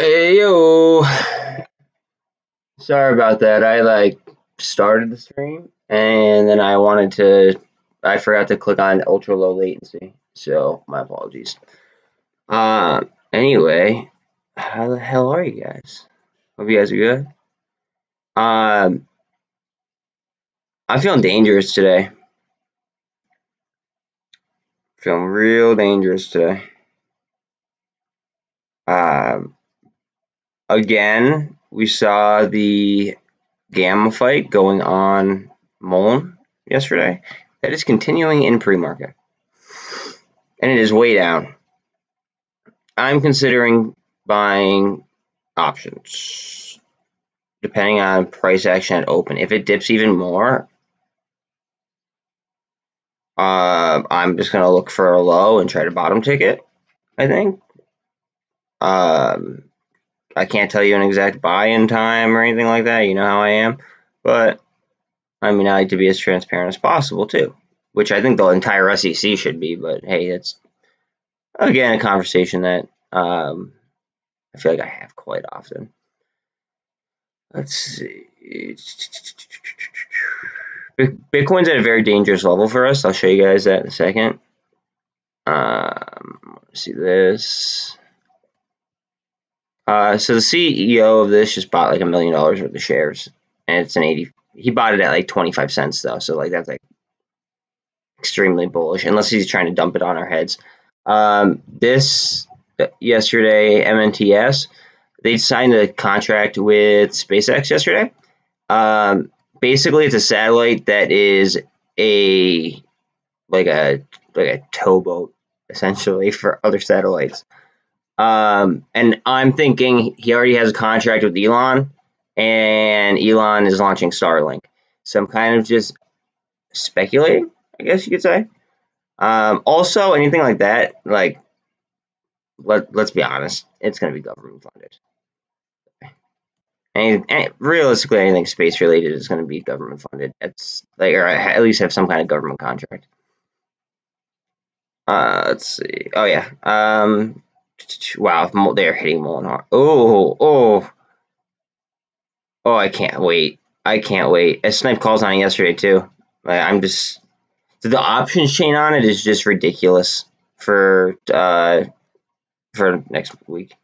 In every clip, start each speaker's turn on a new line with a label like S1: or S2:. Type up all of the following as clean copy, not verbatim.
S1: Hey yo, sorry about that. I started the stream and then I forgot to click on ultra low latency. So my apologies. Anyway, how the hell are you guys? Hope you guys are good. Um, I'm feeling dangerous today. Feeling real dangerous today. Um, Again, we saw the gamma fight going on MULN yesterday. That is continuing in pre-market. And it is way down. I'm considering buying options depending on price action at open. If it dips even more, I'm just going to look for a low and try to bottom ticket, I think. I can't tell you an exact buy-in time or anything like that. You know how I am. But, I mean, I like to be as transparent as possible, too. Which I think the entire SEC should be. But, hey, it's, again, a conversation that I feel like I have quite often. Let's see. Bitcoin's at a very dangerous level for us. I'll show you guys that in a second. Let's see this. So the CEO of this just bought like $1 million worth of shares, and it's an 80. He bought it at like 25 cents though, so like that's like extremely bullish. Unless he's trying to dump it on our heads. This yesterday, MNTS, they signed a contract with SpaceX yesterday. Basically, it's a satellite that is a towboat essentially for other satellites. And I'm thinking he already has a contract with Elon, and Elon is launching Starlink. So I'm kind of just speculating, I guess you could say. Also, anything like that, like let's be honest, it's going to be government funded. And realistically, anything space related is going to be government funded. It's like, or at least have some kind of government contract. Let's see. Oh yeah. Wow, they're hitting MULN hard. Oh. I can't wait. I can't wait. As Snipe calls on it yesterday too. Like, I'm just the options chain on it is just ridiculous for next week.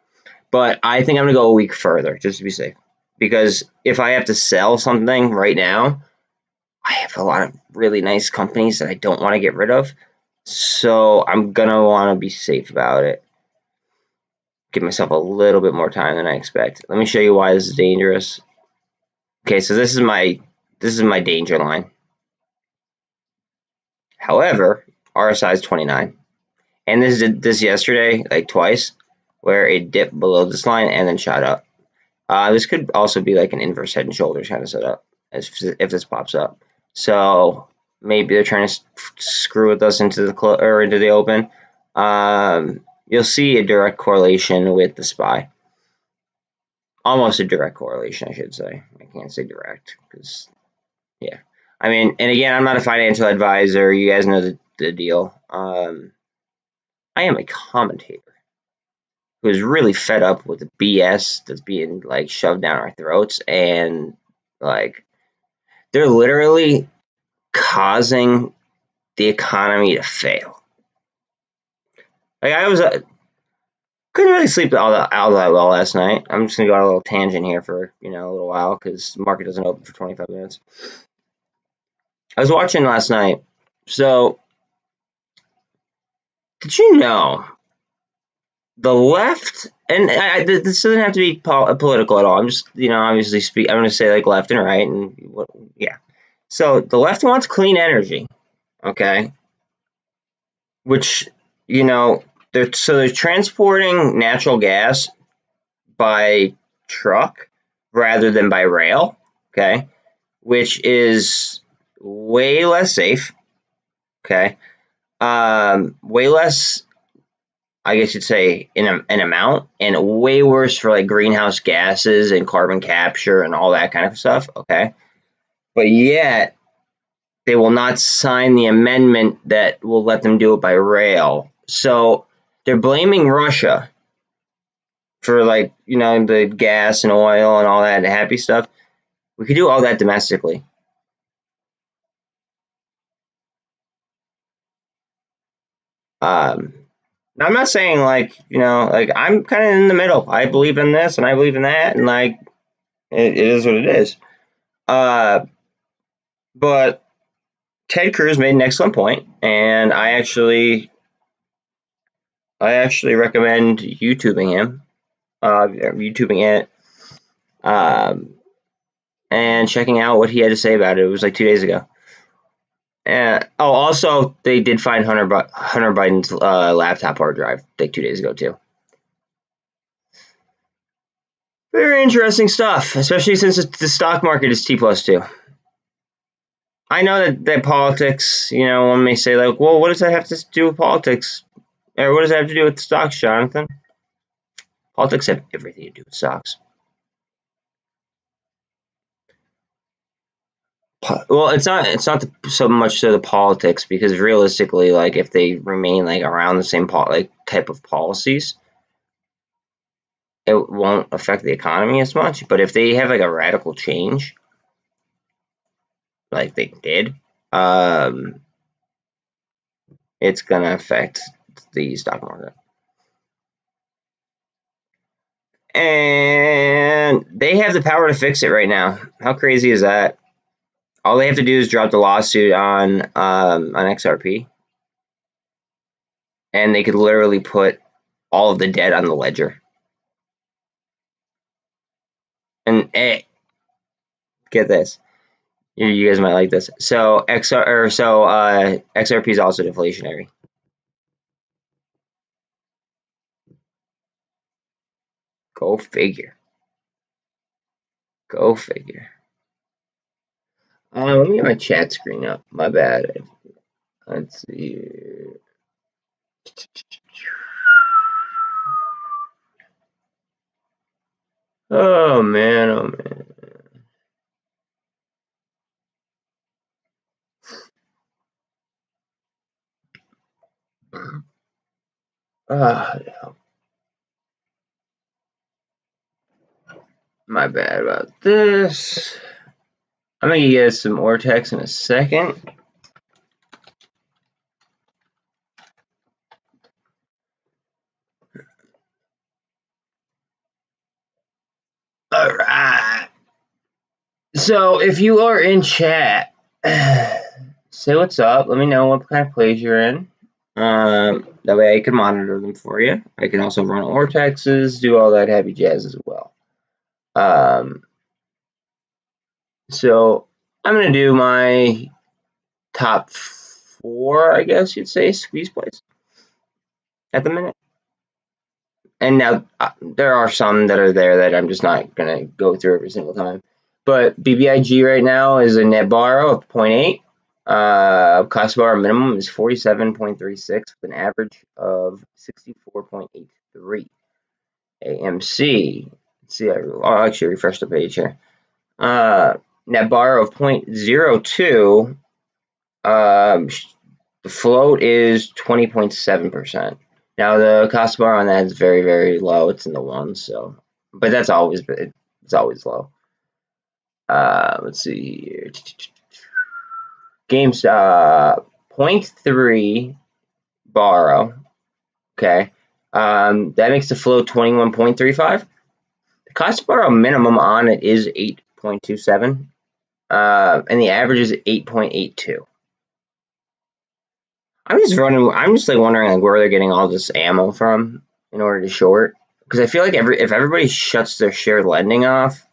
S1: But I think I'm gonna go a week further just to be safe. Because if I have to sell something right now, I have a lot of really nice companies that I don't want to get rid of. So I'm gonna want to be safe about it. Give myself a little bit more time than I expect. Let me show you why this is dangerous. Okay, so this is my danger line. However, RSI is 29. And this did this yesterday, like twice, where it dipped below this line and then shot up. This could also be like an inverse head and shoulders kind of setup if this pops up. So maybe they're trying to screw with us into the open. You'll see a direct correlation with the SPY. Almost a direct correlation, I should say. I can't say direct because, yeah. I mean, and again, I'm not a financial advisor. You guys know the deal. I am a commentator who's really fed up with the BS that's being like shoved down our throats, and like they're literally causing the economy to fail. Like I was couldn't really sleep all that well last night. I'm just gonna go on a little tangent here for a little while because the market doesn't open for 25 minutes. I was watching last night. So did you know the left, and this doesn't have to be political at all. I'm just, obviously I'm going to say like left and right, and yeah. So the left wants clean energy, okay? Which, they're transporting natural gas by truck rather than by rail, okay? Which is way less safe, okay? Way less, I guess you'd say, in an amount, and way worse for like greenhouse gases and carbon capture and all that kind of stuff, okay? But yet, they will not sign the amendment that will let them do it by rail. So they're blaming Russia for like, you know, the gas and oil and all that happy stuff. We could do all that domestically. Now I'm not saying like, you know, like I'm kind of in the middle. I believe in this and I believe in that, and like it is what it is. But Ted Cruz made an excellent point, and I actually recommend YouTubing him, YouTubing it, and checking out what he had to say about it. It was like 2 days ago. Also, they did find Hunter Biden's laptop hard drive like 2 days ago too. Very interesting stuff, especially since the stock market is T+2. I know that politics, you know, one may say like, well, what does that have to do with politics? Or what does that have to do with stocks, Jonathan? Politics have everything to do with stocks. Well, it's not so much so the politics, because realistically, like if they remain like around the same type of policies, it won't affect the economy as much. But if they have like a radical change, like they did, it's gonna affect the stock market. And they have the power to fix it right now. How crazy is that? All they have to do is drop the lawsuit on XRP, and they could literally put all of the debt on the ledger. And get this, you guys might like this. So XRP is also deflationary. Go figure. Go figure. Let me get my chat screen up. My bad. Let's see. Oh man, oh man. No. My bad about this. I'm gonna get some more text in a second. All right. So if you are in chat, say what's up. Let me know what kind of plays you're in. That way I can monitor them for you. I can also run Ortexes, do all that happy jazz as well. So I'm gonna do my top 4, I guess you'd say, squeeze plays at the minute. And now there are some that are there that I'm just not gonna go through every single time. But BBIG right now is a net borrow of 0.8. Cost borrow minimum is 47.36 with an average of 64.83. AMC. Let's see, I'll actually refresh the page here. Net borrow of 0.02. The float is 20.7%. Now the cost bar on that is very, very low. It's in the ones, so, but that's always low. Let's see here. GameStop 0.3 borrow. Okay. That makes the float 21.35. The cost borrow minimum on it is 8.27. And the average is 8.82. I'm just like wondering like where they're getting all this ammo from in order to short, because I feel like if everybody shuts their shared lending off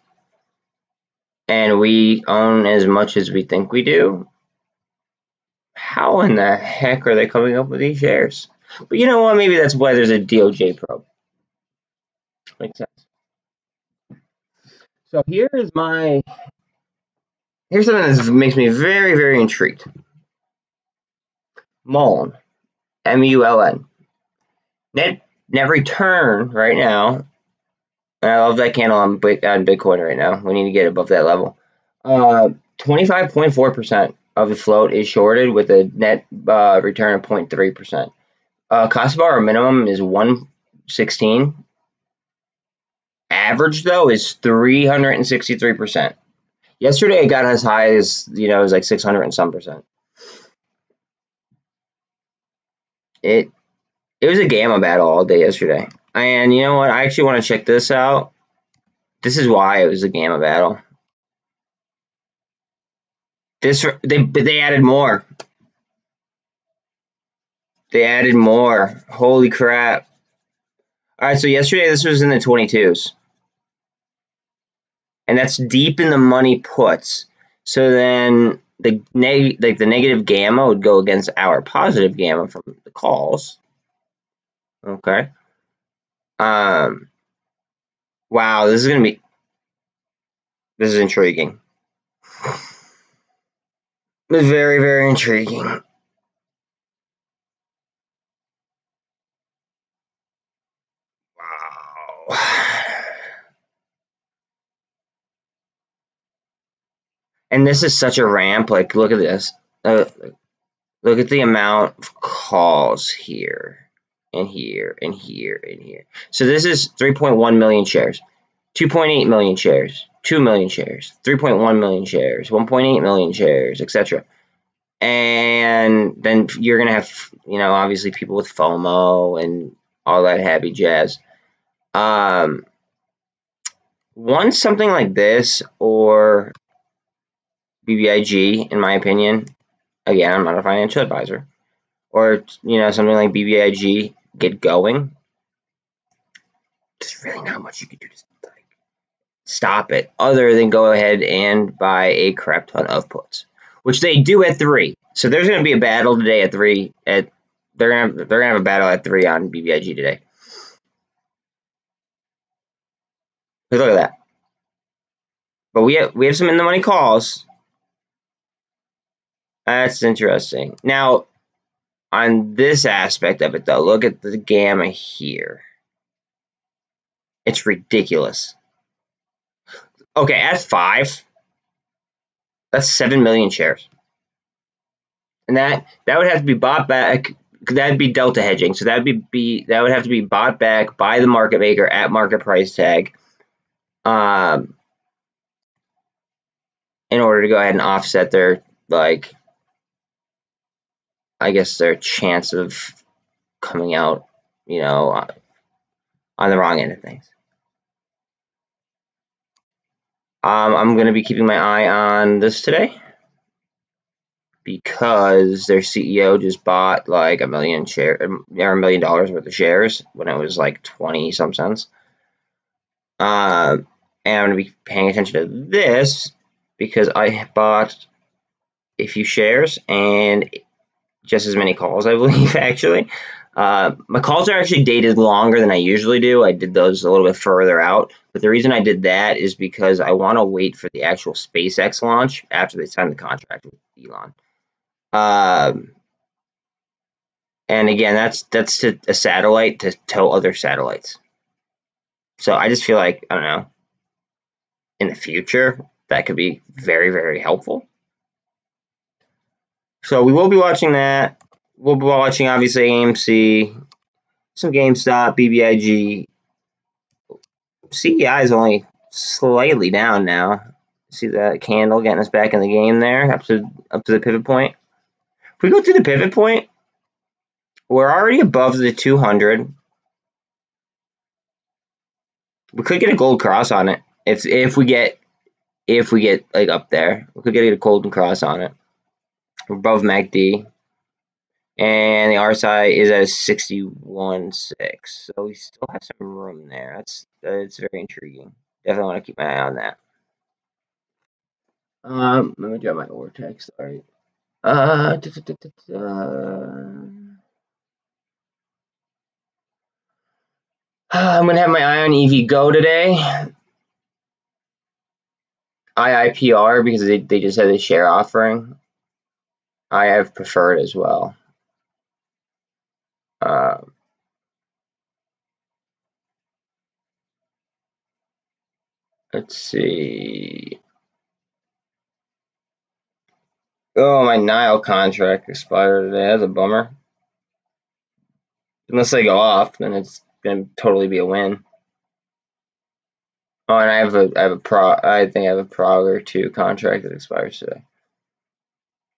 S1: and we own as much as we think we do, how in the heck are they coming up with these shares? But you know what? Maybe that's why there's a DOJ probe. Makes sense. So here's something that makes me very, very intrigued. MULN, MULN. Net return right now. I love that candle on Bitcoin right now. We need to get above that level. 25.4% of the float is shorted with a net return of 0.3%. Cost of borrow minimum is 116. average though is 363%. Yesterday it got as high as, it was like 600 and some percent. It was a gamma battle all day yesterday. And you know what? I actually want to check this out. This is why it was a gamma battle. They added more. They added more. Holy crap. All right, so yesterday this was in the 22s. And that's deep in the money puts. So then the negative gamma would go against our positive gamma from the calls. Okay. Wow, this is intriguing. It's very, very intriguing. Wow. And this is such a ramp. Like, look at this. Look at the amount of calls here, and here, and here, and here. So this is 3.1 million shares, 2.8 million shares, 2 million shares, 3.1 million shares, 1.8 million shares, etc. And then you're going to have, obviously people with FOMO and all that happy jazz. Once something like this, or BBIG, in my opinion, again, I'm not a financial advisor, or, something like BBIG get going, there's really not much you can do to stop it other than go ahead and buy a crap ton of puts, which they do at 3. So there's going to be a battle today at 3. They're gonna have a battle at 3 on BBIG today. Look at that. But we have some in the money calls. That's interesting. Now, on this aspect of it, though, look at the gamma here. It's ridiculous. Okay, at 5, that's 7 million shares. And that would have to be bought back. That'd be delta hedging. So that would have to be bought back by the market maker at market price tag, in order to go ahead and offset their, like, I guess their chance of coming out, on the wrong end of things. I'm going to be keeping my eye on this today, because their CEO just bought like $1 million worth of shares when it was like 20 some cents. And I'm going to be paying attention to this because I bought a few shares and just as many calls, I believe, actually. My calls are actually dated longer than I usually do. I did those a little bit further out. But the reason I did that is because I want to wait for the actual SpaceX launch after they sign the contract with Elon. And again, that's to a satellite to tow other satellites. So I just feel like, I don't know, in the future, that could be very, very helpful. So we will be watching that. We'll be watching, obviously, AMC, some GameStop, BBIG. CEI is only slightly down now. See that candle getting us back in the game there, up to the pivot point. If we go to the pivot point, we're already above the 200. We could get a gold cross on it if we get like up there. We could get a golden cross on it. We're above MACD, and the RSI is at 61.6. So we still have some room there. It's very intriguing. Definitely want to keep my eye on that. Let me drop my vortex. Sorry. I'm gonna have my eye on EVGO today. IIPR, because they just had a share offering. I have preferred as well. Let's see. Oh, my Nile contract expired today. That's a bummer. Unless they go off, then it's going to totally be a win. Oh, and I think I have a prog or two contract that expires today.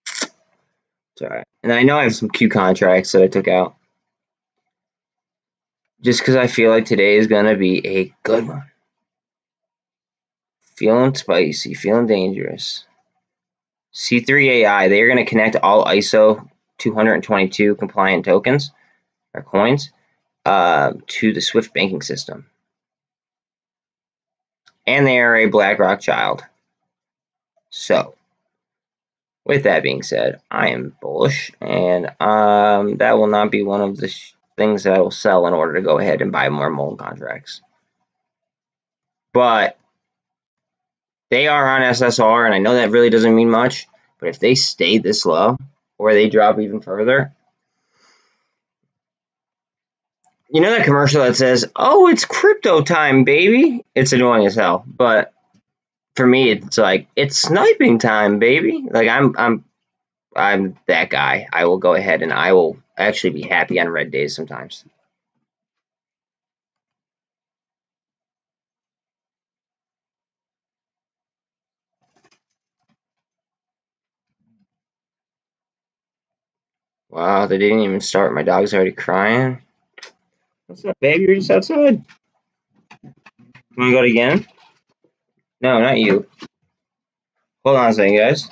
S1: It's alright. And I know I have some Q contracts that I took out. Just because I feel like today is going to be a good one. Feeling spicy, feeling dangerous. C3AI, they are going to connect all ISO 222 compliant tokens or coins to the Swift banking system. And they are a BlackRock child. So, with that being said, I am bullish, and that will not be one of the things that I will sell in order to go ahead and buy more MOLN contracts. But they are on SSR, and I know that really doesn't mean much, but if they stay this low or they drop even further, you know that commercial that says, "Oh, it's crypto time, baby." It's annoying as hell, but for me, it's like it's sniping time, baby. Like I'm that guy. I will go ahead and I will actually be happy on red days sometimes. Wow, they didn't even start. My dog's already crying. What's up, baby? You're just outside. Want to go again? No, not you. Hold on a second, guys.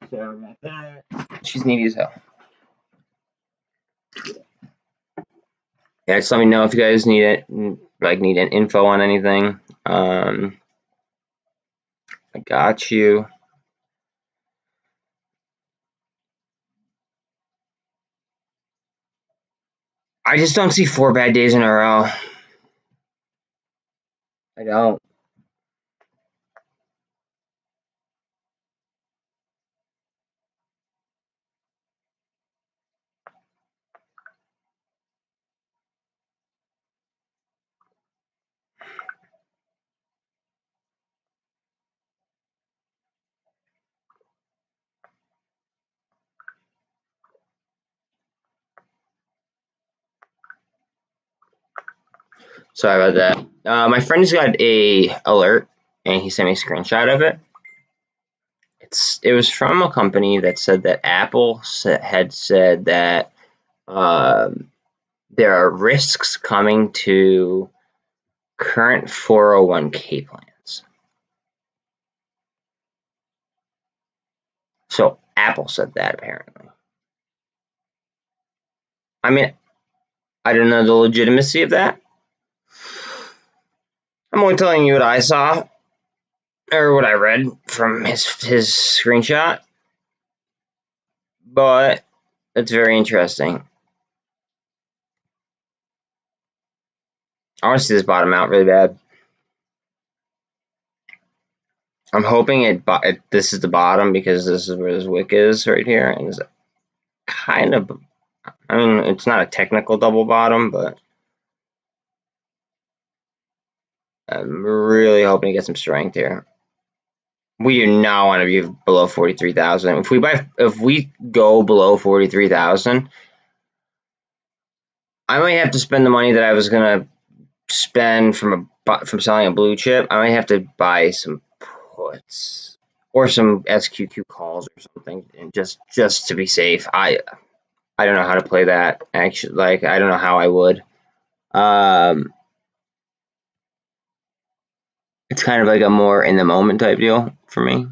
S1: Sorry about that. She's needy as hell. Yeah, just let me know if you guys need it, need an info on anything. I got you. I just don't see 4 bad days in a row. I don't. Sorry about that. My friend's got a alert, and he sent me a screenshot of it. It was from a company that said that Apple had said that there are risks coming to current 401k plans. So Apple said that apparently. I mean, I don't know the legitimacy of that. I'm only telling you what I saw or what I read from his screenshot, but it's very interesting. I want to see this bottom out really bad. I'm hoping this is the bottom because this is where this wick is right here, and it's kind of, I mean, it's not a technical double bottom, but I'm really hoping to get some strength here. We do not want to be below 43,000. If we go below 43,000, I might have to spend the money that I was gonna spend from selling a blue chip. I might have to buy some puts or some SQQ calls or something, and just to be safe. I don't know how to play that actually. Like I don't know how I would. It's kind of like a more in the moment type deal for me.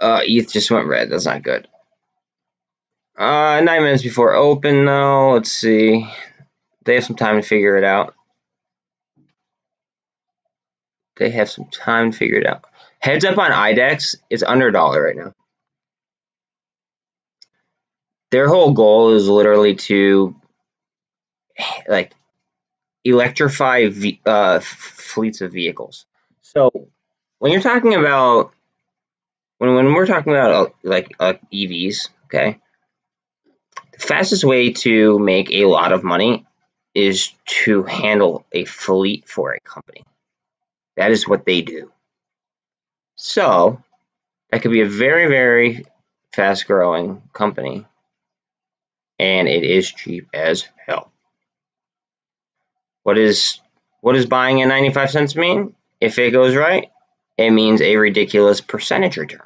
S1: ETH just went red. That's not good. 9 minutes before open though. Let's see. They have some time to figure it out. Heads up on IDEX, it's under $1 right now. Their whole goal is literally to like electrify fleets of vehicles. So when you're talking about when we're talking about like EVs, okay, The fastest way to make a lot of money is to handle a fleet for a company. That is what they do. So that could be a very, very fast growing company, and it is cheap as hell. What is buying at 95 cents mean? If it goes right, it means a ridiculous percentage return.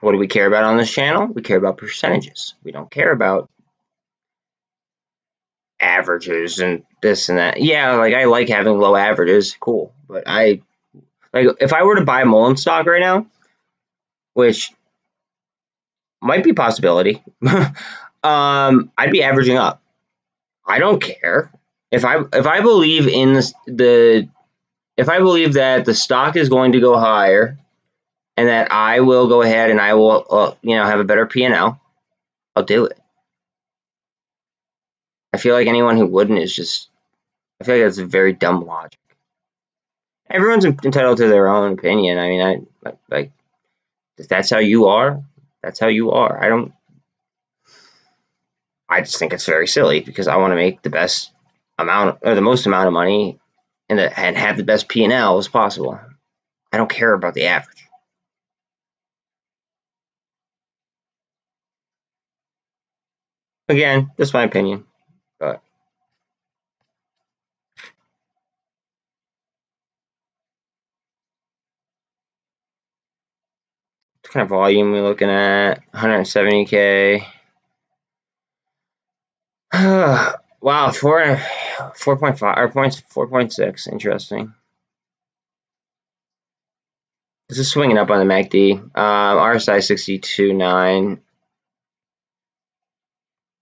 S1: What do we care about on this channel? We care about percentages. We don't care about averages and this and that. Yeah, like I like having low averages, cool. But if I were to buy MULN stock right now, which might be a possibility, I'd be averaging up. I don't care. If I believe in if I believe that the stock is going to go higher and that I will go ahead and I will have a better P&L, I'll do it. I feel like anyone who wouldn't is just, I feel like that's a very dumb logic. Everyone's entitled to their own opinion. I mean, if that's how you are, that's how you are. I just think it's very silly because I want to make the best amount or the most amount of money and have the best P&L as possible. I don't care about the average. Again, just my opinion, but what kind of volume we're looking at? 170K. Wow, 4.5 or 4.6. Interesting. This is swinging up on the MACD. RSI 62.9.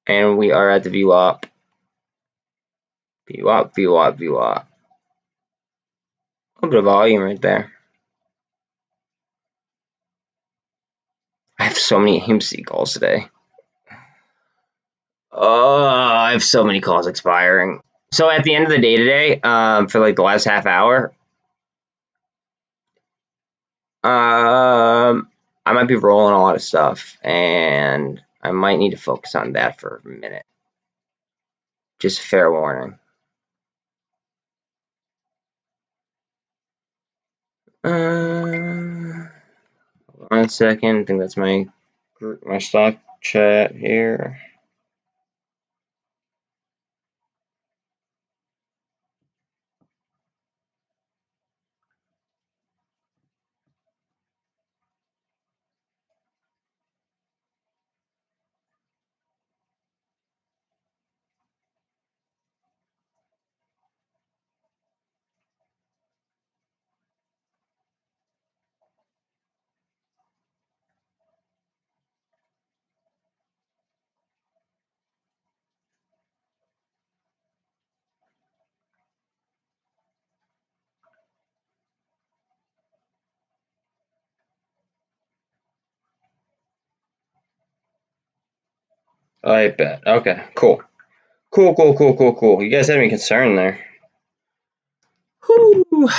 S1: And we are at the VWAP. VWAP. A little bit of volume right there. I have so many AMC calls today. Oh, I have so many calls expiring. So at the end of the day today, for like the last half hour, I might be rolling a lot of stuff, and I might need to focus on that for a minute. Just fair warning. 1 second. I think that's my stock chat here. I bet. Okay, cool. Cool. You guys have any concern there? Whew.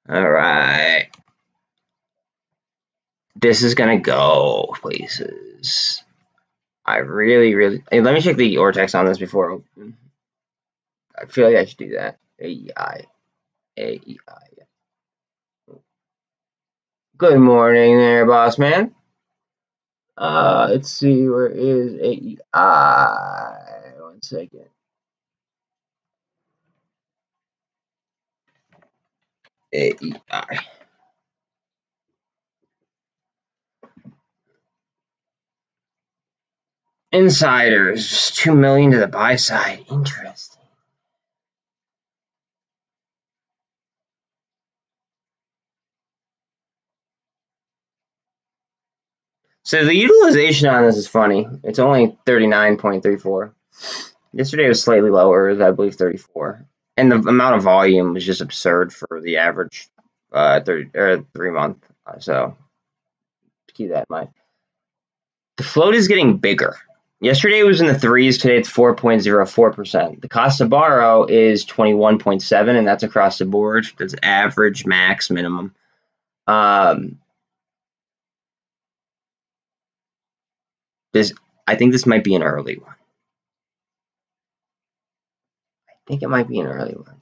S1: All right. This is going to go places. I really... Hey, let me check the Ortex on this before. I feel like I should do that. AEI. Good morning there, boss man. Let's see, where is AEI? 1 second. AEI. Insiders, 2 million to the buy side. Interesting. So the utilization on this is funny. It's only 39.34. Yesterday was slightly lower, I believe 34. And the amount of volume was just absurd for the average 3-month. So keep that in mind. The float is getting bigger. Yesterday it was in the 3s. Today it's 4.04%. The cost to borrow is 21.7, and that's across the board. That's average, max, minimum. This I think this might be an early one. I think it might be an early one.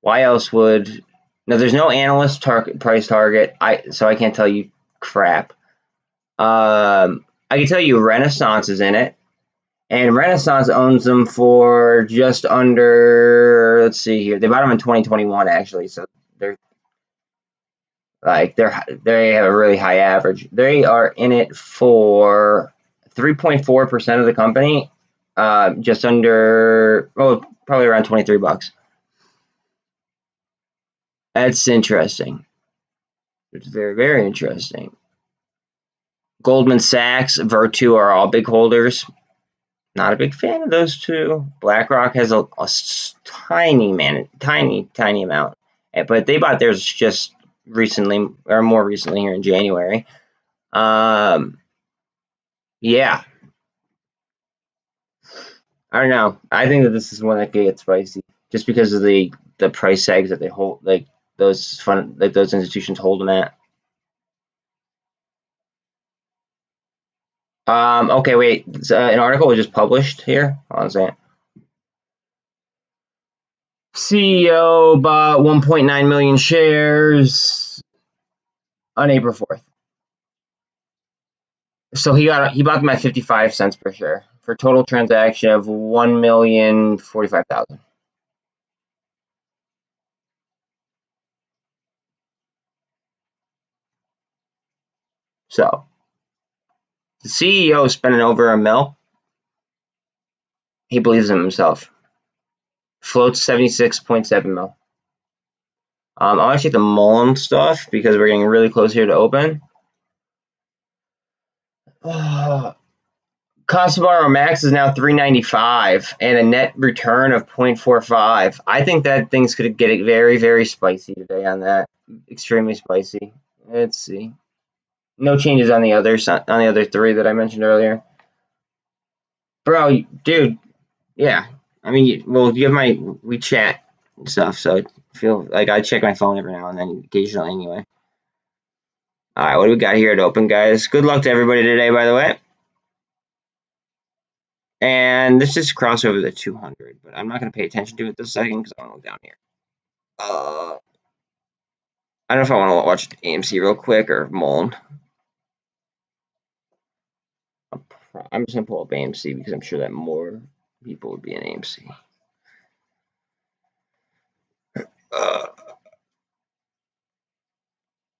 S1: Why else would... No, there's no analyst price target, so I can't tell you crap. I can tell you Renaissance is in it. And Renaissance owns them for just under, let's see here. They bought them in 2021, actually. So they have a really high average. They are in it for 3.4% of the company, just under, well, probably around 23 bucks. That's interesting. It's very, very interesting. Goldman Sachs, Virtu are all big holders. Not a big fan of those two. BlackRock has a tiny amount, but they bought theirs just recently, or more recently here in January. Yeah, I don't know. I think that this is one that could get spicy, just because of the price tags that they hold, like those institutions hold them at. Okay, wait. An article was just published here. Hold on a second. CEO bought 1.9 million shares on April 4th. So he bought them at 55 cents per share for a total transaction of 1,045,000. So the CEO is spending over $1 million. He believes in himself. Floats 76.7 million. I'll actually check the MULN stuff because we're getting really close here to open. Cost to borrow max is now 395 and a net return of 0.45. I think that things could get very, very spicy today on that. Extremely spicy. Let's see. No changes on the other three that I mentioned earlier. Bro, dude, yeah. I mean, you have we chat and stuff, so I feel like I check my phone every now and then, occasionally anyway. All right, what do we got here at open, guys? Good luck to everybody today, by the way. And this is cross over the 200, but I'm not going to pay attention to it this second because I want to look down here. I don't know if I want to watch AMC real quick or MULN. I'm just going to pull up AMC because I'm sure that more people would be in AMC.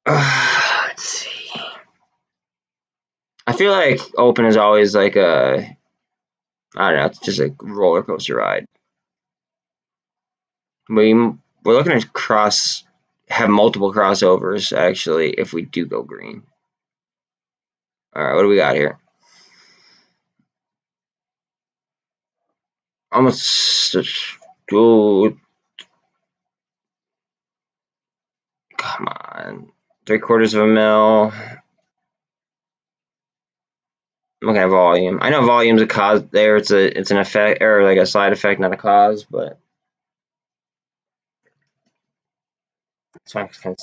S1: Let's see. I feel like open is always like I don't know, it's just a roller coaster ride. We're looking to have multiple crossovers actually if we do go green. All right, what do we got here? Almost go. Come on, 3/4 of a mil. I'm looking at volume. I know volume's a cause there. It's an effect or like a side effect, not a cause, but so I can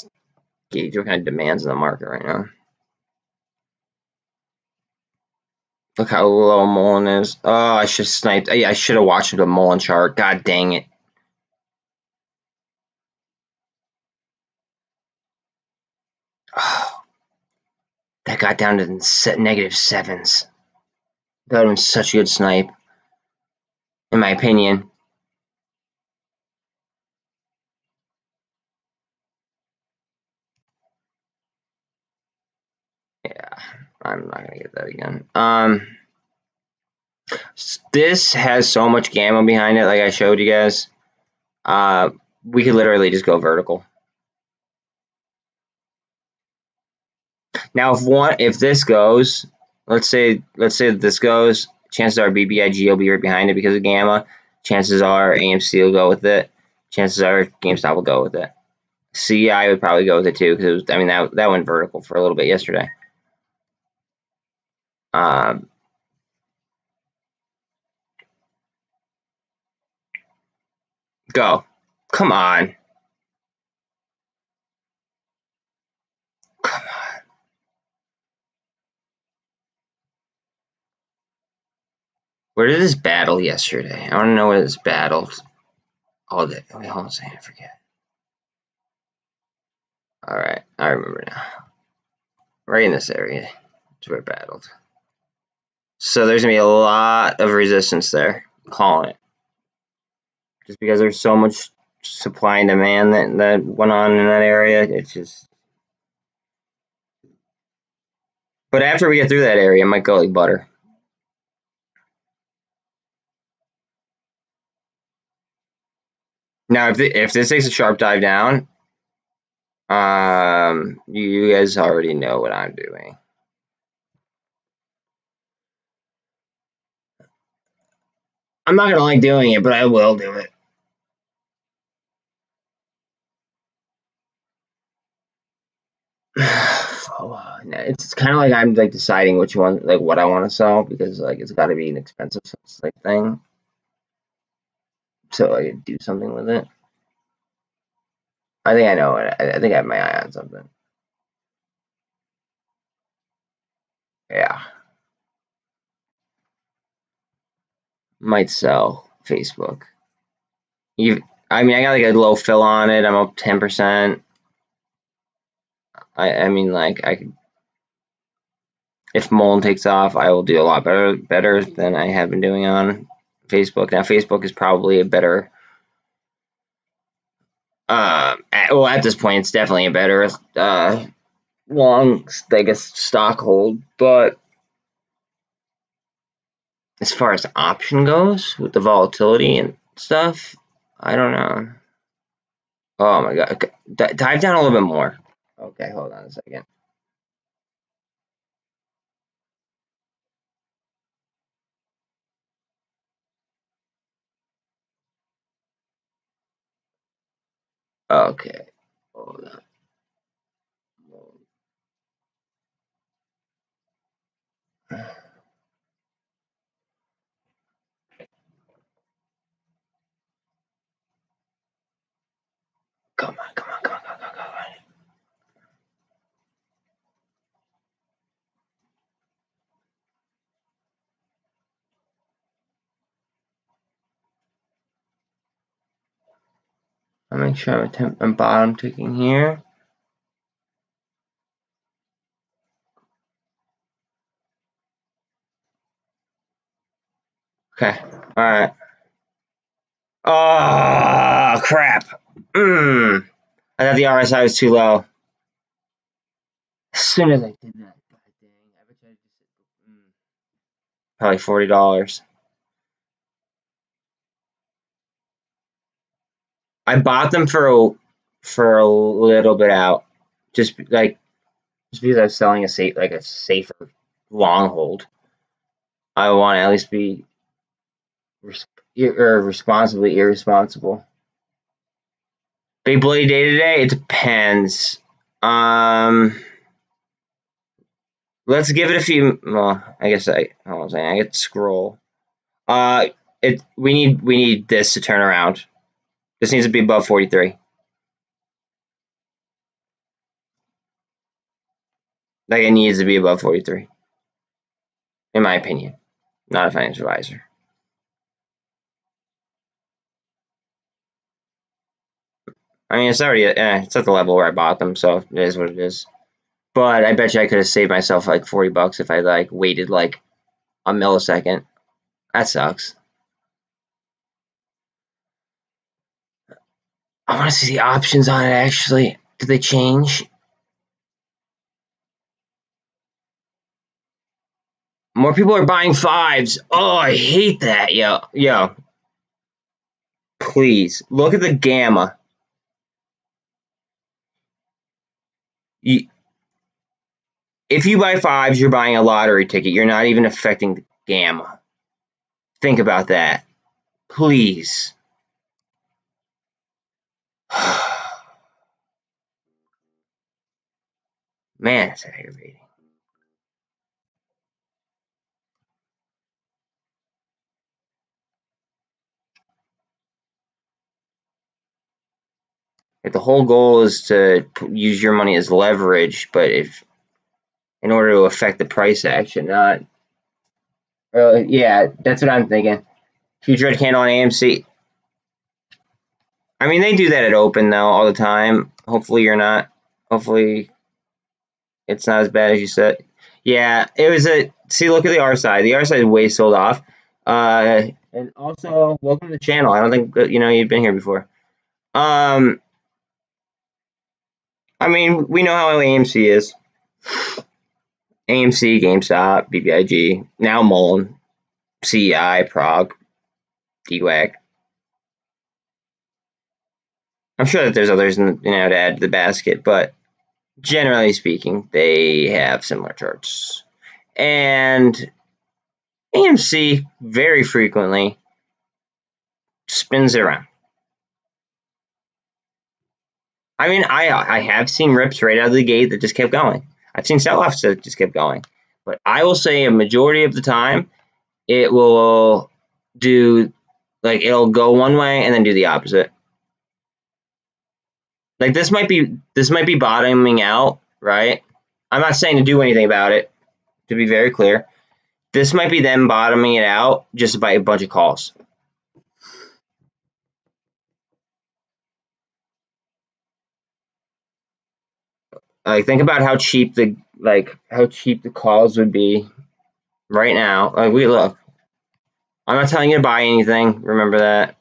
S1: gauge what kind of demands in the market right now. Look how low MULN is. Oh, I should have sniped. I should have watched the MULN chart. God dang it. Oh, that got down to -7s. That would have been such a good snipe, in my opinion. Yeah, I'm not gonna get that again. This has so much gamma behind it, like I showed you guys. We could literally just go vertical. Now, if this goes, let's say this goes, chances are BBIG will be right behind it because of gamma. Chances are AMC will go with it. Chances are GameStop will go with it. CEI would probably go with it too because that went vertical for a little bit yesterday. Go. Come on. Come on. Where did this battle yesterday? I want to know where this battled all day. Wait, hold on a second, I forget. Alright, I remember now. Right in this area is where it battled. So there's going to be a lot of resistance there. I'm calling it. Just because there's so much supply and demand that went on in that area. It's just... But after we get through that area, it might go like butter. Now, if this takes a sharp dive down, you guys already know what I'm doing. I'm not gonna like doing it, but I will do it. It's kind of like I'm like deciding which one, like what I want to sell, because like it's got to be an expensive like thing, so I can do something with it. I think I know it. I think I have my eye on something. Yeah, might sell Facebook. I mean, I got like a low fill on it. I'm up 10%. I mean, like I could. If MULN takes off, I will do a lot better than I have been doing on Facebook. Now, Facebook is probably a better, at this point, it's definitely a better long, I guess, stock hold. But as far as the option goes, with the volatility and stuff, I don't know. Oh my god, okay. Dive down a little bit more. Okay, hold on a second. Okay, hold on. Come on, come on, come on, come on, come on. I'll make sure I'm bottom ticking here. Okay, alright. Oh, crap. I thought the RSI was too low. As soon as I did that, god dang, I bet you I just probably $40. I bought them for a little bit out, just because I was selling a safer long hold. I want to at least be responsibly irresponsible. Big bloody day today. It depends. Let's give it a few. Well, I guess I get to scroll. We need this to turn around. This needs to be above 43. Like it needs to be above 43, in my opinion. Not a financial advisor. I mean, it's already it's at the level where I bought them, so it is what it is. But I bet you I could have saved myself like $40 if I like waited like a millisecond. That sucks. I want to see the options on it actually. Did they change? More people are buying fives. Oh, I hate that. Yo. Please look at the gamma. If you buy fives, you're buying a lottery ticket. You're not even affecting the gamma. Think about that. Please. Man, it's aggravating. If the whole goal is to use your money as leverage, but in order to affect the price action, not Yeah, that's what I'm thinking. Huge red candle on AMC. I mean, they do that at open though all the time. Hopefully you're not. Hopefully it's not as bad as you said. Yeah, it was a. See, look at the R side. The R side is way sold off. And also, welcome to the channel. I don't think that, you've been here before. I mean, we know how AMC is. AMC, GameStop, BBIG, now MULN, CEI, Prague, DWAG. I'm sure that there's others to add to the basket, but generally speaking, they have similar charts. And AMC very frequently spins it around. I mean, I have seen rips right out of the gate that just kept going. I've seen sell-offs that just kept going. But I will say a majority of the time, it will do, like, it'll go one way and then do the opposite. Like, this might be bottoming out, right? I'm not saying to do anything about it, to be very clear. This might be them bottoming it out just by a bunch of calls. Like, think about how cheap the calls would be right now. Like, look. I'm not telling you to buy anything. Remember that.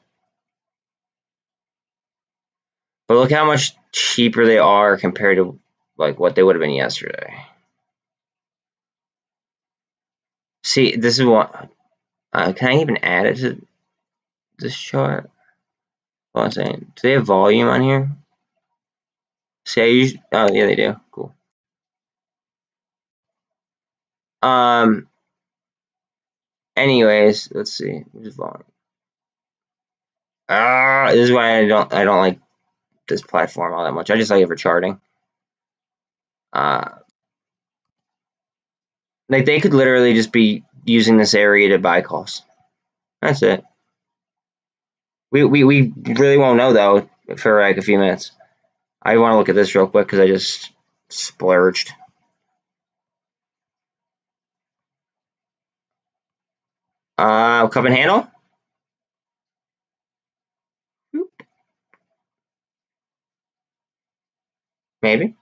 S1: But look how much cheaper they are compared to like what they would have been yesterday. See, this is what. Can I even add it to this chart? Hold on a second. Do they have volume on here? See, I usually. Oh, yeah, they do. Cool. Anyways, let's see. Where's volume? This is why I don't like this platform all that much. I just like it for charting. Like they could literally just be using this area to buy calls. That's it. We really won't know though for like a few minutes. I want to look at this real quick because I just splurged. Cup and handle? Maybe.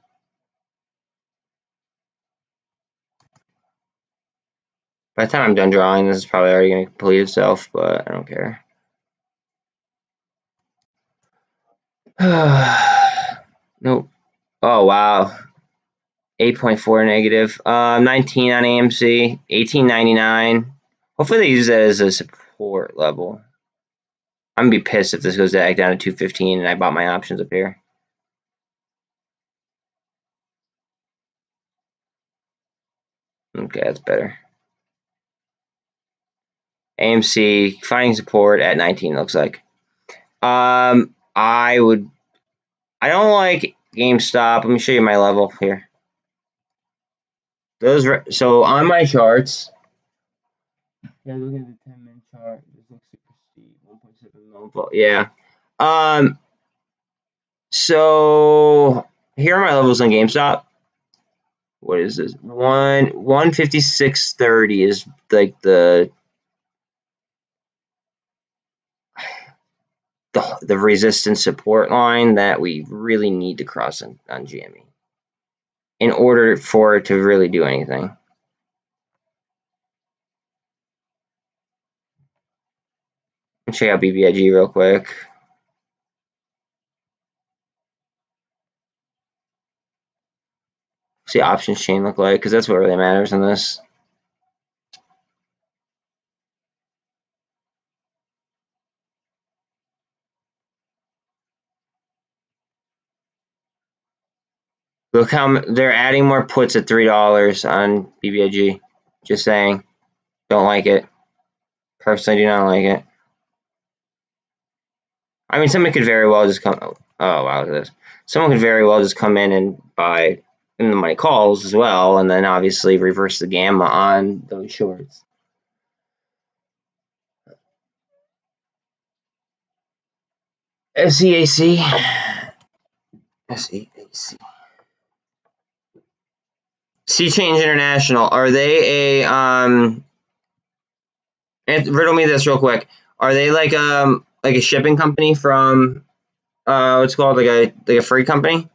S1: By the time I'm done drawing, this is probably already going to complete itself, but I don't care. Nope. Oh, wow. 8.4 negative. 19 on AMC. 18.99. Hopefully they use that as a support level. I'm going to be pissed if this goes back down to 215 and I bought my options up here. Okay, that's better. AMC finding support at 19 looks like. I don't like GameStop. Let me show you my level here. So on my charts. Yeah, look at the 10-minute chart. This looks super steep. 1.7 million. Yeah. So here are my levels on GameStop. What is this? 156.30 is like the resistance support line that we really need to cross on GME in order for it to really do anything. Check out BBIG real quick. See options chain look like, because that's what really matters in this. Look how they're adding more puts at $3 on BBIG. Just saying. Don't like it. Personally, do not like it. I mean, someone could very well just come. Oh, wow, look at this. Someone could very well just come in and buy in the money calls as well, and then obviously reverse the gamma on those shorts. SEAC. SEAC. Sea Change International. Are they a And riddle me this real quick. Are they like a shipping company from what's it called, like a freight company?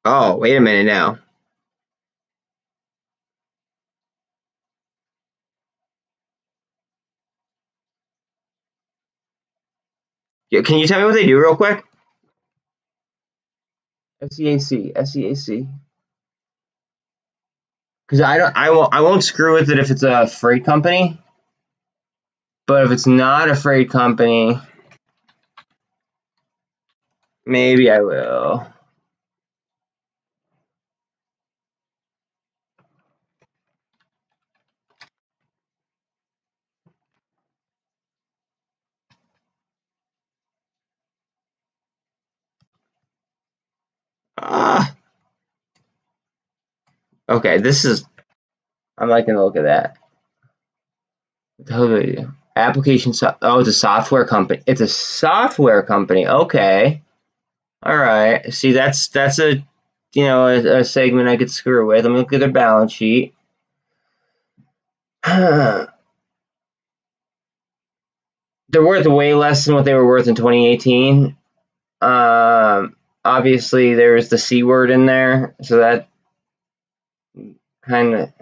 S1: Oh, wait a minute now. Yeah, can you tell me what they do real quick? SEAC, SEAC. Because I won't screw with it if it's a freight company, but if it's not a freight company, maybe I will. Ah, okay. I'm liking the look of that. Application. Oh, it's a software company. It's a software company. Okay. All right. See, that's a a segment I could screw with. Let me look at their balance sheet. They're worth way less than what they were worth in 2018. Obviously there was the C word in there, so kind of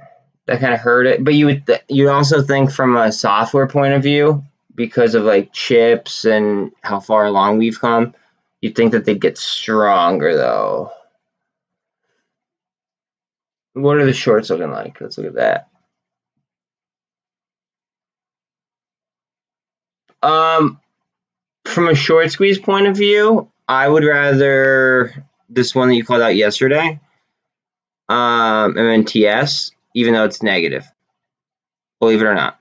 S1: that kind of hurt it. But you also think from a software point of view, because of like chips and how far along we've come, you'd think that they'd get stronger though. What are the shorts looking like? Let's look at that. From a short squeeze point of view, I would rather this one that you called out yesterday, MNTS, even though it's negative. Believe it or not.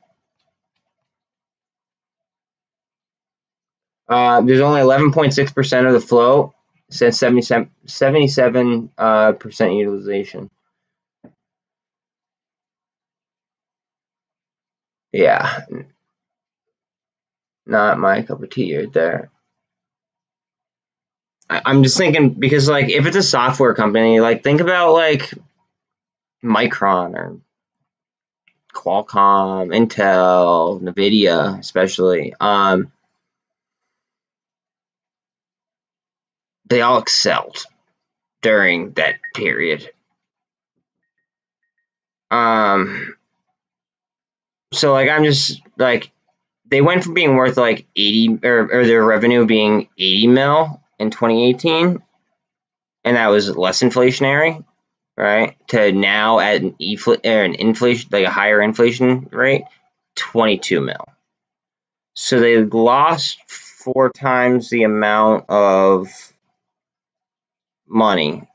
S1: There's only 11.6% of the flow since 77% utilization. Yeah, not my cup of tea right there. I'm just thinking because like if it's a software company, like think about like Micron or Qualcomm, Intel, Nvidia, especially. They all excelled during that period. So like I'm just like they went from being worth like 80 or their revenue being 80 mil in 2018, and that was less inflationary, right? To now at an inflation like a higher inflation rate, 22 mil. So they lost 4 times the amount of money,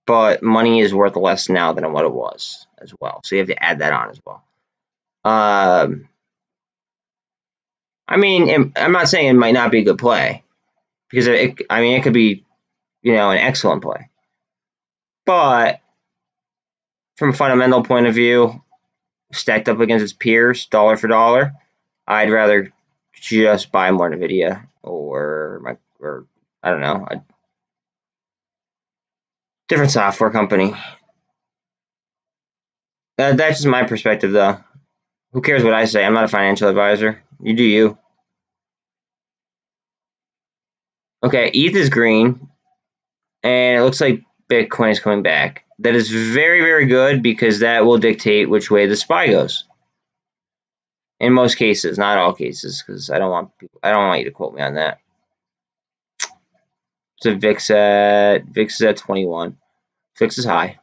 S1: but money is worth less now than what it was as well. So you have to add that on as well. I mean, I'm not saying it might not be a good play because it could be, an excellent play. But from a fundamental point of view, stacked up against its peers, dollar for dollar, I'd rather just buy more Nvidia or I don't know, a different software company. That's just my perspective, though. Who cares what I say? I'm not a financial advisor. You do you. Okay, ETH is green, and it looks like Bitcoin is coming back. That is very, very good because that will dictate which way the SPY goes. In most cases, not all cases, because I don't want you to quote me on that. So VIX is at 21. VIX is high.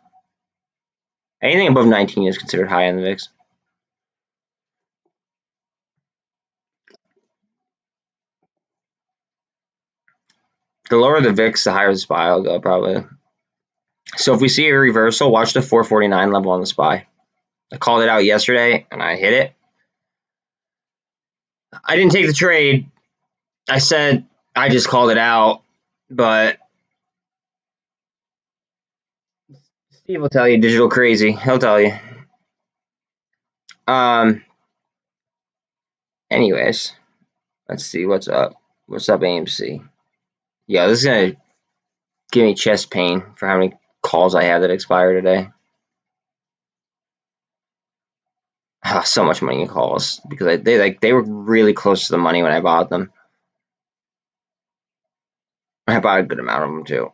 S1: Anything above 19 is considered high on the VIX. The lower the VIX, the higher the SPY will go, probably. So if we see a reversal, watch the 449 level on the SPY. I called it out yesterday, and I hit it. I didn't take the trade. I said I just called it out, but Steve will tell you, digital crazy. He'll tell you. Anyways, let's see what's up. What's up, AMC? Yeah, this is gonna give me chest pain for how many calls I have that expire today. So much money in calls because they were really close to the money when I bought them. I bought a good amount of them too.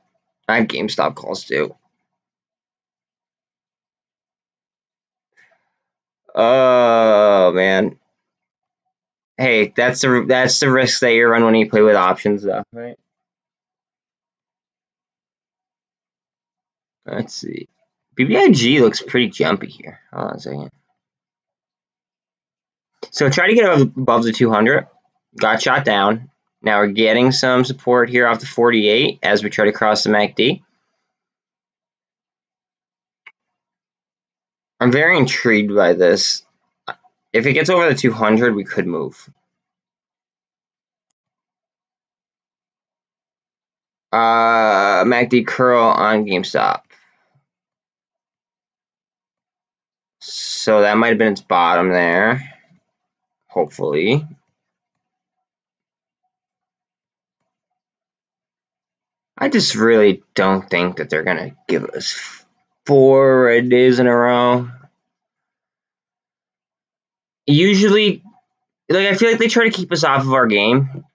S1: I have GameStop calls too. Oh man. Hey, that's the risk that you run when you play with options though, right? Let's see. BBIG looks pretty jumpy here. Hold on a second. So try to get above the 200. Got shot down. Now we're getting some support here off the 48 as we try to cross the MACD. I'm very intrigued by this. If it gets over the 200, we could move. MACD curl on GameStop. So that might have been its bottom there. Hopefully. I just really don't think that they're going to give us 4 red days in a row. Usually, like, I feel like they try to keep us off of our game.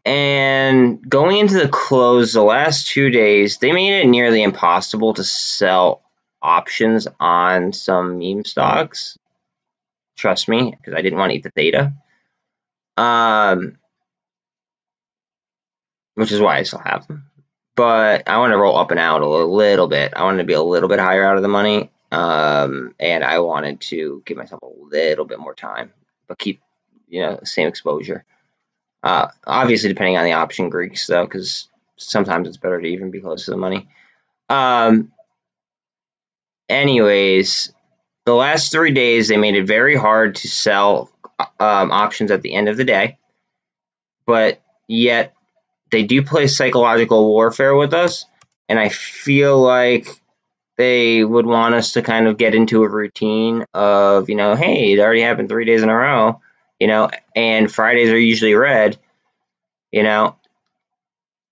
S1: And going into the close, the last 2 days, they made it nearly impossible to sell options on some meme stocks. Trust me, because I didn't want to eat the theta. Which is why I still have them. But I want to roll up and out a little bit. I wanted to be a little bit higher out of the money. And I wanted to give myself a little bit more time, but keep, the same exposure. Obviously, depending on the option Greeks, though, because sometimes it's better to even be close to the money. Anyways, the last 3 days, they made it very hard to sell options at the end of the day. But yet, they do play psychological warfare with us. And I feel like they would want us to kind of get into a routine of, hey, it already happened 3 days in a row, and Fridays are usually red,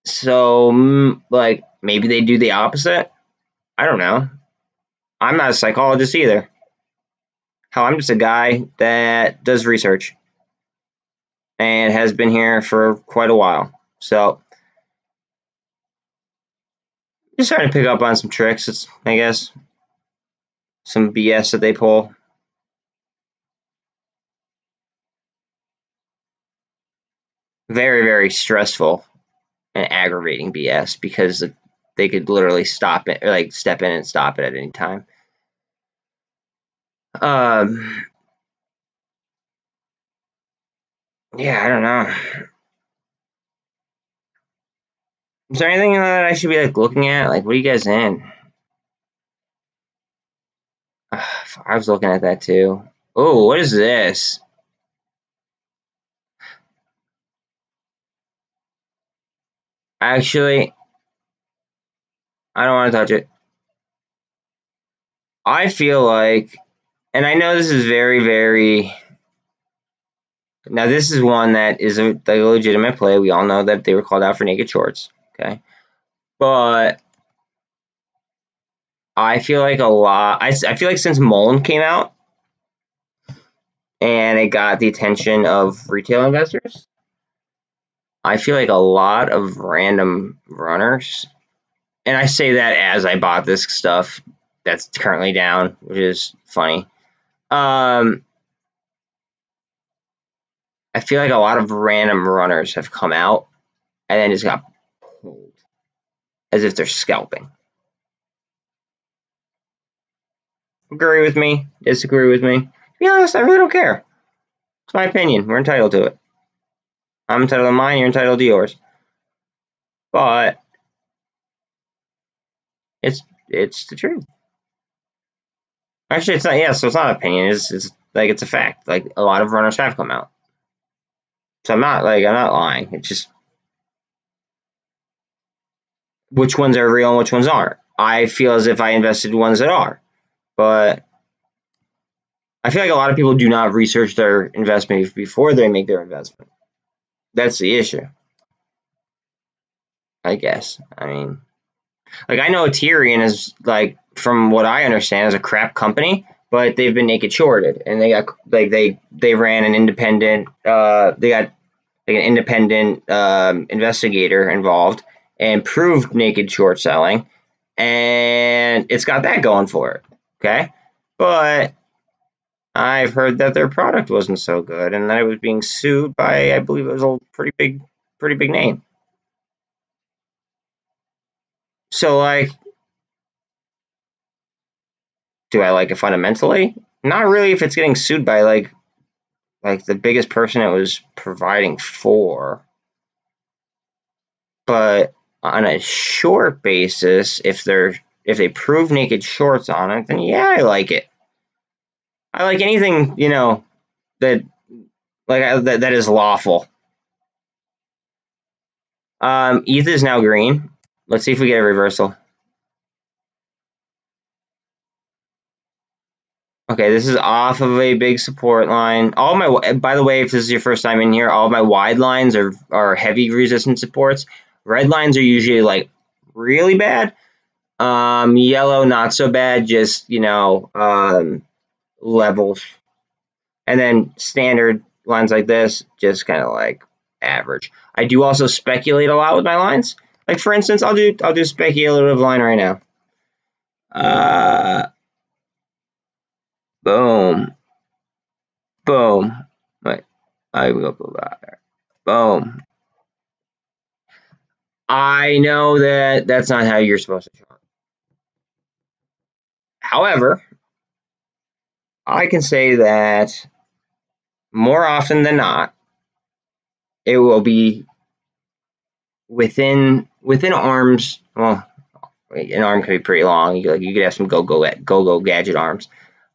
S1: So, like, maybe they do the opposite. I don't know. I'm not a psychologist either. Hell, I'm just a guy that does research and has been here for quite a while. So, just trying to pick up on some tricks, I guess. Some BS that they pull. Very, very stressful and aggravating BS because they could literally stop it or like step in and stop it at any time. Yeah, I don't know. Is there anything that I should be like looking at? Like, what are you guys in? I was looking at that too. Oh, what is this? Actually, I don't want to touch it. I feel like, and I know this is very, very. Now, this is one that is a legitimate play. We all know that they were called out for naked shorts. Okay. But I feel like a lot. I feel like since MULN came out and it got the attention of retail investors, I feel like a lot of random runners, and I say that as I bought this stuff that's currently down, which is funny. I feel like a lot of random runners have come out and then just got pulled as if they're scalping. Agree with me? Disagree with me? To be honest, I really don't care. It's my opinion. We're entitled to it. I'm entitled to mine. You're entitled to yours. But it's the truth. Actually, it's not. Yeah, so it's not opinion. It's like it's a fact. Like a lot of runners have come out. So I'm not lying. It's just which ones are real and which ones aren't. I feel as if I invested ones that are, but I feel like a lot of people do not research their investment before they make their investment. That's the issue. I guess. I mean, like I know Ethereum is like, from what I understand, is a crap company, but they've been naked shorted, and they got like they ran an independent. They got like an independent investigator involved and proved naked short selling, and it's got that going for it. Okay, but I've heard that their product wasn't so good, and that it was being sued by, I believe it was a pretty big name. So, like, do I like it fundamentally? Not really. If it's getting sued by like the biggest person it was providing for, but on a short basis, if they prove naked shorts on it, then yeah, I like it. I like anything that that is lawful. ETH is now green. Let's see if we get a reversal. Okay, this is off of a big support line. By the way, if this is your first time in here, all of my wide lines are heavy resistance supports. Red lines are usually like really bad. Yellow not so bad, just levels. And then standard lines like this, just kind of like average. I do also speculate a lot with my lines. Like for instance, I'll do speculative line right now. Boom. Boom. Wait, I will go back. Boom. I know that that's not how you're supposed to chart. However, I can say that more often than not, it will be within arms. Well, an arm could be pretty long. You could have some go gadget arms.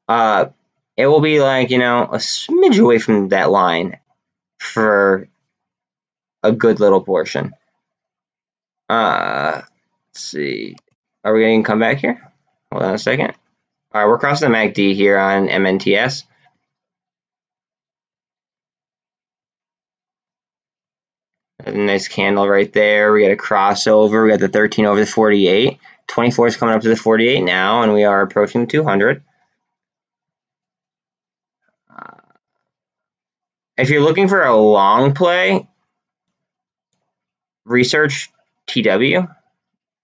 S1: It will be like a smidge away from that line for a good little portion. Let's see. Are we going to come back here? Hold on a second. All right, we're crossing the MACD here on MNTS. A nice candle right there. We got a crossover. We got the 13 over the 48. 24 is coming up to the 48 now, and we are approaching the 200. If you're looking for a long play, research TW.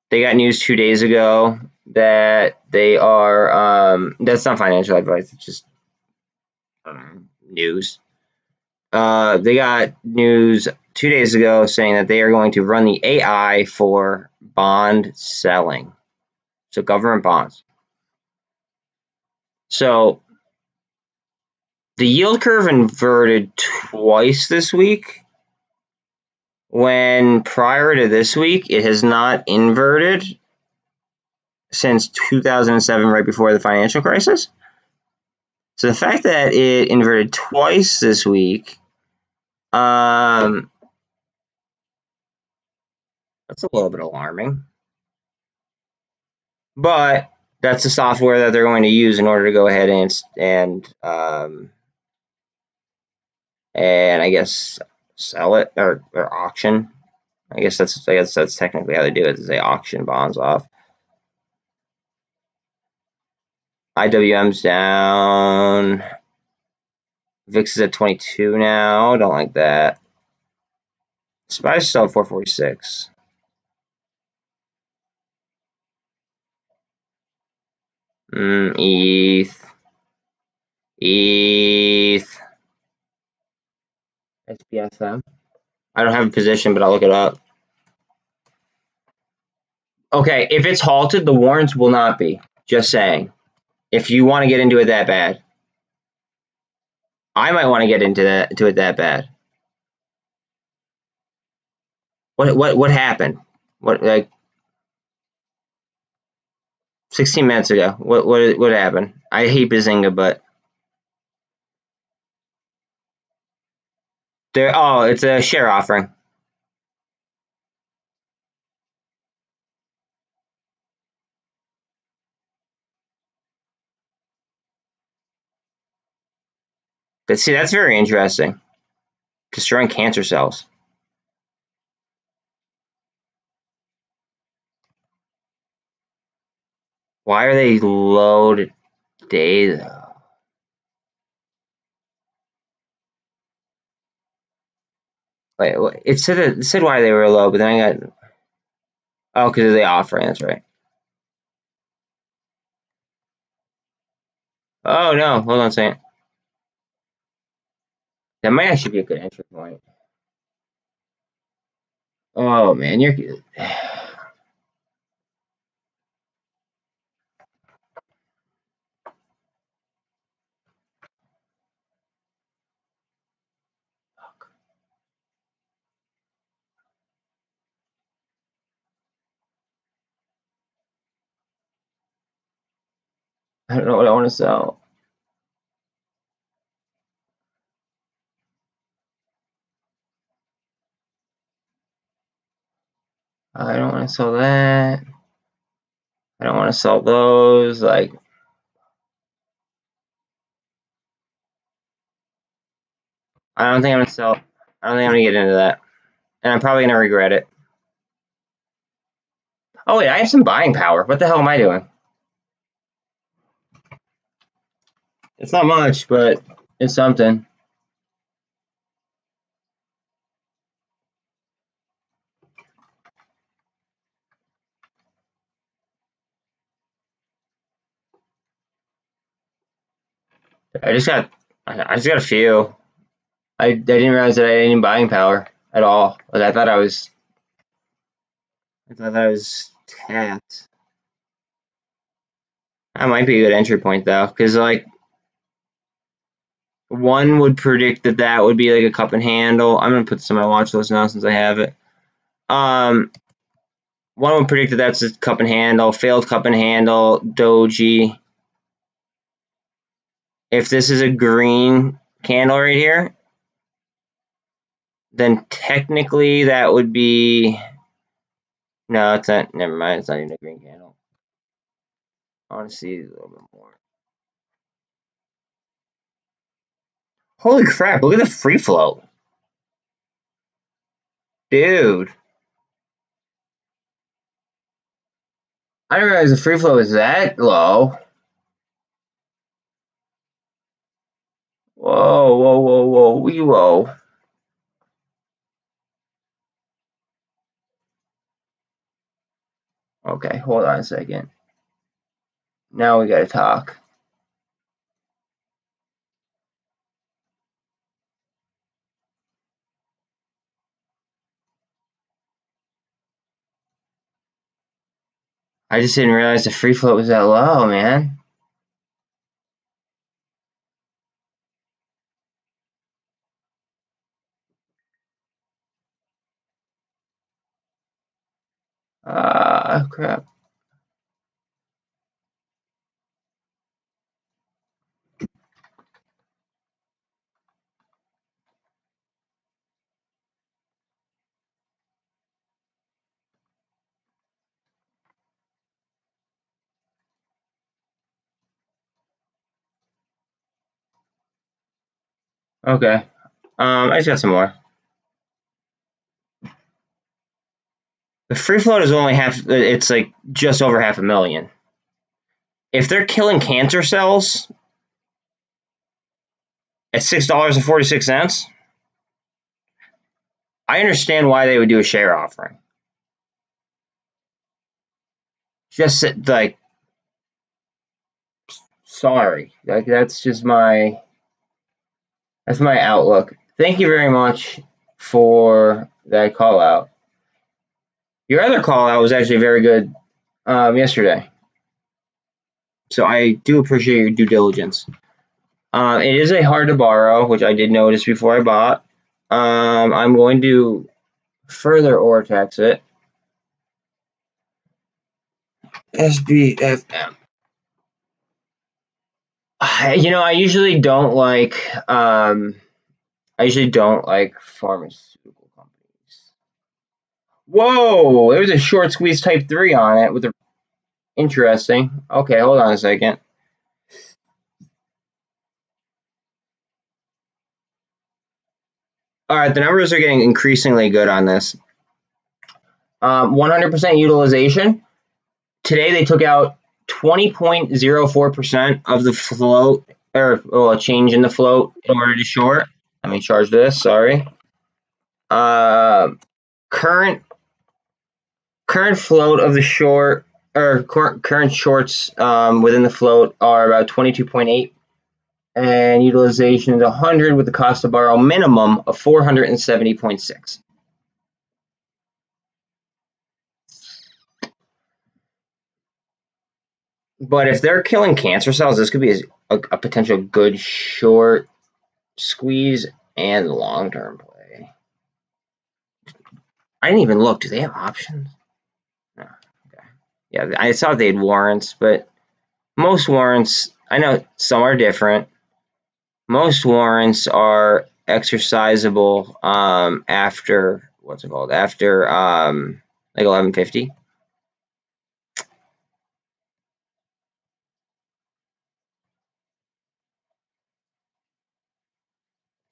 S1: They got news 2 days ago that they are, that's not financial advice, it's just news. They got news 2 days ago saying that they are going to run the AI for bond selling. So government bonds. So the yield curve inverted twice this week, when prior to this week it has not inverted since 2007, right before the financial crisis. So the fact that it inverted twice this week, that's a little bit alarming. But that's the software that they're going to use in order to go ahead and I guess sell it or auction. I guess that's technically how they do it, is they auction bonds off. IWM's down. VIX is at 22 now. Don't like that. SPY's still at 446. ETH. SPSM. I don't have a position, but I'll look it up. Okay, if it's halted, the warrants will not be. Just saying. If you want to get into it that bad. I might want to get into it that bad. What happened? What, like 16 minutes ago? What happened? I hate Bazinga, but it's a share offering. But see, that's very interesting. Destroying cancer cells. Why are they low today, though? Wait, it said why they were low, but then I got... Oh, because of the offering, that's right. Oh, no, hold on a second. That might actually be a good entry point. Oh, man, you're... I don't know what I want to sell. I don't want to sell that. I don't want to sell those. Like, I don't think I'm going to sell. I don't think I'm going to get into that. And I'm probably going to regret it. Oh, wait, I have some buying power. What the hell am I doing? It's not much, but it's something. I just got a few. I didn't realize that I had any buying power at all. Like, I thought I was tapped. That might be a good entry point though, because like one would predict that would be like a cup and handle. I'm gonna put this on my watch list now since I have it. One would predict that that's a cup and handle, failed cup and handle, doji. If this is a green candle right here, then technically that would be... No, it's not. Never mind. It's not even a green candle. I want to see a little bit more. Holy crap, look at the free float. Dude. I didn't realize the free float was that low. Whoa, whoa, whoa, whoa, wee whoa. Okay, hold on a second. Now we gotta talk. I just didn't realize the free float was that low, man. Ah, crap. Okay. I just got some more. The free float is only half, it's like just over 500,000. If they're killing cancer cells at $6.46, I understand why they would do a share offering. Just like, sorry, like that's my outlook. Thank you very much for that call out. Your other call out was actually very good yesterday, so I do appreciate your due diligence. It is a hard to borrow, which I did notice before I bought. I'm going to further Ortex it. SBFM. I usually don't like pharmaceutical companies. Whoa, there was a short squeeze type 3 on it with a interesting. Okay, hold on a second. All right, the numbers are getting increasingly good on this. 100% utilization. Today they took out 20.04% of the float, or a change in the float in order to short. Let me charge this, sorry. Current float of the short, or current shorts within the float are about 22.8, and utilization is 100 with the cost to borrow minimum of 470.6. But if they're killing cancer cells, this could be a potential good short squeeze and long-term play. I didn't even look. Do they have options? No. Okay. Yeah, I saw they had warrants, but most warrants, I know some are different. Most warrants are exercisable after, what's it called? After like 1150.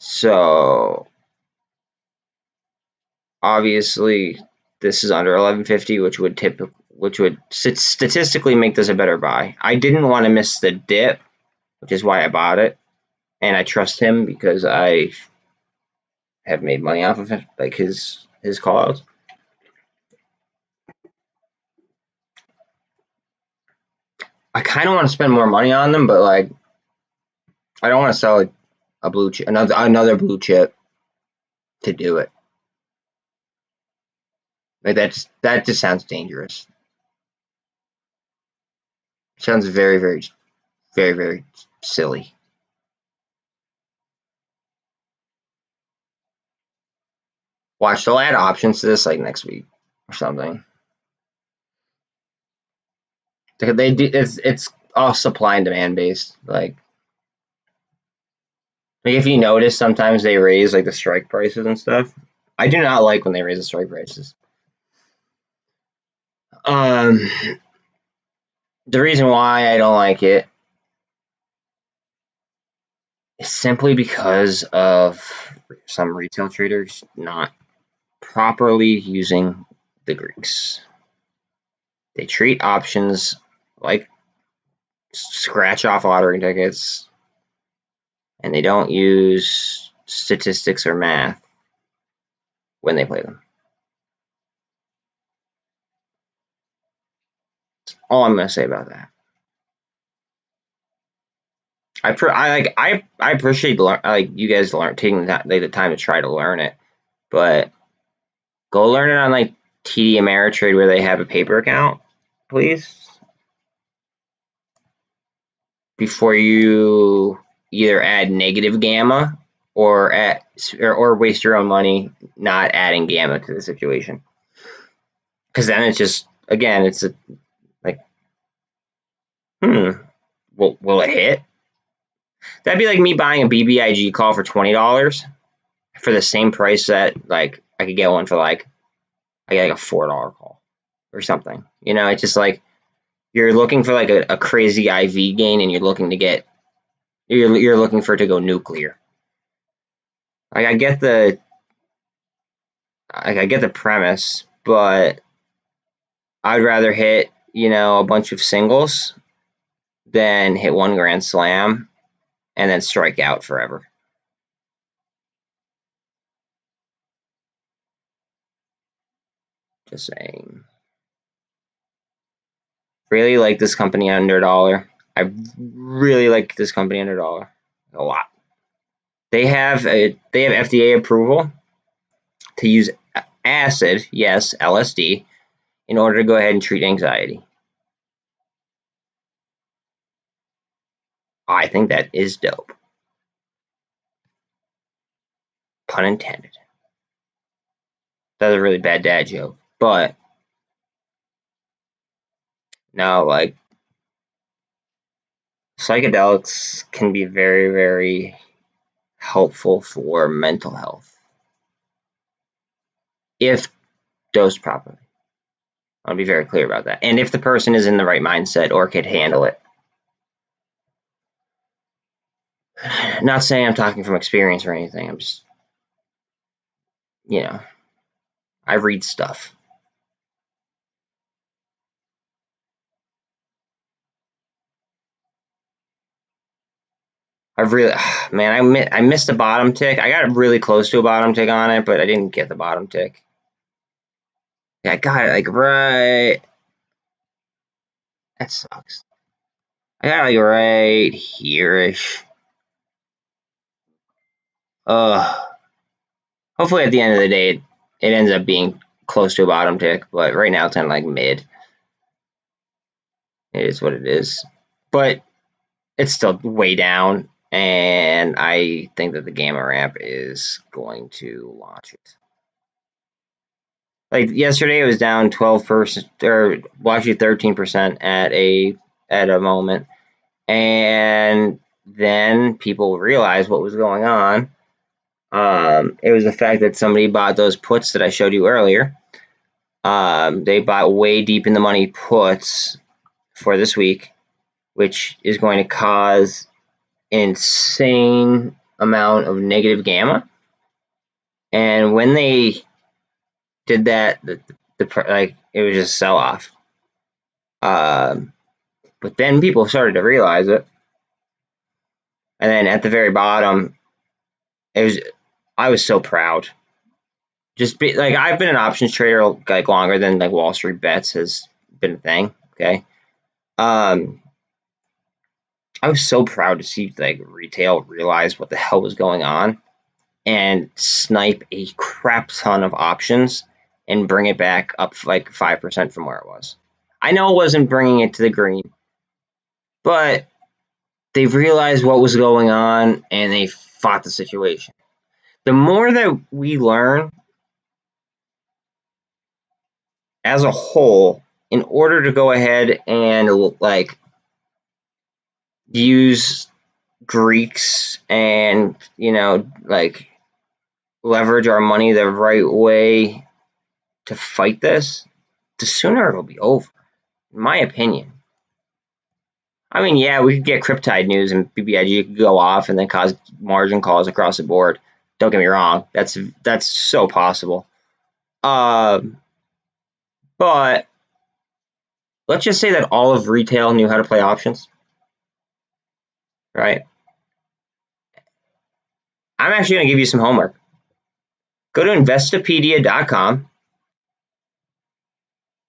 S1: So obviously this is under 1150, which would statistically make this a better buy. I didn't want to miss the dip, which is why I bought it, and I trust him because I have made money off of it, like his call outs. I kind of want to spend more money on them, but like I don't want to sell like a blue chip, another blue chip to do it. Like that just sounds dangerous. It sounds very, very, very, very silly. Watch, they'll add options to this like next week or something. They do. It's all supply and demand based. Like if you notice, sometimes they raise like the strike prices and stuff. I do not like when they raise the strike prices. The reason why I don't like it is simply because of some retail traders not properly using the Greeks. They treat options like scratch off lottery tickets, and they don't use statistics or math when they play them. That's all I'm gonna say about that. I appreciate like you guys taking the time to try to learn it, but go learn it on like TD Ameritrade where they have a paper account, please, before you either add negative gamma or waste your own money not adding gamma to the situation. Because then it's just, again, it's like, will it hit? That'd be like me buying a BBIG call for $20 for the same price that like I could get one for like I get like a $4 call or something. You know, it's just like you're looking for like a crazy IV gain, and you're looking for it to go nuclear. Like I get the premise, but I'd rather hit, a bunch of singles than hit one grand slam and then strike out forever. Just saying. Really like this company under $1. I really like this company under $1 a lot. They have FDA approval to use acid, yes, LSD, in order to go ahead and treat anxiety. I think that is dope. Pun intended. That's a really bad dad joke, but no, like psychedelics can be very, very helpful for mental health if dosed properly. I'll be very clear about that. And if the person is in the right mindset or could handle it. Not saying I'm talking from experience or anything. I'm just, I read stuff. Man, I missed the bottom tick. I got really close to a bottom tick on it, but I didn't get the bottom tick. Yeah, I got it like right. That sucks. I got it like right here-ish. Hopefully at the end of the day, it ends up being close to a bottom tick, but right now it's kind of like mid. It is what it is. But it's still way down, and I think that the gamma ramp is going to launch it. Like yesterday, it was down 12%, or well, actually 13% at a moment, and then people realized what was going on. It was the fact that somebody bought those puts that I showed you earlier. They bought way deep in the money puts for this week, which is going to cause an insane amount of negative gamma. And when they did that, like it was just sell off. But then people started to realize it, and then at the very bottom, I was so proud. Like I've been an options trader like longer than like Wall Street Bets has been a thing. Okay, I was so proud to see like retail realize what the hell was going on and snipe a crap ton of options and bring it back up like 5% from where it was. I know it wasn't bringing it to the green, but they realized what was going on and they fought the situation. The more that we learn as a whole, in order to go ahead and like use Greeks and like leverage our money the right way to fight this, the sooner it'll be over, in my opinion. I mean, yeah, we could get Cryptide news and BBIG could go off and then cause margin calls across the board. Don't get me wrong, that's so possible. But let's just say that all of retail knew how to play options, right? I'm actually going to give you some homework. Go to investopedia.com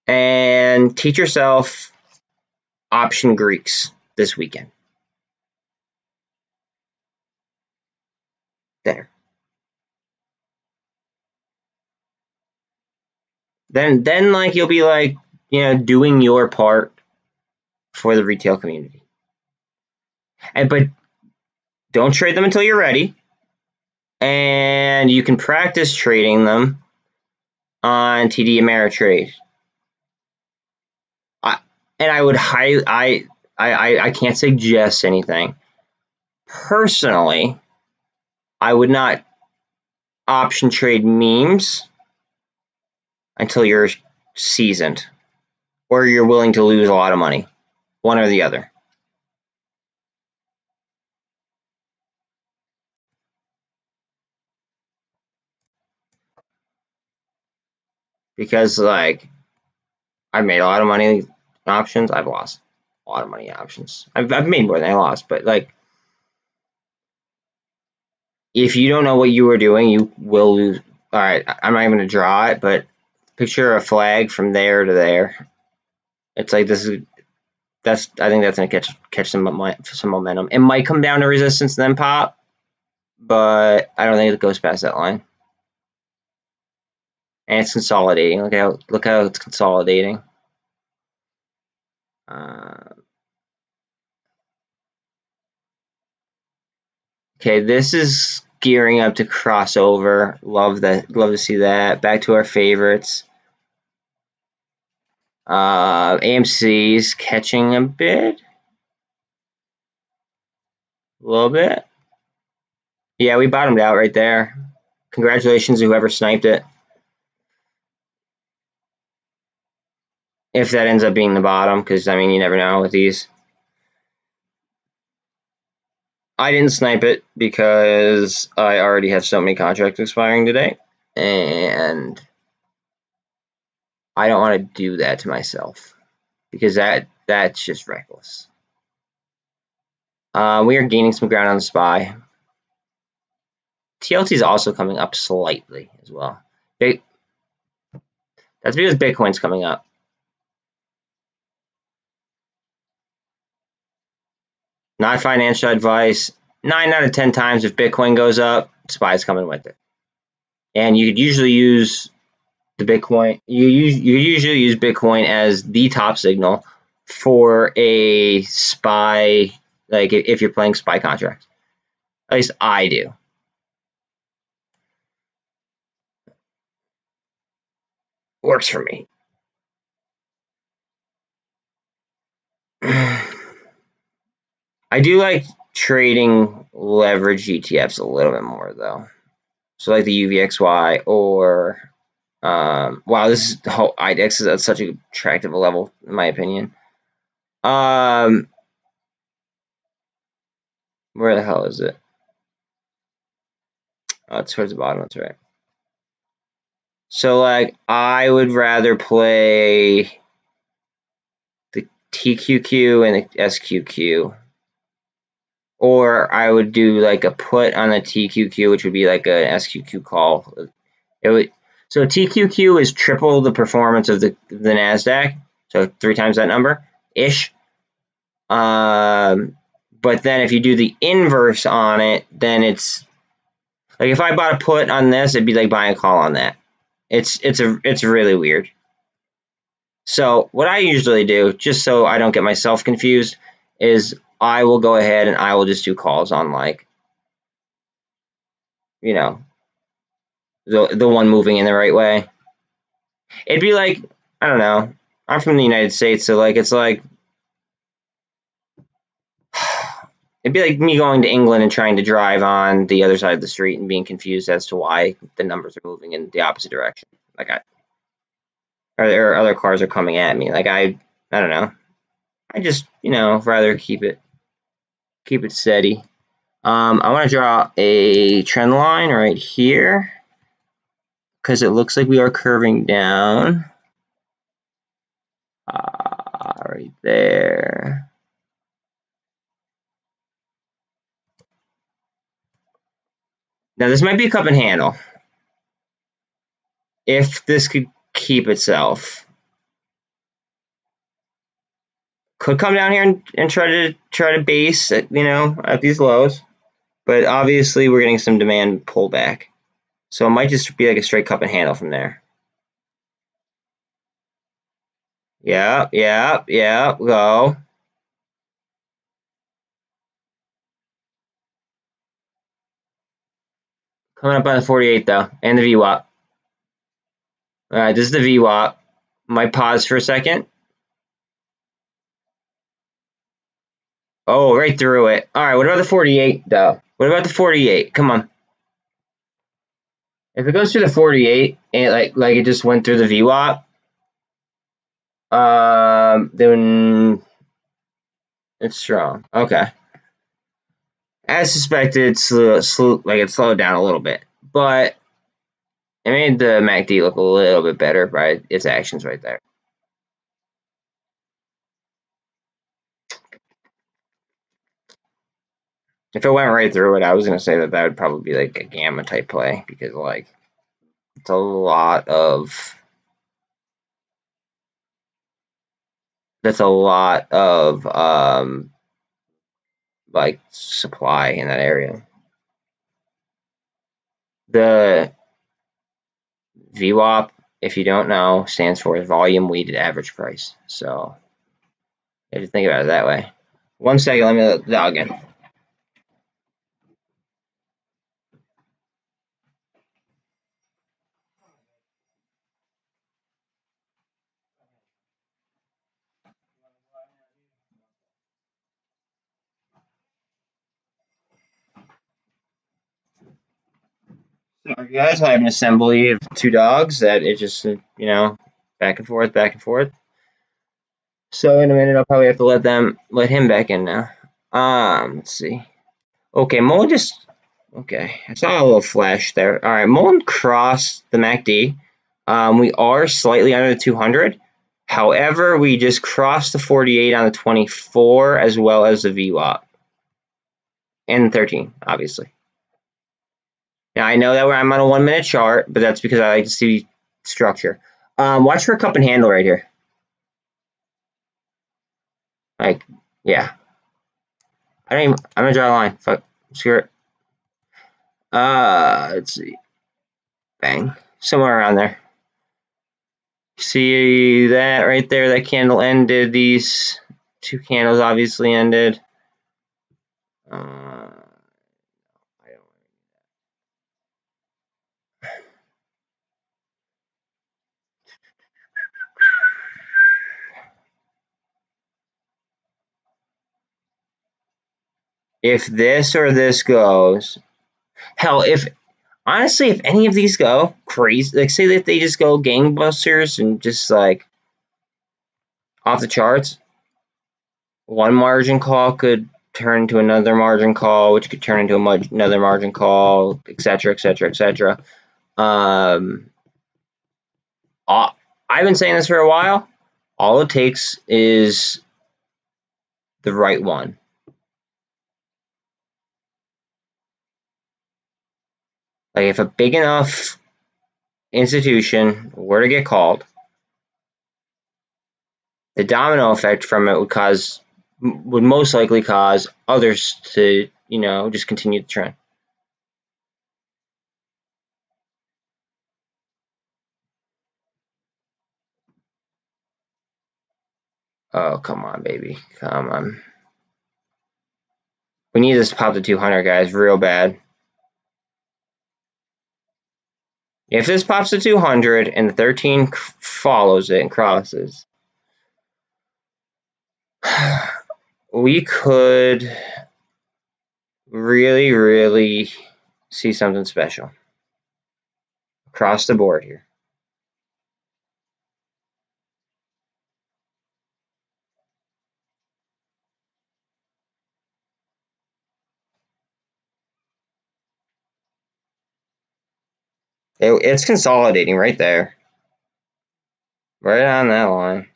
S1: and teach yourself option Greeks this weekend. There. Then like you'll be like, doing your part for the retail community. But don't trade them until you're ready. And you can practice trading them on TD Ameritrade. And I would I can't suggest anything. Personally, I would not option trade memes until you're seasoned or you're willing to lose a lot of money, one or the other. Because like I've made a lot of money in options, I've lost a lot of money in options. I've made more than I lost, but like if you don't know what you are doing, you will lose. All right, I'm not even going to draw it, but picture a flag from there to there. It's like I think that's going to catch some momentum. It might come down to resistance and then pop, but I don't think it goes past that line. And it's consolidating. Look how it's consolidating. Okay, this is gearing up to crossover. Love that. Love to see that. Back to our favorites. AMC's catching a bit. A little bit. Yeah, we bottomed out right there. Congratulations to whoever sniped it. If that ends up being the bottom, because, I mean, you never know with these. I didn't snipe it because I already have so many contracts expiring today. And I don't want to do that to myself because that's just reckless. We are gaining some ground on the SPY. TLT is also coming up slightly as well. That's because Bitcoin's coming up. Not financial advice. 9 out of 10 times if Bitcoin goes up, SPY's coming with it. And you could usually use the Bitcoin. You usually use Bitcoin as the top signal for a SPY, like if you're playing SPY contracts. At least I do. Works for me. I do like trading leverage ETFs a little bit more though. So like the UVXY or wow, this is the whole IDEX is at such an attractive level in my opinion. Where the hell is it? Oh, it's towards the bottom. That's right. So like I would rather play the TQQ and the SQQ, or I would do like a put on the TQQ, which would be like an SQQ call. It would. So TQQ is triple the performance of the Nasdaq, so 3 times that number ish. But then if you do the inverse on it, then it's like if I bought a put on this, it'd be like buying a call on that. It's really weird. So what I usually do, just so I don't get myself confused, is I will go ahead and I will just do calls on like, you know, the one moving in the right way. It'd be like, I don't know. I'm from the United States, so like it's like it'd be like me going to England and trying to drive on the other side of the street and being confused as to why the numbers are moving in the opposite direction. Like or other cars are coming at me. Like I don't know. I just, rather keep it steady. I want to draw a trend line right here because it looks like we are curving down. Right there. Now this might be a cup and handle. If this could keep itself, could come down here and try to base at, at these lows, but obviously we're getting some demand pullback, so it might just be like a straight cup and handle from there. Yeah, go. Coming up on the 48 though, and the VWAP. All right, this is the VWAP. Might pause for a second. Oh, right through it. All right, what about the 48 though? What about the 48? Come on. If it goes through the 48 and like it just went through the VWAP, then it's strong. Okay. As suspected, it slowed down a little bit, but it made the MACD look a little bit better by its actions right there. If it went right through it, I was going to say that would probably be like a gamma type play because like it's a lot of like supply in that area. The VWAP, if you don't know, stands for volume weighted average price. So you have to think about it that way. 1 second, let me log in. Sorry guys, I have an assembly of 2 dogs that it just, back and forth, back and forth. So in a minute, I'll probably have to let him back in now. Let's see. Okay, MULN just, okay, I saw a little flash there. All right, MULN crossed the MACD. We are slightly under the 200. However, we just crossed the 48 on the 24 as well as the VWAP. and 13, obviously. Now, I know that I'm on a 1 minute chart, but that's because I like to see structure. Watch for a cup and handle right here. Like, yeah. I'm gonna draw a line. Fuck, screw it. Let's see. Bang. Somewhere around there. See that right there? That candle ended. These two candles obviously ended. If this or this goes, hell, honestly, if any of these go crazy, like say that they just go gangbusters and just like off the charts, one margin call could turn into another margin call, which could turn into another margin call, etc., etc., etc. I've been saying this for a while. All it takes is the right one. Like if a big enough institution were to get called, the domino effect from it would most likely cause others to, just continue the trend. Oh, come on, baby. Come on. We need this to pop to 200, guys, real bad. If this pops to 200 and the 13 follows it and crosses, we could really, really see something special across the board here. It's consolidating right there. Right on that line.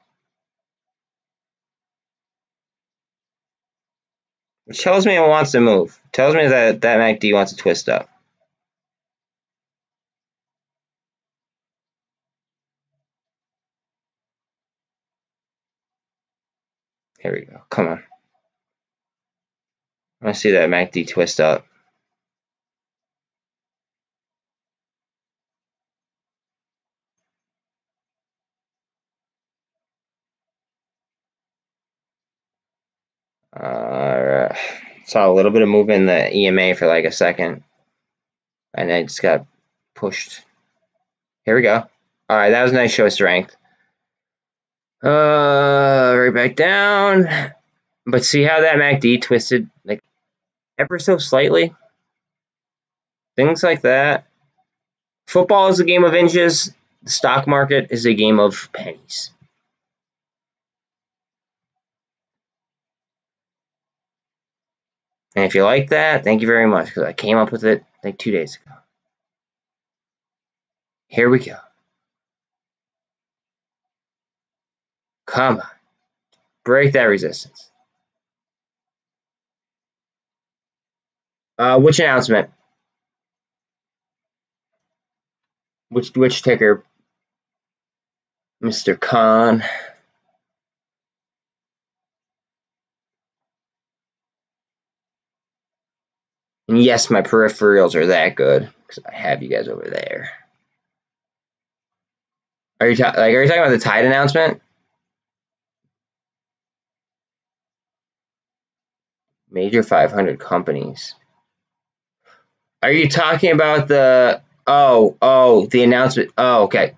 S1: Which tells me it wants to move. Tells me that MACD wants to twist up. Here we go. Come on. I want to see that MACD twist up. Alright. Saw a little bit of movement in the EMA for like a second. And then it just got pushed. Here we go. Alright, that was a nice show of strength. Right back down. But see how that MACD twisted like ever so slightly? Things like that. Football is a game of inches. The stock market is a game of pennies. And if you like that, thank you very much, because I came up with it like 2 days ago. Here we go. Come on. Break that resistance. Which announcement? Which ticker? Mr. Khan. And yes, my peripherals are that good, because I have you guys over there. Are you talking about the Tide announcement? Major 500 companies. Are you talking about the the announcement? Oh, okay.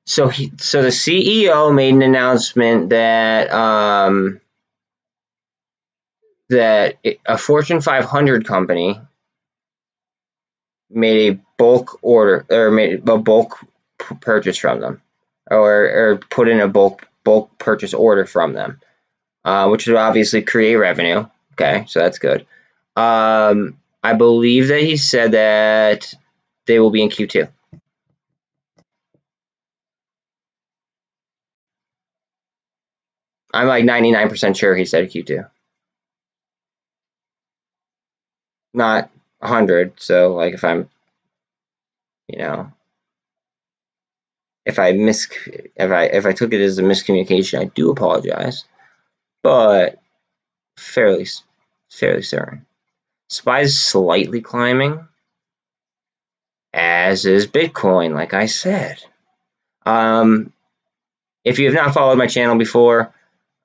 S1: So the CEO made an announcement that a Fortune 500 company made a bulk order or made a bulk purchase from them, or put in a bulk purchase order from them, which would obviously create revenue. Okay, so that's good. I believe that he said that they will be in Q2. I'm like 99% sure he said Q2. not 100. So like if I'm, you know, if I took it as a miscommunication, I do apologize. But fairly certain. SPY is slightly climbing, as is Bitcoin, like I said. If you have not followed my channel before,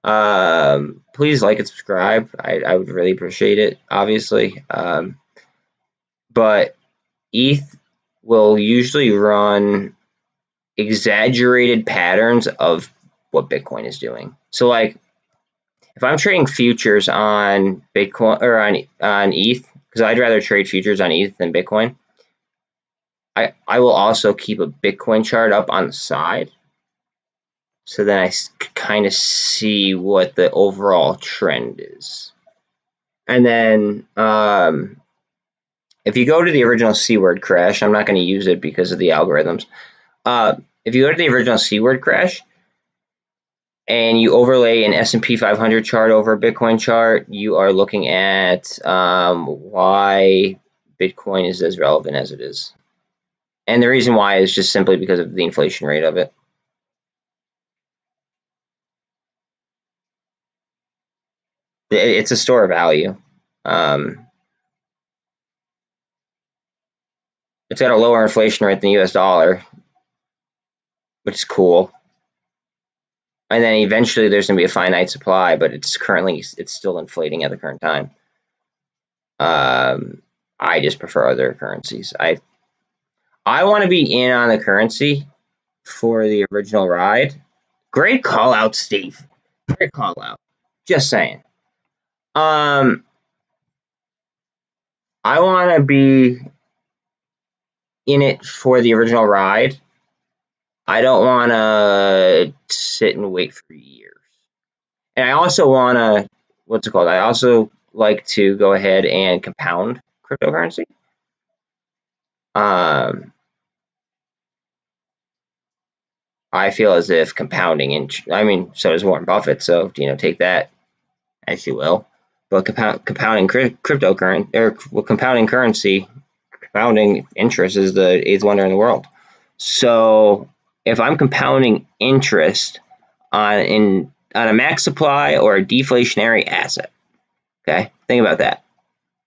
S1: please like and subscribe. I would really appreciate it, obviously. But ETH will usually run exaggerated patterns of what Bitcoin is doing. So like if I'm trading futures on Bitcoin or on ETH, because I'd rather trade futures on ETH than Bitcoin, I will also keep a Bitcoin chart up on the side, so then I kind of see what the overall trend is. And then if you go to the original C-word crash, I'm not going to use it because of the algorithms. If you go to the original C-word crash and you overlay an S&P 500 chart over a Bitcoin chart, you are looking at why Bitcoin is as relevant as it is. And the reason why is just simply because of the inflation rate of it. It's a store of value. It's got a lower inflation rate than the US dollar, which is cool. And then eventually there's going to be a finite supply, but it's still inflating at the current time. I just prefer other currencies. I want to be in on the currency for the original ride. Great call out, Steve. Great call out. Just saying. I want to be in it for the original ride. I don't want to sit and wait for years. And I also want to, what's it called? I also like to go ahead and compound cryptocurrency. I feel as if compounding, so does Warren Buffett. So take that as you will. But compounding cryptocurrency or compounding currency, compounding interest is the eighth wonder in the world. So if I'm compounding interest on a max supply or a deflationary asset, okay, think about that.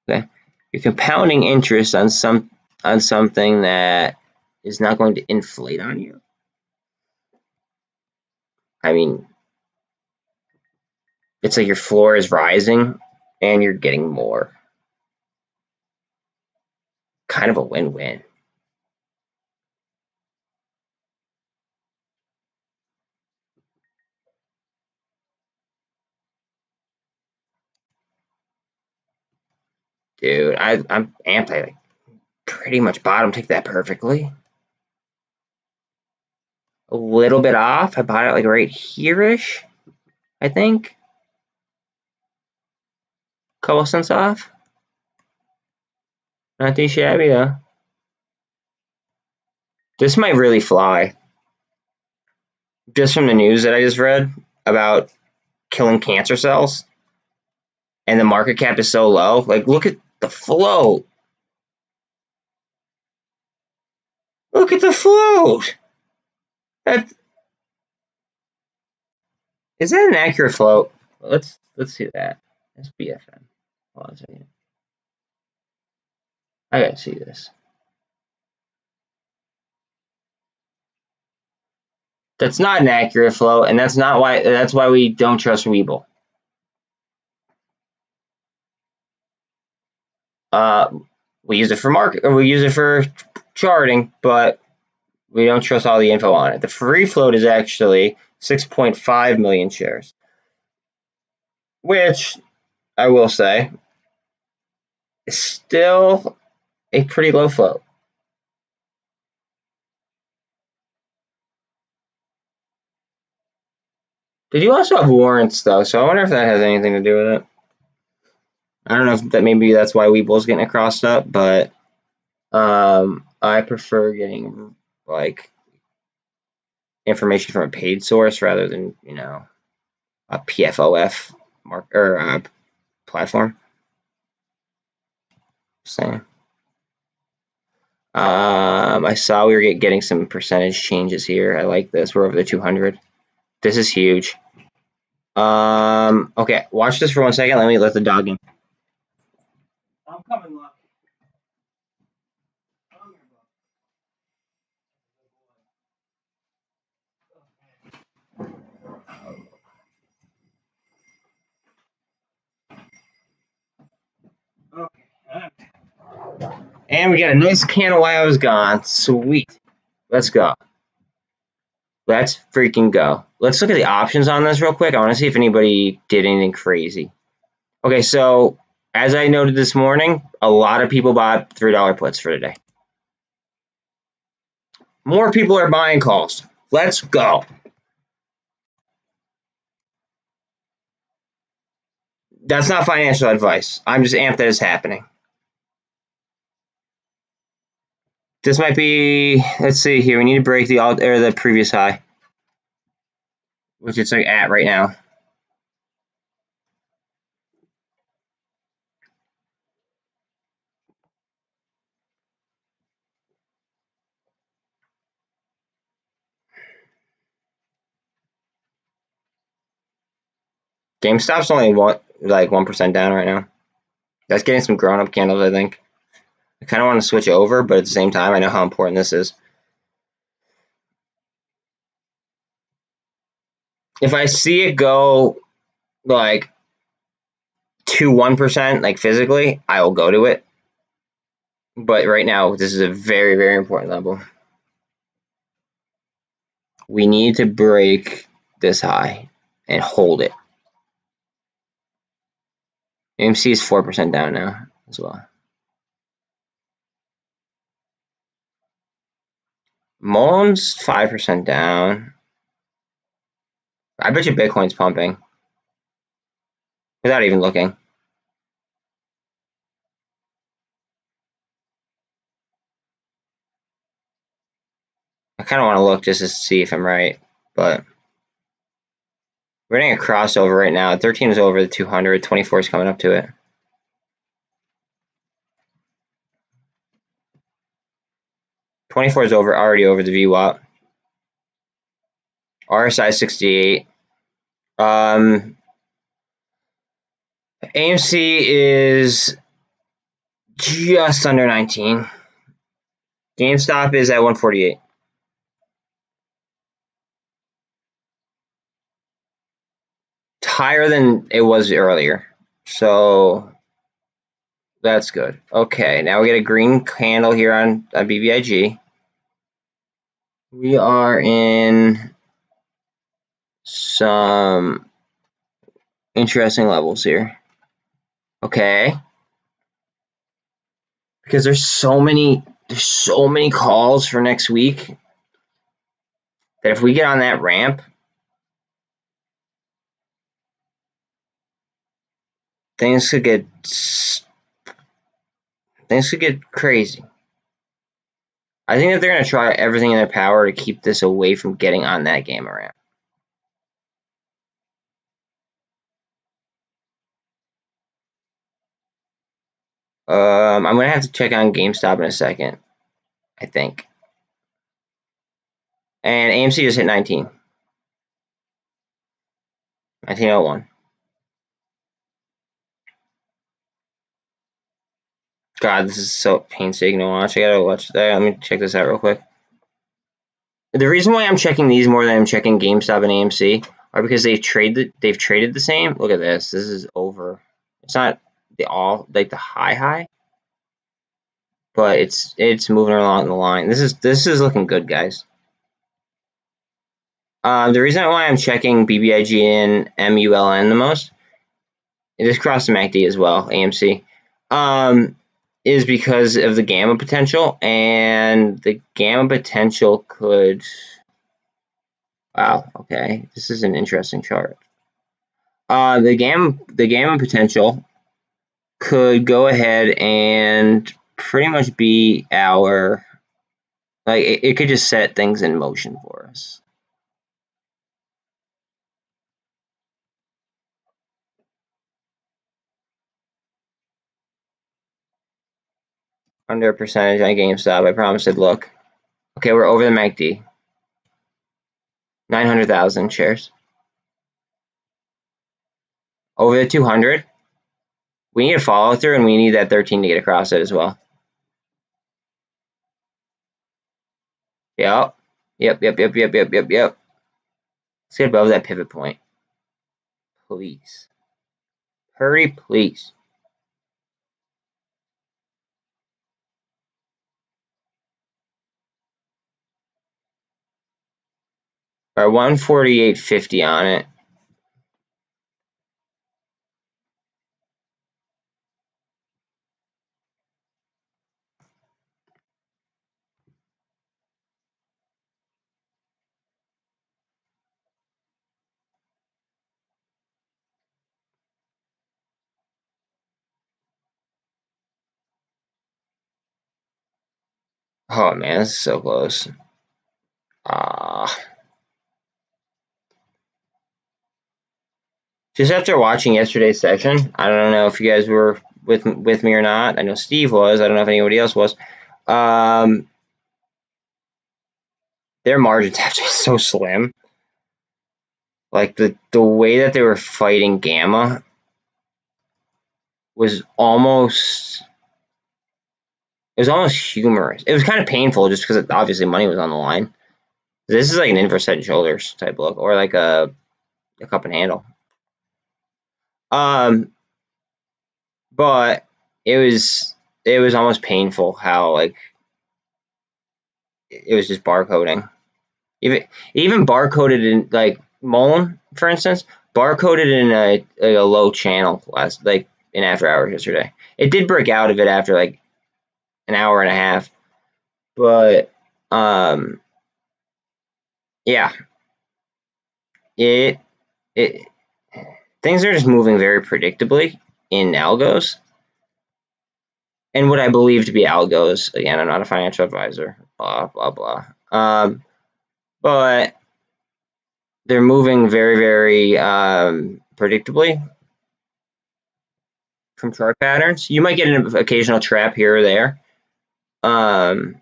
S1: Okay, you're compounding interest on something that is not going to inflate on you. I mean, it's like your floor is rising and you're getting more. Kind of a win-win. Dude, I'm anti, like, pretty much bottom tick that perfectly. A little bit off. I bought it like right here-ish, I think. Couple cents off. Not too shabby though. This might really fly. Just from the news that I just read about killing cancer cells, and the market cap is so low. Like, look at the float. Look at the float. Is that an accurate float? Let's see that. That's BFM. Hold on a second. I gotta see this. That's not an accurate float, and that's why we don't trust webull. We use it for charting, but we don't trust all the info on it. The free float is actually 6.5 million shares, which I will say is still a pretty low float. Did you also have warrants though? So I wonder if that has anything to do with it. I don't know if that maybe that's why webull's getting it crossed up, but I prefer getting like information from a paid source rather than a PFOF platform. Same. I saw we were getting some percentage changes here. I like this. We're over the 200. This is huge. Okay, watch this for 1 second. Let the dog in. I'm coming, Luck. Okay. And we got a nice candle while I was gone. Sweet. Let's go. Let's freaking go. Let's look at the options on this real quick. I want to see if anybody did anything crazy. Okay, so as I noted this morning, a lot of people bought $3 puts for today. More people are buying calls. Let's go. That's not financial advice. I'm just amped that it's happening. This might be, let's see here. We need to break the previous high, which it's like at right now. GameStop's only like 1% down right now. That's getting some grown-up candles, I think. I kind of want to switch over, but at the same time, I know how important this is. If I see it go like to 1%, like physically, I will go to it. But right now, this is a very, very important level. We need to break this high and hold it. AMC is 4% down now as well. MULN's 5% down. I bet you Bitcoin's pumping without even looking. I kind of want to look just to see if I'm right, but we're getting a crossover right now. 13 is over the 200. 24 is coming up to it. $24 is already over the VWAP. RSI 68. AMC is just under 19. GameStop is at 148. It's higher than it was earlier, so that's good. Okay, now we get a green candle here on BBIG. We are in some interesting levels here. Okay. Because there's so many calls for next week that if we get on that ramp, things could get crazy. I think that they're going to try everything in their power to keep this away from getting on that gamma ramp. I'm going to have to check on GameStop in a second, I think. And AMC just hit 19. 1901. God, this is so painstaking to watch. I gotta watch that. Let me check this out real quick. The reason why I'm checking these more than I'm checking GameStop and AMC are because they've traded the same. Look at this. This is over. It's not the high, but it's moving along the line. This is looking good, guys. The reason why I'm checking BBIG and MULN the most, it just crossed the MACD as well, AMC, is because of the gamma potential, and the gamma potential could. Wow. Okay, this is an interesting chart. The gamma potential could go ahead and pretty much be our, like, it could just set things in motion for us. under a percentage on GameStop. I promised I'd look. Okay, we're over the MACD. 900,000 shares. Over the 200. We need a follow through, and we need that 13 to get across it as well. Yep. Yep. Let's get above that pivot point. Please. Hurry, please. All right, 148.50 on it. Oh man, this is so close. Just after watching yesterday's session, I don't know if you guys were with me or not. I know Steve was. I don't know if anybody else was. Their margins actually so slim. Like the way that they were fighting Gamma was almost humorous. It was kind of painful just because obviously money was on the line. This is like an inverse head and shoulders type look, or like a cup and handle. But it was almost painful how like it was just barcoding. Even barcoded in like MULN, for instance, barcoded in a low channel in after hours yesterday. It did break out of it after like an hour and a half, but yeah, it things are just moving very predictably in algos. And what I believe to be algos, again, I'm not a financial advisor, blah, blah, blah. But they're moving very, very predictably from chart patterns. You might get an occasional trap here or there. But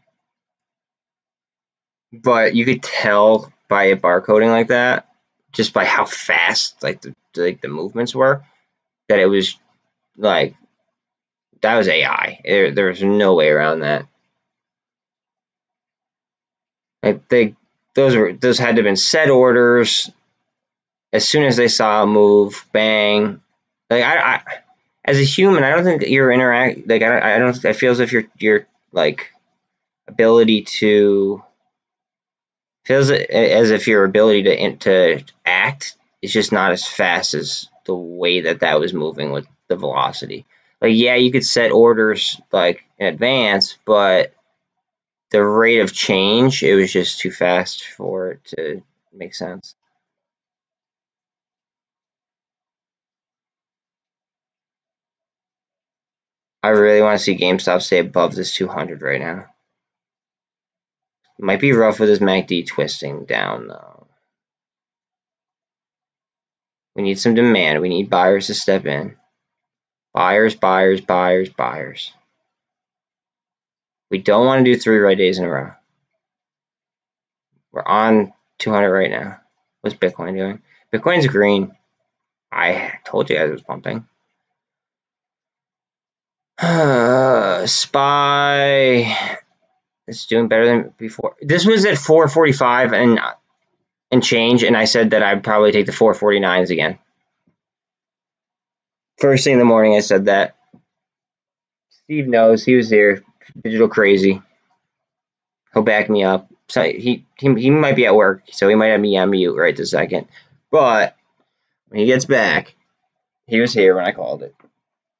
S1: you could tell by it barcoding like that, just by how fast like the movements were, that it was like that was AI. There was no way around that. Like those had to have been set orders. As soon as they saw a move, bang. Like I as a human, I don't think that your I feel as if your like ability to feels as if your ability to act is just not as fast as the way that was moving with the velocity. Like, yeah, you could set orders like in advance, but the rate of change, it was just too fast for it to make sense. I really want to see GameStop stay above this 200 right now. Might be rough with this MACD twisting down, though. We need some demand. We need buyers to step in. Buyers, buyers, buyers, buyers. We don't want to do 3 right days in a row. We're on 200 right now. What's Bitcoin doing? Bitcoin's green. I told you guys it was pumping. SPY is doing better than before. This was at 445 and change, and I said that I'd probably take the 449s again. First thing in the morning, I said that. Steve knows. He was here. Digital crazy. He'll back me up. So he might be at work, so he might have me on mute right this second. But when he gets back, he was here when I called it.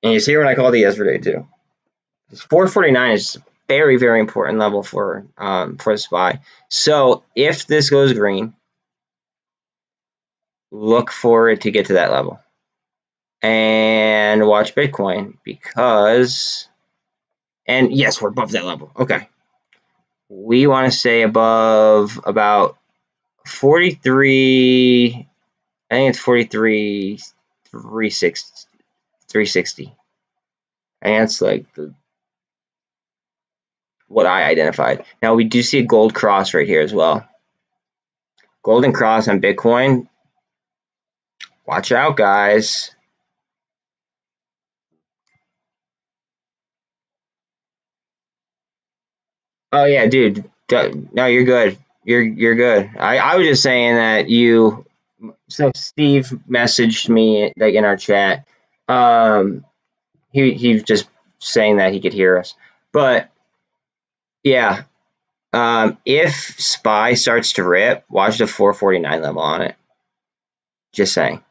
S1: And he's here when I called it yesterday too. 449 is a very, very important level for the SPY. So if this goes green, look for it to get to that level. And watch Bitcoin because, and yes, we're above that level. Okay. We want to stay above about 43, I think it's 43, 360. I think that's like what I identified. Now we do see a gold cross right here as well. Golden cross on Bitcoin. Watch out, guys. Oh yeah, dude. No, you're good. You're good. I was just saying that you. So Steve messaged me like in our chat. He's just saying that he could hear us, but yeah. If SPY starts to rip, watch the 449 level on it. Just saying.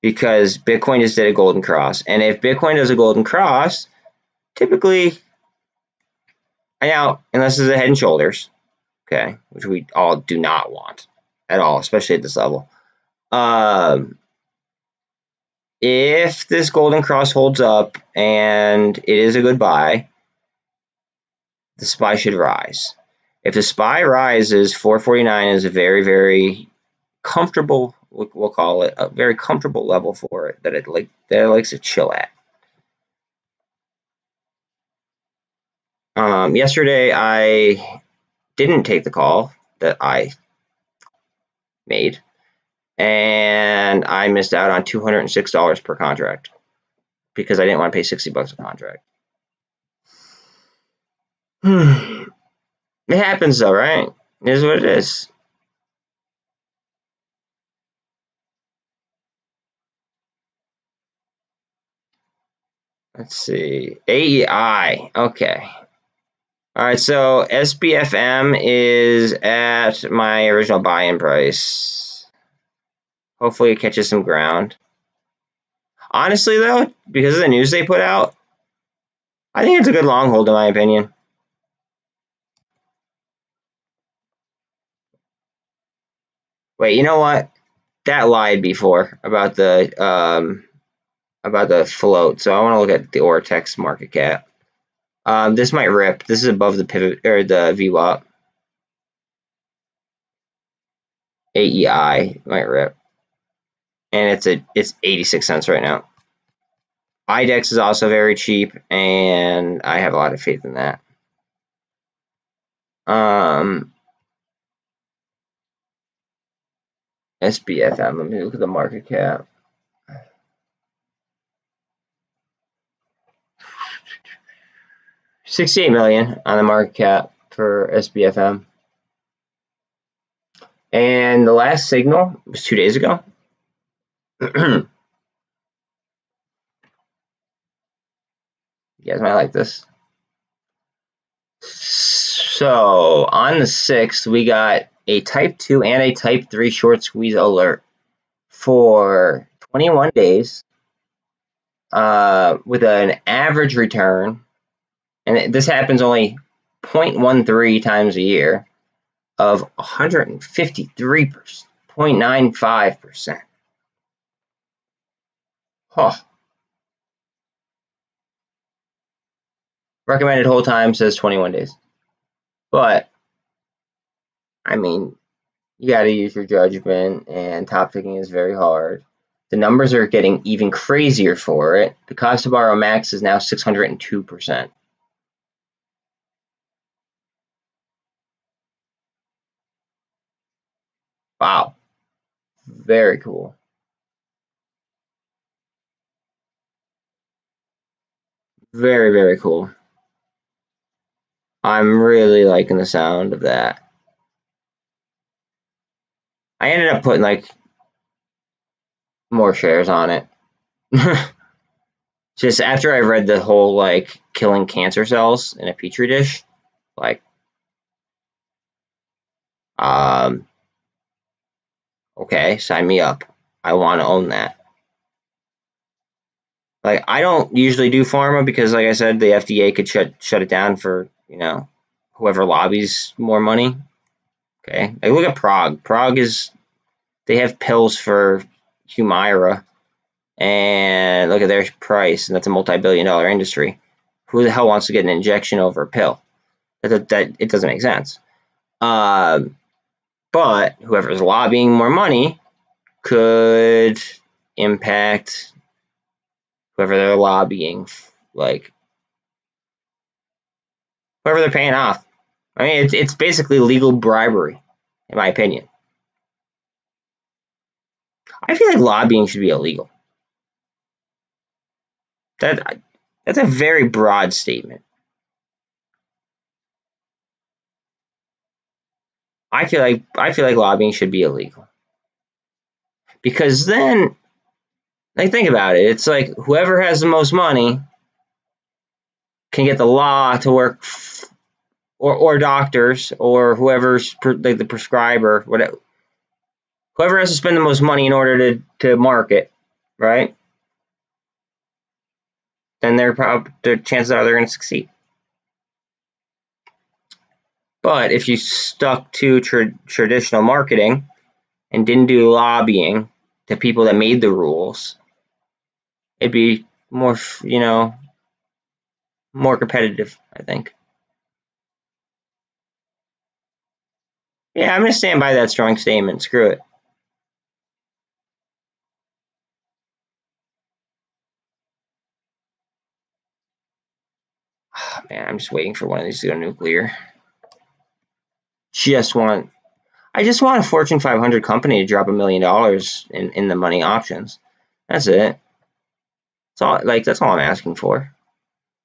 S1: Because Bitcoin just did a golden cross. And if Bitcoin does a golden cross, typically, now, unless it's a head and shoulders, okay, which we all do not want at all, especially at this level. If this golden cross holds up and it is a good buy, the SPY should rise. If the SPY rises, 449 is a very, very comfortable, we'll call it a very comfortable level for it that it likes to chill at. Yesterday I didn't take the call that I made, and I missed out on $206 per contract because I didn't want to pay $60 a contract. It happens though, right? It is what it is. Let's see. AEI. Okay. All right, so SBFM is at my original buy-in price. Hopefully it catches some ground. Honestly, though, because of the news they put out, I think it's a good long hold in my opinion. Wait, you know what? That lied before about the float. So I want to look at the Ortex market cap. This might rip. This is above the pivot or the VWAP. AEI might rip, and it's 86 cents right now. IDEX is also very cheap, and I have a lot of faith in that. SBFM. Let me look at the market cap. $68 million on the market cap for SBFM. And the last signal was 2 days ago. You guys might like this. So on the 6th, we got a type 2 and a type 3 short squeeze alert for 21 days with an average return. And this happens only 0.13 times a year of 153.95%. Huh. Recommended hold time says 21 days. But, I mean, you got to use your judgment, and top picking is very hard. The numbers are getting even crazier for it. The cost to borrow max is now 602%. Wow. Very cool. Very, very cool. I'm really liking the sound of that. I ended up putting like more shares on it. Just after I read the whole like killing cancer cells in a petri dish, like okay, sign me up. I want to own that. Like I don't usually do pharma because like I said, the FDA could shut it down for, you know, whoever lobbies more money. Okay. Like look at Prague. Prague is, they have pills for Humira, and look at their price, and that's a multi-billion-dollar industry. Who the hell wants to get an injection over a pill? That it doesn't make sense. But whoever's lobbying more money could impact whoever they're lobbying, like whoever they're paying off. I mean, it's basically legal bribery, in my opinion. I feel like lobbying should be illegal. That's a very broad statement. I feel like lobbying should be illegal. Because then, like, think about it. It's like whoever has the most money can get the law to work, or doctors, or whoever's like the prescriber, whatever. Whoever has to spend the most money in order to market, right? Then the chances are they're going to succeed. But if you stuck to traditional marketing and didn't do lobbying to people that made the rules, it'd be more, more competitive, I think. Yeah, I'm going to stand by that strong statement. Screw it. Oh, man, I'm just waiting for one of these to go nuclear. I just want a Fortune 500 company to drop $1 million in the money options. That's it. That's all I'm asking for.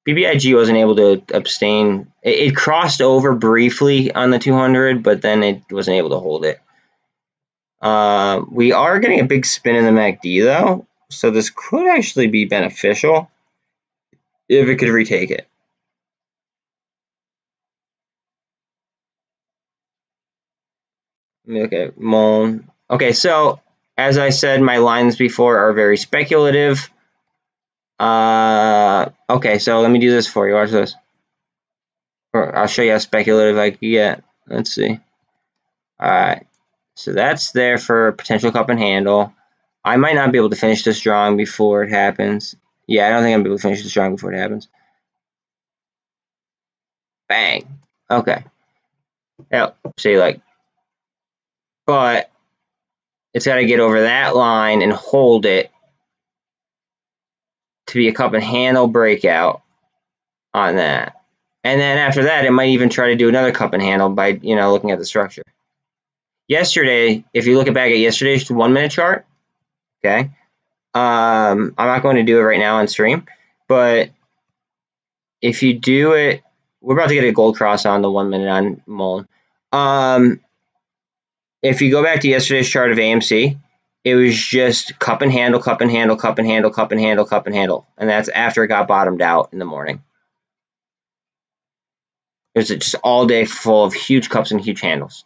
S1: BBIG wasn't able to abstain. It crossed over briefly on the 200, but then it wasn't able to hold it. We are getting a big spin in the MACD though, so this could actually be beneficial if it could retake it. Let me look at MULN. Okay, so as I said, my lines before are very speculative. Okay, so let me do this for you. Watch this. Or I'll show you how speculative I can get. Let's see. Alright, so that's there for potential cup and handle. I might not be able to finish this drawing before it happens. Yeah, I don't think I'm able to finish this drawing before it happens. Bang. Okay. Yeah, see, but it's got to get over that line and hold it to be a cup and handle breakout on that. And then after that, it might even try to do another cup and handle by, looking at the structure. Yesterday, if you look back at yesterday's 1 minute chart, okay, I'm not going to do it right now on stream, but if you do it, we're about to get a gold cross on the 1 minute on MULN. If you go back to yesterday's chart of AMC, it was just cup and handle, cup and handle, cup and handle, cup and handle, cup and handle. And that's after it got bottomed out in the morning. It was just all day full of huge cups and huge handles.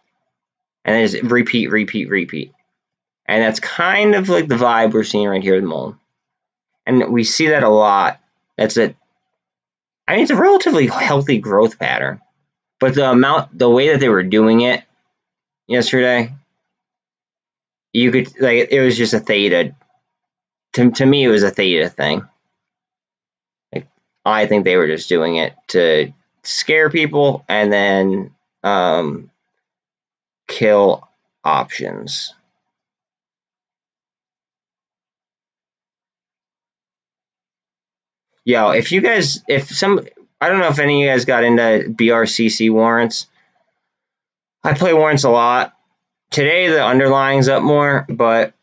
S1: And then just repeat, repeat, repeat. And that's kind of like the vibe we're seeing right here with MULN. And we see that a lot. It's a relatively healthy growth pattern. But the way that they were doing it yesterday, you could, it was just a theta. To me, it was a theta thing. I think they were just doing it to scare people and then kill options. Yo, I don't know if any of you guys got into BRCC warrants. I play warrants a lot. Today the underlying's up more, but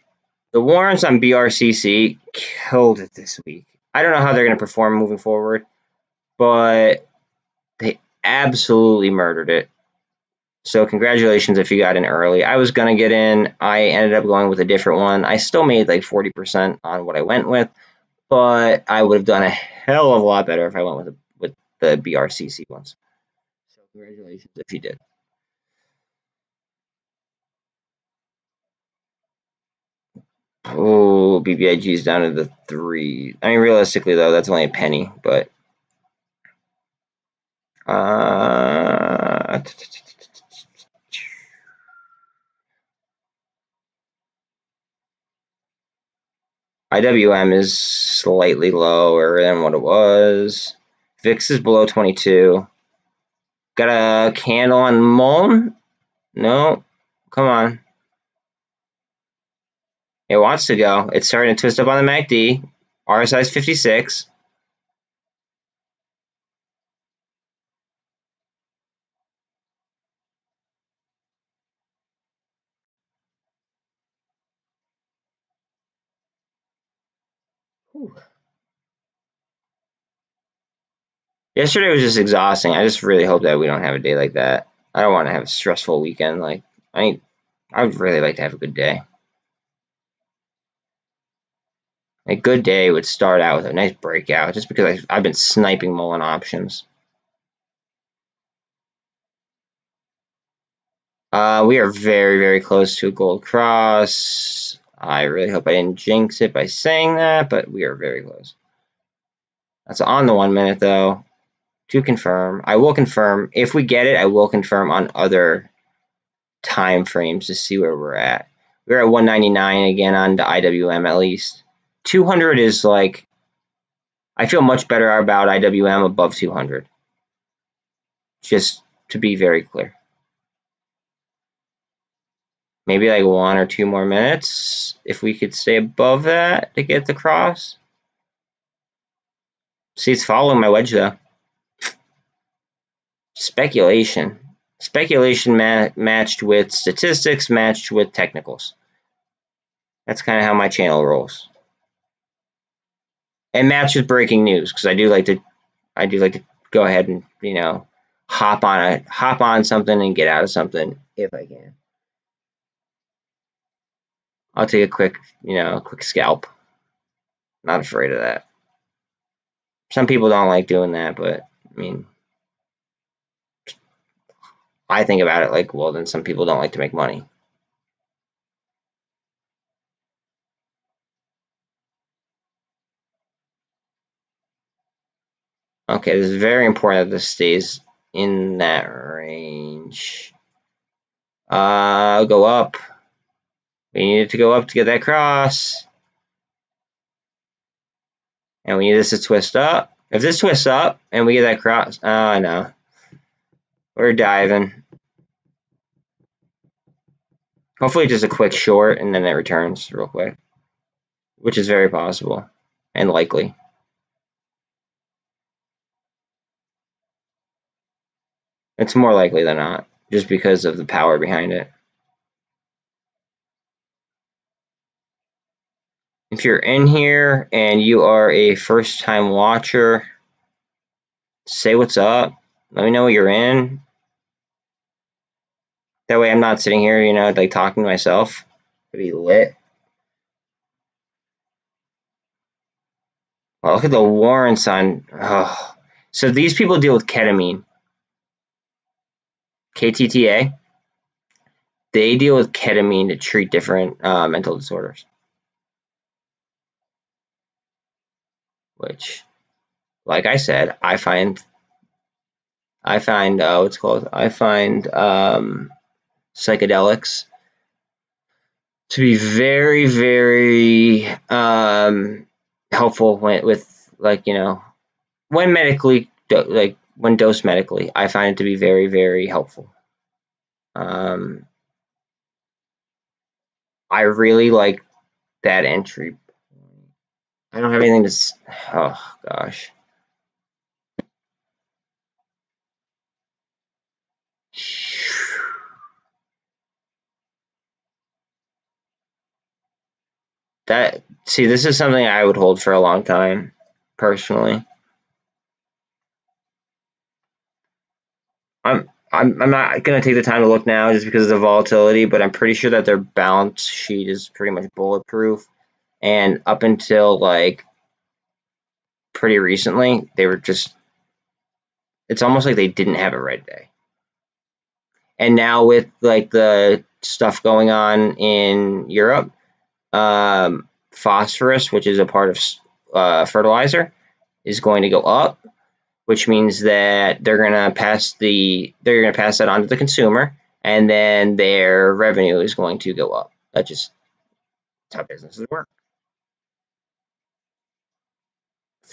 S1: the warrants on BRCC killed it this week. I don't know how they're going to perform moving forward, but they absolutely murdered it. So congratulations if you got in early. I was going to get in. I ended up going with a different one. I still made like 40% on what I went with, but I would have done a hell of a lot better if I went with the BRCC ones. So congratulations if you did. Oh, BBIG is down to the 3. I mean, realistically, though, that's only a penny, but IWM is slightly lower than what it was. VIX is below 22. Got a candle on MULN? No. Come on. It wants to go. It's starting to twist up on the MACD. RSI is 56. Whew. Yesterday was just exhausting. I just really hope that we don't have a day like that. I don't want to have a stressful weekend. Like I would really like to have a good day. A good day would start out with a nice breakout, just because I've been sniping MULN options. We are very, very close to a gold cross. I really hope I didn't jinx it by saying that, but we are very close. That's on the 1 minute though. To confirm, I will confirm. If we get it, I will confirm on other time frames to see where we're at. We're at 199 again on the IWM at least. 200 is like, I feel much better about IWM above 200. Just to be very clear. Maybe like 1 or 2 more minutes if we could stay above that to get the cross. See, it's following my wedge though. Speculation. Speculation matched with statistics, matched with technicals. That's kind of how my channel rolls. And matched with breaking news, because I do like to go ahead and, you know, hop on something and get out of something if I can. I'll take a quick scalp. Not afraid of that. Some people don't like doing that, but I mean, I think about it like, well, then some people don't like to make money. Okay, this is very important that this stays in that range. Go up. We need it to go up to get that cross. And we need this to twist up. If this twists up and we get that cross, oh no. We're diving. Hopefully just a quick short and then it returns real quick. Which is very possible and likely. It's more likely than not, just because of the power behind it. If you're in here and you are a first-time watcher, say what's up. Let me know what you're in. That way I'm not sitting here, you know, like talking to myself. It'd be lit. Well, look at the warrants on. Oh. So these people deal with ketamine. KTTA. They deal with ketamine to treat different mental disorders. Which, like I said, I find what's called. I find psychedelics to be very, very helpful with like, you know, when medically, like when dosed medically. I find it to be very, very helpful. I really like that entry. I don't have anything to. Oh gosh. See, this is something I would hold for a long time, personally. I'm not gonna take the time to look now just because of the volatility, but I'm pretty sure that their balance sheet is pretty much bulletproof. And up until like pretty recently, they were just. It's almost like they didn't have a red day. And now with like the stuff going on in Europe, phosphorus, which is a part of fertilizer, is going to go up, which means that they're gonna pass that on to the consumer, and then their revenue is going to go up. That's how businesses work.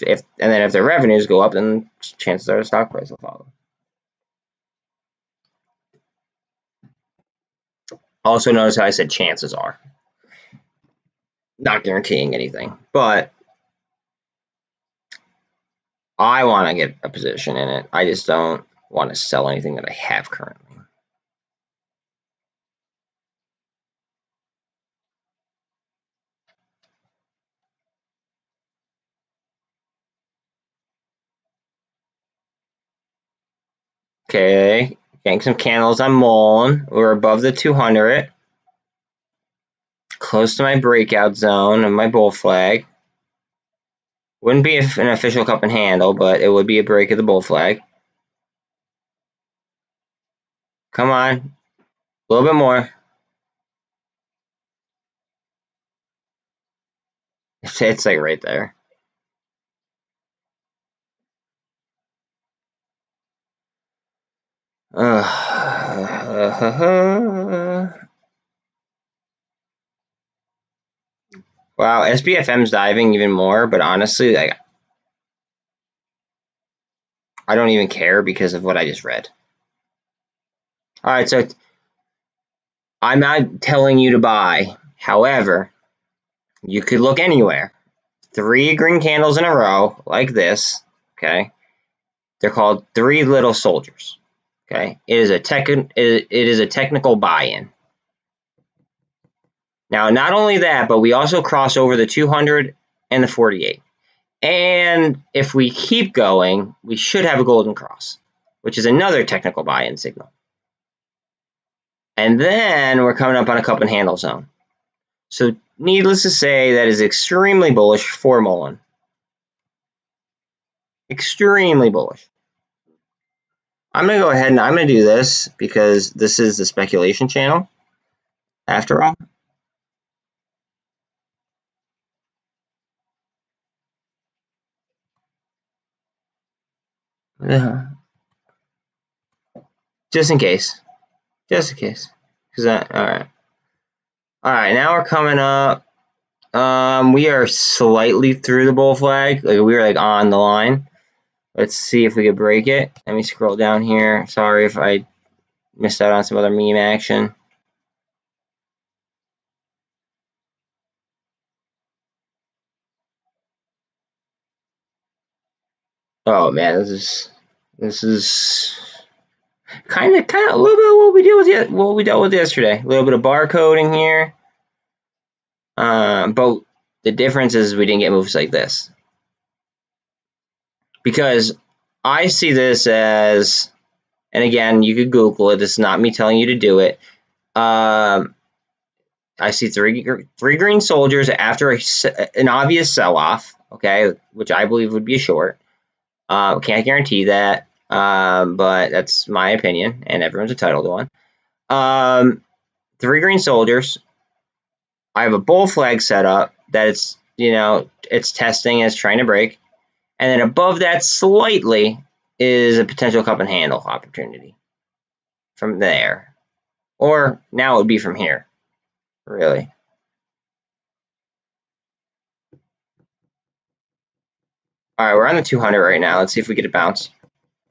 S1: And then if their revenues go up, then chances are the stock price will follow. Also, notice how I said chances are. Not guaranteeing anything, but I want to get a position in it. I just don't want to sell anything that I have currently. Okay, getting some candles on MULN. We're above the 200. Close to my breakout zone and my bull flag. Wouldn't be an official cup and handle, but it would be a break of the bull flag. Come on. A little bit more. It's like right there. Wow, SBFM's diving even more, but honestly, like, I don't even care because of what I just read. All right, so I'm not telling you to buy. However, you could look anywhere. 3 green candles in a row like this, okay? They're called 3 little soldiers, okay? It is a technical buy-in. Now, not only that, but we also cross over the 200 and the 48. And if we keep going, we should have a golden cross, which is another technical buy-in signal. And then we're coming up on a cup and handle zone. So needless to say, that is extremely bullish for MULN. Extremely bullish. I'm going to go ahead and I'm going to do this because this is the speculation channel, after all. Just in case. Just in case. Alright. Alright, now we're coming up. We are slightly through the bull flag. Like, we were like on the line. Let's see if we could break it. Let me scroll down here. Sorry if I missed out on some other meme action. Oh man, this is kind of a little bit of what we dealt with yesterday. A little bit of barcoding here. But the difference is we didn't get moves like this. Because I see this as, and again, you could Google it. This is not me telling you to do it. I see three green soldiers after an obvious sell-off, okay, which I believe would be a short. Can't guarantee that, but that's my opinion, and everyone's entitled to one. 3 green soldiers. I have a bull flag set up that it's testing, it's trying to break. And then above that slightly is a potential cup and handle opportunity from there. Or now it would be from here, really. All right, we're on the 200 right now. Let's see if we get a bounce.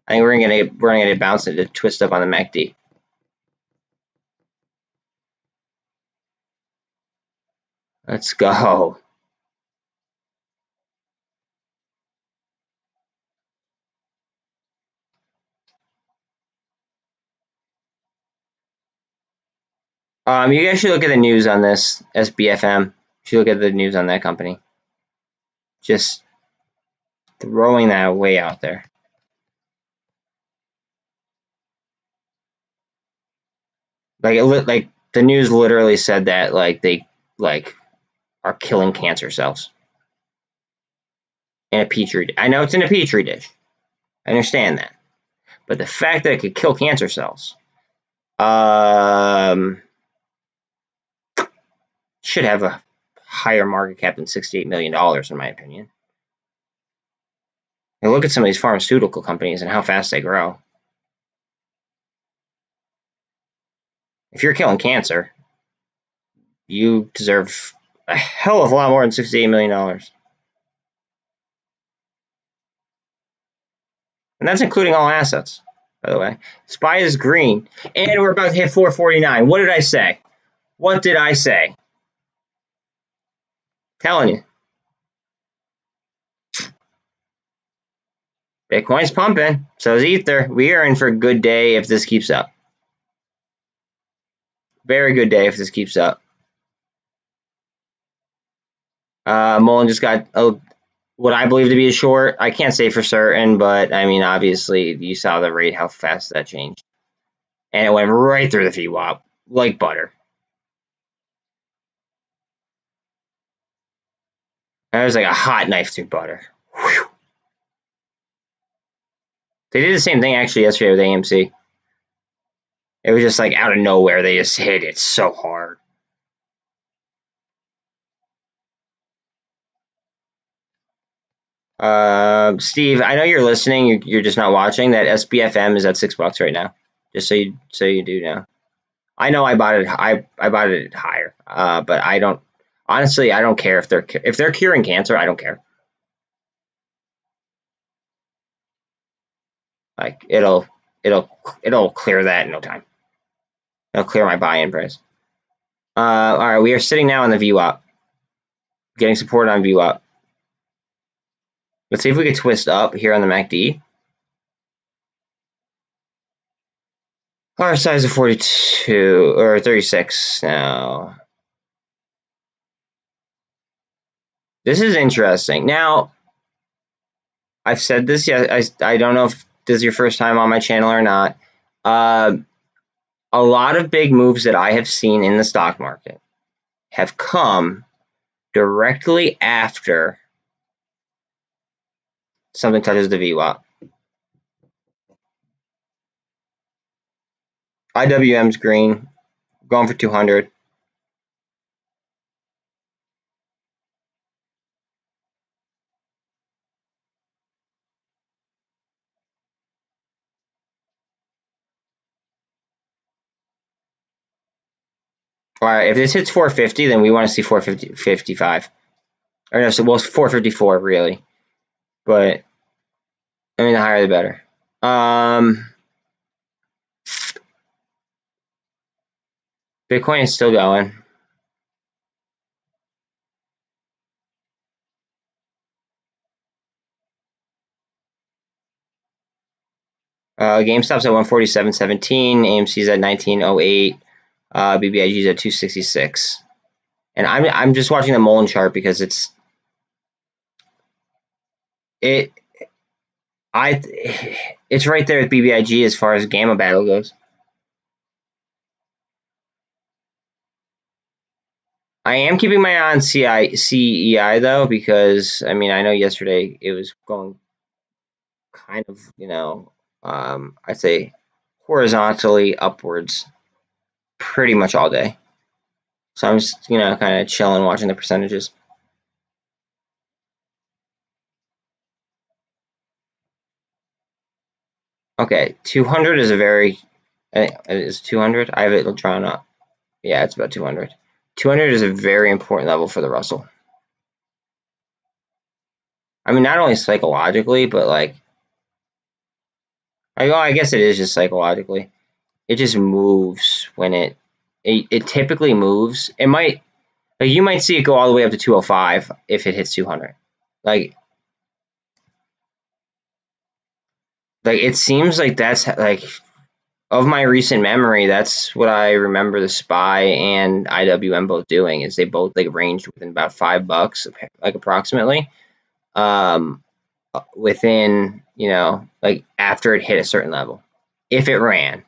S1: I think we're gonna get a bounce and a twist up on the MACD. Let's go. You guys should look at the news on this SBFM. You should look at the news on that company. Just throwing that way out there. Like the news literally said that they are killing cancer cells in a petri. I know it's in a petri dish. I understand that, but the fact that it could kill cancer cells, should have a higher market cap than $68 million, in my opinion. And look at some of these pharmaceutical companies and how fast they grow. If you're killing cancer, you deserve a hell of a lot more than $68 million. And that's including all assets, by the way. SPY is green. And we're about to hit 449. What did I say? What did I say? Telling you. Bitcoin's pumping. So is Ether. We are in for a good day if this keeps up. Very good day if this keeps up. MULN just got what I believe to be a short. I can't say for certain, but I mean, obviously, you saw the rate, how fast that changed. And it went right through the VWAP like butter. That was like a hot knife through butter. Whew. They did the same thing actually yesterday with AMC. It was just like out of nowhere, they just hit it so hard. Steve, I know you're listening. You're just not watching. That SBFM is at $6 right now. Just so you do know. I know I bought it. I bought it higher. But I don't. Honestly, I don't care if they're curing cancer. I don't care. Like it'll clear that in no time. It'll clear my buy-in price. All right, we are sitting now on the VWAP, getting support on VWAP. Let's see if we can twist up here on the MACD. Our size of 42 or 36 now. This is interesting. Now, I've said this. Yeah, I don't know if this is your first time on my channel or not. A lot of big moves that I have seen in the stock market have come directly after something touches the VWAP. IWM's green, going for 200. All right, if this hits 450, then we want to see 455. Or no, so well, 454 really. But I mean, the higher the better. Bitcoin is still going. GameStop's at 147.17. AMC's at 1908. BBIG's at 266. And I'm just watching the MULN chart because it's right there with BBIG as far as Gamma Battle goes. I am keeping my eye on CEI though, because I mean I know yesterday it was going kind of, I'd say horizontally upwards pretty much all day. So I'm just, kind of chilling, watching the percentages. Okay, 200 is a very, is 200? I have it drawn up. Yeah, it's about 200. 200 is a very important level for the Russell. I mean, not only psychologically, but like, I guess it is just psychologically. It just moves when it typically moves. It might, like, you might see it go all the way up to 205 if it hits 200. Like it seems like that's like, of my recent memory, that's what I remember the SPY and IWM both doing, is they both like ranged within about $5, like approximately, within, like after it hit a certain level, if it ran.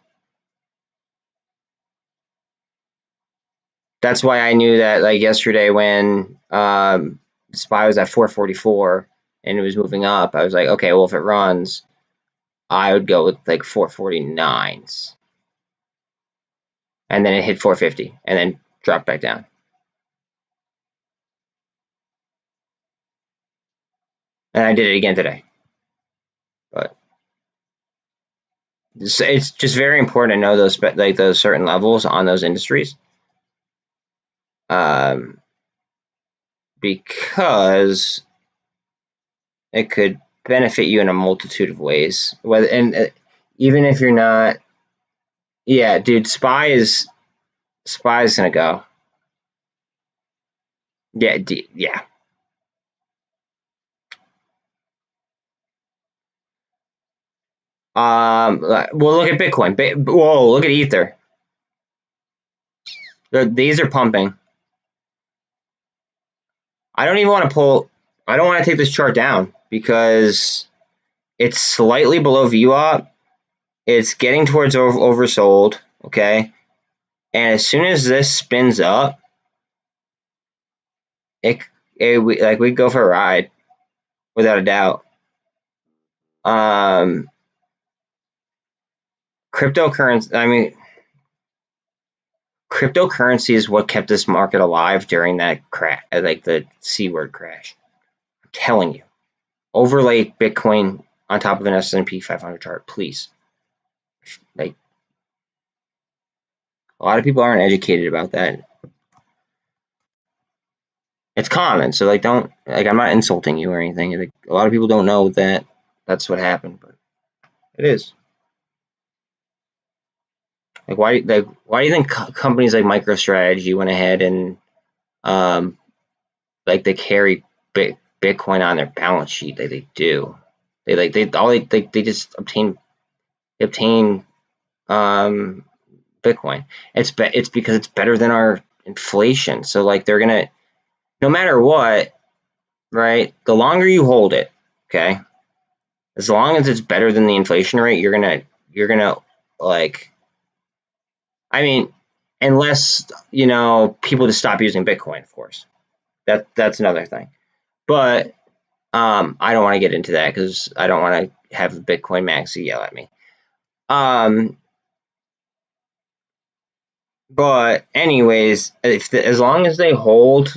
S1: That's why I knew that like yesterday when SPY was at 444 and it was moving up, I was like, okay, well if it runs, I would go with like 449s. And then it hit 450 and then dropped back down. And I did it again today. But it's just very important to know those certain levels on those industries. Because it could benefit you in a multitude of ways. Even if you're not, yeah, dude, SPY is gonna go. Yeah, yeah. Well, look at Bitcoin. Whoa, look at Ether. These are pumping. I don't even want to pull. I don't want to take this chart down because it's slightly below VWAP. It's getting towards oversold, okay? And as soon as this spins up, we go for a ride, without a doubt. Cryptocurrency is what kept this market alive during that crash, like the C word crash. I'm telling you. Overlay Bitcoin on top of an S&P 500 chart, please. Like, a lot of people aren't educated about that. It's common, so like, don't, like, I'm not insulting you or anything. Like, a lot of people don't know that that's what happened, but it is. Like, why do you think companies like MicroStrategy went ahead and like they carry Bitcoin on their balance sheet? They do. They just obtain Bitcoin. It's because it's better than our inflation. So like they're gonna, no matter what, right? The longer you hold it, okay, as long as it's better than the inflation rate, you're gonna like, I mean, unless people just stop using Bitcoin, of course. That's another thing. But I don't want to get into that because I don't want to have the Bitcoin maxi yell at me. But anyways, as long as they hold,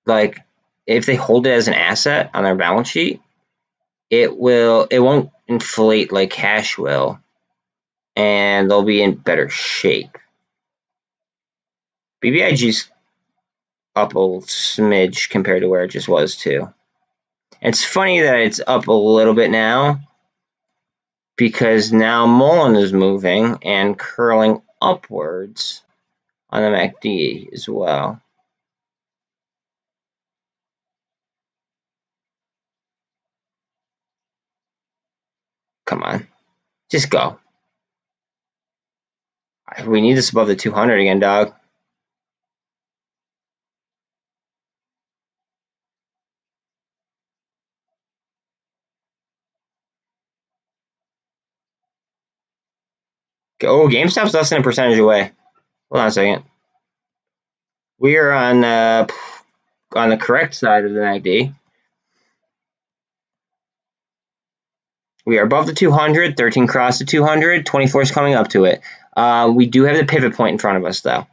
S1: like, if they hold it as an asset on their balance sheet, it won't inflate like cash will, and they'll be in better shape. BBIG's up a smidge compared to where it just was too. It's funny that it's up a little bit now because now MULN is moving and curling upwards on the MACD as well. Come on, just go. We need this above the 200 again, dog. Oh, GameStop's less than a percentage away. Hold on a second. We are on the correct side of the MACD. We are above the 200, 13 crossed the 200, 24 is coming up to it. We do have the pivot point in front of us, though.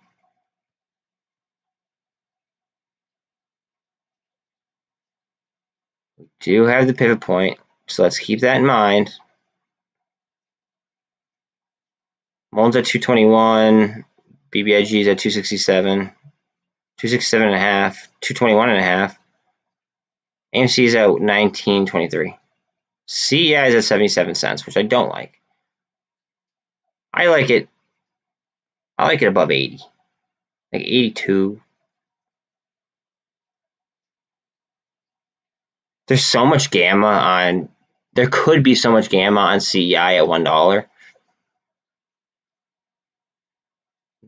S1: We do have the pivot point, so let's keep that in mind. MULN's at 221, BBIG is at 267, 267.5, 221.5. AMC is at 19.23. CEI is at 77 cents, which I don't like. I like it above 80, like 82. There's so much gamma on. There could be so much gamma on CEI at $1,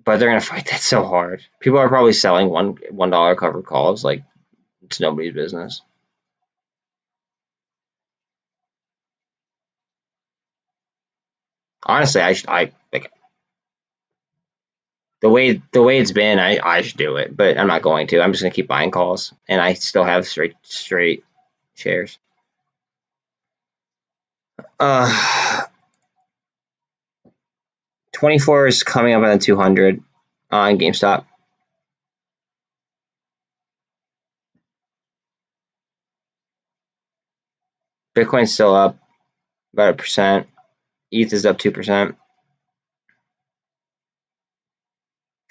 S1: but they're gonna fight that so hard. People are probably selling $1 covered calls like it's nobody's business. Honestly, I like the way it's been. I should do it, but I'm not going to. I'm just gonna keep buying calls, and I still have straight shares. 24 is coming up on the 200 on GameStop. Bitcoin's still up about 1%. ETH is up 2%.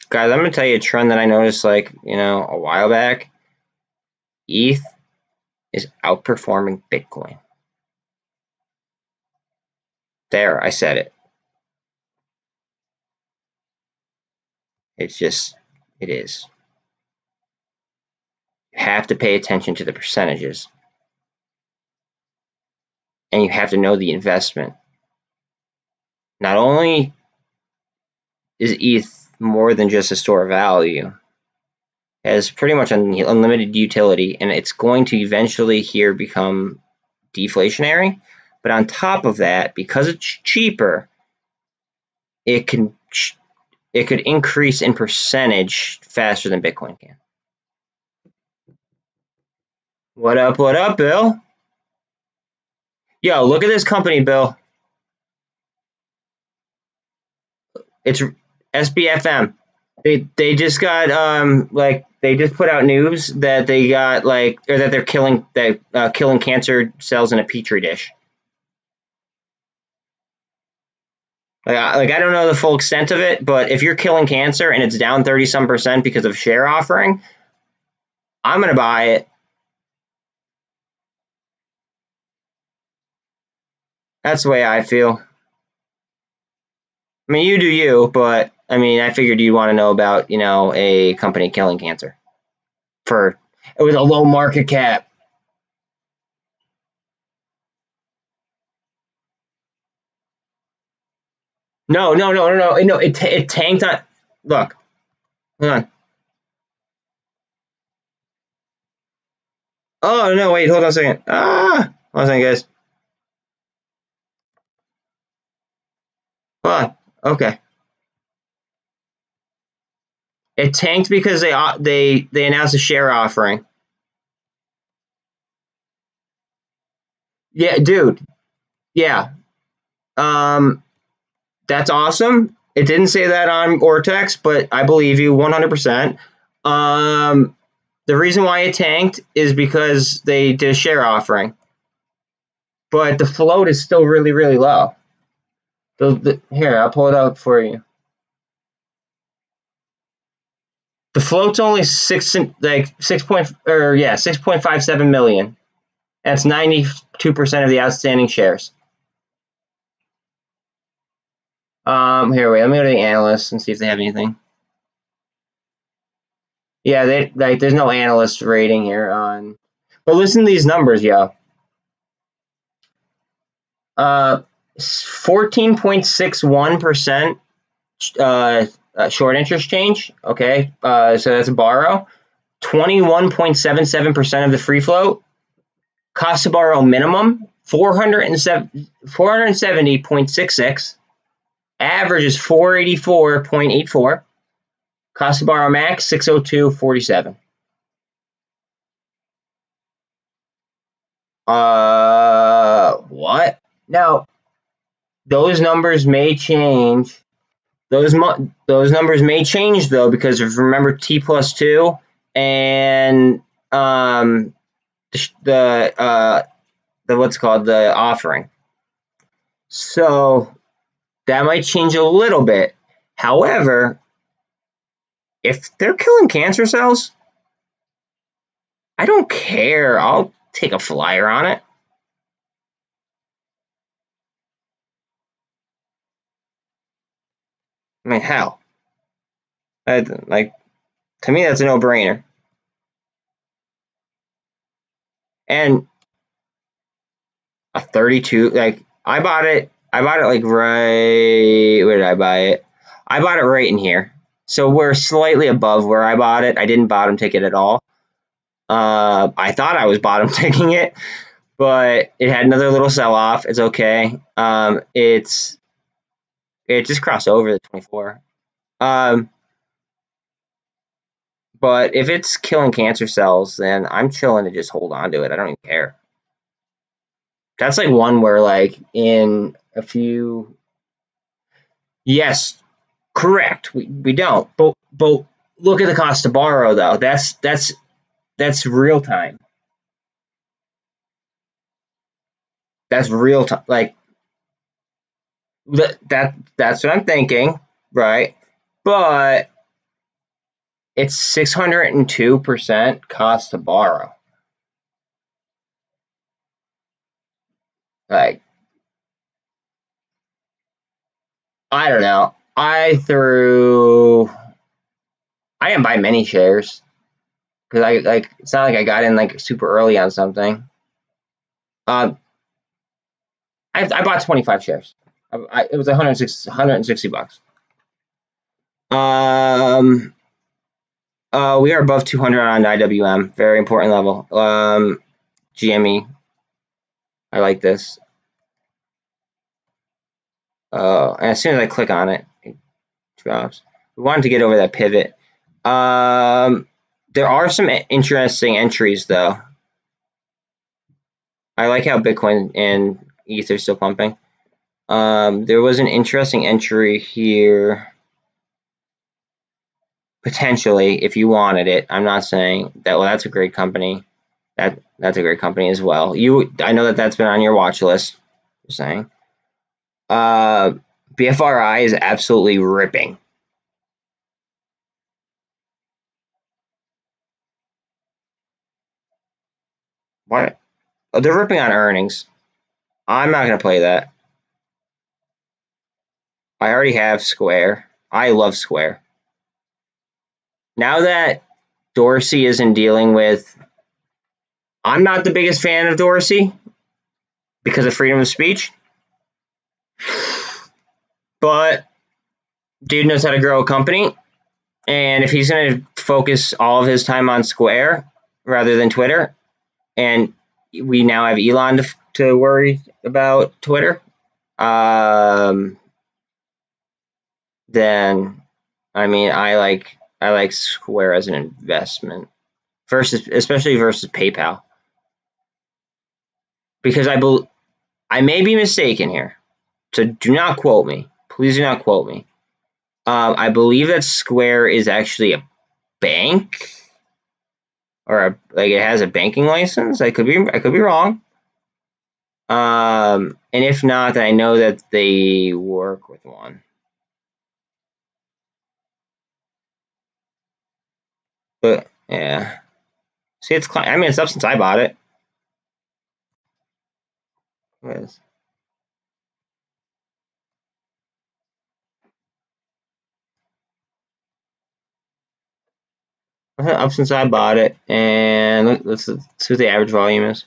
S1: Guys, I'm going to tell you a trend that I noticed like, a while back. ETH is outperforming Bitcoin. There, I said it. It is. You have to pay attention to the percentages. And you have to know the investment. Not only is ETH more than just a store of value, has pretty much unlimited utility, and it's going to eventually here become deflationary. But on top of that, because it's cheaper, it could increase in percentage faster than Bitcoin can. What up, Bill? Yo, look at this company, Bill. It's SBFM. They just got they just put out news that they got or that they're killing cancer cells in a petri dish. I don't know the full extent of it, but if you're killing cancer and it's down 30-some% because of share offering, I'm gonna buy it. That's the way I feel. I mean, you do you, but I mean, I figured you'd want to know about, a company killing cancer. It was a low market cap. No. It tanked on. Look, hold on. Oh no, wait, hold on a second. Hold on a second, guys. Hold on. Okay. It tanked because they announced a share offering. Yeah, dude. Yeah. That's awesome. It didn't say that on Ortex, but I believe you 100%. The reason why it tanked is because they did a share offering, but the float is still really, really low. Here, I'll pull it out for you. The float's only 6.57 million. That's 92% of the outstanding shares. Here, wait. Let me go to the analysts and see if they have anything. Yeah, there's no analyst rating here on. But listen to these numbers, yo. 14.61% short interest change. Okay, so that's a borrow. 21.77% of the free float. Cost to borrow minimum 470.66. Average is 484.84. Cost to borrow max 602.47. What? Now, those numbers may change. Those numbers may change though, because if remember T+2 and the what's called the offering. So that might change a little bit. However, if they're killing cancer cells, I don't care. I'll take a flyer on it. I mean, hell. To me, that's a no-brainer. And a 32, I bought it right, where did I buy it? I bought it right in here. So we're slightly above where I bought it. I didn't bottom tick it at all. I thought I was bottom ticking it, but it had another little sell-off. It's okay. It just crossed over the 24. But if it's killing cancer cells, then I'm chilling to just hold on to it. I don't even care. That's one where in a few. Yes, correct. We don't. But look at the cost to borrow though. That's real time. That's real time. That's what I'm thinking, right? But it's 602% cost to borrow. I don't know. I didn't buy many shares because it's not like I got in super early on something. I bought 25 shares. It was 160 bucks. We are above 200 on IWM. Very important level. GME. I like this. And as soon as I click on it, it drops. We wanted to get over that pivot. There are some interesting entries, though. I like how Bitcoin and Ether are still pumping. There was an interesting entry here. Potentially, if you wanted it. I'm not saying that. Well, that's a great company. That's a great company as well. I know that's been on your watch list. Just saying. BFRI is absolutely ripping. What? Oh, they're ripping on earnings. I'm not gonna play that. I already have Square. I love Square. Now that Dorsey isn't dealing with, I'm not the biggest fan of Dorsey because of freedom of speech, but dude knows how to grow a company, and if he's going to focus all of his time on Square rather than Twitter, and we now have Elon to worry about Twitter, then I mean I like Square as an investment especially versus PayPal, because I may be mistaken here, so do not quote me. Please do not quote me. I believe that Square is actually a bank, or like it has a banking license. I could be wrong. And if not, then I know that they work with one. But yeah, see, it's up since I bought it. What is? Up since I bought it, and let's see what the average volume is.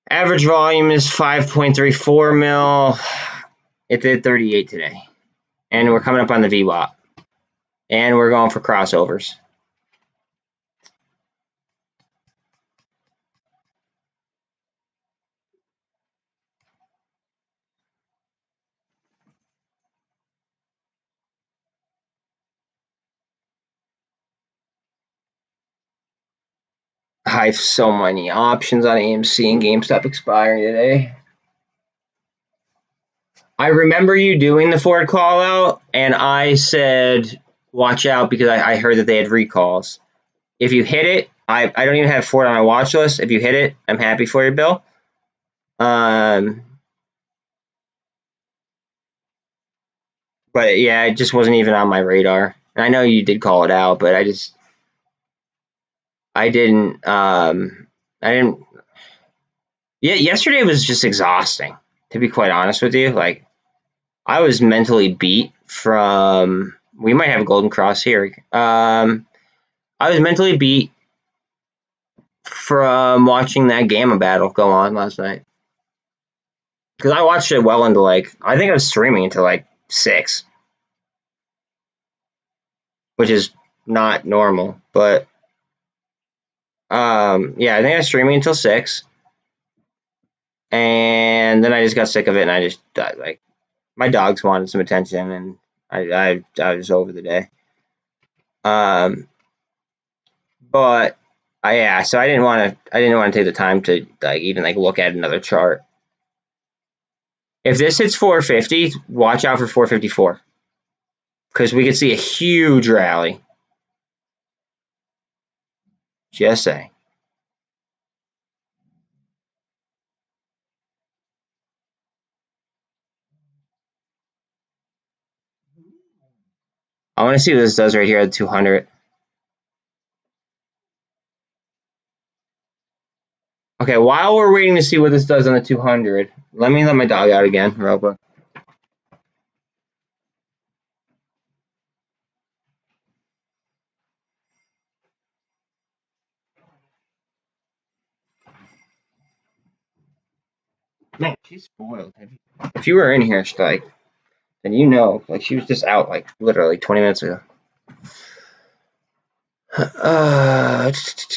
S1: Average volume is 5.34 mil. It did 38 today, and we're coming up on the VWAP, and we're going for crossovers. I have so many options on AMC and GameStop expiring today. I remember you doing the Ford call out, and I said, watch out, because I heard that they had recalls. If you hit it, I don't even have Ford on my watch list. If you hit it, I'm happy for you, Bill. But yeah, it just wasn't even on my radar. And I know you did call it out, but I didn't. Yeah, yesterday was just exhausting, to be quite honest with you. Like, I was mentally beat from. We might have a golden cross here. I was mentally beat from watching that Gamma battle go on last night, because I watched it well into I think I was streaming until 6, which is not normal. But yeah, I think I was streaming until 6, and then I just got sick of it, and I just my dogs wanted some attention, and I was over the day. But yeah, so I didn't want to take the time to even look at another chart. If this hits 450, watch out for 454, because we could see a huge rally. Just saying. I want to see what this does right here at 200. Okay, while we're waiting to see what this does on the 200, let me let my dog out again, real quick. Man, she's spoiled. If you were in here, then you know, she was just out literally 20 minutes ago. It's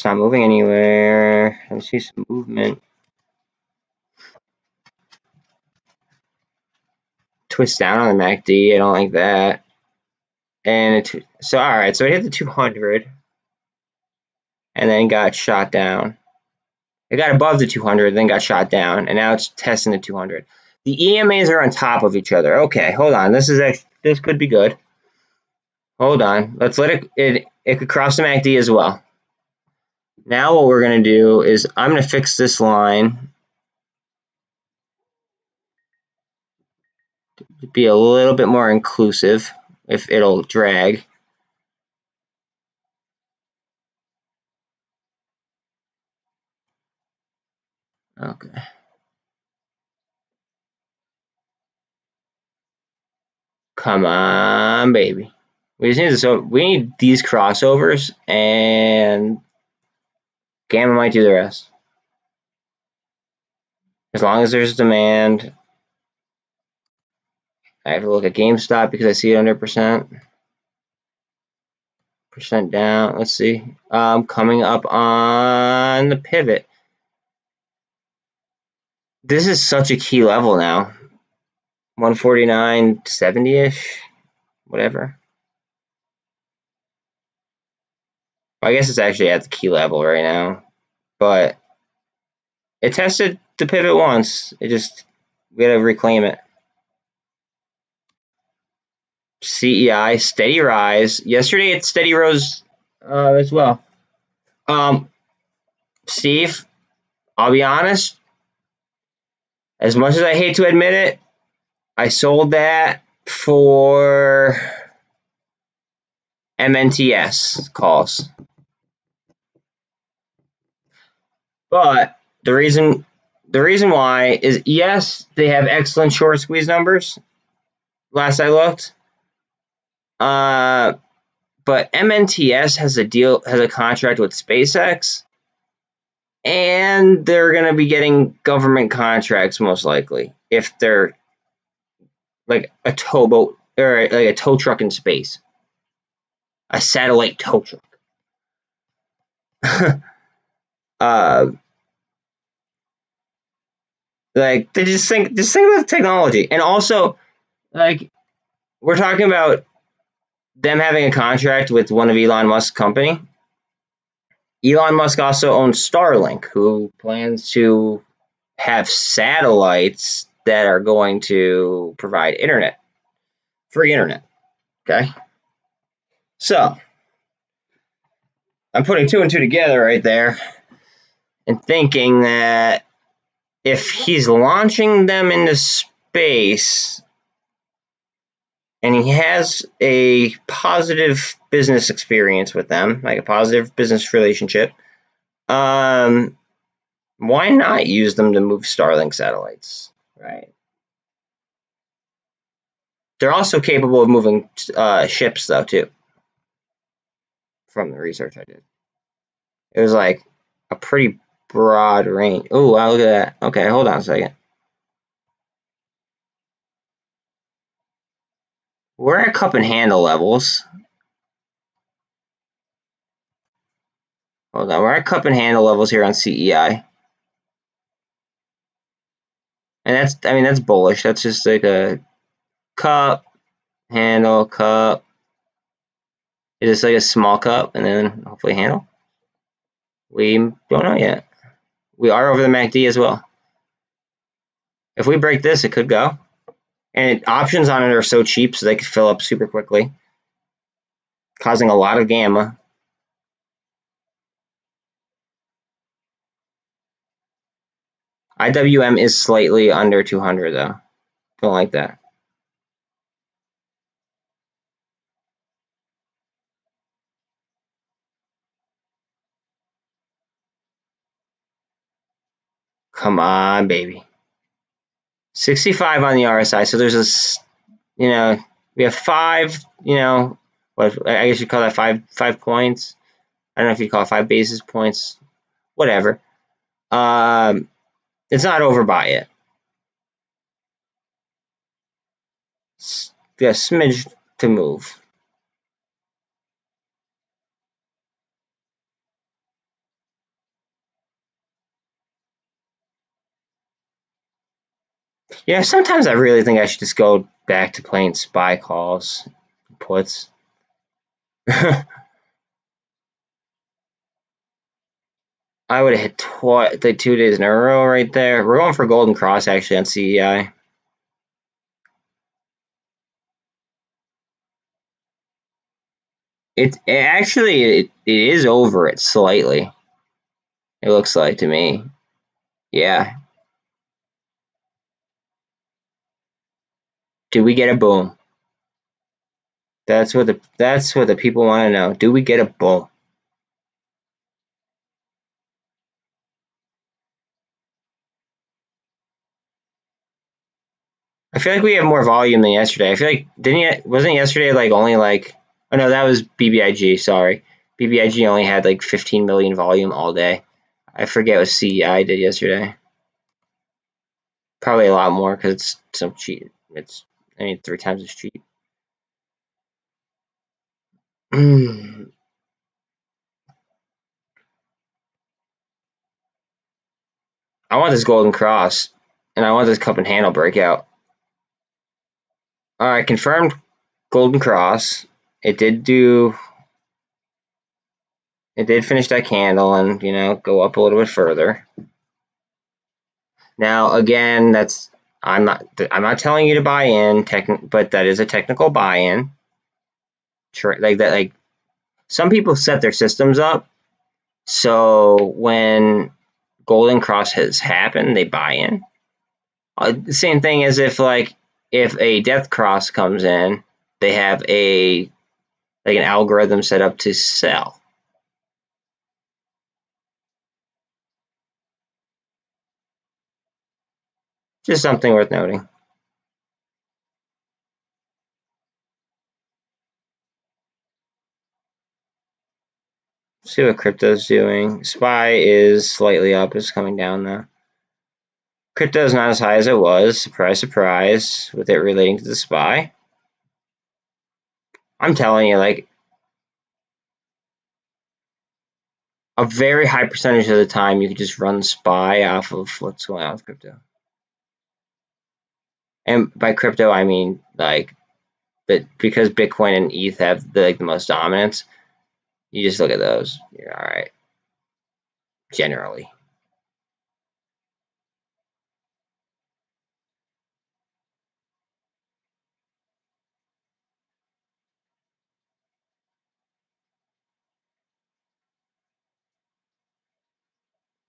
S1: not moving anywhere. Let me see some movement. Twist down on the MACD. I don't like that. And so, all right. So it hit the 200 and then got shot down. It got above the 200, then got shot down, and now it's testing the 200. The EMAs are on top of each other. Okay, hold on. This could be good. Hold on. Let's let it could cross the MACD as well. Now what we're going to do is I'm going to fix this line to be a little bit more inclusive if it'll drag. Okay. Come on, baby. We just need this. So we need these crossovers, and Gamma might do the rest. As long as there's demand. I have to look at GameStop because I see it under percent down. Let's see. Coming up on the pivot. This is such a key level now. 149.70-ish, whatever. Well, I guess it's actually at the key level right now, but it tested the pivot once. We gotta reclaim it. CEI, steady rise. Yesterday it steady rose as well. Steve, I'll be honest, as much as I hate to admit it, I sold that for MNTS calls. But the reason why is, yes, they have excellent short squeeze numbers. Last I looked. But MNTS has a contract with SpaceX, and they're going to be getting government contracts most likely if they're like a towboat or like a tow truck in space, a satellite tow truck. Like, they just think about the technology, and also, like, we're talking about them having a contract with one of Elon Musk's company. Elon Musk also owns Starlink, who plans to have satellites that are going to provide internet, free internet. Okay, so I'm putting two and two together right there, and thinking that if he's launching them into space and he has a positive business experience with them, like a positive business relationship, why not use them to move Starlink satellites, right? They're also capable of moving ships, though, too, from the research I did. It was like a pretty broad range. Oh, wow, look at that. Okay, hold on a second. We're at cup and handle levels. Hold on, we're at cup and handle levels here on CEI. And that's bullish. That's just like a cup, handle, cup. It's like a small cup, and then hopefully handle. We don't know yet. We are over the MACD as well. If we break this, it could go. And options on it are so cheap, so they could fill up super quickly, causing a lot of gamma. IWM is slightly under 200, though. Don't like that. Come on, baby. 65 on the RSI. So there's we have 5, what I guess you call that 5 points. I don't know if you call it 5 basis points. Whatever. It's not overbought yet. It's a smidge to move. Yeah, sometimes I really think I should just go back to playing SPY calls, puts. I would have hit the 2 days in a row right there. We're going for Golden Cross actually on CEI. It is over it slightly. It looks like to me. Yeah. Do we get a boom? That's what the people want to know. Do we get a boom? I feel like we have more volume than yesterday. I feel like wasn't yesterday like only like, oh no, that was BBIG, sorry. BBIG only had like 15 million volume all day. I forget what CEI did yesterday. Probably a lot more because it's so cheap. I mean 3 times as cheap. I want this Golden Cross and I want this cup and handle breakout. Alright, confirmed Golden Cross. It did finish that candle and, go up a little bit further. Now, again, I'm not telling you to buy in, but that is a technical buy-in. Like some people set their systems up so when Golden Cross has happened, they buy in. The same thing as if a Death Cross comes in, they have an algorithm set up to sell. Just something worth noting. See what crypto's doing. SPY is slightly up. It's coming down now. Crypto is not as high as it was. Surprise, surprise. With it relating to the SPY. I'm telling you, like, a very high percentage of the time, you can just run SPY off of what's going on with crypto. And by crypto, I mean like that because Bitcoin and ETH have the most dominance. You just look at those. You're all right. Generally.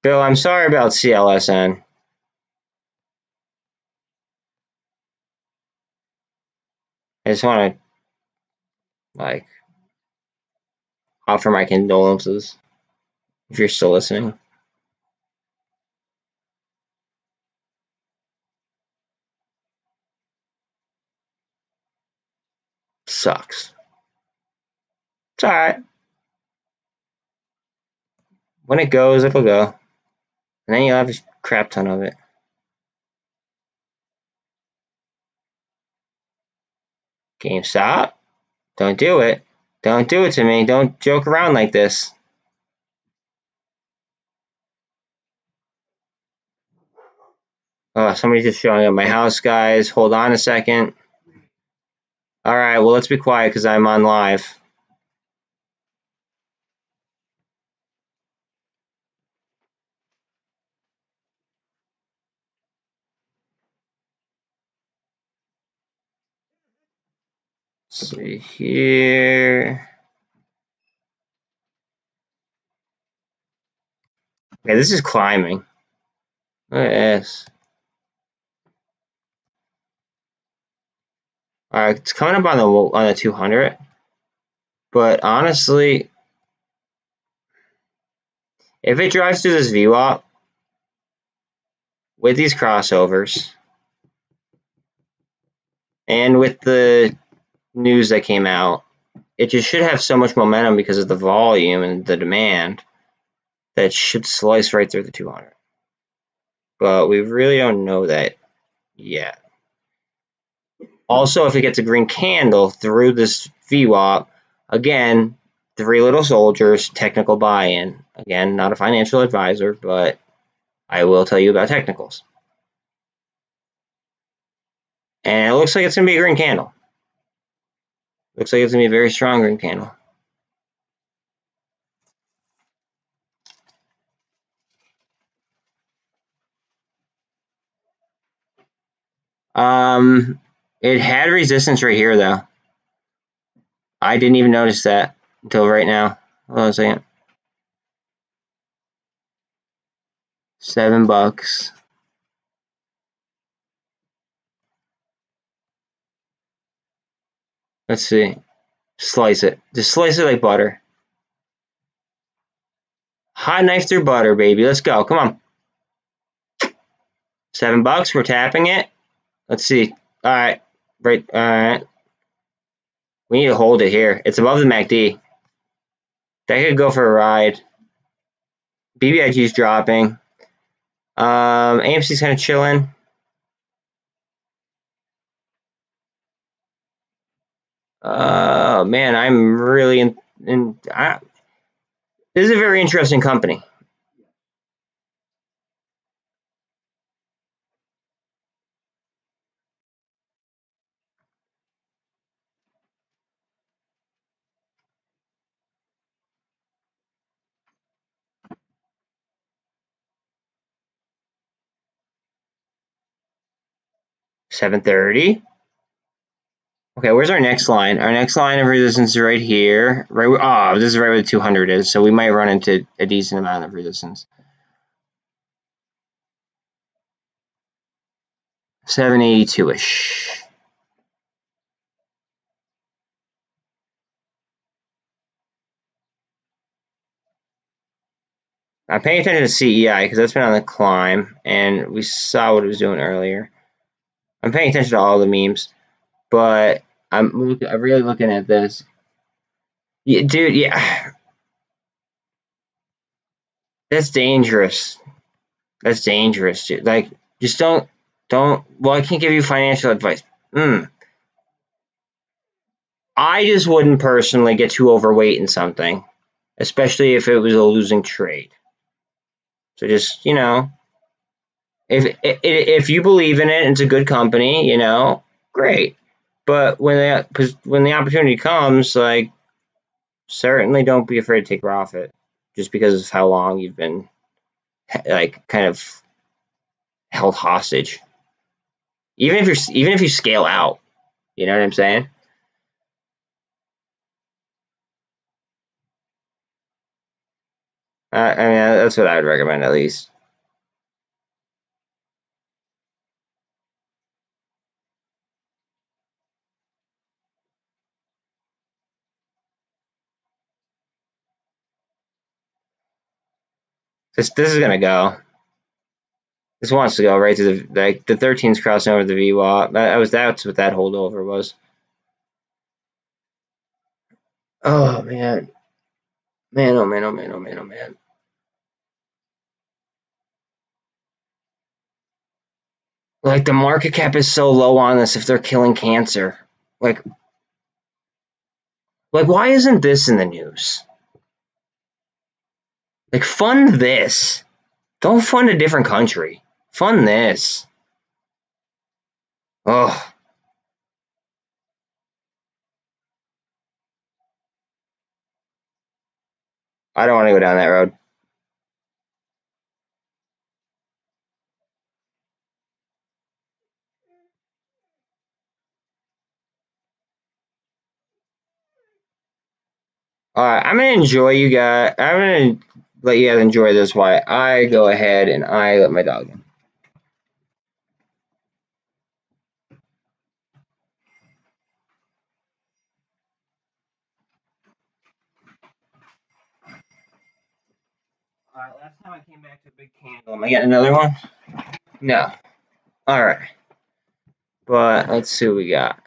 S1: Bill, I'm sorry about CLSN. I just want to offer my condolences if you're still listening. Sucks. It's all right. When it goes, it'll go. And then you'll have a crap ton of it. GameStop? Don't do it. Don't do it to me. Don't joke around like this. Oh, somebody's just showing up at my house, guys. Hold on a second. All right, well, let's be quiet because I'm on live. Let's see here. Okay, this is climbing. Look at this. All right, it's coming up on the 200. But honestly, if it drives through this VWAP with these crossovers and with the news that came out, it just should have so much momentum because of the volume and the demand that it should slice right through the 200. But we really don't know that yet. Also, if it gets a green candle through this VWAP, again, 3 little soldiers, technical buy-in. Again, not a financial advisor, but I will tell you about technicals. And it looks like it's going to be a green candle. Looks like it's going to be a very strong green candle. It had resistance right here, though. I didn't even notice that until right now. Hold on a second. $7. Let's see. Slice it. Just slice it like butter. Hot knife through butter, baby. Let's go. Come on. $7. We're tapping it. Let's see. All right. Right. All right. We need to hold it here. It's above the MACD. That could go for a ride. BBIG is dropping. AMC's kind of chilling. Oh man, I'm really in. This is a very interesting company. $7.30. Okay, where's our next line? Our next line of resistance is right here. Right. Oh, this is right where the 200 is. So we might run into a decent amount of resistance. 782-ish. I'm paying attention to CEI because that's been on the climb, and we saw what it was doing earlier. I'm paying attention to all the memes, but I'm really looking at this. Yeah, dude, yeah. That's dangerous. That's dangerous, dude. Like, just don't, well, I can't give you financial advice. I just wouldn't personally get too overweight in something, especially if it was a losing trade. So just, if you believe in it and it's a good company, great. But when the opportunity comes, like, certainly don't be afraid to take profit, just because of how long you've been, like, kind of held hostage. Even if you scale out, you know what I'm saying? I mean, that's what I would recommend at least. This is gonna go. This wants to go right to the 13's crossing over the VWAP. That's what that holdover was. Oh man, man, oh man, oh man, oh man, oh man. Like the market cap is so low on this. If they're killing cancer, like why isn't this in the news? Like fund this. Don't fund a different country. Fund this. Oh. I don't want to go down that road. All right, I'm gonna enjoy you guys. I'm gonna let you guys enjoy this while I go ahead and I let my dog in. All right, last time I came back to a big candle. Am I getting another one? No. All right, but let's see what we got.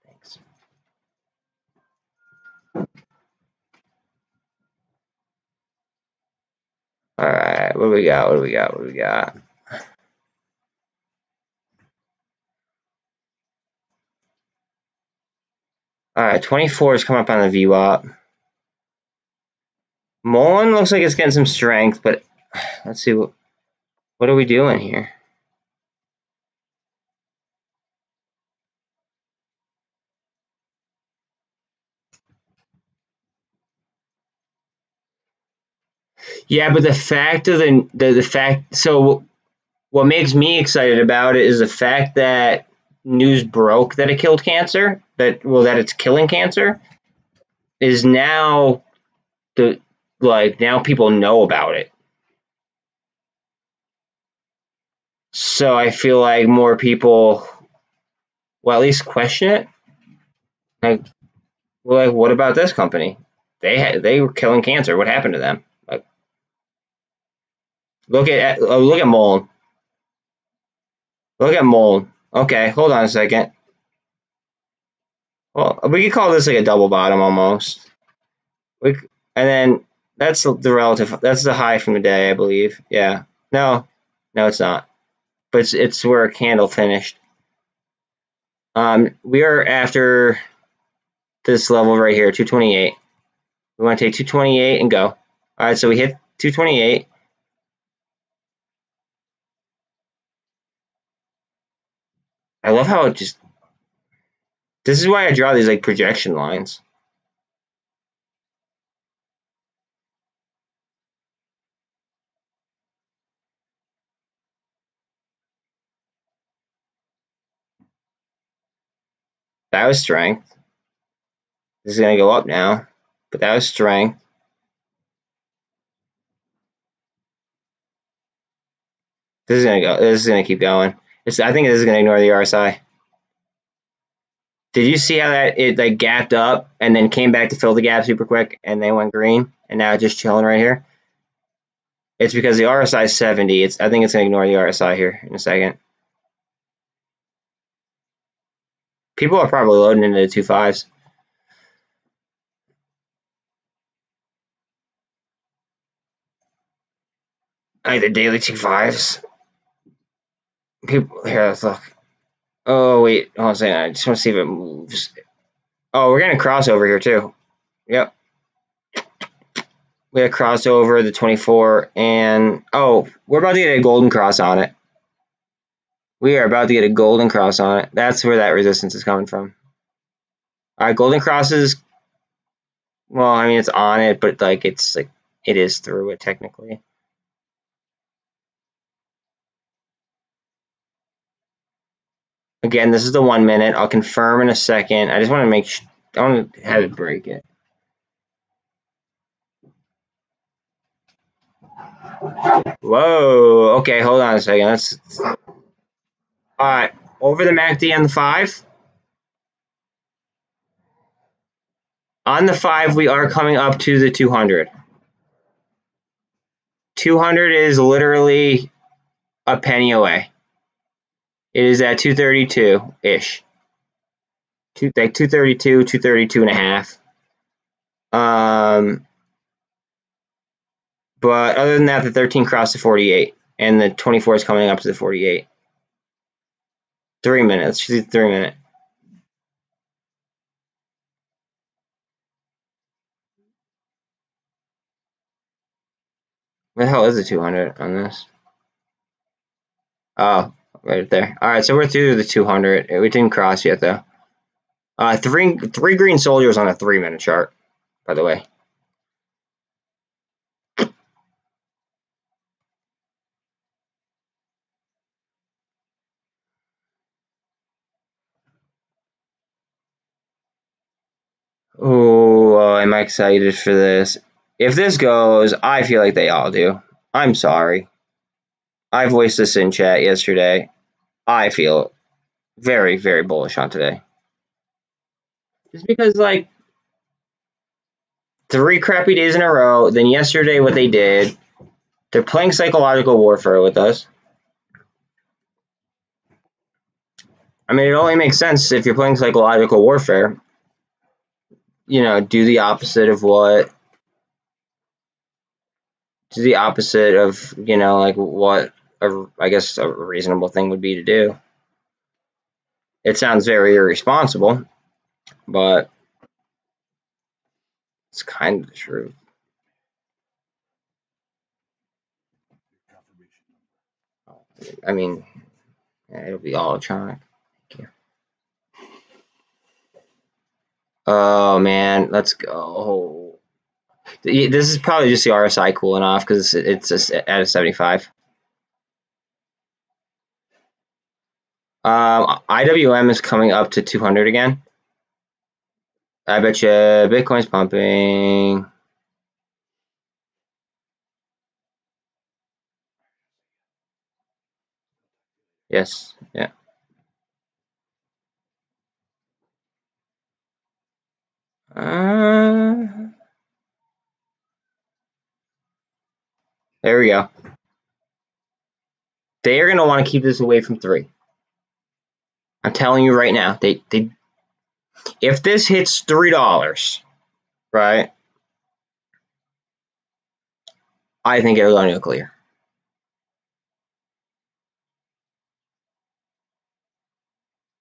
S1: Thanks. All right, what do we got? What do we got? What do we got? All right, 24 is coming up on the VWAP. MULN looks like it's getting some strength, but let's see what are we doing here? Yeah, but the fact of the fact, so what makes me excited about it is the fact that news broke that it killed cancer, that it's killing cancer, is now now people know about it. So I feel like more people at least question it. Like, what about this company? They were killing cancer. What happened to them? Like, look at MOLN. Look at MOLN. Okay, hold on a second. Well, we could call this like a double bottom almost. And then that's the relative. That's the high from the day, I believe. Yeah. No, it's not. But it's where a candle finished. We are after this level right here, 228. We want to take 228 and go. All right, so we hit 228. I love how it just. This is why I draw these like projection lines. That was strength. This is gonna go up now, but that was strength. This is gonna go. This is gonna keep going. I think this is gonna ignore the RSI. Did you see how that it like gapped up and then came back to fill the gap super quick and then went green and now it's just chilling right here? It's because the RSI is 70. I think it's gonna ignore the RSI here in a second. People are probably loading into the 2.5s. Like the daily 2.5s. People here, let's look. Oh wait, hold on a second. I just want to see if it moves. Oh, we're gonna cross over here too. Yep. We got crossover the 24 and we're about to get a golden cross on it. We are about to get a golden cross on it. That's where that resistance is coming from. All right, golden crosses. Well, I mean it's on it, but like it is through it technically. Again, this is the 1 minute. I'll confirm in a second. I just want to make sure. I want to have it break it. Whoa. Okay, hold on a second. All right. Over the MACD on the 5. On the 5, we are coming up to the 200. 200 is literally a penny away. It is at 232-ish. Like 232, 232 and a half. But other than that, the 13 crossed the 48, and the 24 is coming up to the 48. 3 minutes. She's 3 minute. Where the hell is the 200 on this? Oh, right there. All right, so we're through the 200. We didn't cross yet, though. Three green soldiers on a 3 minute chart, by the way. Oh, am I excited for this? If this goes, I feel like they all do. I'm sorry. I voiced this in chat yesterday. I feel very, very bullish on today. Just because, like, 3 crappy days in a row, then yesterday what they did, they're playing psychological warfare with us. I mean, it only makes sense if you're playing psychological warfare. You know, do the opposite of, you know, like what I guess a reasonable thing would be to do. It sounds very irresponsible, but It's kind of the truth. I mean, yeah, it'll be all electronic. Oh man, let's go. This is probably just the RSI cooling off because it's just at a 75. IWM is coming up to 200 again. I bet you Bitcoin's pumping. Yes, yeah. There we go. They are going to want to keep this away from 3. I'm telling you right now. They if this hits $3, right? I think it'll go nuclear.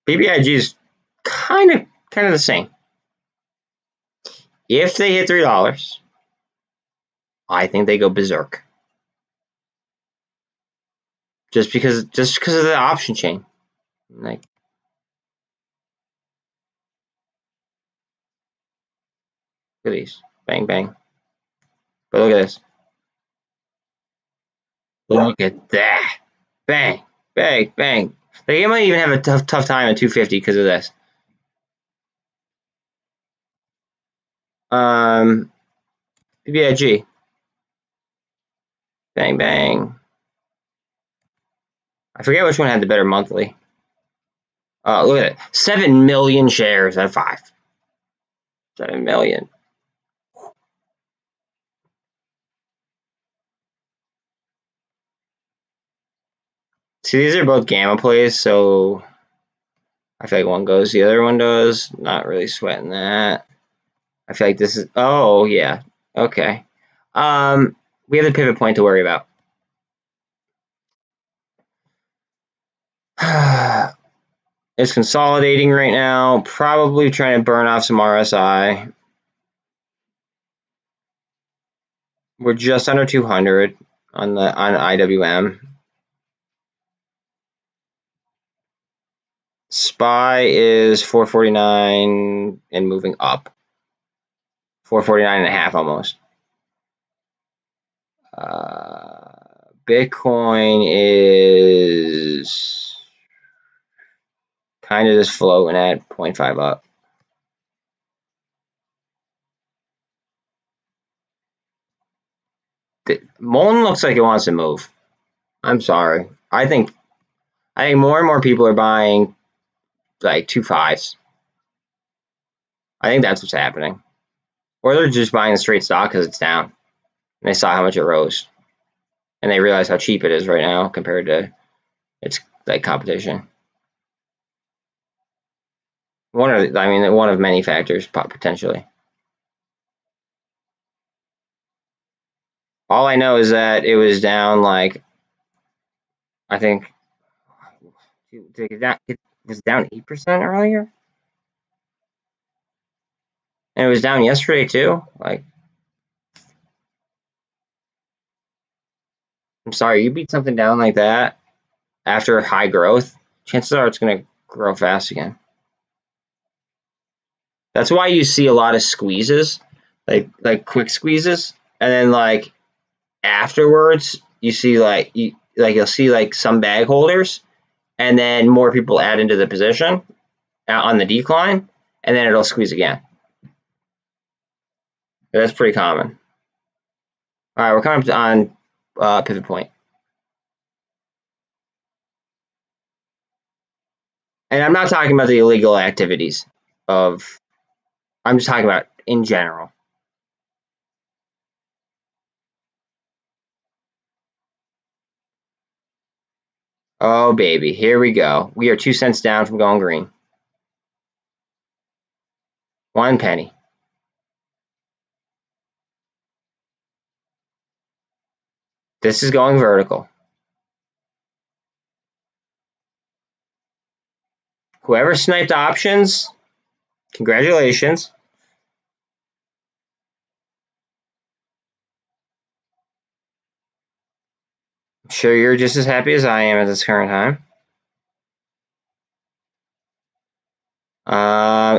S1: BBIG is kind of the same. If they hit $3, I think they go berserk. Just because of the option chain. Like, look at these. Bang, bang. But look at this. Look at that. Bang, bang, bang. They might even have a tough time at 250 because of this. BBIG. Bang, bang. I forget which one had the better monthly. Look at it. 7 million shares at 5. 7 million. See, these are both gamma plays, so I feel like one goes, the other one does. Not really sweating that. I feel like this is, oh, yeah. Okay. We have the pivot point to worry about. It's consolidating right now, probably trying to burn off some RSI. We're just under 200 on IWM. SPY is 449 and moving up. 449 and a half almost. Bitcoin is kind of just floating at 0.5 up. MULN looks like it wants to move. I'm sorry. I think more and more people are buying like 2.5s. I think that's what's happening. Or they're just buying the straight stock because it's down. And they saw how much it rose. And they realize how cheap it is right now compared to its like competition. One of many factors potentially. All I know is that it was down like, I think, it was down 8% earlier. And it was down yesterday too. Like, I'm sorry, you beat something down like that after high growth, chances are it's going to grow fast again. That's why you see a lot of squeezes, like quick squeezes, and then like afterwards you see you'll see like some bag holders, and then more people add into the position on the decline, and then it'll squeeze again. That's pretty common. All right, we're coming up on pivot point. And I'm not talking about the illegal activities I'm just talking about in general. Oh, baby, here we go. We are 2 cents down from going green. 1 penny. This is going vertical. Whoever sniped options, congratulations. I'm sure you're just as happy as I am at this current time.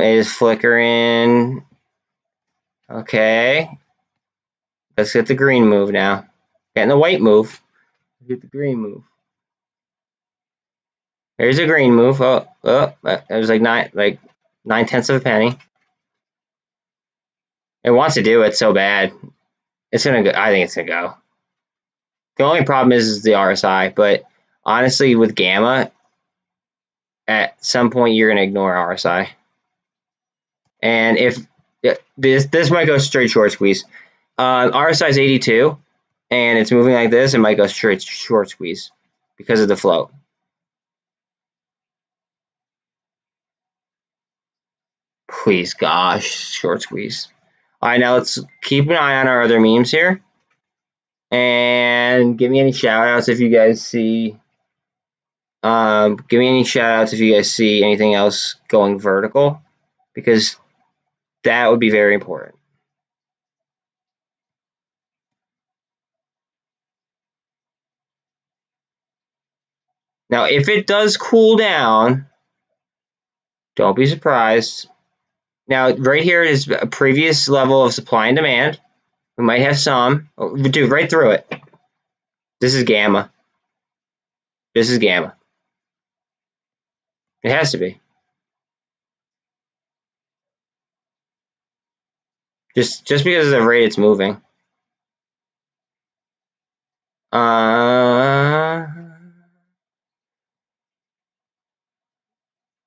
S1: It is flickering. Okay. Let's get the green move now. Getting the white move. Get the green move. There's a green move. Oh, it was like 9/10 of a penny. It wants to do it so bad. It's gonna go. I think it's gonna go. The only problem is the RSI, but honestly, with Gamma, at some point you're gonna ignore RSI. And if this might go straight short squeeze. RSI is 82, and it's moving like this. It might go straight short squeeze because of the float. Please, gosh, short squeeze. All right, now let's keep an eye on our other memes here. And give me any shout outs if you guys see. Give me any shout outs if you guys see anything else going vertical, because that would be very important. Now, if it does cool down, don't be surprised. Now, right here is a previous level of supply and demand. We might have some. Oh, dude, right through it. This is Gamma. This is Gamma. It has to be. Just because of the rate it's moving. I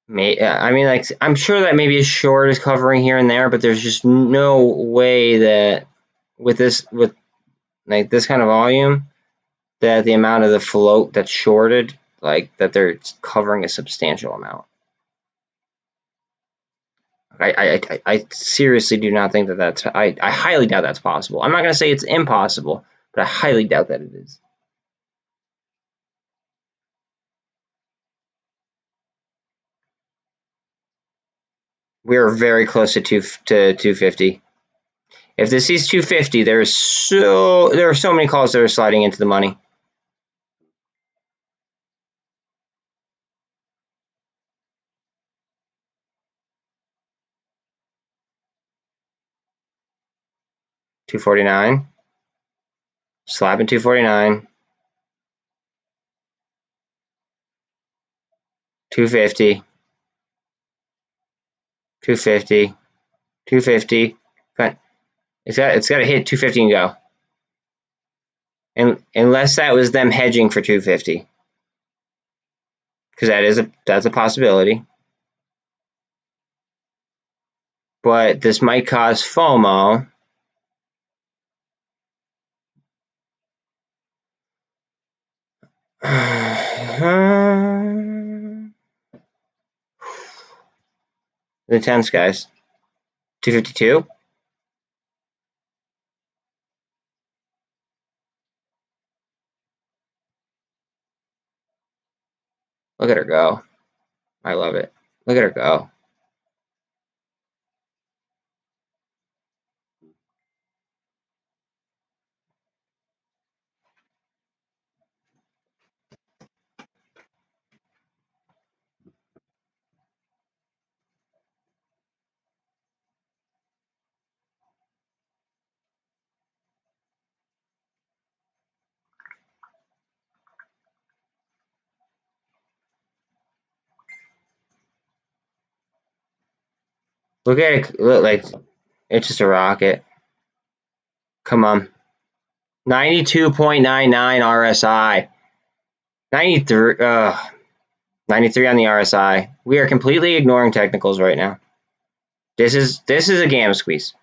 S1: mean, like, I'm sure that maybe a short is covering here and there, but there's just no way that with like this kind of volume, that the amount of the float that's shorted, like that they're covering a substantial amount. I seriously do not think that that's. I highly doubt that's possible. I'm not going to say it's impossible, but I highly doubt that it is. We are very close to 250. If this sees 250, there are so many calls that are sliding into the money. $249. Slapping 249. 250. 250. 250. It's got to hit 250 and go. And unless that was them hedging for 250. Because that's a possibility. But this might cause FOMO. The 10s, guys. 252. Look at her go. I love it. Look at her go. Look at it. Look, like, it's just a rocket. Come on. 92.99 RSI. 93. 93 on the RSI. We are completely ignoring technicals right now. This is a gamma squeeze.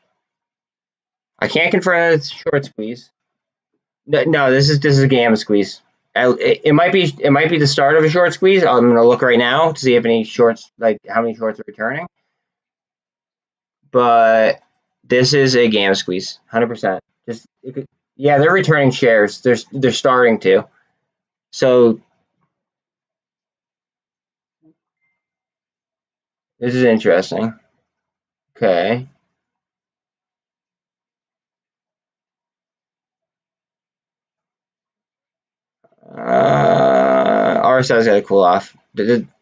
S1: I can't confirm that it's a short squeeze. No, this is a gamma squeeze. It might be the start of a short squeeze. I'm gonna look right now to see if any shorts, like how many shorts are returning. But this is a gamma squeeze, 100%. Yeah, they're returning shares. They're starting to. So this is interesting. Okay. RSI's got to cool off.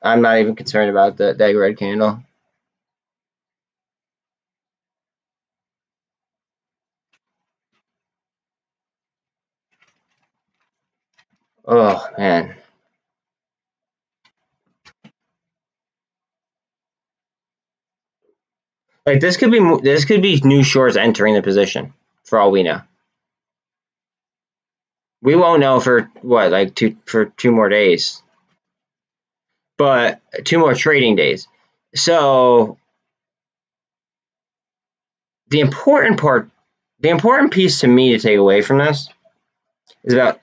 S1: I'm not even concerned about that red candle. Oh man. Like this could be new shorts entering the position for all we know. We won't know for what, like two more days. But 2 more trading days. So the important piece to me to take away from this is about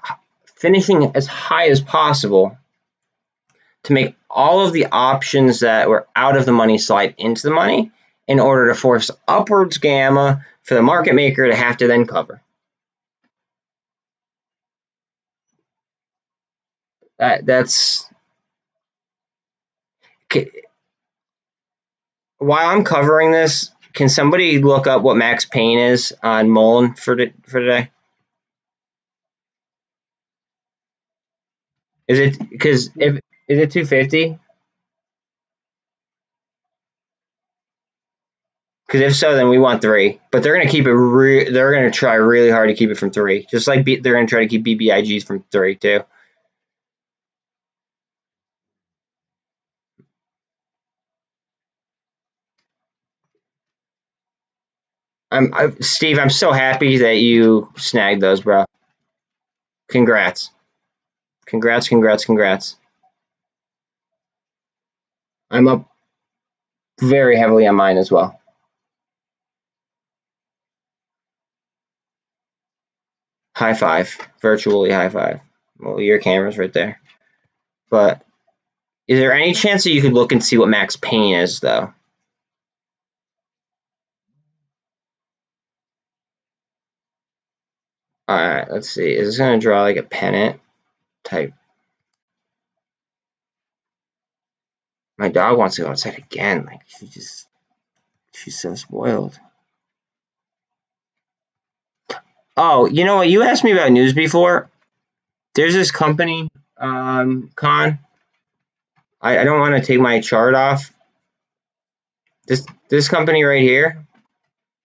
S1: finishing as high as possible to make all of the options that were out of the money slide into the money in order to force upwards gamma for the market maker to have to then cover. That's while I'm covering this, can somebody look up what max pain is on MULN for today? Is it is it 250? Because if so, then we want 3. But they're going to keep it. They're going to try really hard to keep it from 3. Just like they're going to try to keep BBIGs from 3 too. Steve, I'm so happy that you snagged those, bro. Congrats. Congrats. I'm up very heavily on mine as well. High five. Virtually high five. Well, your camera's right there. But is there any chance that you could look and see what max pain is, though? Alright, let's see. Is this going to draw like a pennant type? My dog wants to go outside again. Like, she's so spoiled. Oh, you know what? You asked me about news before. There's this company, Con. I don't want to take my chart off. This company right here,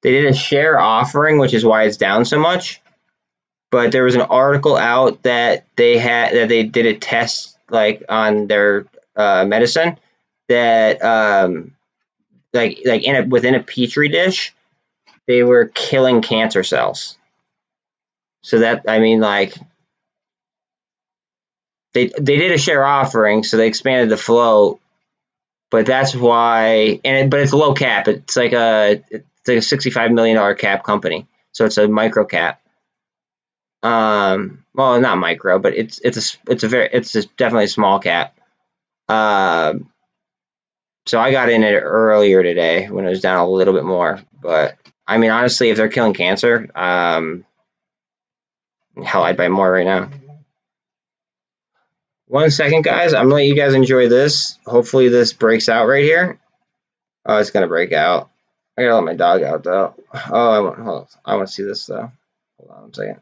S1: they did a share offering, which is why it's down so much. But there was an article out that they did a test like on their medicine that within a petri dish, they were killing cancer cells. So that, I mean, like, they did a share offering, so they expanded the float, but that's why. But it's a low cap. It's like a $65 million cap company, so it's a micro cap. Well, not micro, but it's definitely a small cap. So I got in it earlier today when it was down a little bit more. But I mean, honestly, if they're killing cancer, hell, I'd buy more right now. 1 second, guys. I'm gonna let you guys enjoy this. Hopefully, this breaks out right here. Oh, it's gonna break out. I gotta let my dog out though. Oh, I want to see this though. Hold on 1 second.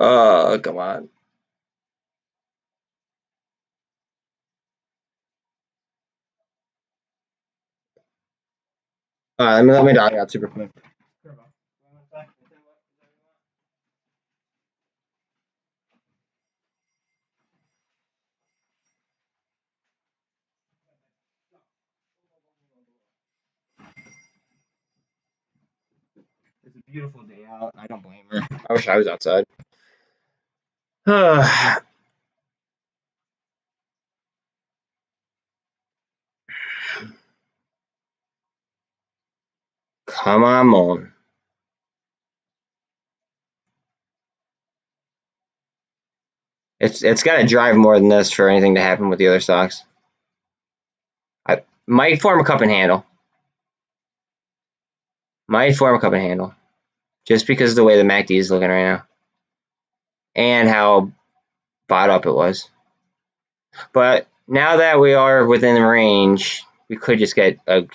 S1: Oh, come on. Let me let my dog out super quick. It's a beautiful day out. I don't blame her. I wish I was outside. Come on, MULN. It's got to drive more than this for anything to happen with the other stocks. I might form a cup and handle. Just because of the way the MACD is looking right now. And how bought up it was. But now that we are within range, we could just get a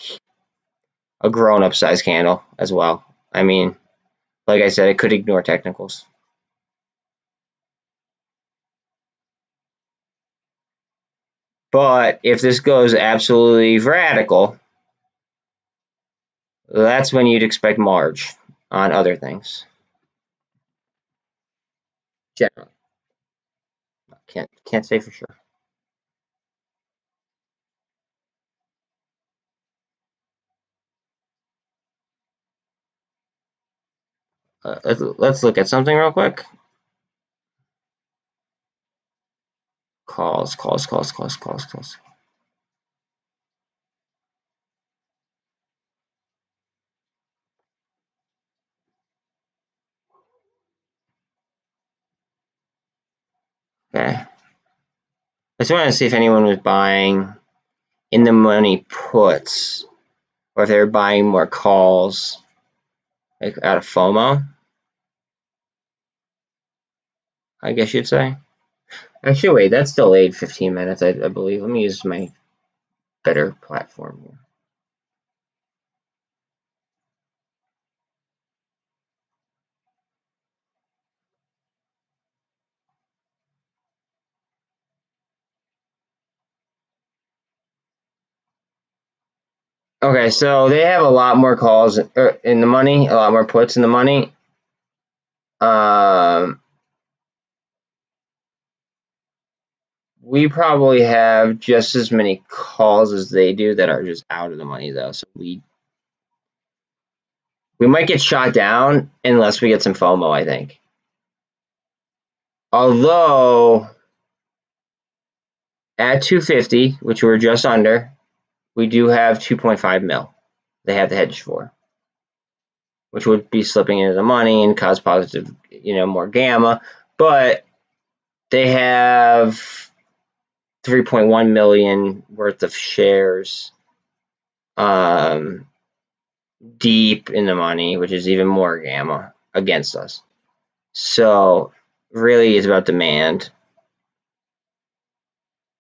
S1: grown-up size candle as well. I mean, like I said, it could ignore technicals. But if this goes absolutely radical, that's when you'd expect Marge on other things. Generally. Can't say for sure. Let's look at something real quick. Calls. Okay. I just wanted to see if anyone was buying in the money puts, or if they were buying more calls, like out of FOMO, I guess you'd say. Actually, wait, that's delayed 15 minutes, I believe. Let me use my better platform here. Okay, so they have a lot more calls in the money, a lot more puts in the money. We probably have just as many calls as they do that are just out of the money, though. So we might get shot down unless we get some FOMO, I think. Although at 250, which we're just under, we do have 2.5 mil. They have the hedge for, which would be slipping into the money and cause positive, more gamma. But they have 3.1 million worth of shares deep in the money, which is even more gamma against us. So really it's about demand.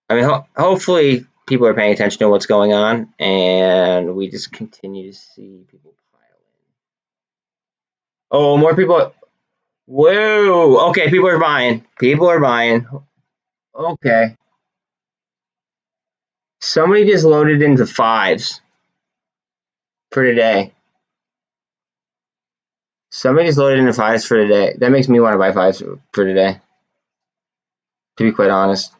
S1: I mean, hopefully people are paying attention to what's going on, and we just continue to see people pile in. Oh, more people. Whoa. Okay, people are buying. Okay. Somebody just loaded into fives for today. Somebody just loaded into fives for today. That makes me want to buy fives for today, to be quite honest.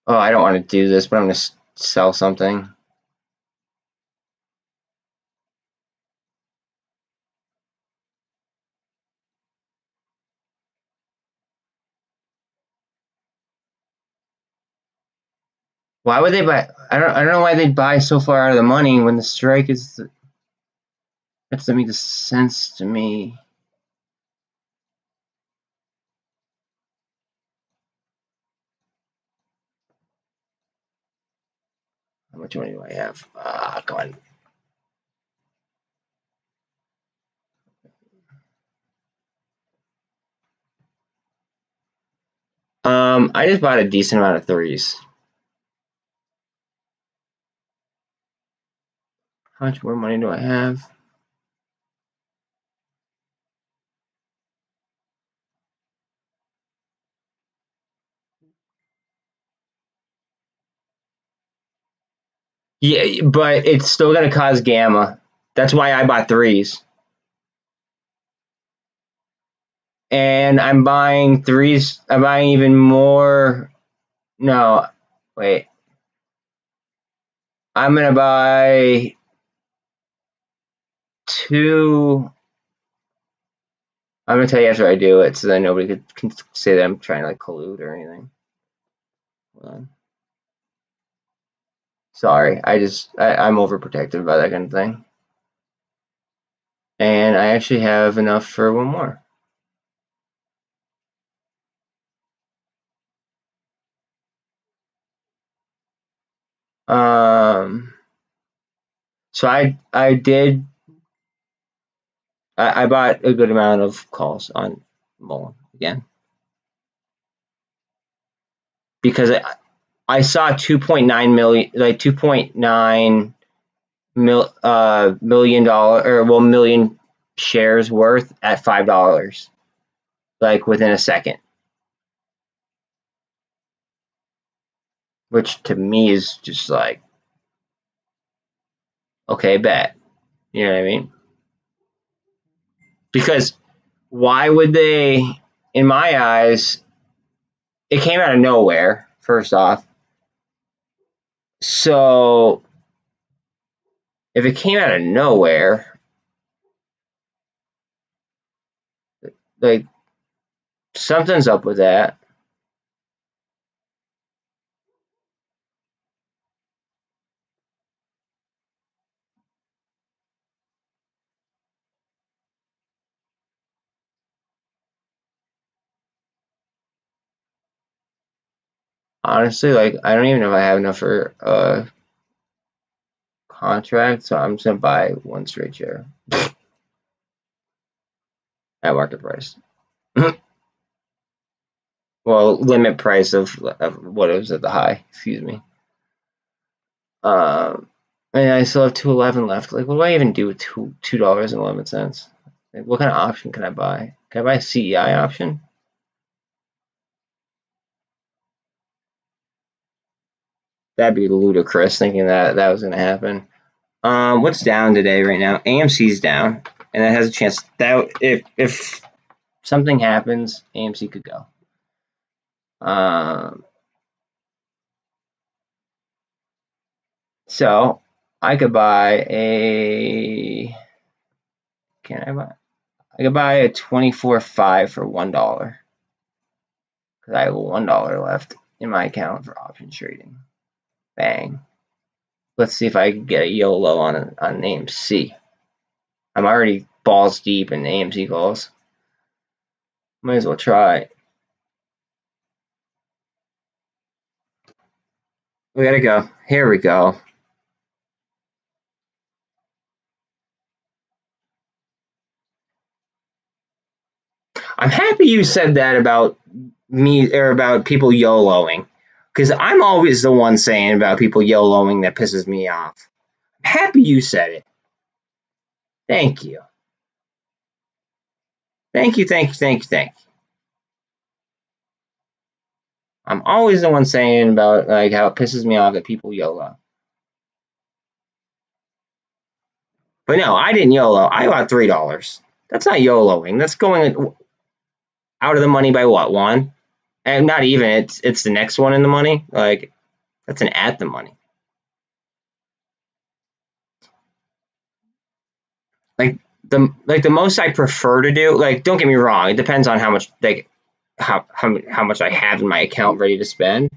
S1: Oh, I don't want to do this, but I'm going to sell something. Why would they buy? I don't know why they'd buy so far out of the money when the strike is. That doesn't make sense to me. How much money do I have? Come on. I just bought a decent amount of threes. How much more money do I have? Yeah, but it's still going to cause gamma. That's why I bought threes. And I'm buying threes. I'm buying even more. No, wait. I'm going to buy two. I'm going to tell you after I do it so that nobody can say that I'm trying to like collude or anything. Hold on. Sorry, I'm overprotective about that kind of thing. And I actually have enough for one more. So I bought a good amount of calls on MULN again because I saw 2.9 million, like 2.9 million dollar, or well, million shares worth at $5, like within a second. Which to me is just like, okay, bet. You know what I mean? Because why would they, in my eyes, it came out of nowhere, first off. So if it came out of nowhere, like something's up with that. Honestly, like I don't even know if I have enough for contract, so I'm just gonna buy one straight share at market price. Well, limit price of what it was at the high. Excuse me. And I still have 211 left. Like, what do I even do with $2.11? Like, what kind of option can I buy? Can I buy a CEI option? That'd be ludicrous thinking that that was going to happen. What's down today right now? AMC's down, and it has a chance that if something happens, AMC could go. So I could buy a. Can I buy? I could buy a 24.5 for $1 because I have $1 left in my account for option trading. Bang. Let's see if I can get a YOLO on AMC. I'm already balls deep in AMC calls. Might as well try. We gotta go. Here we go. I'm happy you said that about me or about people YOLOing, because I'm always the one saying about people YOLOing that pisses me off. I'm happy you said it. Thank you. Thank you, thank you, thank you, thank you. I'm always the one saying about like how it pisses me off that people YOLO. But no, I didn't YOLO. I bought $3. That's not YOLOing. That's going out of the money by what, one? And not even. It's the next one in the money. Like that's an at the money. Like the most I prefer to do. Like don't get me wrong. It depends on how much like how much I have in my account ready to spend.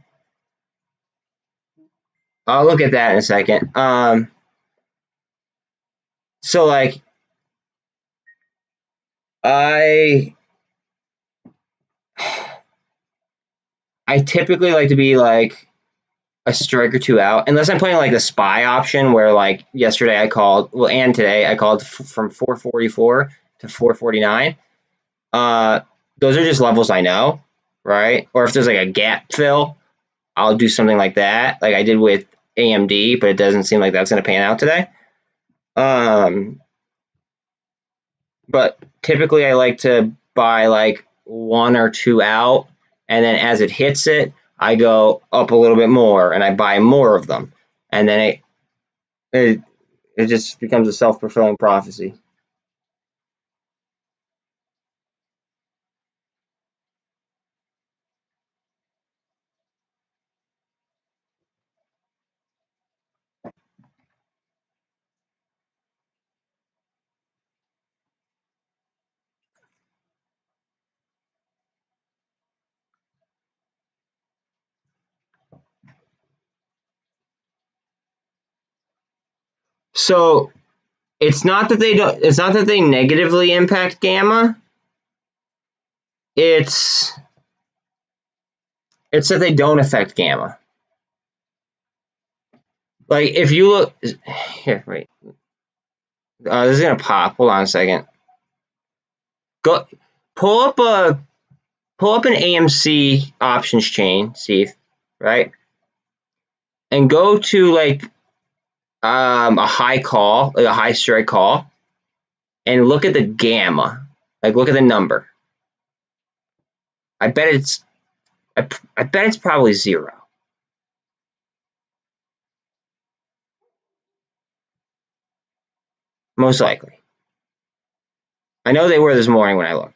S1: I'll look at that in a second. So like I typically like to be like a strike or two out, unless I'm playing like the SPY option where like yesterday I called, well, and today I called from 444 to 449. Those are just levels I know, right? Or if there's like a gap fill, I'll do something like that, like I did with AMD, but it doesn't seem like that's going to pan out today. But typically I like to buy like one or two out, and then as it hits it, I go up a little bit more and I buy more of them, and then it just becomes a self-fulfilling prophecy. So it's not that they negatively impact gamma. It's that they don't affect gamma. Like if you look here, wait. This is gonna pop. Hold on a second. Go pull up an AMC options chain, Steve, right? And go to like a high call, like a high strike call, and look at the gamma. Like, look at the number. I bet it's probably 0. Most likely. I know they were this morning when I looked.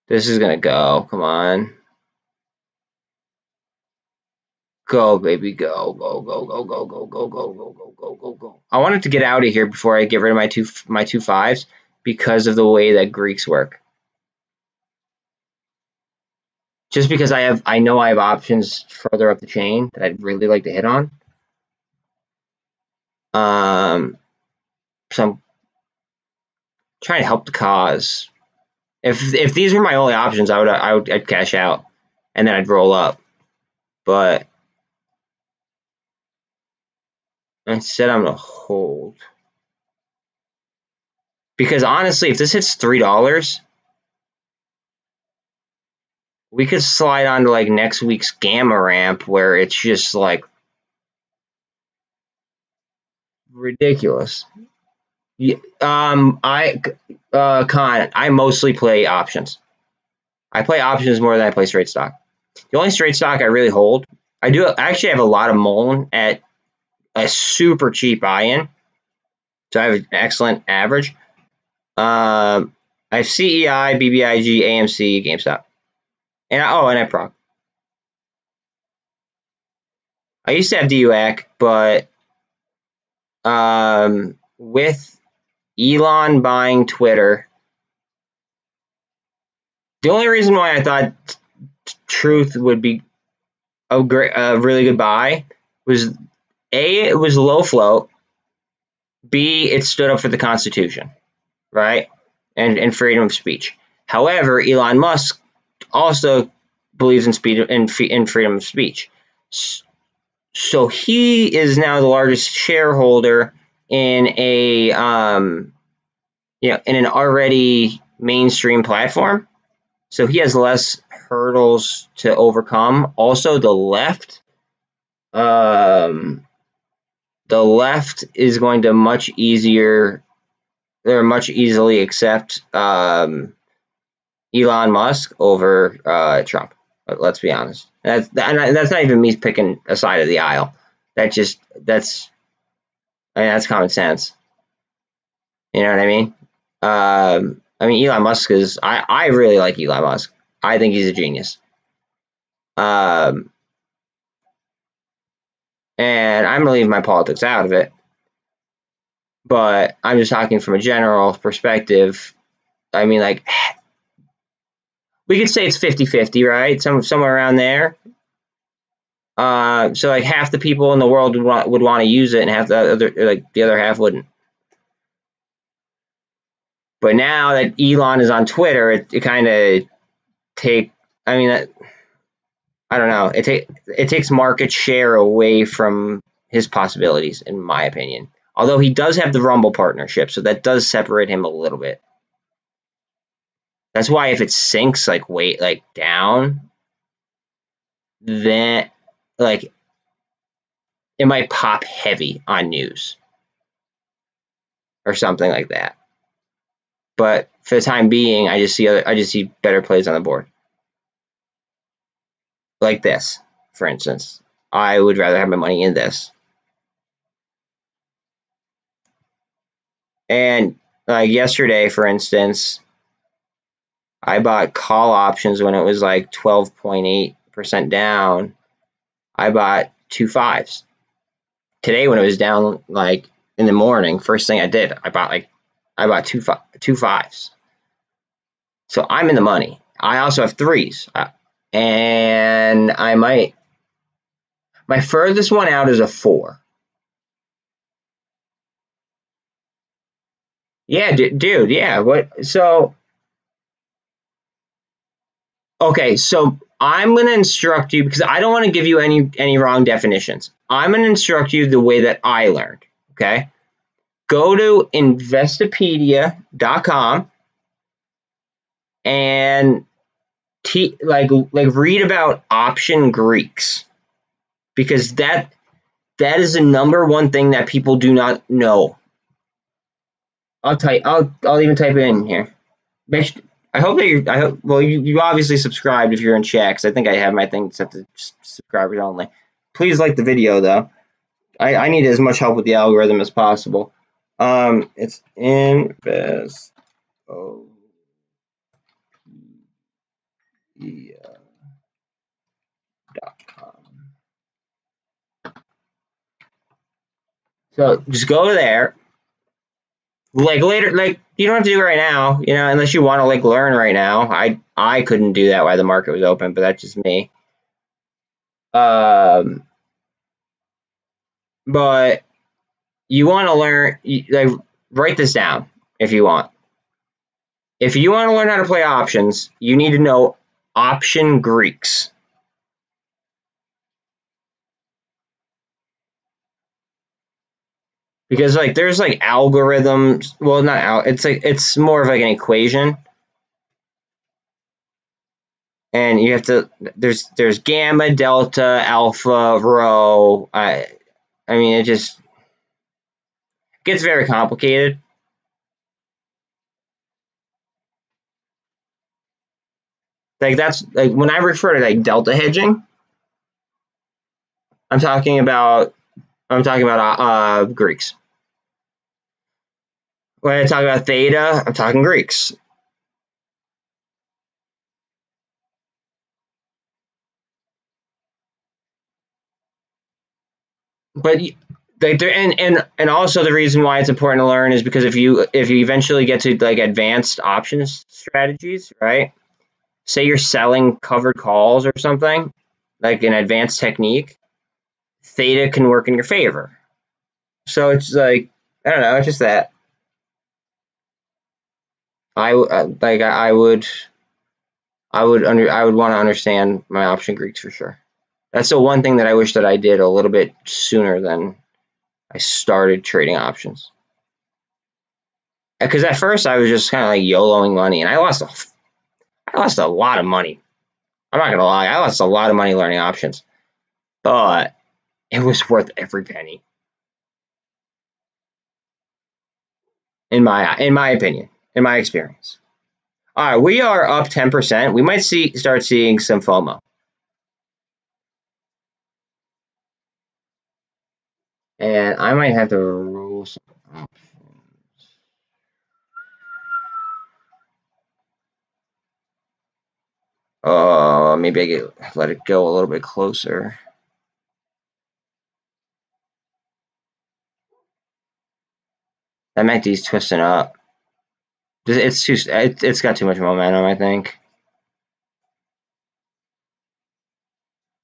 S1: This is gonna go. Come on. Go, baby, go, go, go, go, go, go, go, go, go, go, go, go, go. I wanted to get out of here before I get rid of my two fives because of the way that Greeks work. Just because I know I have options further up the chain that I'd really like to hit on. So I'm trying to help the cause. If these were my only options, I'd cash out and then I'd roll up. But instead, I'm gonna hold. Because honestly, if this hits $3, we could slide on to like next week's gamma ramp where it's just like ridiculous. I mostly play options. I play options more than I play straight stock. The only straight stock I really hold, I actually have a lot of MULN at a super cheap buy-in, so I have an excellent average. I have CEI, BBIG, AMC, GameStop, and I proc. I used to have DUAC, but with Elon buying Twitter, the only reason why I thought Truth would be a really good buy was A, it was low float, B, it stood up for the Constitution, right, and freedom of speech. However, Elon Musk also believes in freedom of speech, so he is now the largest shareholder in a in an already mainstream platform. So he has less hurdles to overcome. Also, the left is going to much easily accept Elon Musk over Trump. Let's be honest. That's not even me picking a side of the aisle. That's common sense. You know what I mean? Elon Musk is. I really like Elon Musk. I think he's a genius. And I'm gonna leave my politics out of it. But I'm just talking from a general perspective. I mean, like, we could say it's 50-50, right? Somewhere around there. So like half the people in the world would want to use it, and half the other half wouldn't. But now that Elon is on Twitter, it kind of I don't know. It takes market share away from his possibilities, in my opinion. Although he does have the Rumble partnership, so that does separate him a little bit. That's why if it sinks down, then it might pop heavy on news or something like that. But for the time being, I just see better plays on the board. Like this, for instance. I would rather have my money in this. And yesterday, for instance, I bought call options when it was like 12.8% down. I bought 2 5s. Today, when it was down in the morning, first thing I did, I bought 2 5s. So I'm in the money. I also have 3s, and my furthest one out is a 4. Yeah, dude. Yeah. What? So. Okay, so I'm going to instruct you, because I don't want to give you any wrong definitions. I'm going to instruct you the way that I learned, okay? Go to Investopedia.com and read about option Greeks. because that is the #1 thing that people do not know. I'll even type it in here. I hope that you obviously subscribed if you're in chat, because I think I have my thing set to subscribers only. Please like the video though. I need as much help with the algorithm as possible. It's invest. So just go there. Like later, like you don't have to do it right now, unless you want to like learn right now. I couldn't do that while the market was open, but that's just me. But you want to learn, like write this down if you want. If you want to learn how to play options, you need to know option Greeks. Because like there's like algorithms, well not it's more of like an equation. And you have to there's gamma, delta, alpha, rho. I mean it just gets very complicated. Like that's like when I refer to like delta hedging, I'm talking about Greeks. When I talk about theta, I'm talking Greeks. But like there, and also the reason why it's important to learn is because if you eventually get to like advanced options strategies, right? Say you're selling covered calls or something, like an advanced technique, theta can work in your favor. So it's like, I don't know, it's just that. I would want to understand my option Greeks for sure. That's the one thing that I wish that I did a little bit sooner than I started trading options. Because at first I was just kind of like YOLOing money, and I lost a lot of money. I'm not gonna lie, I lost a lot of money learning options, but it was worth every penny, in my opinion, in my experience. All right, we are up 10%. We might start seeing some FOMO. And I might have to roll some options. Maybe let it go a little bit closer. That MACD's twisting up. It's got too much momentum, I think.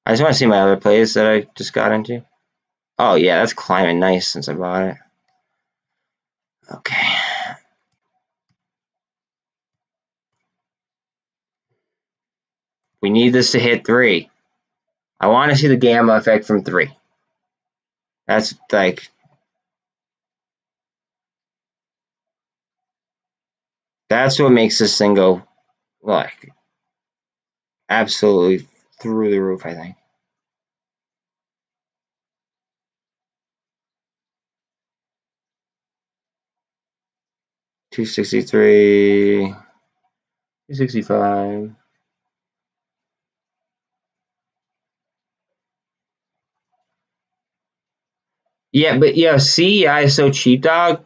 S1: I just want to see my other plays that I just got into. Oh yeah, that's climbing nice since I bought it. Okay. We need this to hit 3. I want to see the gamma effect from 3. That's like, that's what makes this thing go like absolutely through the roof, I think. $263, $265. Yeah, but yeah, CEI is so cheap, dog,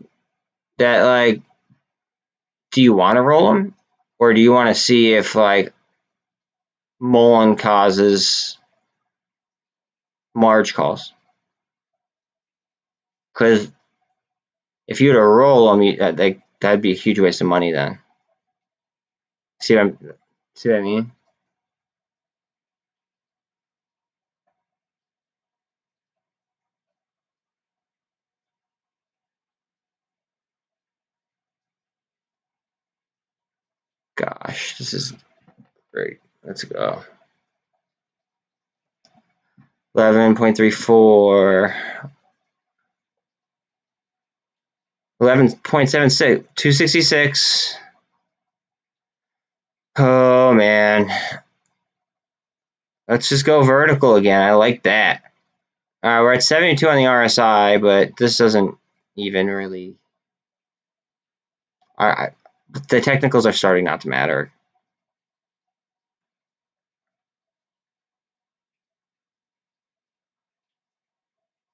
S1: that like, do you want to roll them, or do you want to see if like MULN causes marge calls? Because if you were to roll them, that'd be a huge waste of money then. See what I mean? Gosh, this is great. Let's go. 11.34. 11.76. 266. Oh man. Let's just go vertical again. I like that. We're at 72 on the RSI, but this doesn't even really. The technicals are starting not to matter.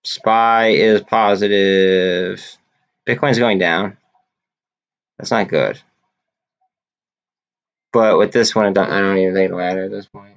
S1: SPY is positive. Bitcoin's going down. That's not good. But with this one, I don't even think it'll matter at this point.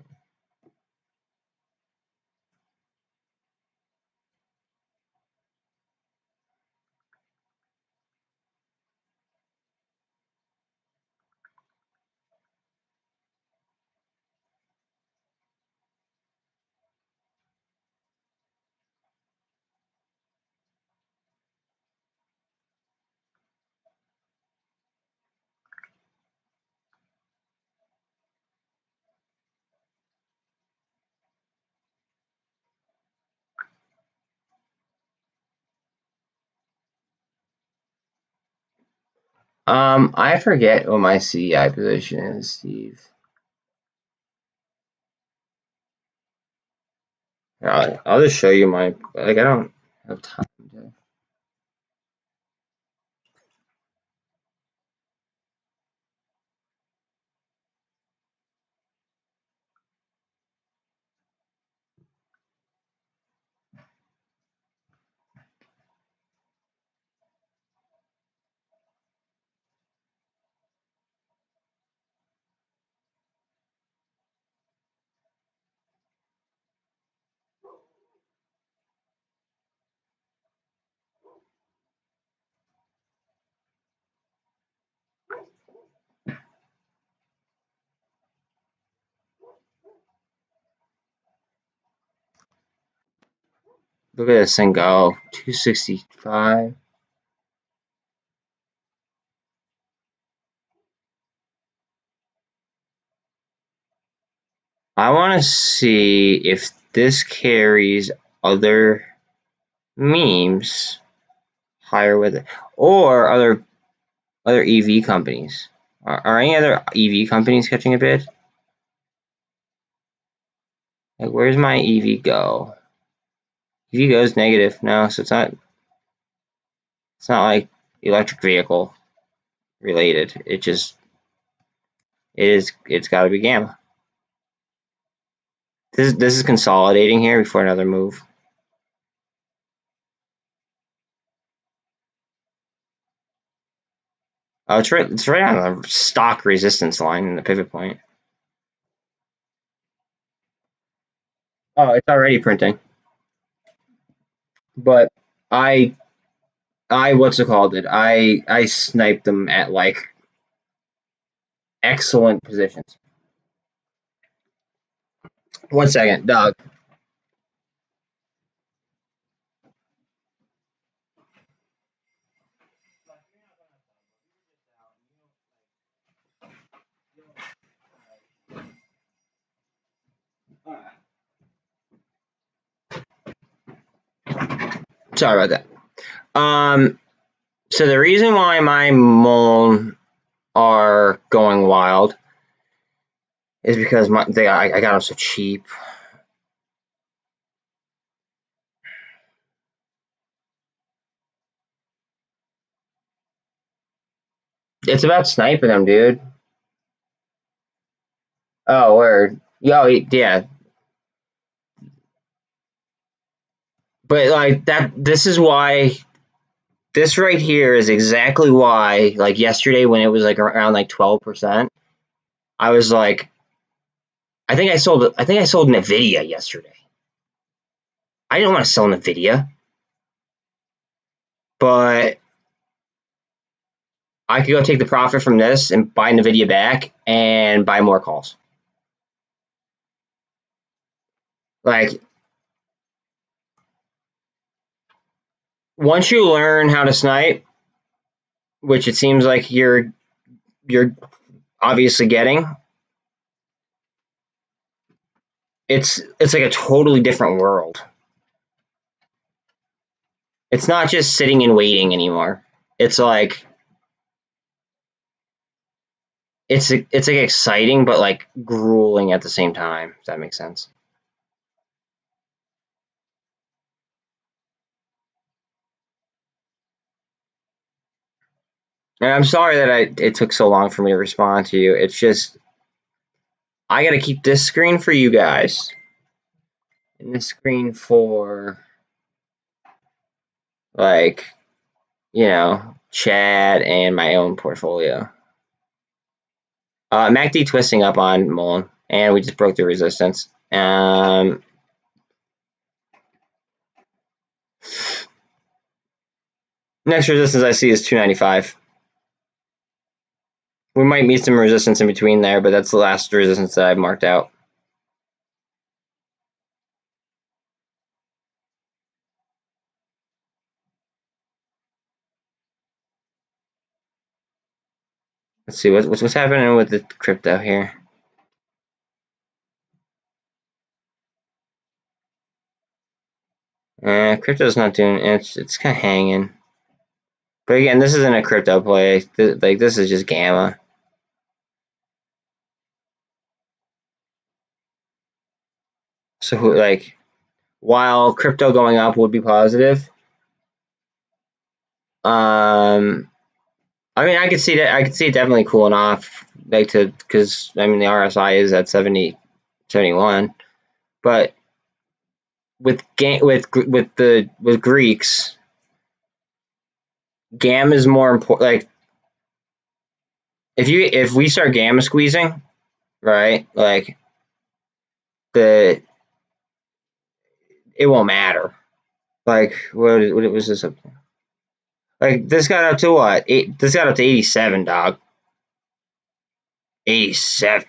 S1: I forget what my CEI position is, Steve. I'll just show you my, I don't have time to. Look at this thing go, 265. I want to see if this carries other memes higher with it, or other EV companies. Are any other EV companies catching a bid? Like, where's my EV go? EV goes negative. No, so it's not like electric vehicle related. It's got to be gamma. This is consolidating here before another move. Oh, it's right on the stock resistance line in the pivot point. Oh, it's already printing. But I what's it called? I sniped them at like excellent positions. 1 second, Doug. Sorry about that. So the reason why my MULN are going wild is because I got them so cheap. It's about sniping them, dude. Oh, word. Yo, yeah. But like that, this is why. This right here is exactly why. Like yesterday, when it was like around like 12%, I was like, I think I sold Nvidia yesterday. I didn't want to sell Nvidia, but I could go take the profit from this and buy Nvidia back and buy more calls. Like, once you learn how to snipe, which it seems like you're obviously getting, it's like a totally different world. It's not just sitting and waiting anymore. It's like it's like exciting but like grueling at the same time, if that makes sense. And I'm sorry that it took so long for me to respond to you. It's just I got to keep this screen for you guys, and this screen for like chat and my own portfolio. MACD twisting up on MULN, and we just broke the resistance. Next resistance I see is 295. We might meet some resistance in between there, but that's the last resistance that I've marked out. Let's see what's happening with the crypto here. Crypto's not doing it's kind of hanging. But again, this isn't a crypto play. This is just gamma. So like, while crypto going up would be positive, I mean, I could see that. I could see it definitely cooling off, because I mean the RSI is at 70, 71, but with Greeks, gamma is more important. Like, if we start gamma squeezing, right? Like it won't matter. Like what was this up? Like this got up to what? This got up to 87, dog. 87.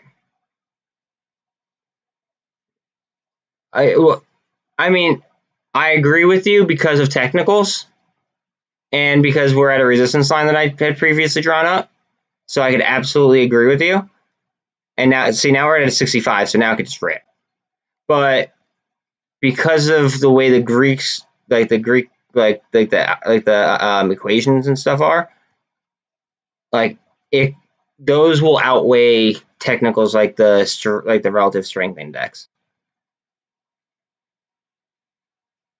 S1: I mean, I agree with you because of technicals, and because we're at a resistance line that I had previously drawn up. So I could absolutely agree with you. And now we're at a 65, so now it could just rip. But because of the way the Greeks, like the Greek, like the equations and stuff are, like those will outweigh technicals like the relative strength index,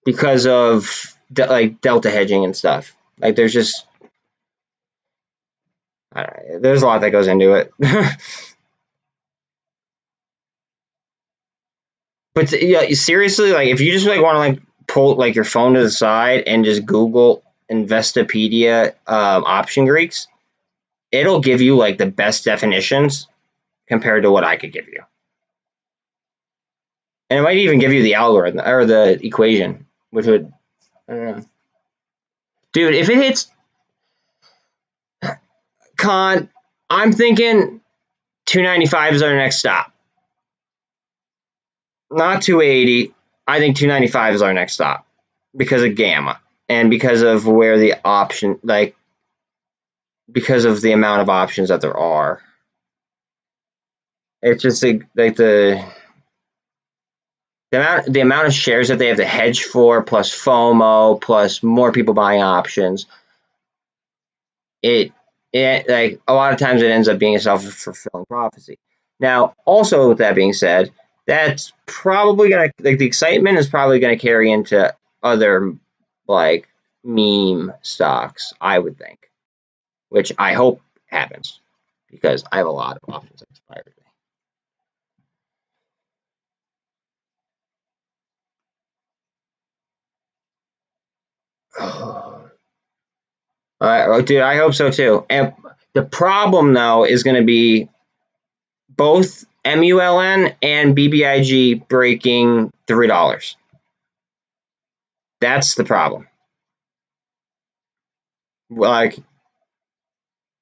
S1: because of delta hedging and stuff. Like there's a lot that goes into it. But yeah, seriously, like if you just want to pull your phone to the side and just Google Investopedia option Greeks, it'll give you the best definitions compared to what I could give you. And it might even give you the algorithm or the equation, which would, I don't know. Dude, if it hits Con, I'm thinking 295 is our next stop. Not 280. I think 295 is our next stop because of gamma and because of where the option, because of the amount of options that there are. It's just the amount of shares that they have to hedge for, plus FOMO, plus more people buying options. It a lot of times it ends up being a self-fulfilling prophecy. Now, also with that being said, that's probably gonna the excitement is probably gonna carry into other meme stocks, I would think, which I hope happens because I have a lot of options expired. Dude, I hope so too. And the problem though is going to be both MULN and BBIG breaking $3. That's the problem.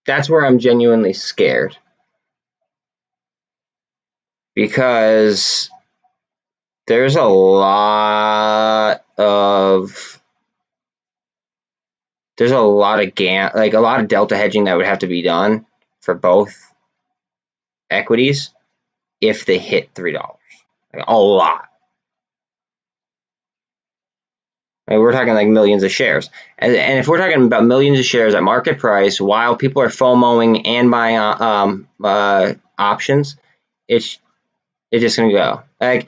S1: That's where I'm genuinely scared, because there's a lot of a lot of delta hedging that would have to be done for both equities if they hit $3. A lot. We're talking millions of shares, and if we're talking about millions of shares at market price while people are FOMOing and buying options, it's just gonna go. All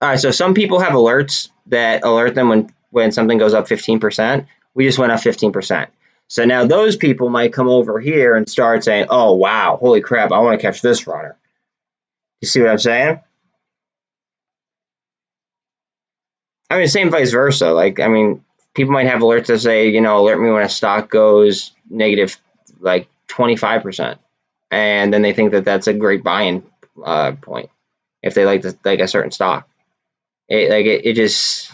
S1: right, so some people have alerts that alert them when something goes up 15%. We just went up 15%. So now those people might come over here and start saying, oh, wow, holy crap, I want to catch this runner. You see what I'm saying? I mean, same vice versa. Like, I mean, people might have alerts that say, you know, alert me when a stock goes negative, like 25%. And then they think that that's a great buying point if they like a certain stock. It just,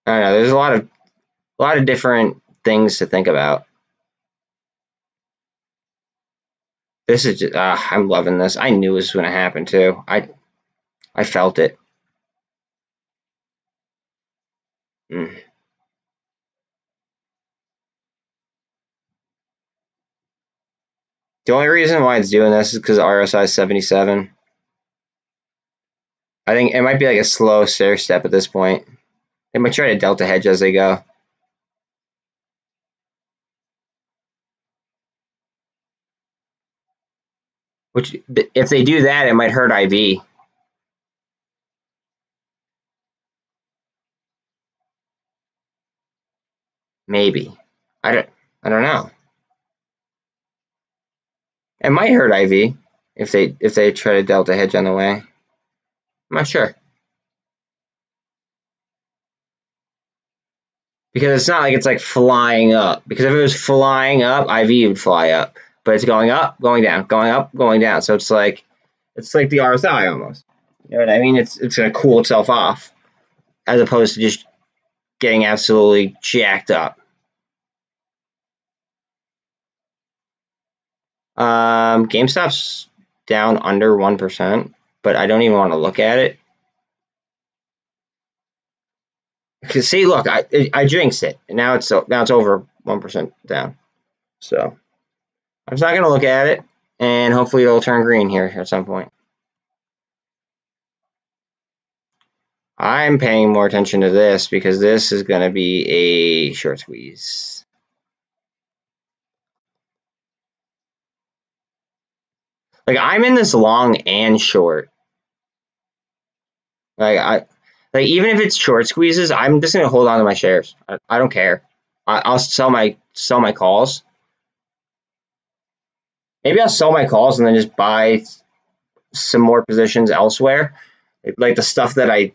S1: I don't know. There's a lot of different things to think about. This is just, I'm loving this. I knew this was going to happen too. I felt it. Mm. The only reason why it's doing this is because RSI is 77. I think it might be like a slow stair step at this point. They might try to delta hedge as they go. Which, if they do that, it might hurt IV. Maybe. I don't know. It might hurt IV if they try to delta hedge on the way. I'm not sure. Because it's not like it's like flying up. Because if it was flying up, IV would fly up. But it's going up, going down, going up, going down. So it's like the RSI almost. You know what I mean? It's gonna cool itself off as opposed to just getting absolutely jacked up. GameStop's down under 1%, but I don't even want to look at it. Because see, look, I jinxed it, and now it's over 1% down. So I'm just not gonna look at it, and hopefully it'll turn green here at some point. I'm paying more attention to this because this is going to be a short squeeze. Like, I'm in this long and short. Like even if it's short squeezes, I'm just going to hold on to my shares. I don't care. I'll sell my calls. Maybe I'll sell my calls and then just buy some more positions elsewhere. Like the stuff that I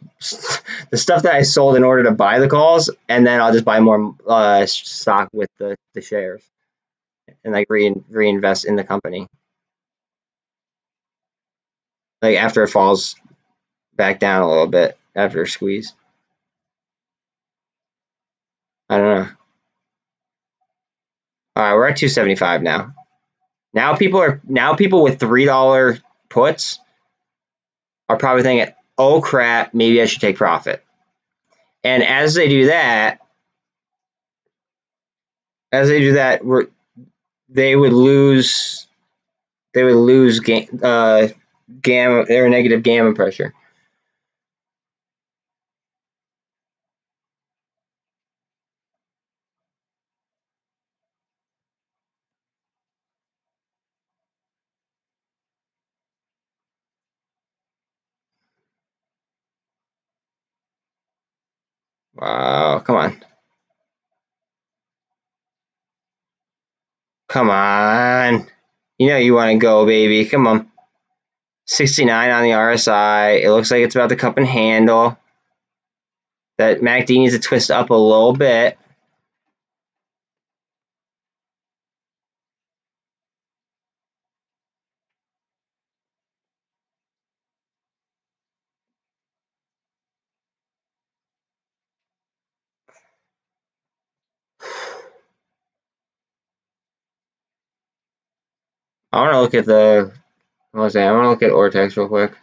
S1: sold in order to buy the calls, and then I'll just buy more stock with the shares and like reinvest in the company. Like after it falls back down a little bit after a squeeze. I don't know. All right, we're at 275 now. Now people with $3 puts are probably thinking, "Oh crap, maybe I should take profit." And as they do that, they would lose gamma or negative gamma pressure. Wow, come on. Come on. You know you want to go, baby. Come on. 69 on the RSI. It looks like it's about to cup and handle. That MACD needs to twist up a little bit. I want to look at I want to look at Ortex real quick.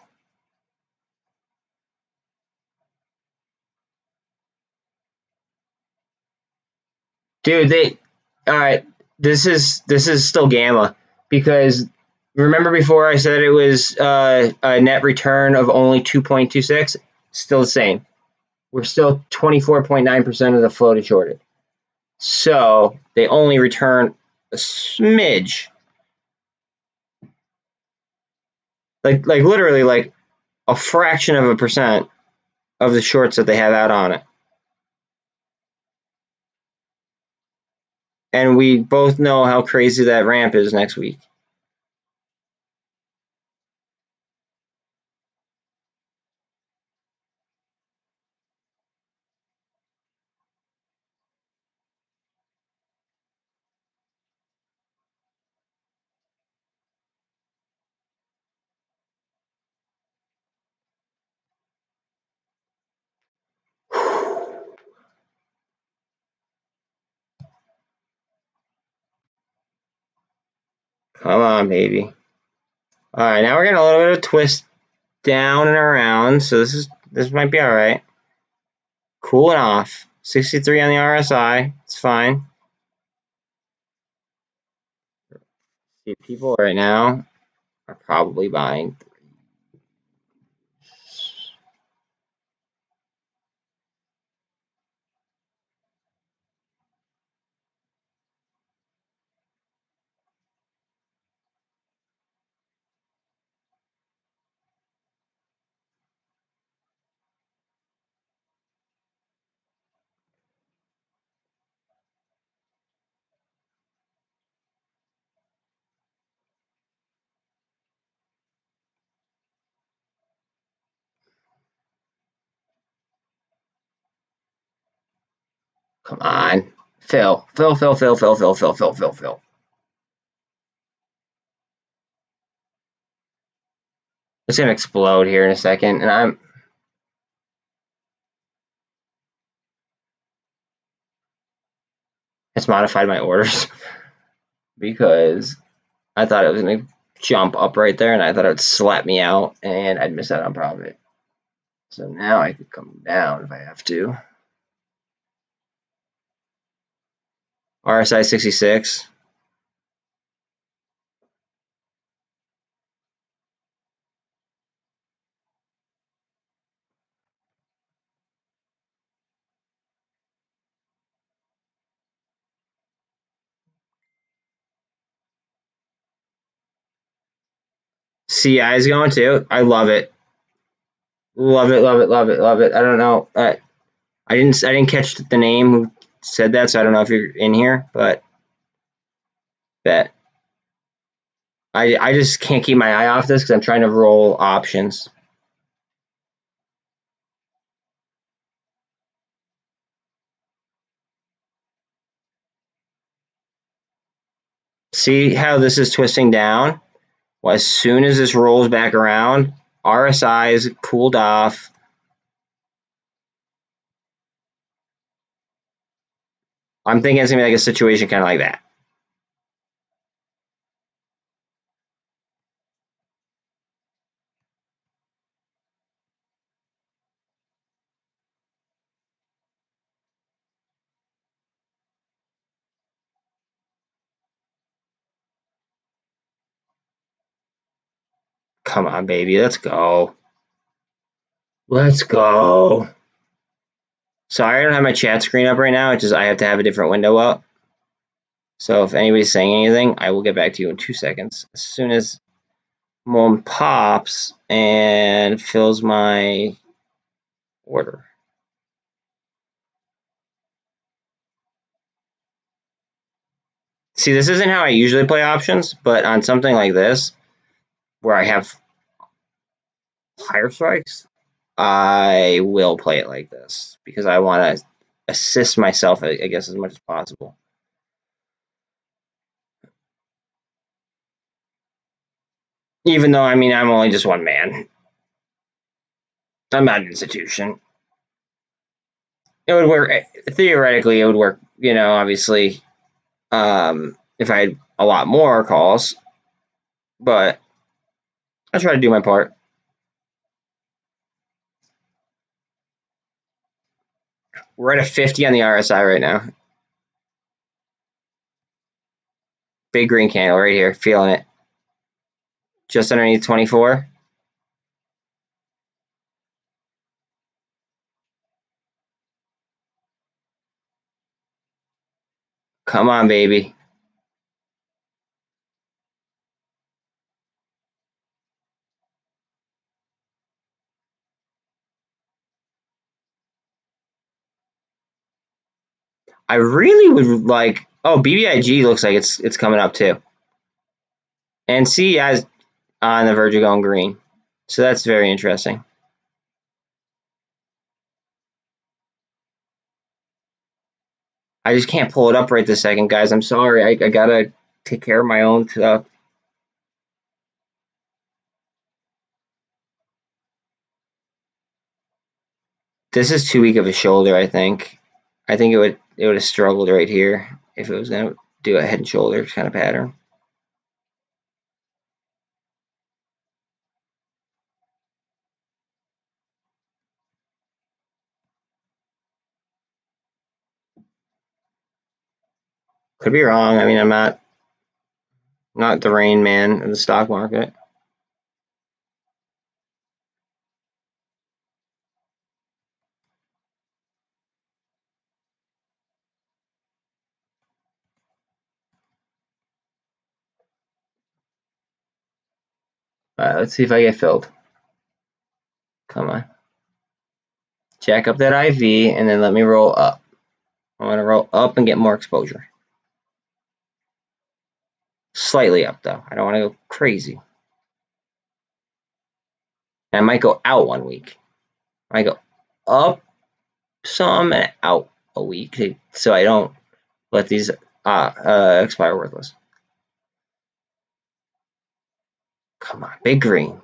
S1: Dude, all right. This is still gamma because remember before I said it was a net return of only 2.26. Still the same. We're still 24.9% of the floated shorted. So they only return a smidge. Like literally like a fraction of a percent of the shorts that they have out on it. And we both know how crazy that ramp is next week. Come on, baby. All right, now we're getting a little bit of twist down and around, so this might be all right. Cooling off. 63 on the RSI. It's fine. See, people right now are probably buying. Come on. Fill. Fill. It's gonna explode here in a second, and it's modified my orders because I thought it was gonna jump up right there, and I thought it would slap me out, and I'd miss out on profit. So now I could come down if I have to. RSI 66. CEI is going too. I love it. Love it. I don't know. I didn't catch the name who said that, so I don't know if you're in here, but bet. I just can't keep my eye off this because I'm trying to roll options. See how this is twisting down? Well, as soon as this rolls back around, RSI is cooled off. I'm thinking it's gonna be like a situation kind of like that. Come on, baby, let's go. Let's go. Sorry, I don't have my chat screen up right now. It's just I have to have a different window up. So if anybody's saying anything, I will get back to you in 2 seconds. As soon as MULN pops and fills my order. See, this isn't how I usually play options, but on something like this, where I have higher strikes, I will play it like this because I want to assist myself, I guess, as much as possible. Even though, I mean, I'm only just one man. I'm not an institution. It would work, theoretically, it would work, obviously, if I had a lot more calls, but I try to do my part. We're at a 50 on the RSI right now. Big green candle right here, feeling it. Just underneath 24. Come on, baby. I really would like Oh, BBIG looks like it's coming up too. And CEI is on the verge of going green. So that's very interesting. I just can't pull it up right this second, guys. I'm sorry. I gotta take care of my own stuff. This is too weak of a shoulder, I think. I think it would have struggled right here if it was gonna do a head and shoulders kind of pattern. Could be wrong. I mean, I'm not the Rain Man of the stock market. Let's see if I get filled. Come on. Jack up that IV and then let me roll up. I want to roll up and get more exposure. Slightly up though. I don't want to go crazy. And I might go out 1 week. I might go up some and out a week so I don't let these expire worthless. Come on, big green.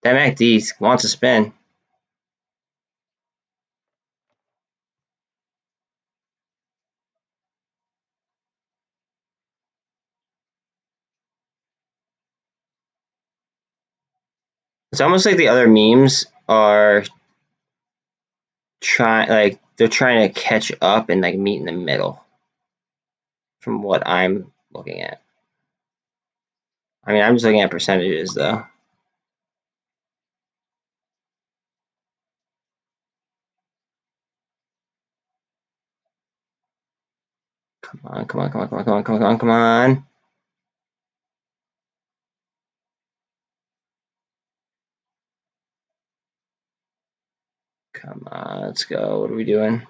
S1: That MACD wants to spin. It's almost like the other memes are they're trying to catch up and like meet in the middle from what I'm looking at. I mean, I'm just looking at percentages though. Come on, come on, come on, come on, come on, come on, come on. Come on, let's go. What are we doing?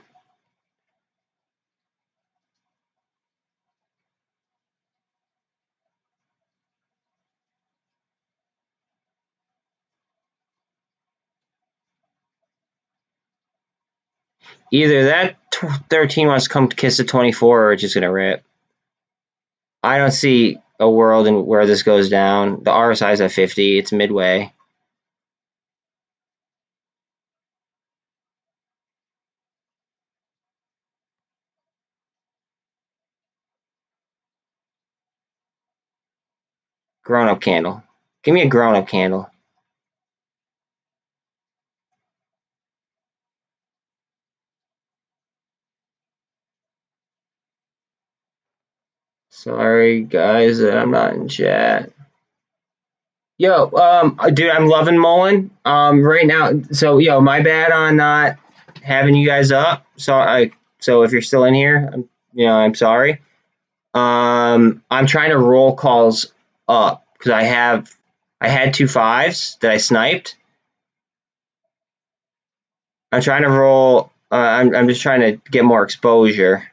S1: Either that 13 wants to come kiss the 24 or it's just going to rip. I don't see a world in where this goes down. The RSI is at 50. It's midway. Grown-up candle. Give me a grown-up candle. Sorry, guys, that I'm not in chat. Yo, dude, I'm loving MULN. Right now, so yo, my bad on not having you guys up. So if you're still in here, I'm sorry. I'm trying to roll calls up because I had 2 5s that I sniped. I'm trying to roll. I'm just trying to get more exposure.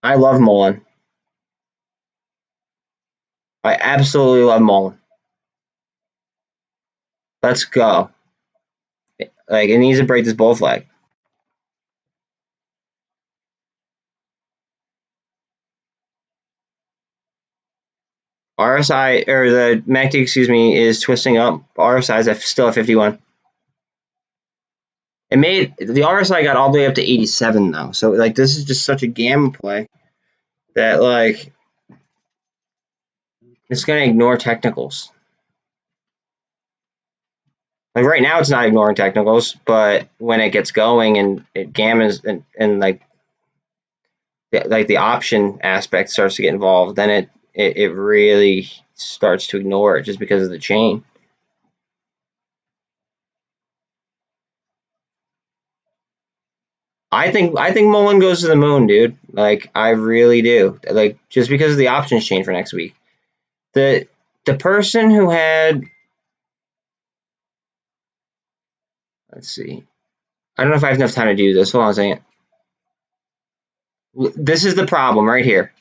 S1: I love MULN. I absolutely love MULN. Let's go. Like, it needs to break this bull flag. RSI, or the MACD, excuse me, is twisting up. RSI is still at 51. The RSI got all the way up to 87 though. So like this is just such a gamma play that like it's gonna ignore technicals. Like right now it's not ignoring technicals, but when it gets going and it gammas and like the option aspect starts to get involved, then it really starts to ignore it just because of the chain. I think MULN goes to the moon, dude. Like I really do. Like just because of the options chain for next week. The person who had, let's see. I don't know if I have enough time to do this. Hold on a second. This is the problem right here.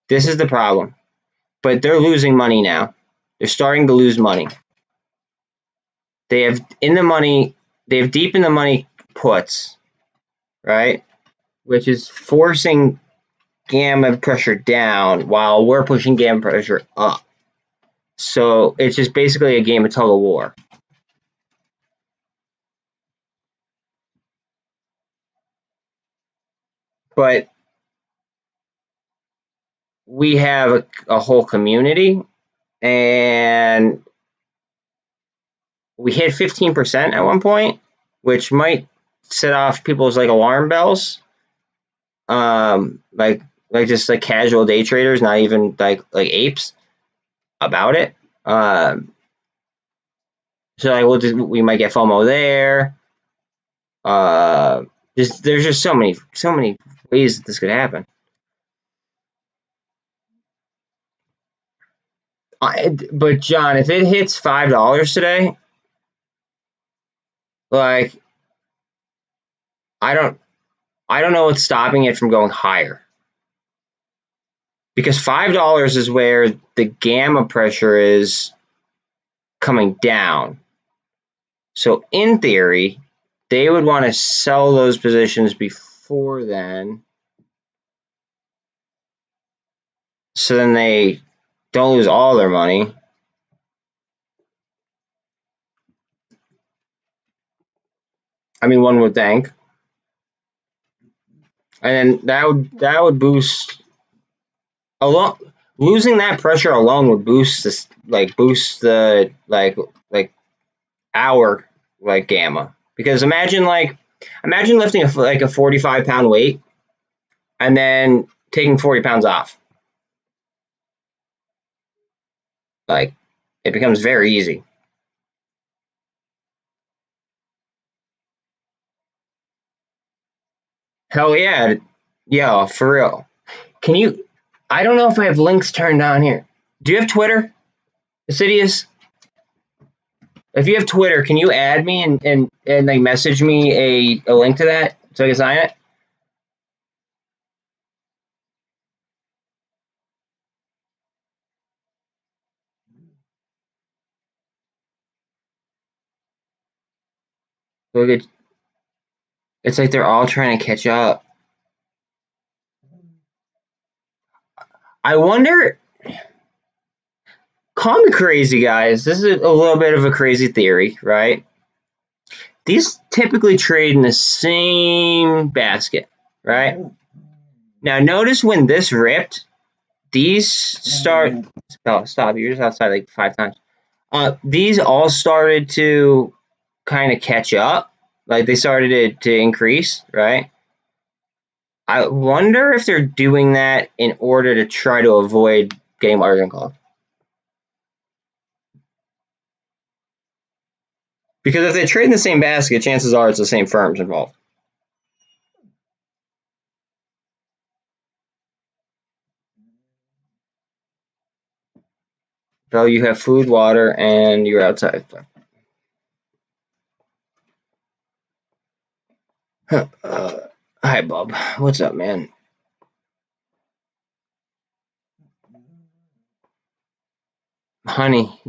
S1: This is the problem. But they're losing money now. They're starting to lose money. They have in the money. They have deep in the money puts, right? Which is forcing gamma pressure down while we're pushing gamma pressure up. So it's just basically a game of tug of war. But we have a whole community, and we hit 15% at one point, which might set off people's like alarm bells. Like just like casual day traders, not even like apes about it. So like we might get FOMO there. There's just so many ways that this could happen. But John, if it hits $5 today, like I don't know what's stopping it from going higher. Because $5 is where the gamma pressure is coming down. So in theory, they would want to sell those positions before then. So then they don't lose all their money. I mean, one would think. And then that would boost losing that pressure alone would boost this boost the our gamma. Because imagine lifting a 45-pound weight and then taking 40 pounds off. Like, it becomes very easy. Hell yeah. Yo, for real. Can you, I don't know if I have links turned on here. Do you have Twitter, Assidious? If you have Twitter, can you add me and like message me a link to that so I can sign it? Look at, it's like they're all trying to catch up. I wonder, call me crazy, guys. This is a little bit of a crazy theory, right? These typically trade in the same basket, right? Now, notice when this ripped, these start. Oh, stop! You're just outside like 5 times. These all started to kind of catch up. Like they started to increase, right? I wonder if they're doing that in order to try to avoid getting margin called. Because if they trade in the same basket, chances are it's the same firms involved. So you have food, water, and you're outside. Hi, Bob. What's up, man? Honey,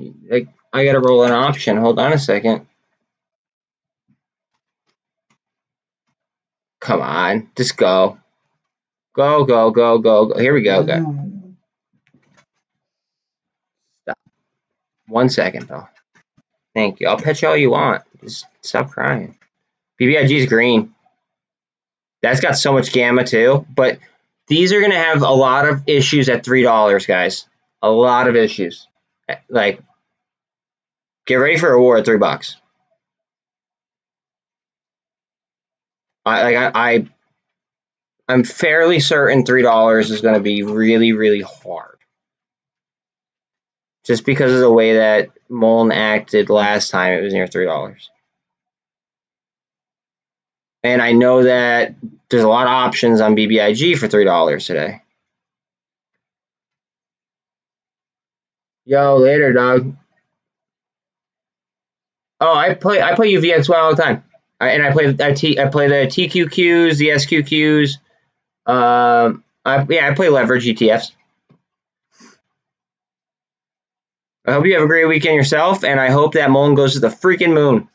S1: I gotta roll an option. Hold on a second. Come on, just go. Go, go, go, go, go. Here we go, guys. Stop. 1 second, though. Thank you. I'll pet you all you want. Just stop crying. BBIG is green. That's got so much gamma, too. But these are going to have a lot of issues at $3, guys. A lot of issues. Like, get ready for a war at $3. I'm fairly certain $3 is going to be really, really hard. Just because of the way that MULN acted last time, it was near $3. And I know that there's a lot of options on BBIG for $3 today. Yo, later, dog. Oh, I play UVXY all the time. I play the TQQs, the SQQs. I play leverage ETFs. I hope you have a great weekend yourself, and I hope that MULN goes to the freaking moon.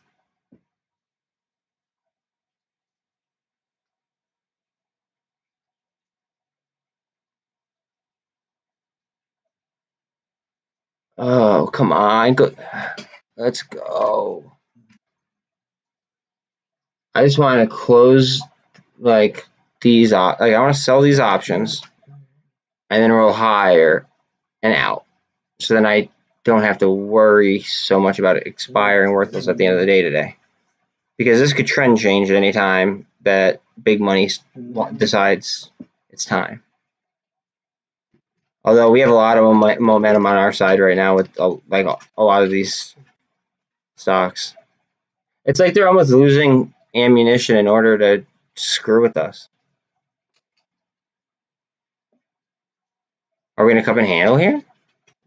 S1: Oh, come on. Let's go. I just want to close like these like I want to sell these options and then roll higher and out. So then I don't have to worry so much about it expiring worthless at the end of the day today. Because this could trend change at any time that big money decides it's time. Although we have a lot of momentum on our side right now with like a lot of these stocks. It's like they're almost losing ammunition in order to screw with us. Are we going to cup and handle here?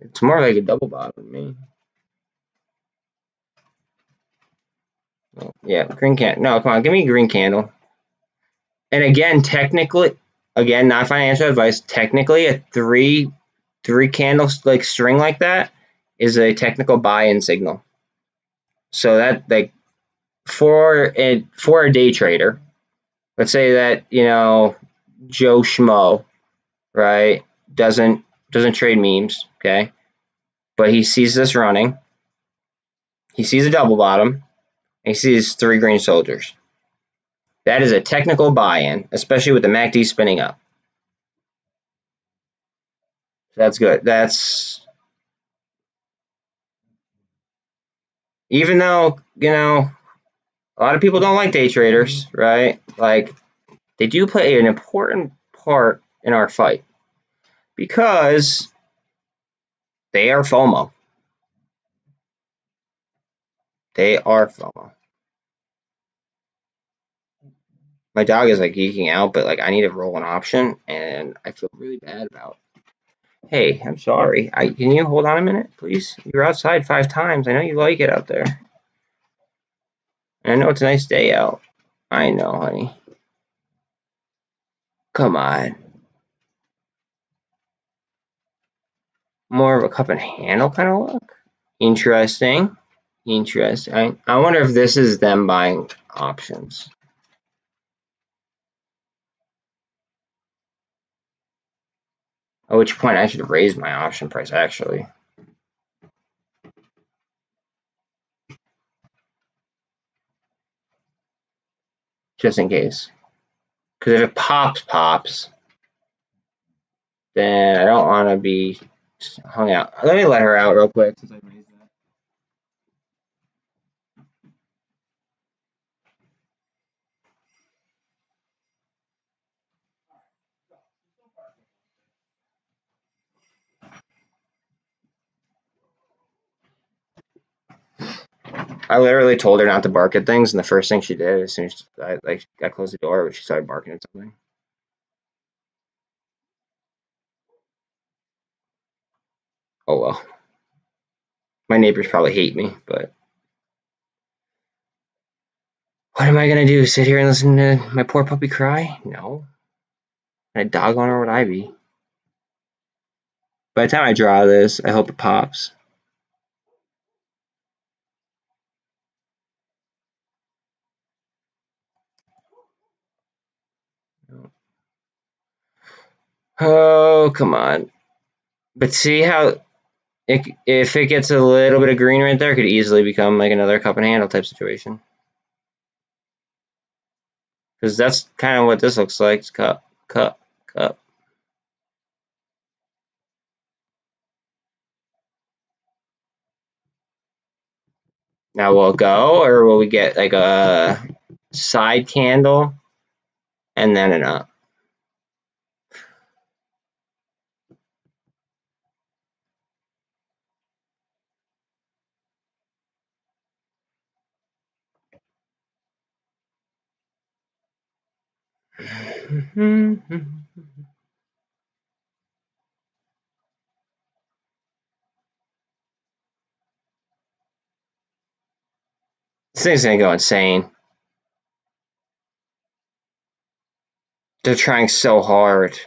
S1: It's more like a double bottom to me. Yeah, green candle. No, come on, give me a green candle. And again, technically, again, not financial advice. Technically, a three candles like string like that is a technical buy-in signal. So that like for a day trader, let's say that Joe Schmo, right, doesn't trade memes, okay, but he sees this running, he sees a double bottom, and he sees 3 green soldiers. That is a technical buy-in, especially with the MACD spinning up. That's good. That's even though a lot of people don't like day traders, right? Like they do play an important part in our fight because they are FOMO. They are FOMO. My dog is like geeking out, but like I need to roll an option, and I feel really bad about. Hey, I'm sorry. Can you hold on a minute, please? You're outside 5 times. I know you like it out there. And I know it's a nice day out. I know, honey. Come on. More of a cup and handle kind of look. Interesting. Interesting. I wonder if this is them buying options. At which point I should raise my option price, actually. Just in case. Because if it pops, then I don't want to be hung out. Let me let her out real quick since I raised that. I literally told her not to bark at things, and the first thing she did as soon as I closed the door, she started barking at something. Oh well. My neighbors probably hate me, but what am I gonna do? Sit here and listen to my poor puppy cry? No. And a dog owner would I be? By the time I draw this, I hope it pops. Oh, come on. But see how if it gets a little bit of green right there, it could easily become like another cup and handle type situation. Because that's kind of what this looks like. It's cup, cup, cup. Now will it go, or will we get like a side candle and then an up? This thing's gonna go insane. They're trying so hard.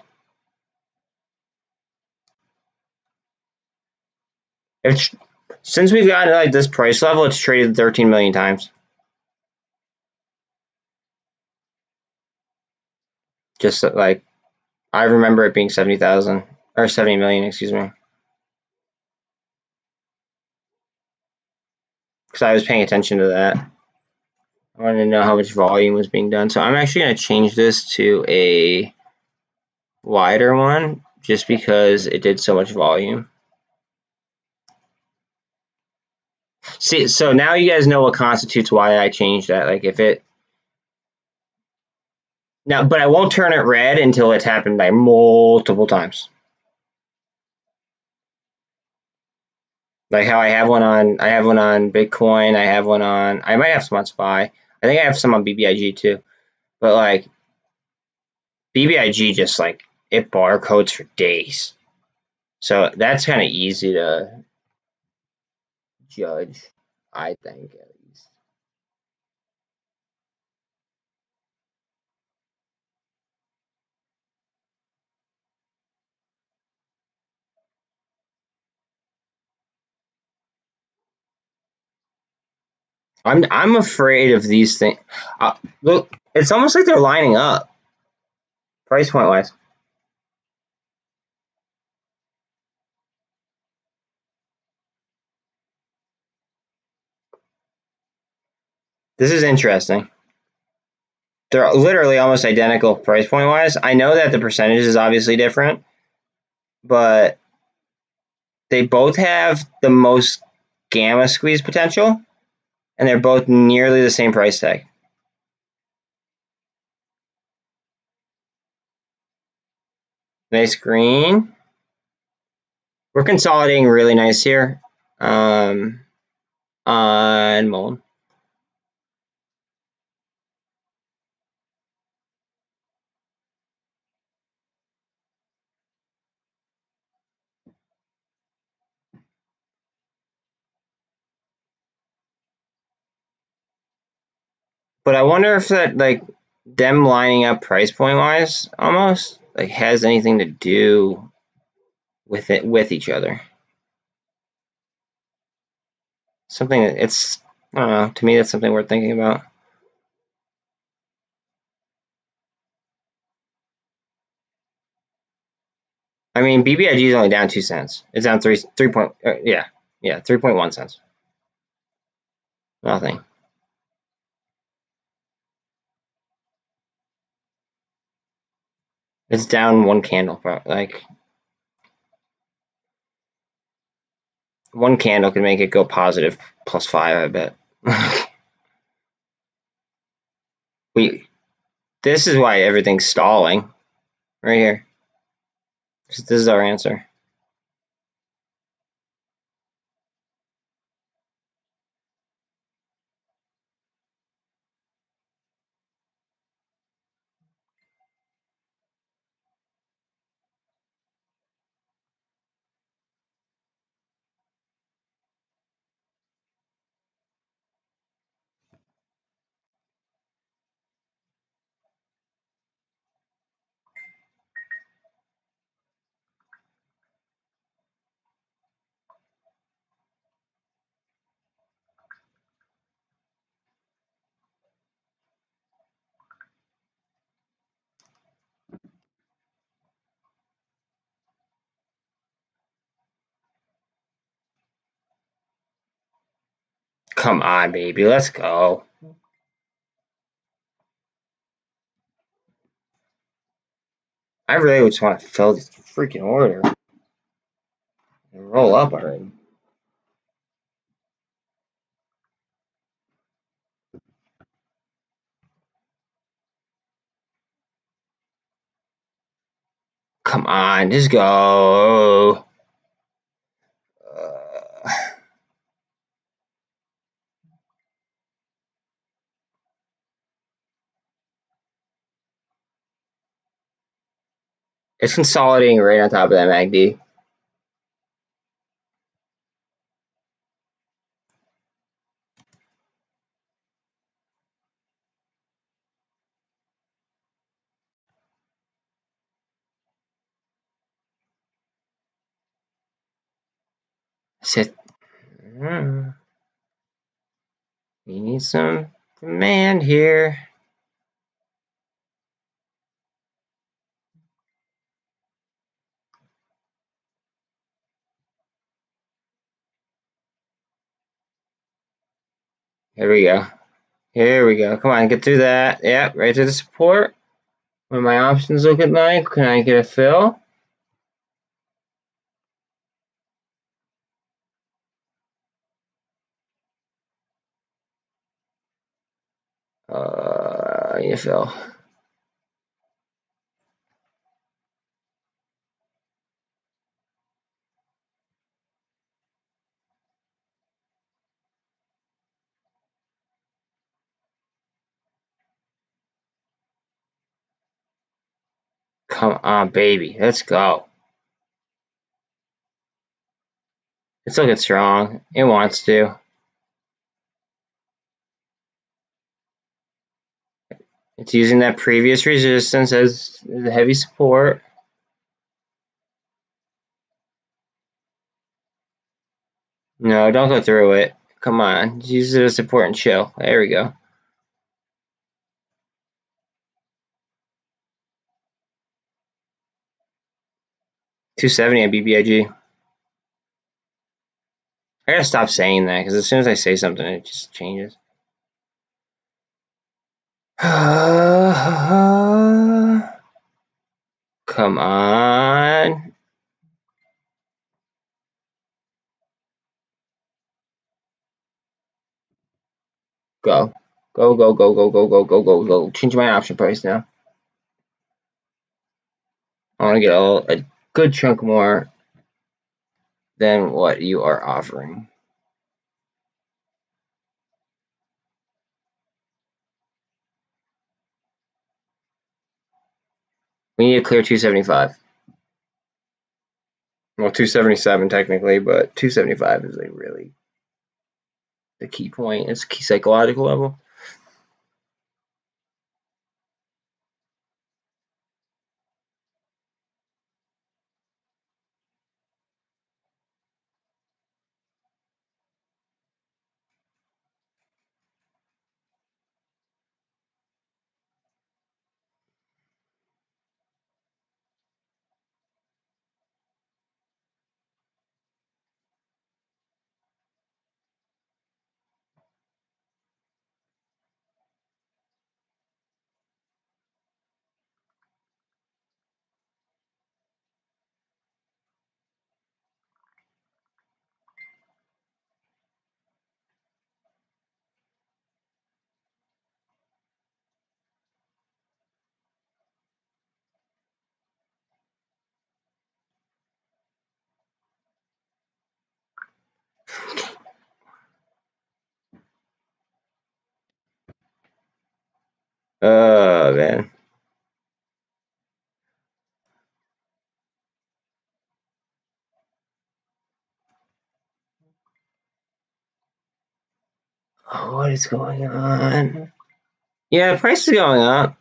S1: Since we've gotten like this price level, it's traded 13 million times. Just like I remember it being 70,000 or 70 million, excuse me, because I was paying attention to that. I wanted to know how much volume was being done. So I'm actually going to change this to a wider one just because it did so much volume. See, so now you guys know what constitutes why I changed that. Like if it now, but I won't turn it red until it's happened like multiple times. Like how I have one on Bitcoin. I might have some on SPY. I think I have some on BBIG too. But like BBIG just like it barcodes for days. So that's kind of easy to judge, I think at least. I'm afraid of these things. Look, it's almost like they're lining up price point wise. This is interesting. They're literally almost identical price point wise. I know that the percentage is obviously different, but they both have the most gamma squeeze potential, and they're both nearly the same price tag. Nice green. We're consolidating really nice here on MULN. But I wonder if that like them lining up price point wise almost like has anything to do with it with each other. Something it's I don't know, to me that's something worth thinking about. I mean BBIG is only down 2 cents. It's down 3 point yeah 3.1 cents. Nothing. It's down one candle, like one candle can make it go positive +5, I bet. This is why everything's stalling right here. This is our answer. Come on, baby, let's go. I really just want to fill this freaking order and roll up already. Come on, just go. It's consolidating right on top of that MACD. Sit. We need some demand here. Here we go. Here we go. Come on, get through that. Yep, right to the support. What are my options looking like? Can I get a fill? I need a fill. Come on, baby. Let's go. It's looking strong. It wants to. It's using that previous resistance as the heavy support. No, don't go through it. Come on. Just use it as support and chill. There we go. $270 at BBIG. I gotta stop saying that because as soon as I say something, it just changes. Come on. Go. Go, go, go, go, go, go, go, go, go. Change my option price now. I want to get a good chunk more than what you are offering. We need to clear 275. Well, 277 technically, but 275 is like really the key point. It's a key psychological level. Oh, man. Oh, what is going on? Yeah, the price is going up,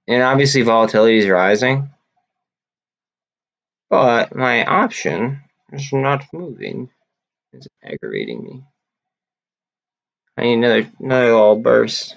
S1: and obviously volatility is rising. But my option is not moving. It's aggravating me. I need another little burst.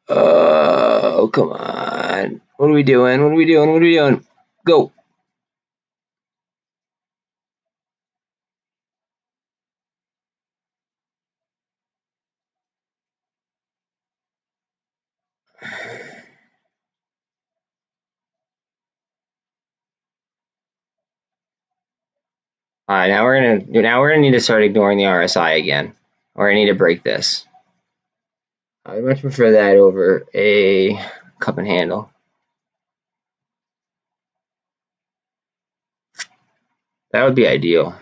S1: Oh, come on. What are we doing? What are we doing? What are we doing? Go. All right, now we're gonna need to start ignoring the RSI again, or I need to break this. I much prefer that over a cup and handle. That would be ideal.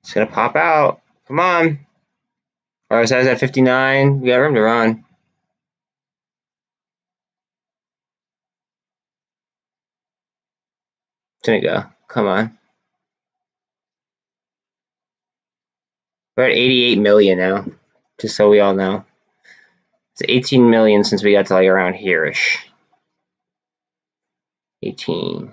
S1: It's gonna pop out. Come on. RSI's at 59. We got room to run. It's gonna go. Come on. We're at 88 million now, just so we all know. It's 18 million since we got to like around here-ish. 18.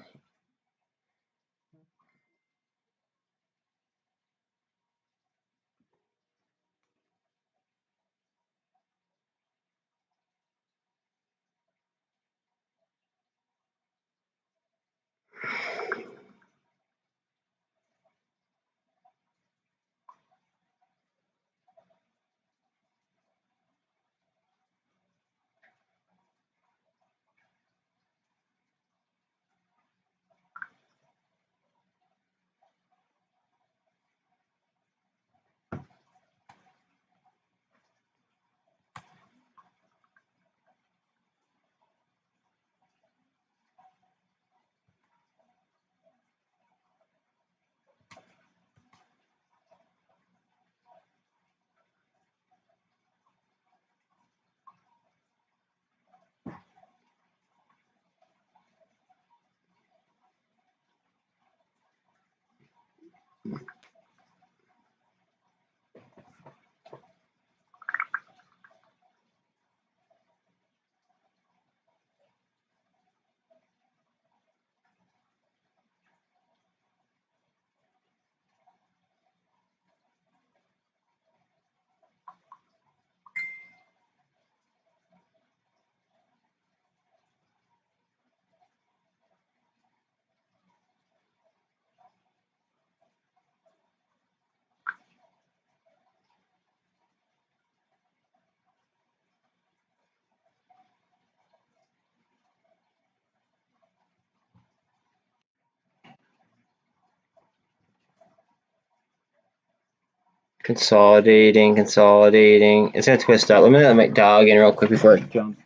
S1: Consolidating. It's gonna twist up. Let me let my dog in real quick before it jumps.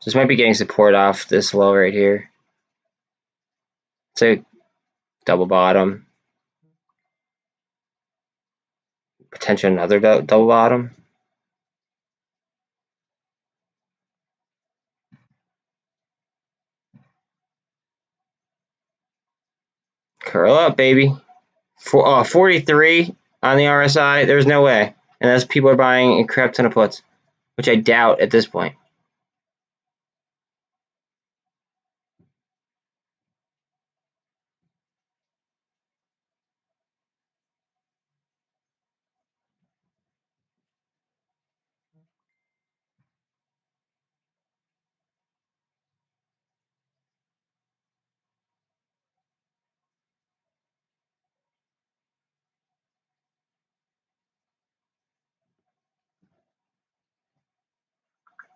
S1: This might be getting support off this low right here. It's a double bottom. Potential another double bottom. Curl up, baby. 43 on the RSI. There's no way. And those people are buying a crap ton of puts, which I doubt at this point.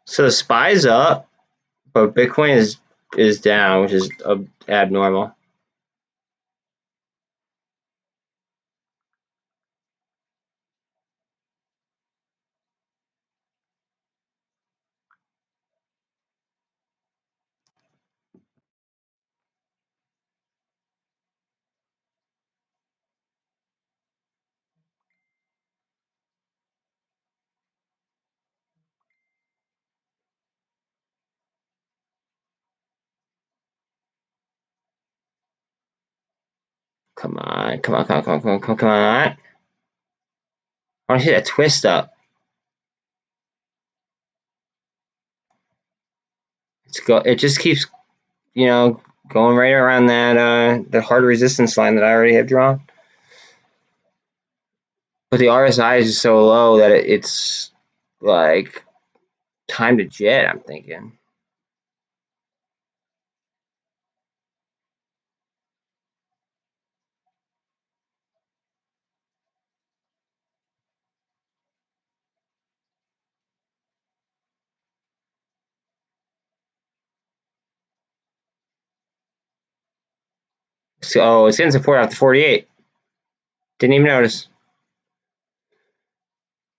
S1: So the SPY's up, but Bitcoin is down, which is abnormal. Come on, come on, come on, come on, come on, come on, come on. I want to see that twist up. It just keeps, going right around that the hard resistance line that I already have drawn. But the RSI is just so low that it's like time to jet, I'm thinking. So it's getting support off the 48. Didn't even notice.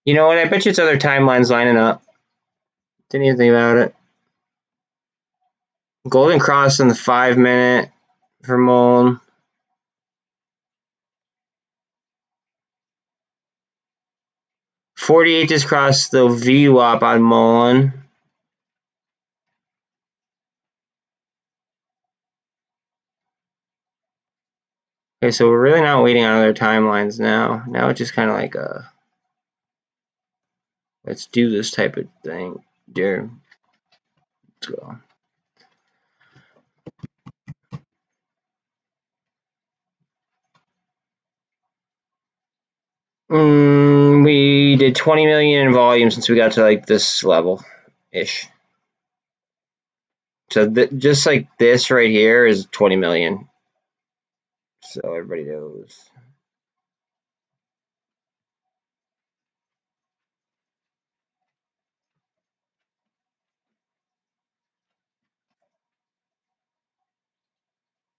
S1: You know what? I bet you it's other timelines lining up. Didn't even think about it. Golden cross in the 5-minute for MULN. $48 just crossed the VWAP on MULN. Okay, so we're really not waiting on other timelines now. Now it's just kind of like a let's do this type of thing. There. Let's go. We did 20 million in volume since we got to like this level ish. So just like this right here is 20 million. So everybody knows.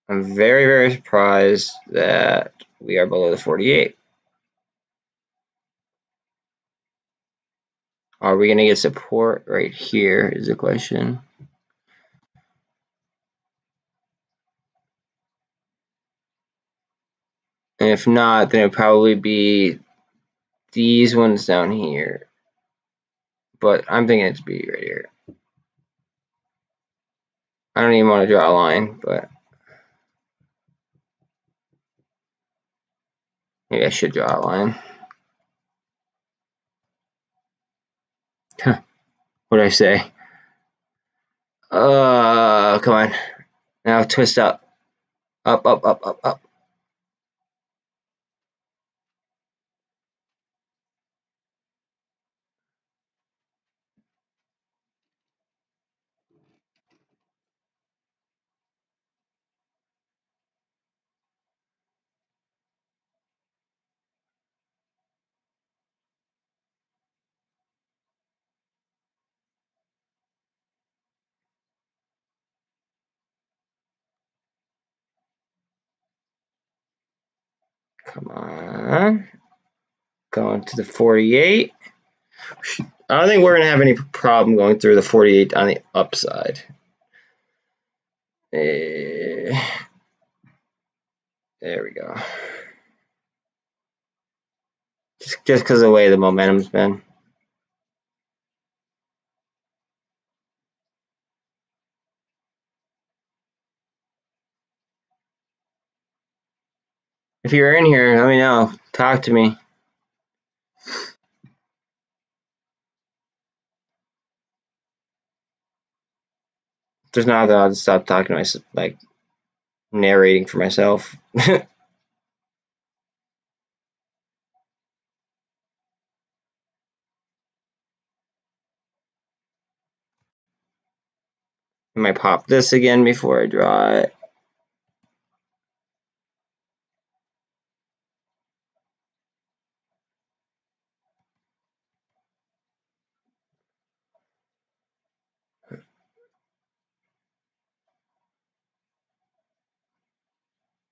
S1: I'm very, very surprised that we are below the 48. Are we going to get support right here is the question. And if not, then it'll probably be these ones down here. But I'm thinking it's B right here. I don't even want to draw a line, but maybe I should draw a line. What did I say? Come on. Now twist up. Up, up, up, up, up. Come on. Going to the 48. I don't think we're going to have any problem going through the 48 on the upside. There we go. Just because of the way the momentum's been. If you're in here, let me know. Talk to me. There's not that I'll stop talking to myself, like narrating for myself. I might pop this again before I draw it.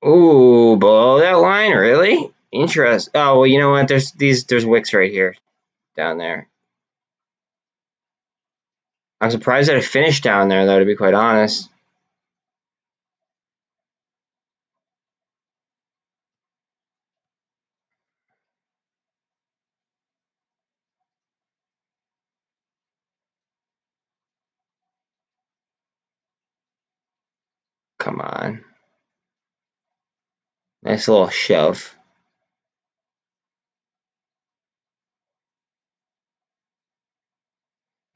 S1: Ooh, below that line, really? Interest. Oh well, you know what? There's wicks right here, down there. I'm surprised that it finished down there, though. To be quite honest. Come on. Nice little shove.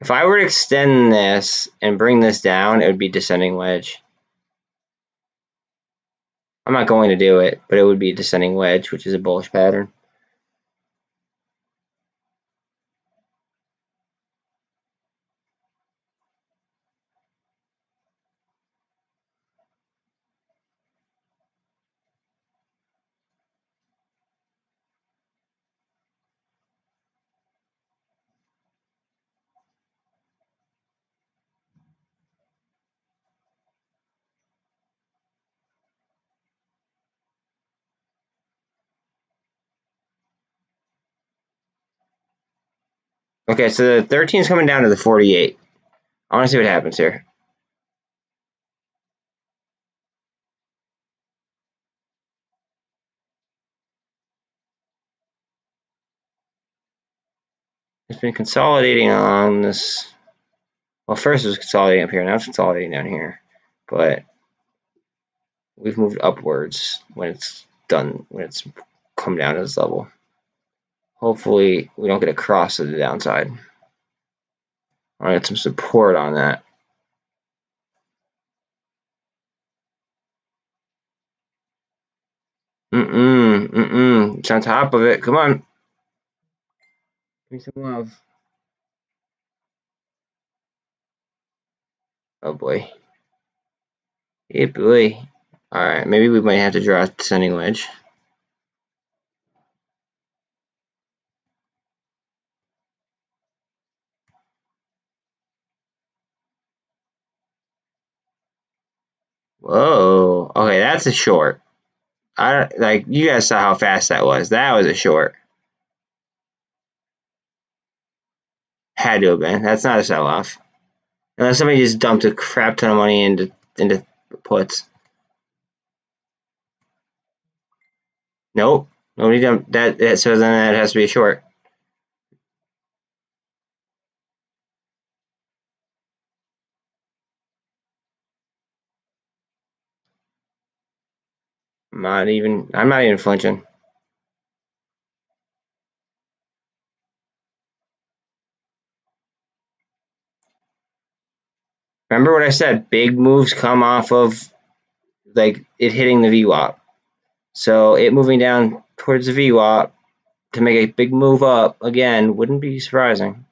S1: If I were to extend this and bring this down, it would be descending wedge. I'm not going to do it, but it would be descending wedge, which is a bullish pattern. Okay, so the 13 is coming down to the 48. I want to see what happens here. It's been consolidating on this. Well, first it was consolidating up here, now it's consolidating down here. But we've moved upwards when it's done, when it's come down to this level. Hopefully we don't get a cross to the downside. I want to get some support on that. It's on top of it. Come on. Give me some love. Oh boy. Hey boy. Alright, maybe we might have to draw a descending wedge. Whoa. Okay, that's a short. Like you guys saw how fast that was. That was a short. Had to have been. That's not a sell-off. Unless somebody just dumped a crap ton of money into puts. Nope. Nobody dumped that. So then that has to be a short. I'm not even flinching. Remember what I said? Big moves come off of like it hitting the VWAP. So it moving down towards the VWAP to make a big move up again wouldn't be surprising.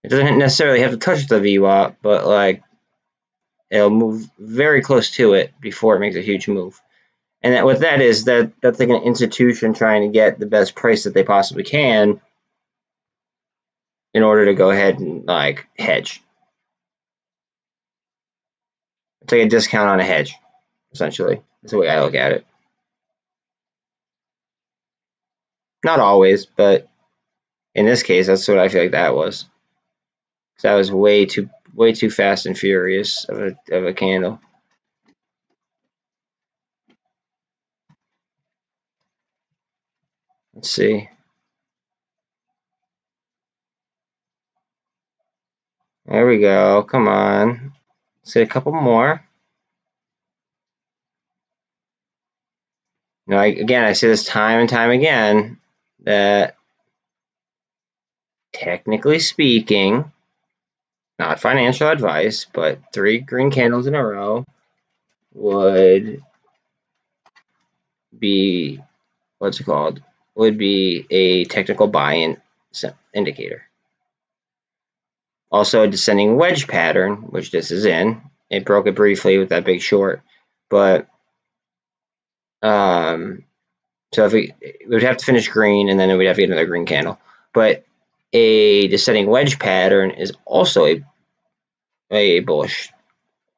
S1: It doesn't necessarily have to touch the VWAP, but like it'll move very close to it before it makes a huge move. And what that is, that's like an institution trying to get the best price that they possibly can in order to go ahead and like hedge. It's like a discount on a hedge, essentially. That's the way I look at it. Not always, but in this case, that's what I feel like that was. Because that was way too fast and furious of a candle. Let's see. There we go. Come on. Let's get a couple more. You know, again, I say this time and time again that technically speaking, not financial advice, but 3 green candles in a row would be, what's it called? Would be a technical buy-in indicator. Also, a descending wedge pattern, which this is in. It broke it briefly with that big short, but so if we would have to finish green, and then we'd have to get another green candle. But a descending wedge pattern is also a bullish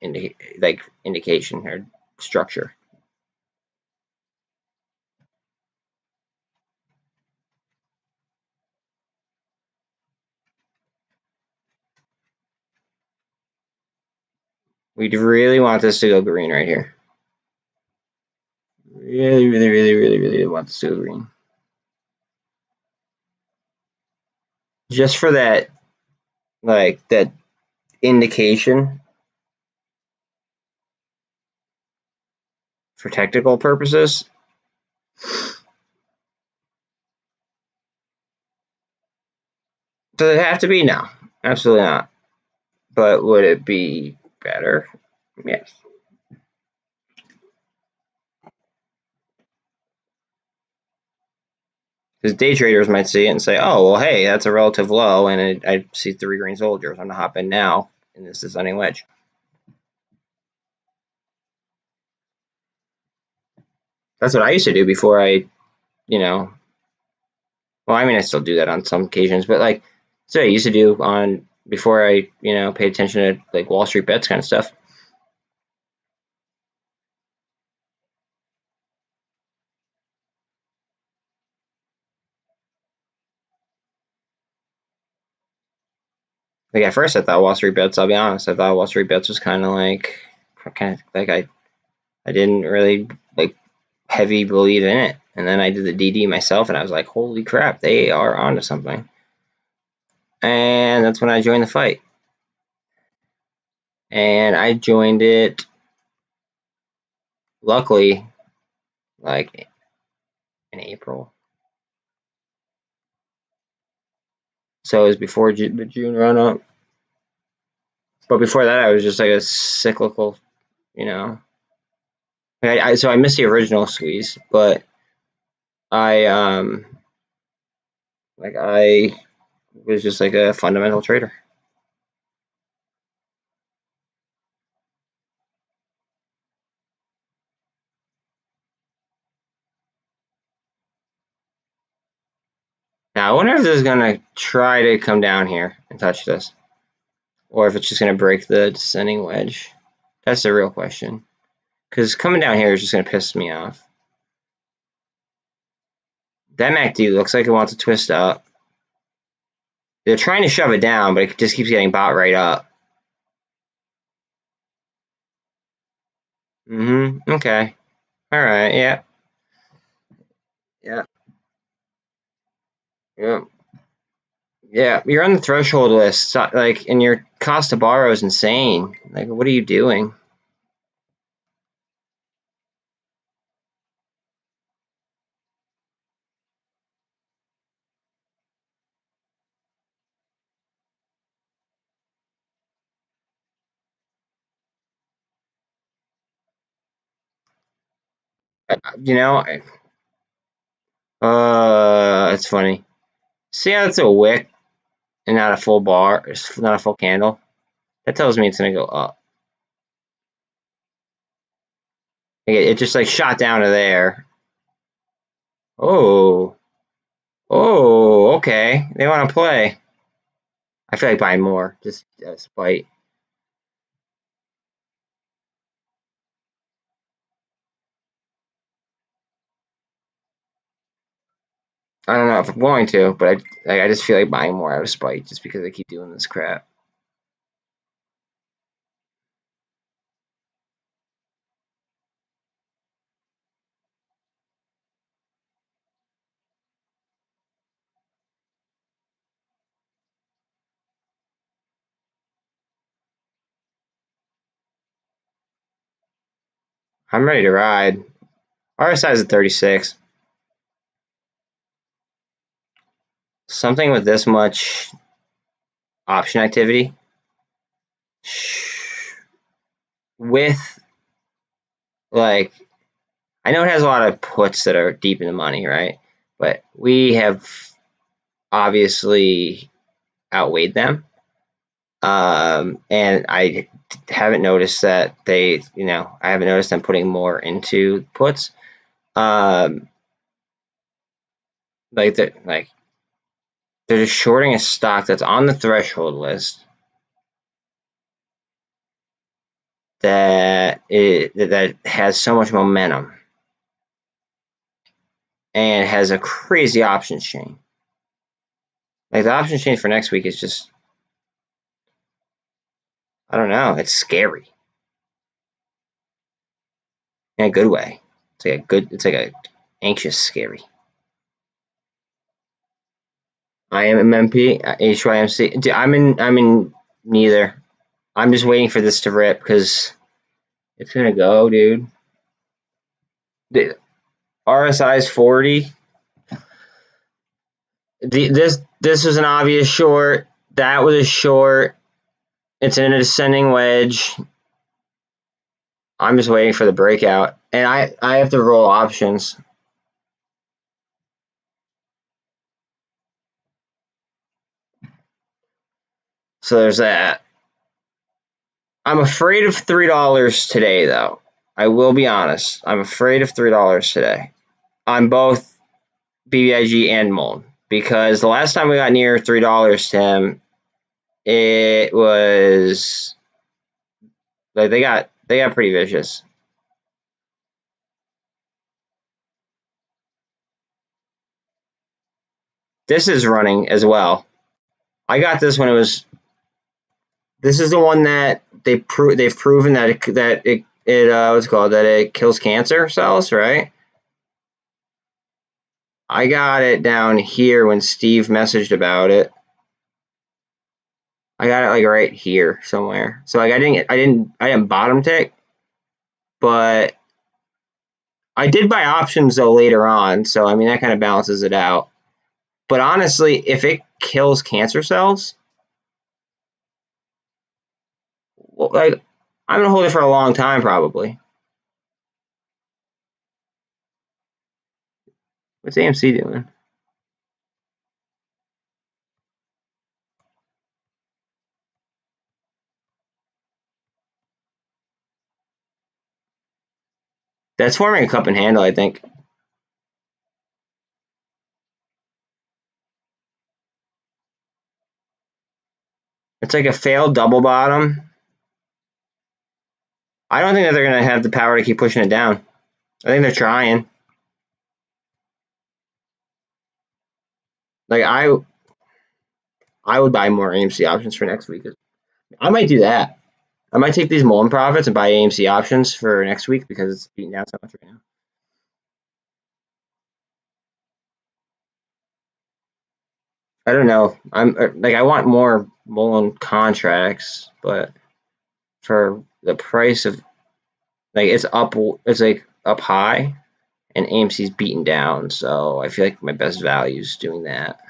S1: indication or structure. We'd really want this to go green right here. Really want this to go green. Just for that, like, that indication for technical purposes. Does it have to be? No, absolutely not. But would it be better? Yes. Because day traders might see it and say, oh, well, hey, that's a relative low, and I see 3 green soldiers. I'm going to hop in now in this descending wedge. That's what I used to do before I, well, I mean, I still do that on some occasions, but like, so I used to do on before I, paid attention to like Wall Street bets kind of stuff. Like at first, I thought Wall Street bets. I'll be honest, I thought Wall Street bets was kind of like I didn't really like heavy believe in it, and then I did the DD myself, and I was like, holy crap, they are onto something. And that's when I joined the fight. And I joined it, luckily, like in April. So it was before the June run up. But before that, I was just like a cyclical, so I missed the original squeeze, but I I was just like a fundamental trader. Now I wonder if this is gonna try to come down here and touch this, or if it's just gonna break the descending wedge. That's the real question. Because coming down here is just gonna piss me off. That MACD looks like it wants to twist up. They're trying to shove it down, but it just keeps getting bought right up. Okay. All right. Yeah. Yeah. Yeah. Yeah. You're on the threshold list, like, and your cost to borrow is insane. Like, what are you doing? You know, it's funny. See how it's a wick and not a full bar, it's not a full candle? That tells me it's gonna go up. It just like shot down to there. Oh, okay. They want to play. I feel like buying more, just spite. I don't know if I'm going to, but I just feel like buying more out of spite, just because I keep doing this crap. I'm ready to ride. RSI is at 36. Something with this much option activity with, like, I know it has a lot of puts that are deep in the money, right? But we have obviously outweighed them. And I haven't noticed that I haven't noticed them putting more into puts. Like they're just shorting a stock that's on the threshold list that has so much momentum and has a crazy options chain. Like the options chain for next week is just, I don't know, it's scary in a good way. It's like a anxious scary. IMMP, HYMC. Dude, I'm in neither. I'm just waiting for this to rip because it's gonna go, dude. The RSI is 40. This was an obvious short. That was a short. It's in a descending wedge. I'm just waiting for the breakout, and I have to roll options. So there's that. I'm afraid of $3 today, though. I will be honest. I'm afraid of $3 today on both BBIG and MULN, because the last time we got near $3, Tim, it was like they got pretty vicious. This is running as well. I got this when it was. This is the one that they've proven that it what's it called, that it kills cancer cells, right? I got it down here when Steve messaged about it. I got it like right here somewhere. So like I didn't bottom tick, but I did buy options though later on. So I mean that kind of balances it out. But honestly, if it kills cancer cells, well, like I'm gonna hold it for a long time probably. What's AMC doing? That's forming a cup and handle, I think. It's like a failed double bottom. I don't think that they're going to have the power to keep pushing it down. I think they're trying. Like I would buy more AMC options for next week. I might do that. I might take these MOASS profits and buy AMC options for next week because it's beating down so much right now. I don't know. I want more MULN contracts, but for the price of it's like up high, and AMC's beaten down, so I feel like my best value is doing that.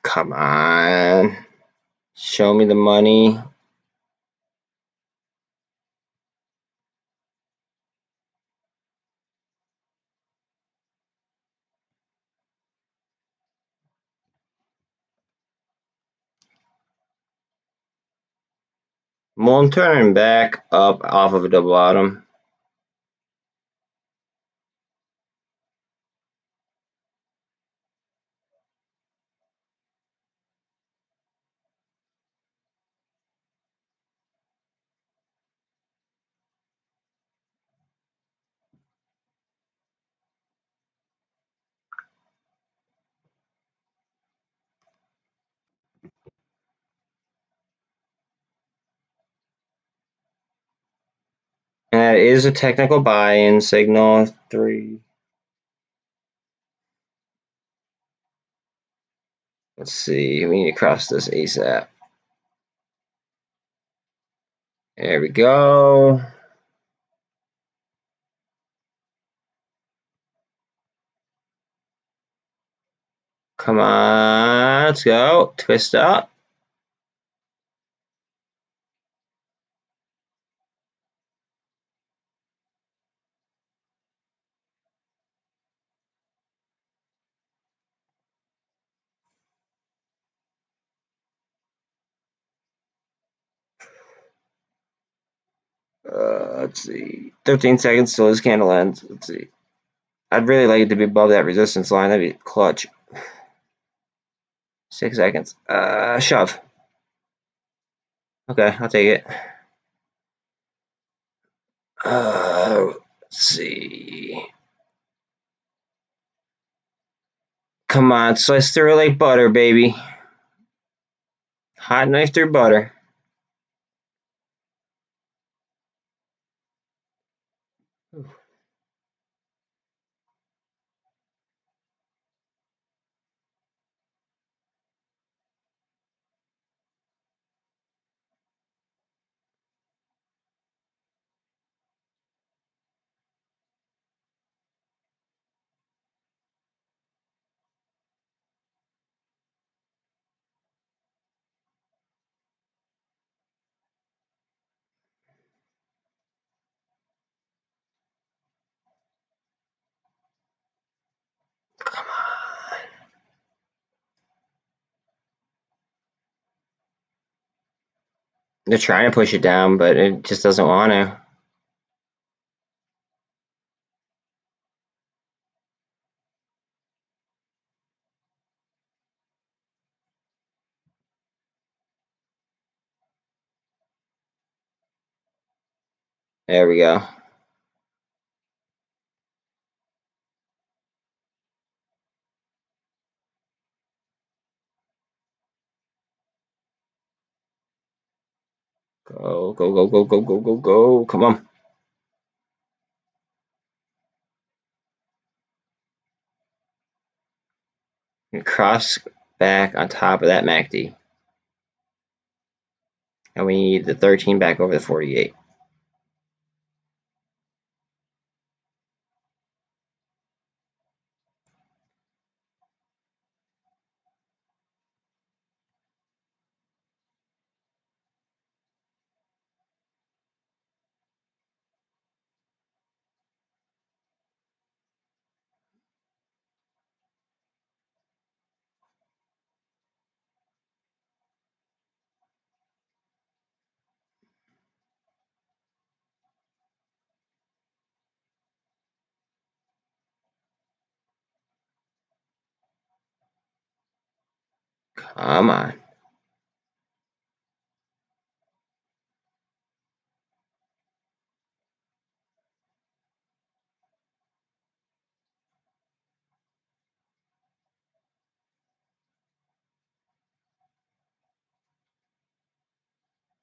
S1: Come on. Show me the money. MULN turning back up off of a double bottom. And that is a technical buy-in signal. 3. Let's see. We need to cross this ASAP. There we go. Come on, let's go. Twist up. Let's see. 13 seconds till this candle ends. Let's see. I'd really like it to be above that resistance line. That'd be clutch. 6 seconds. Shove. Okay, I'll take it. Let's see. Come on, slice through it like butter, baby. Hot knife through butter. Come on. They're trying to push it down, but it just doesn't want to. There we go. Go, go, go, go, go, go, go, go. Come on. Cross back on top of that MACD. And we need the 13 back over the 48. Come on.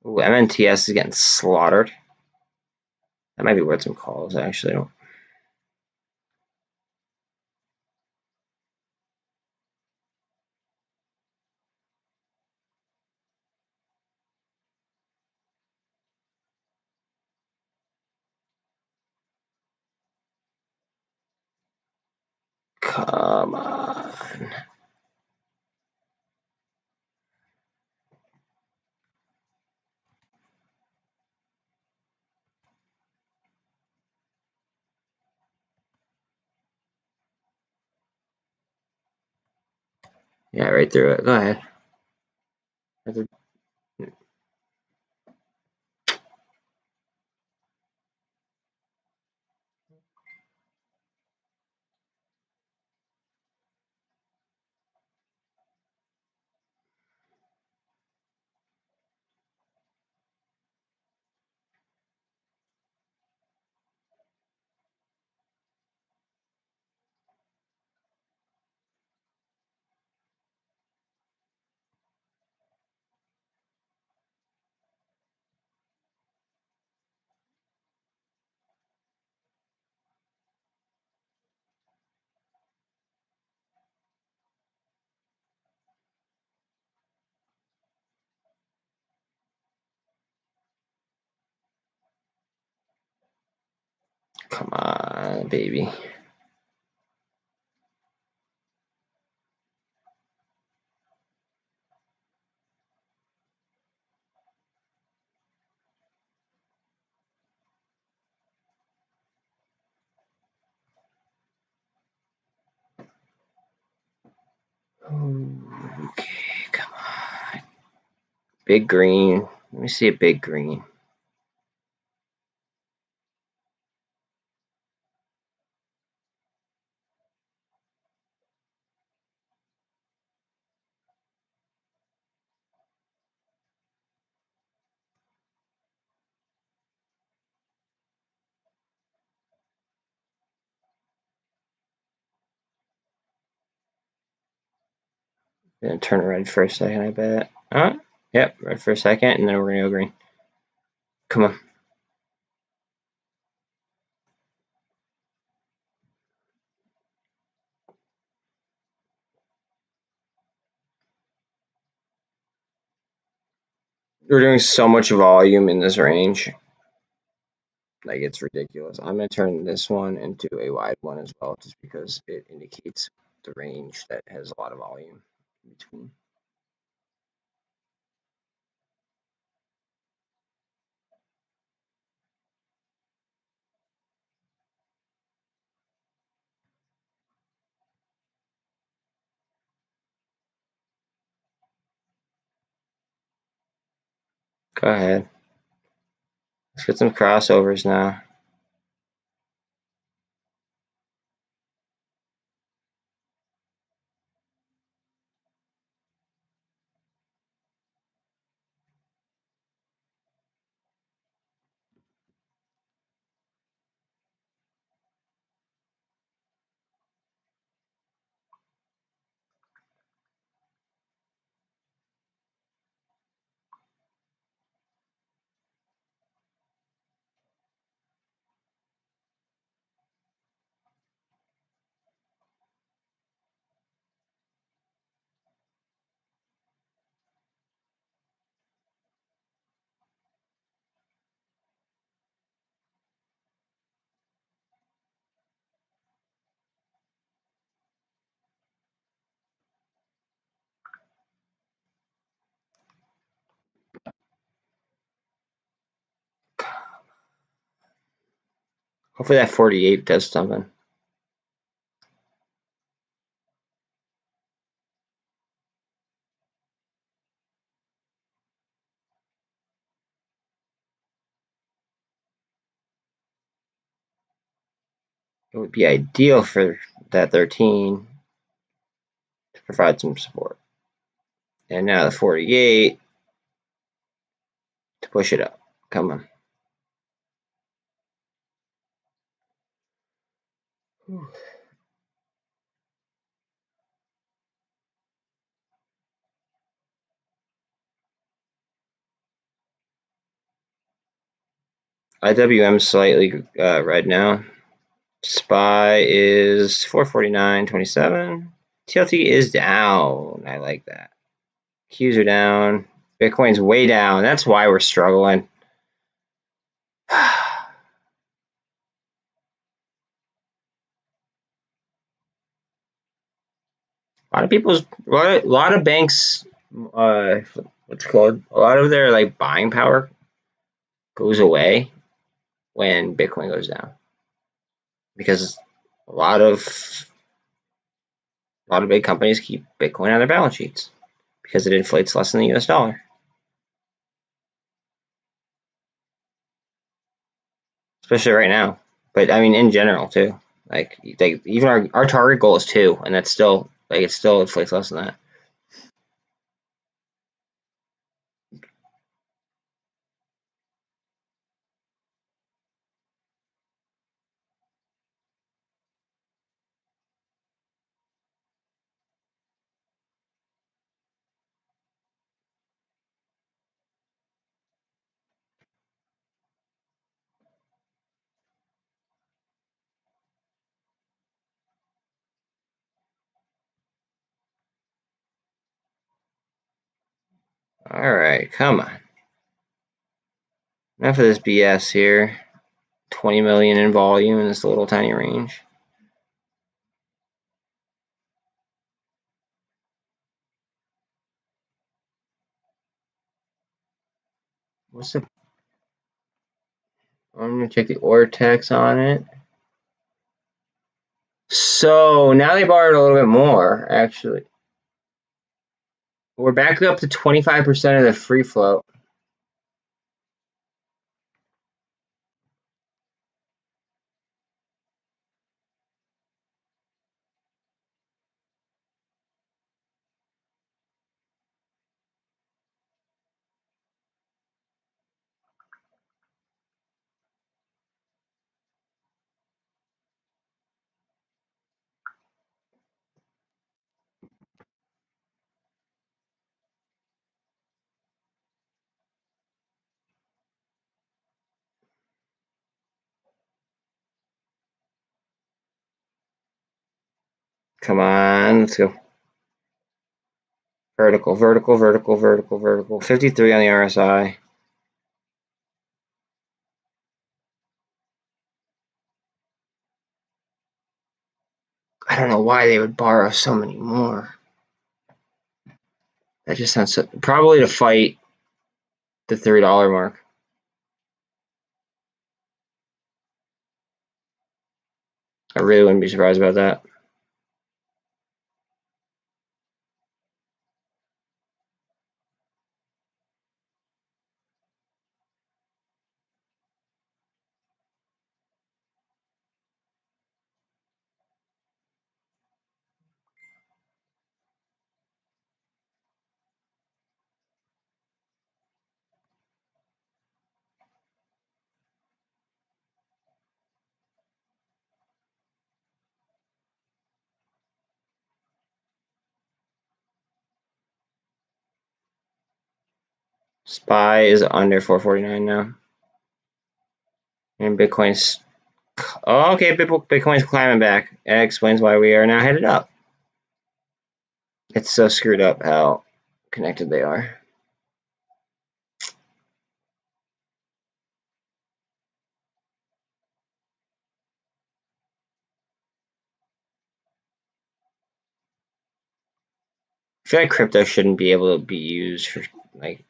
S1: Ooh, MNTS is getting slaughtered. That might be worth some calls, actually. Come on. Yeah, right through it. Go ahead. Come on, baby. Okay, come on. Big green. Let me see a big green. Gonna turn red for a second, I bet. Yep, red for a second, and then we're gonna go green. Come on. We're doing so much volume in this range. Like, it's ridiculous. I'm gonna turn this one into a wide one as well, just because it indicates the range that has a lot of volume in between. Go ahead. Let's get some crossovers now. Hopefully that 48 does something. It would be ideal for that 13 to provide some support. And now the 48 to push it up. Come on. Whew. IWM slightly red now. SPY is 449.27. TLT is down. I like that. Qs are down. Bitcoin's way down. That's why we're struggling. A lot of banks, what's it called? A lot of their like buying power goes away when Bitcoin goes down, because a lot of big companies keep Bitcoin on their balance sheets because it inflates less than the US dollar. Especially right now. But I mean, in general too. Like even our target goal is 2, and that's still like it still inflates less than that. All right, come on. Enough of this BS here. 20 million in volume in this little tiny range. What's the? I'm gonna check the order text on it. So now they borrowed a little bit more, actually. We're back up to 25% of the free float. Come on, let's go. Vertical, vertical, vertical, vertical, vertical. 53 on the RSI. I don't know why they would borrow so many more. That just sounds so, probably to fight the $3 mark. I really wouldn't be surprised about that. SPY is under 449 now. And Bitcoin's... Oh, okay, Bitcoin's climbing back. That explains why we are now headed up. It's so screwed up how connected they are. I feel like crypto shouldn't be able to be used for like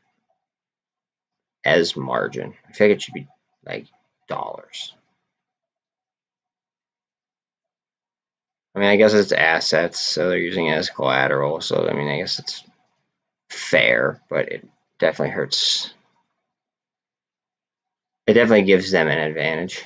S1: as margin. I feel like it should be like dollars. I mean, I guess it's assets, so they're using it as collateral. So, I mean, I guess it's fair, but it definitely hurts. It definitely gives them an advantage.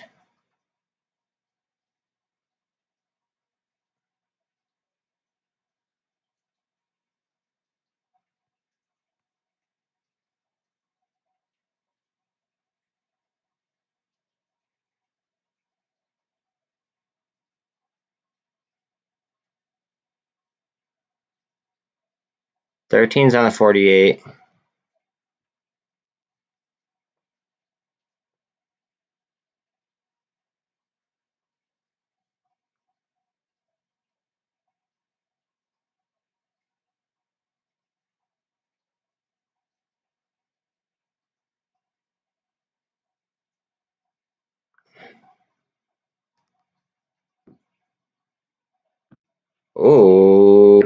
S1: $13's on the 48. Oh.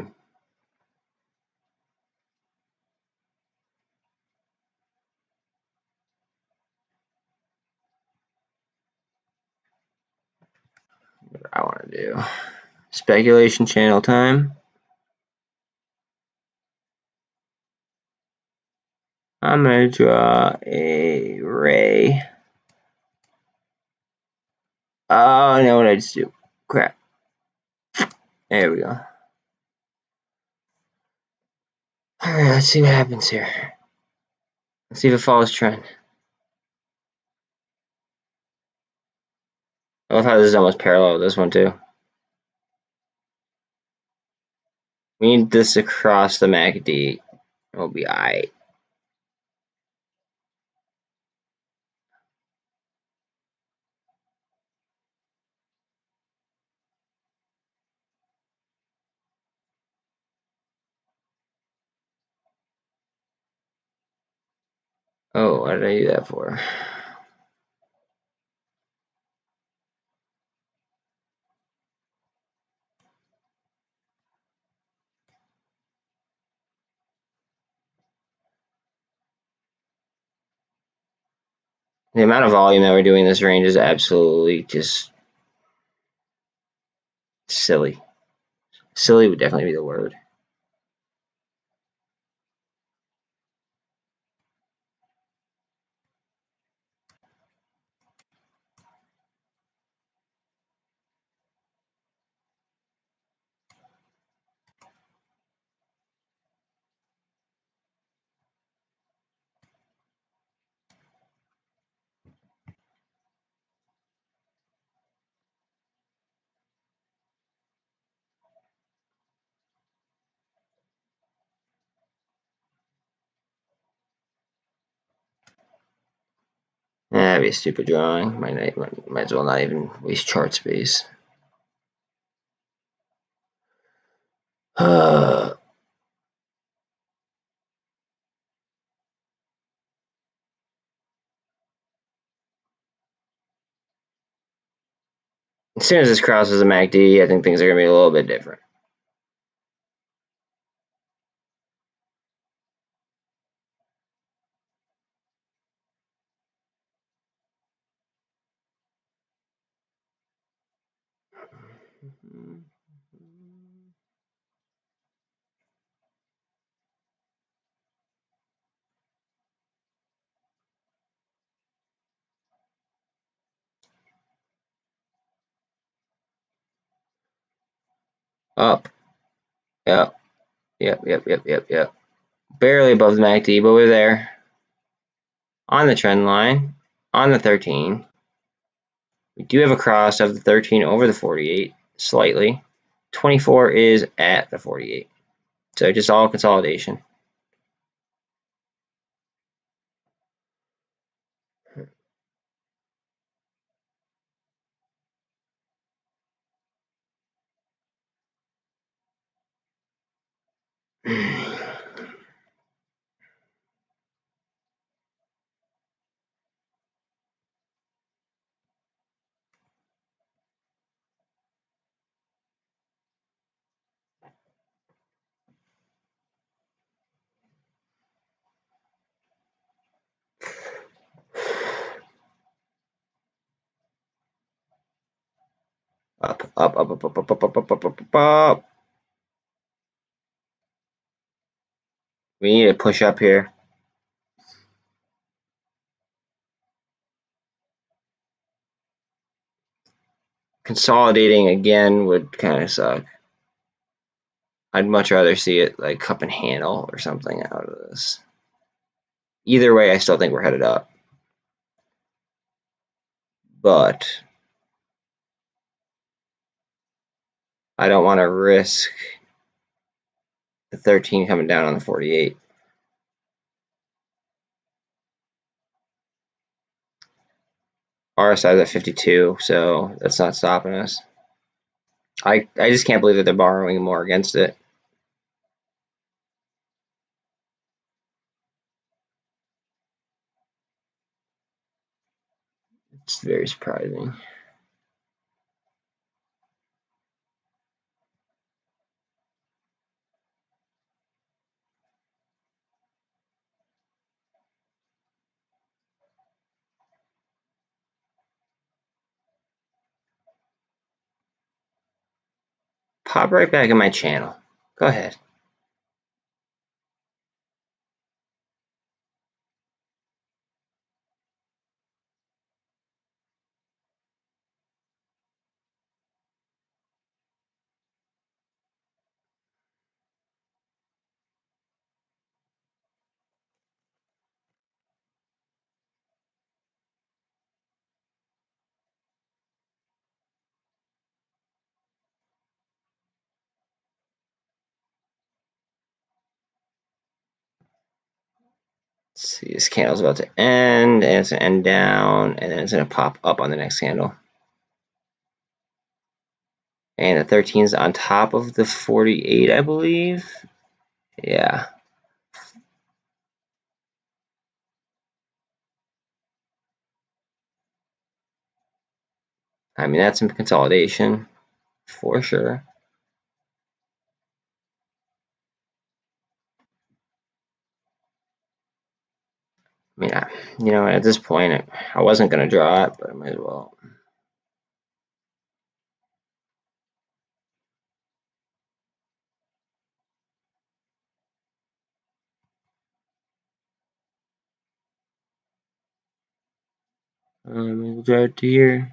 S1: What do I want to do? Speculation channel time. I'm going to draw a ray. Oh, I know what I just do. Crap. There we go. Alright, let's see what happens here. Let's see if it follows trend. I love how this is almost parallel with this one too. We need this across the MACD. It'll be alright. Oh, what did I do that for? The amount of volume that we're doing in this range is absolutely just silly. Silly would definitely be the word. That'd be a stupid drawing. Might as well not even waste chart space. As soon as this crosses a MACD, I think things are going to be a little bit different. Up. Yep. Yep. Barely above the MACD, but we're there. On the trend line, on the 13. We do have a cross of the 13 over the 48, slightly. 24 is at the 48. So just all consolidation. Up. We need to push up here. Consolidating again would kind of suck. I'd much rather see it like cup and handle or something out of this. Either way, I still think we're headed up. But I don't want to risk the 13 coming down on the 48. RSI is at 52, so that's not stopping us. I just can't believe that they're borrowing more against it. It's very surprising. Pop right back in my channel. Go ahead. Let's see, this candle's about to end, and it's going to end down, and then it's going to pop up on the next candle. And the 13 is on top of the 48, I believe. Yeah. I mean, that's some consolidation for sure. I mean, you know, at this point, I wasn't going to draw it, but I might as well. We'll draw it to here.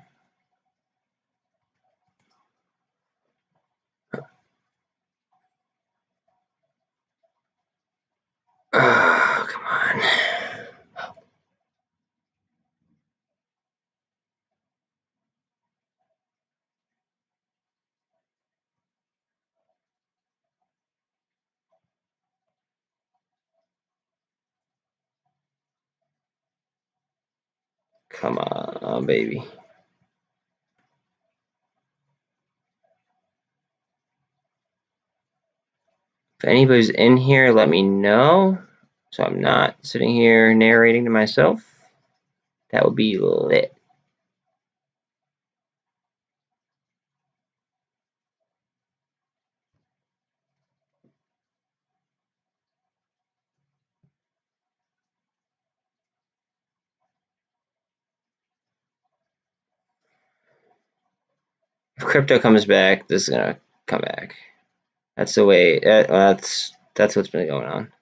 S1: Oh, come on. Come on, baby. If anybody's in here, let me know. So I'm not sitting here narrating to myself. That would be lit. If crypto comes back, this is gonna come back. That's the way. That's what's been going on.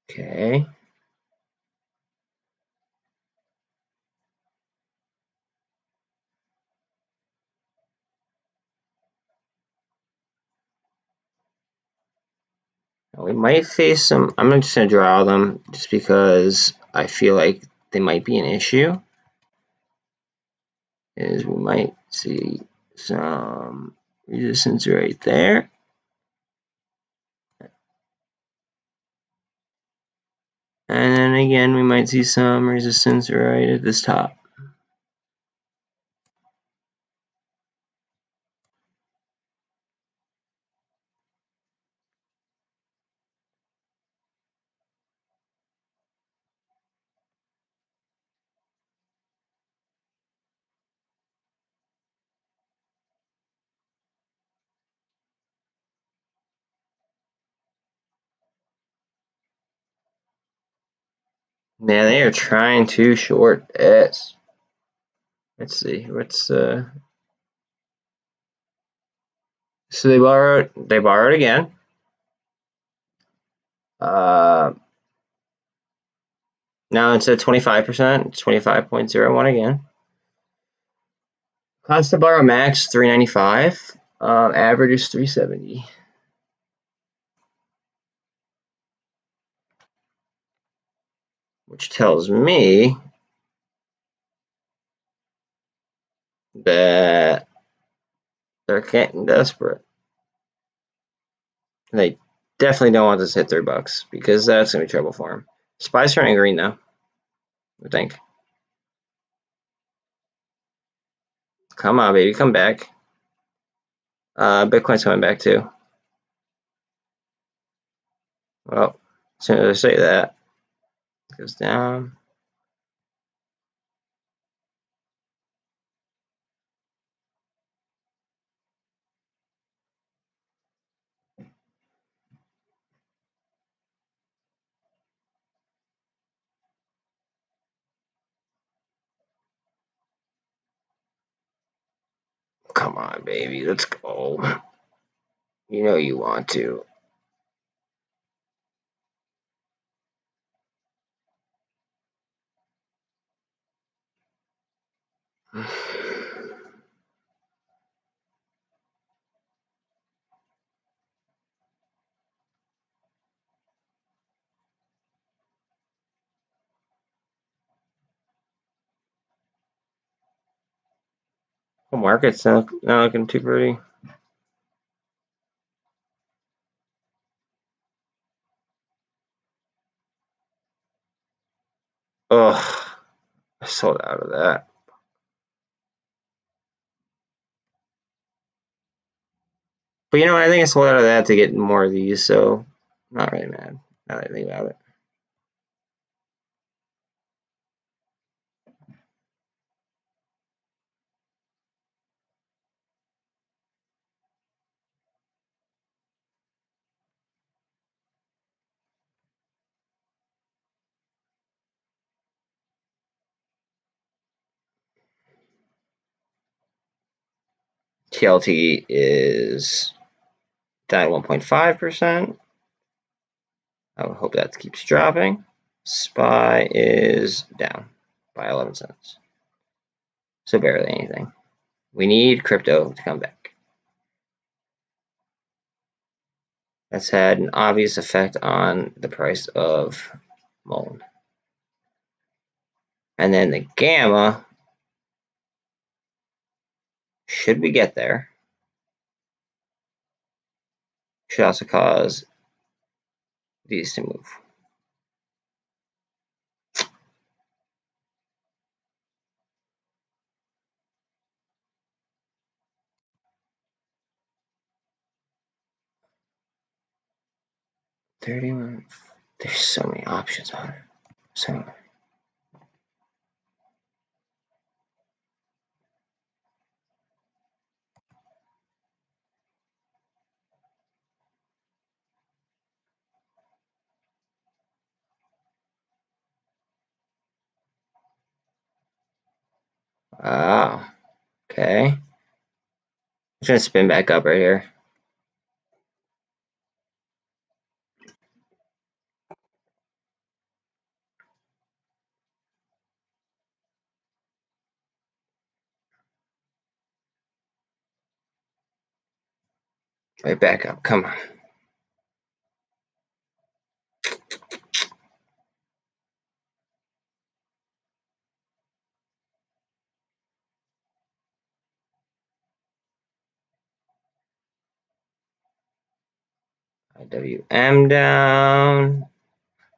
S1: Okay. Now we might face some. I'm just gonna draw them just because I feel like they might be an issue. Is we might see some resistance right there. And then again, we might see some resistance right at this top. Yeah, they are trying to short this. Let's see. What's so they borrowed again. Now it's at 25%, it's 25.01 again. Cost to borrow max 395. Average is 370. Which tells me that they're getting desperate. They definitely don't want this to hit $3 because that's gonna be trouble for them. SPY's turning green now, I think. Come on, baby, come back. Bitcoin's coming back too. Well, as soon as I say that, it goes down. Come on, baby, let's go. You know you want to. The market's not looking too pretty. Ugh, I sold out of that. But you know what? I think I sold out of that to get more of these, so I'm not really mad now that I think about it. TLT is down 1.5%. I would hope that keeps dropping. SPY is down by 11 cents. So barely anything. We need crypto to come back. That's had an obvious effect on the price of MULN. And then the gamma, should we get there, should also cause these to move. $31. There's so many options on it. So oh, okay. I'm just gonna spin back up right here. Right back up. Come on. IWM down.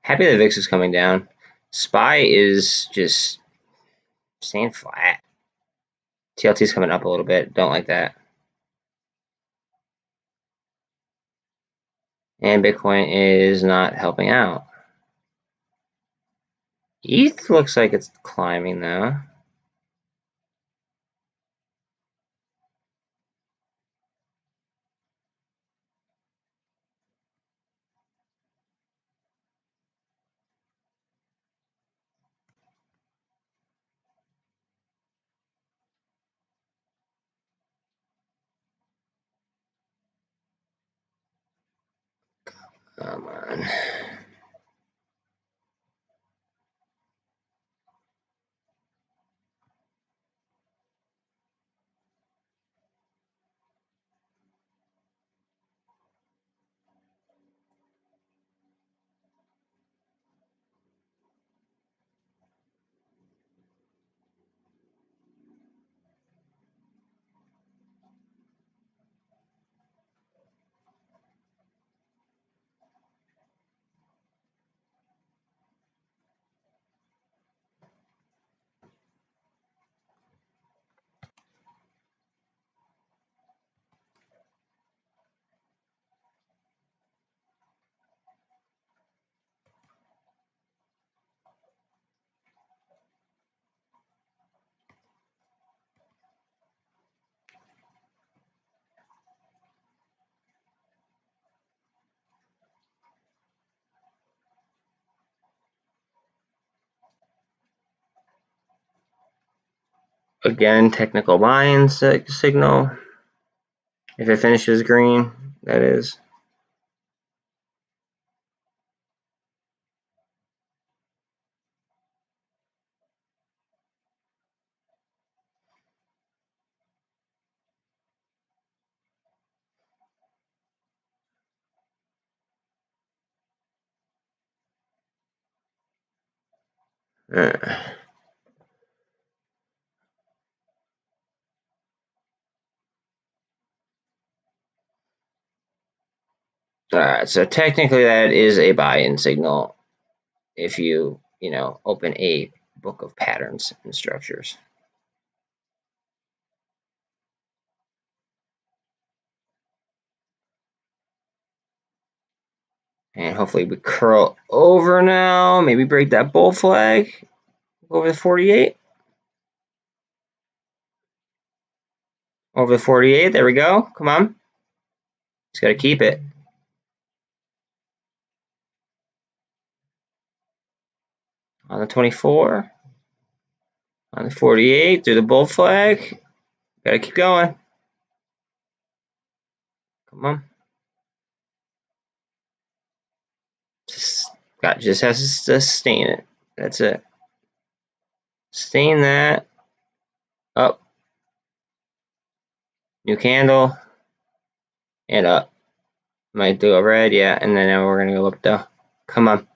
S1: Happy the VIX is coming down. SPY is just staying flat. TLT is coming up a little bit. Don't like that. And Bitcoin is not helping out. ETH looks like it's climbing though. Come on. Again, technical buying signal. If it finishes green, that is. Alright, so technically that is a buy-in signal if you open a book of patterns and structures. And hopefully we curl over now, maybe break that bull flag over the 48. Over the 48, there we go. Come on. Just got to keep it. On the 24. On the 48, through the bull flag. Got to keep going. Come on. Just has to sustain it. That's it. Sustain that. Up. New candle. And up. Might do a red, yeah. And then now we're going to go up though. Come on.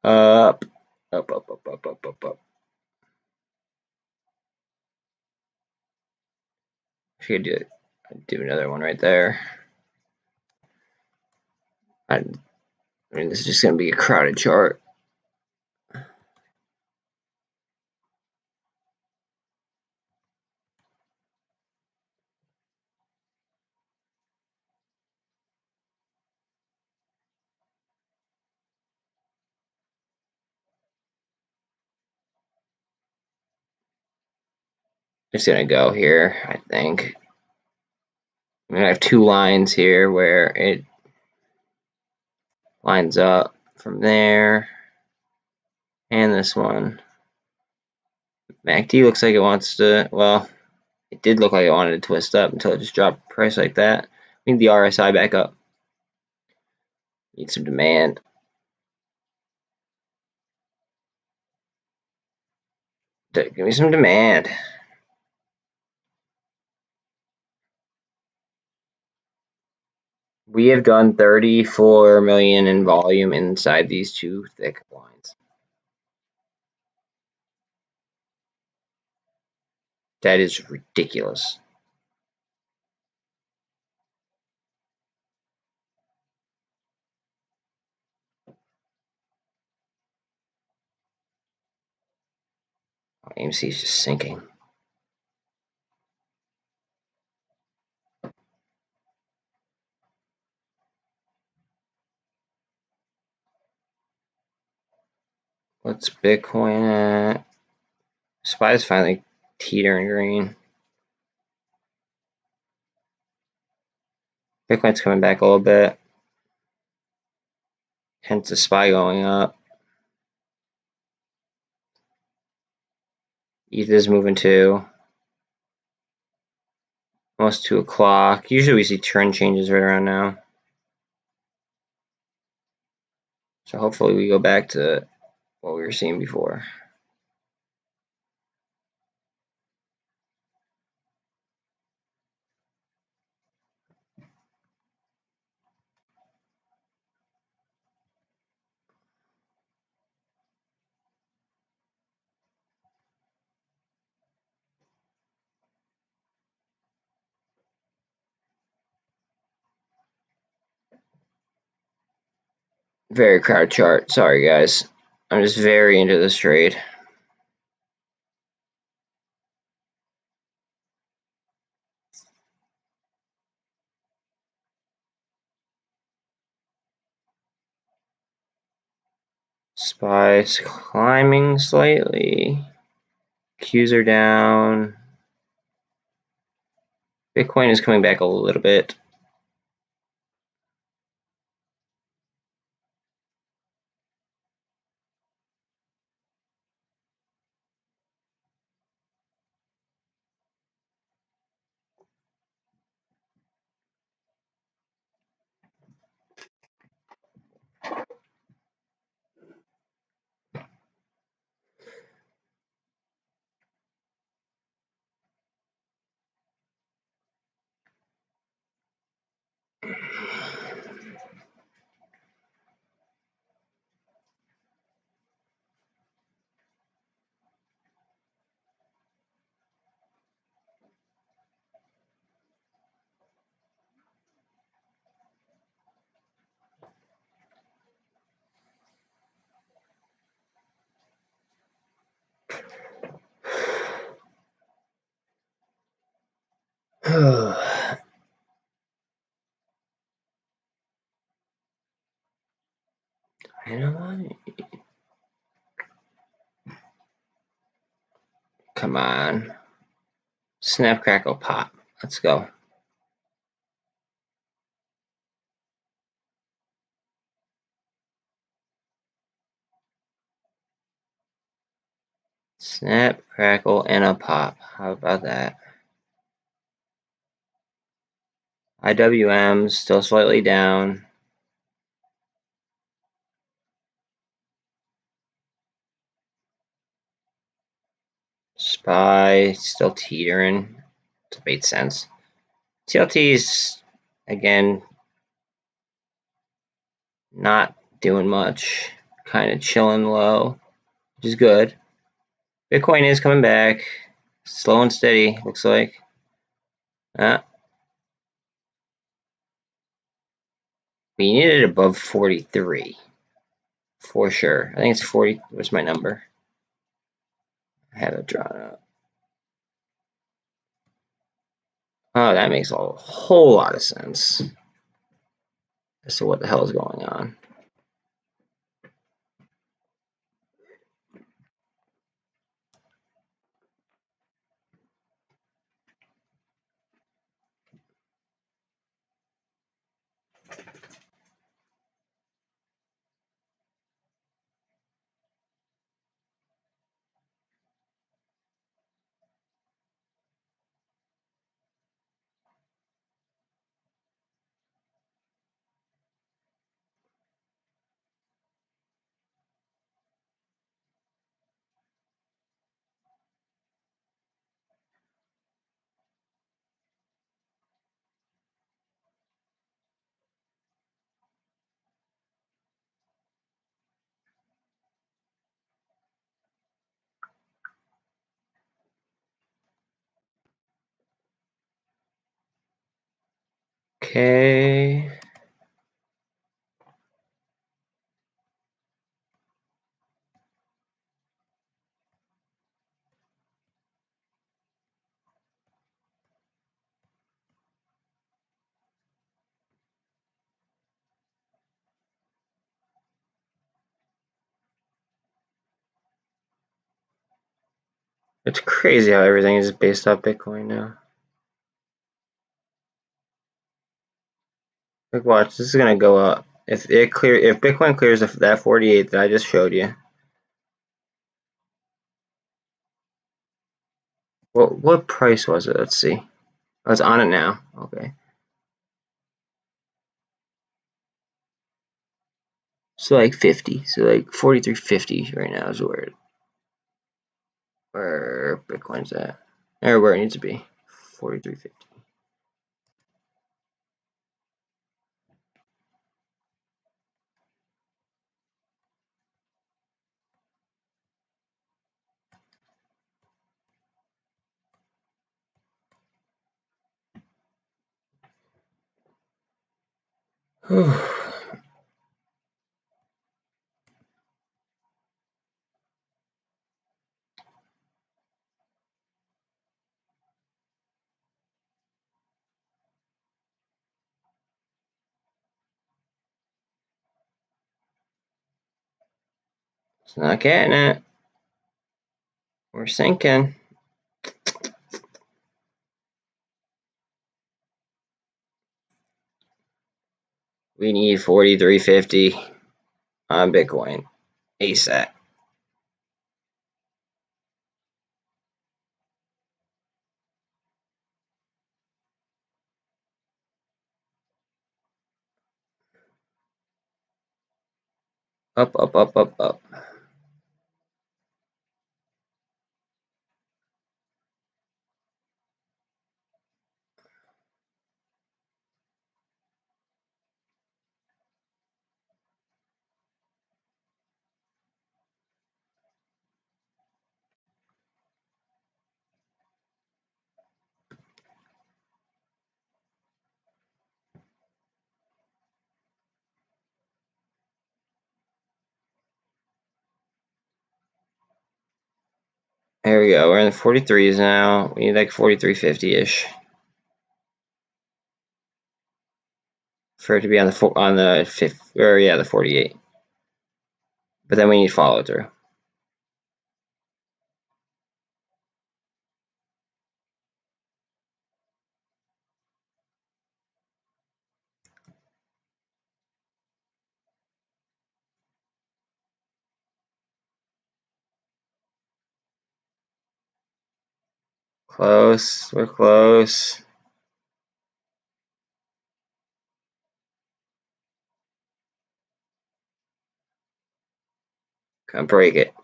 S1: Up. Up, up, up, up, up, up, up. Should do another one right there. I mean, this is just going to be a crowded chart. It's going to go here, I think. I have two lines here where it lines up from there and this one. MACD looks like it wants to, well, it did look like it wanted to twist up until it just dropped price like that. We need the RSI back up. Need some demand. Give me some demand. We have done 34 million in volume inside these two thick lines. That is ridiculous. AMC is just sinking. What's Bitcoin at? SPY is finally teetering green. Bitcoin's coming back a little bit. Hence the SPY going up. ETH is moving too. Almost 2 o'clock. Usually we see trend changes right around now. So hopefully we go back to what we were seeing before. Very crowded chart. Sorry guys. I'm just very into this trade. SPY's climbing slightly. Qs are down. Bitcoin is coming back a little bit. You know what? Come on. Snap, crackle, pop. Let's go. Snap, crackle, and a pop. How about that? IWM still slightly down. SPY still teetering. It made sense. TLT's again not doing much. Kind of chilling low, which is good. Bitcoin is coming back. Slow and steady, looks like. We need it above 43 for sure. I think it's 40. What's my number? I have it drawn up. Oh, that makes a whole lot of sense as to what the hell is going on. Okay. It's crazy how everything is based off Bitcoin now. Like, watch, this is gonna go up. If Bitcoin clears that 48 that I just showed you. What price was it? Let's see. Oh, it's on it now. Okay. So like 50. So like 43.50 right now is where Bitcoin's at. Or where it needs to be. 43.50. It's not getting it. We're sinking. We need 43.50 on Bitcoin ASAP. Up, up, up, up, up. There we go. We're in the 43s now. We need like 43.50-ish for it to be on the fifth, or yeah, the 48. But then we need follow through. Close. We're close. Come break it.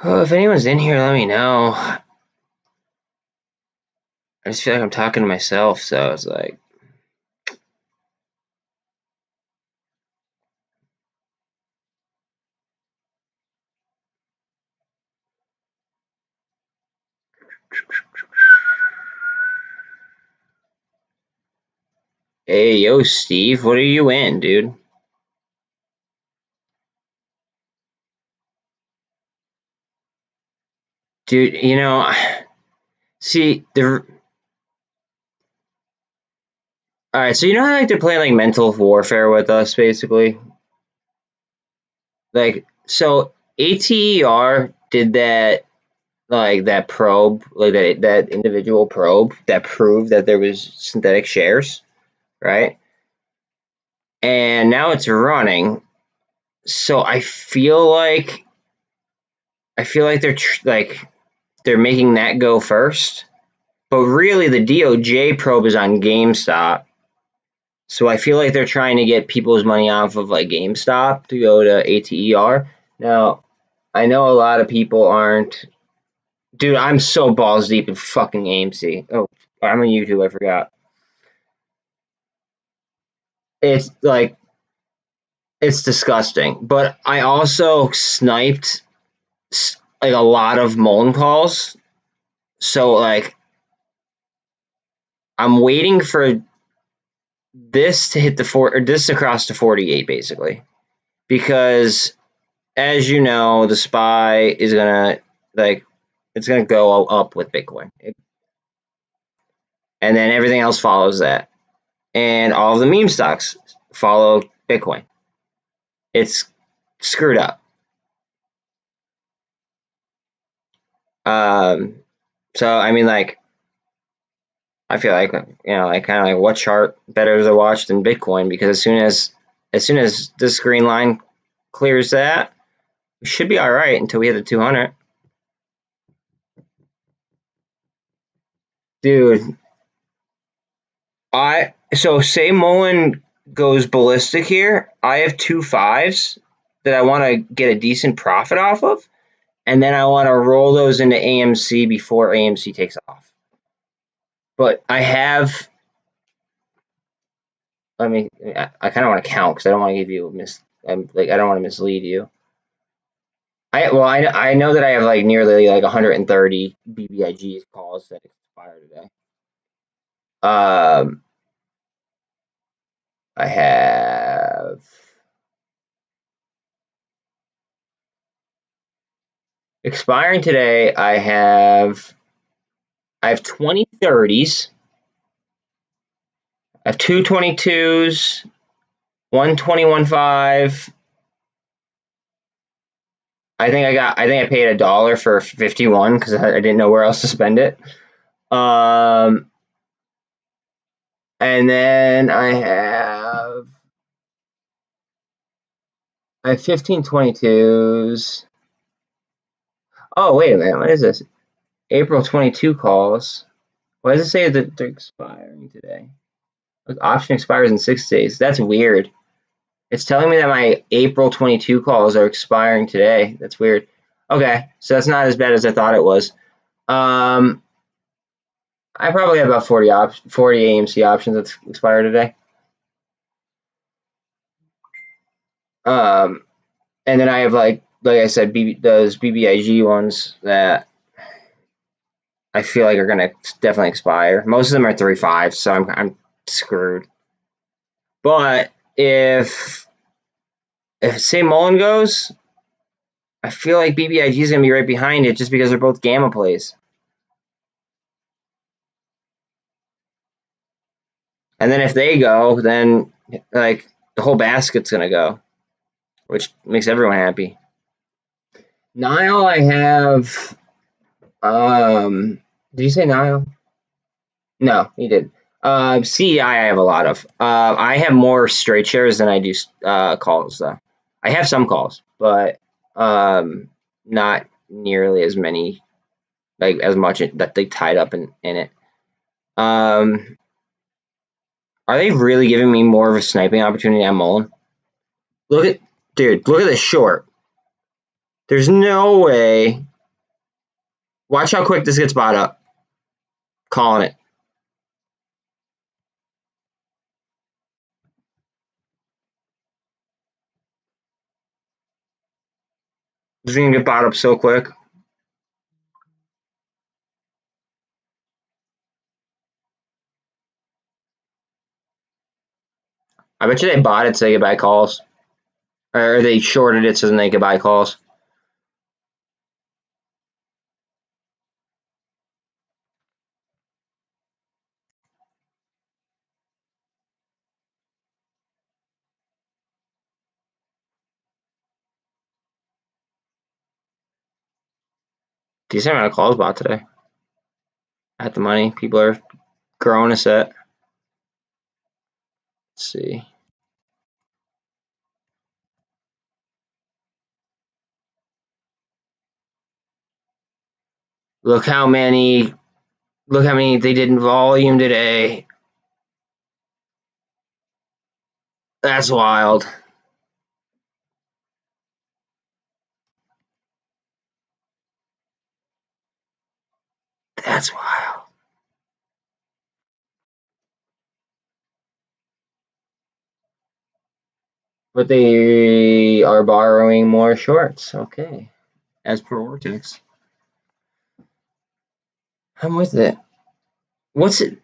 S1: Oh, if anyone's in here, let me know. I just feel like I'm talking to myself, so it's like. Hey, yo, Steve, what are you in, dude? Dude, see, alright, so you know how like they're playing like mental warfare with us, basically? Like, so ATER did that, like that probe, like that individual probe that proved that there was synthetic shares, right? And now it's running. So I feel like they're making that go first, but really the DOJ probe is on GameStop. So I feel like they're trying to get people's money off of like GameStop to go to ATER. Now, I know a lot of people aren't. Dude, I'm so balls deep in fucking AMC. Oh, I'm on YouTube, I forgot. It's like, it's disgusting. But I also sniped like a lot of MULN calls. So like, I'm waiting for this to hit the or this to cross to 48 basically. Because as you know, the SPY is gonna like it's gonna go up with Bitcoin, and then everything else follows that, and all of the meme stocks follow Bitcoin. It's screwed up. Um, so I mean, like, I feel like like kind of like what chart better to watch than Bitcoin? Because as soon as this green line clears that, we should be all right until we hit the 200. Dude, so say MULN goes ballistic here. I have 2 5s that I want to get a decent profit off of, and then I want to roll those into AMC before AMC takes off. But I have. I kind of want to count because I don't want to give you I don't want to mislead you. I know that I have like nearly like 130 BBIG calls that expire today. Um, I have expiring today. I have 20 30s. I have two 22s, one 21.5. I think I paid $1 for 51 because I didn't know where else to spend it. Um, and then I have 15 22s. Oh, wait a minute. What is this? April 22 calls. Why does it say that they're expiring today? Look, option expires in 6 days. That's weird. It's telling me that my April 22 calls are expiring today. That's weird. Okay, so that's not as bad as I thought it was. I probably have about 40 AMC options that expire today. And then I have like I said, those BBIG ones that I feel like are gonna definitely expire. Most of them are 3.5, so I'm screwed. But if say MULN goes, I feel like BBIG is gonna be right behind it just because they're both gamma plays. And then if they go, then like the whole basket's gonna go, which makes everyone happy. Nile, I have. Did you say Nile? No, he did. CEI, I have a lot of. I have more straight shares than I do calls, though. I have some calls, but not nearly as many, like as much that they tied up in it. Are they really giving me more of a sniping opportunity on MULN? Look at this short. There's no way. Watch how quick this gets bought up. Calling it. This is going to get bought up so quick. I bet you they bought it so they could buy calls. Or they shorted it so they could buy calls. Decent amount of calls bought today. At the money. People are growing a set. Let's see. Look how many they did in volume today. That's wild. That's wild. But they are borrowing more shorts. Okay. As per Vortex. I'm with it. What's it?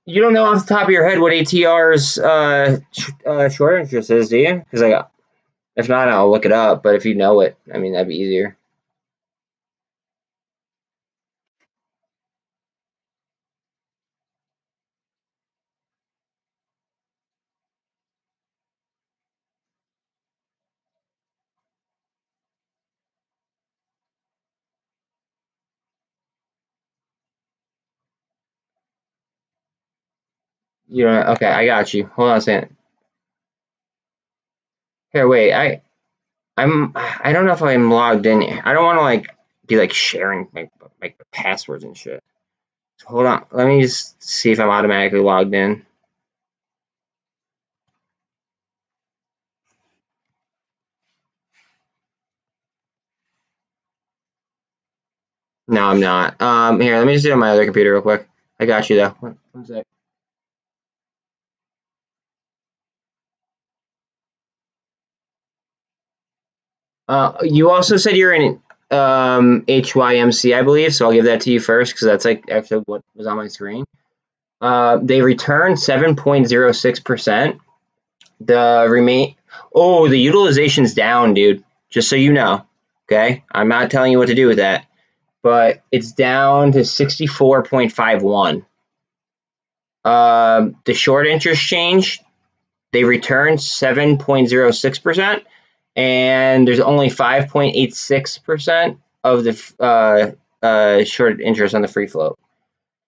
S1: You don't know off the top of your head what ATR's short interest is, do you? Because if not, I'll look it up. But if you know it, I mean, that'd be easier. You don't. Okay, I got you. Hold on a second. Here, wait. I don't know if I'm logged in. I don't want to be sharing my passwords and shit. So hold on. Let me just see if I'm automatically logged in. No, I'm not. Here, let me just do it on my other computer real quick. I got you though. One sec. You also said you're in HYMC, I believe, so I'll give that to you first because that's actually what was on my screen. They returned 7.06%. The utilization's down, dude. Just so you know. Okay? I'm not telling you what to do with that. But it's down to 64.51. The short interest change, they returned 7.06%, and there's only 5.86% of the short interest on the free float.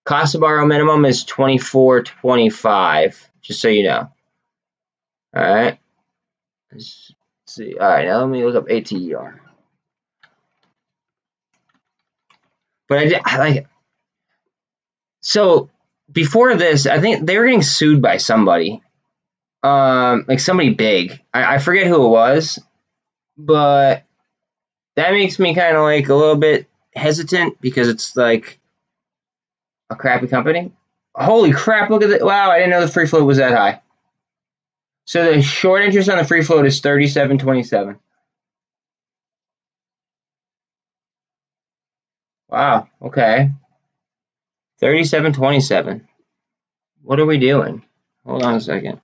S1: Cost to borrow minimum is 24.25, just so you know. All right. Let's see. All right, now let me look up ATR. But I like it. So before this, I think they were getting sued by somebody. Somebody big. I forget who it was, but that makes me kind of a little bit hesitant because it's like a crappy company. Holy crap, look at that. Wow, I didn't know the free float was that high. So the short interest on the free float is 37.27. Wow, okay. 37.27. What are we doing? Hold on a second.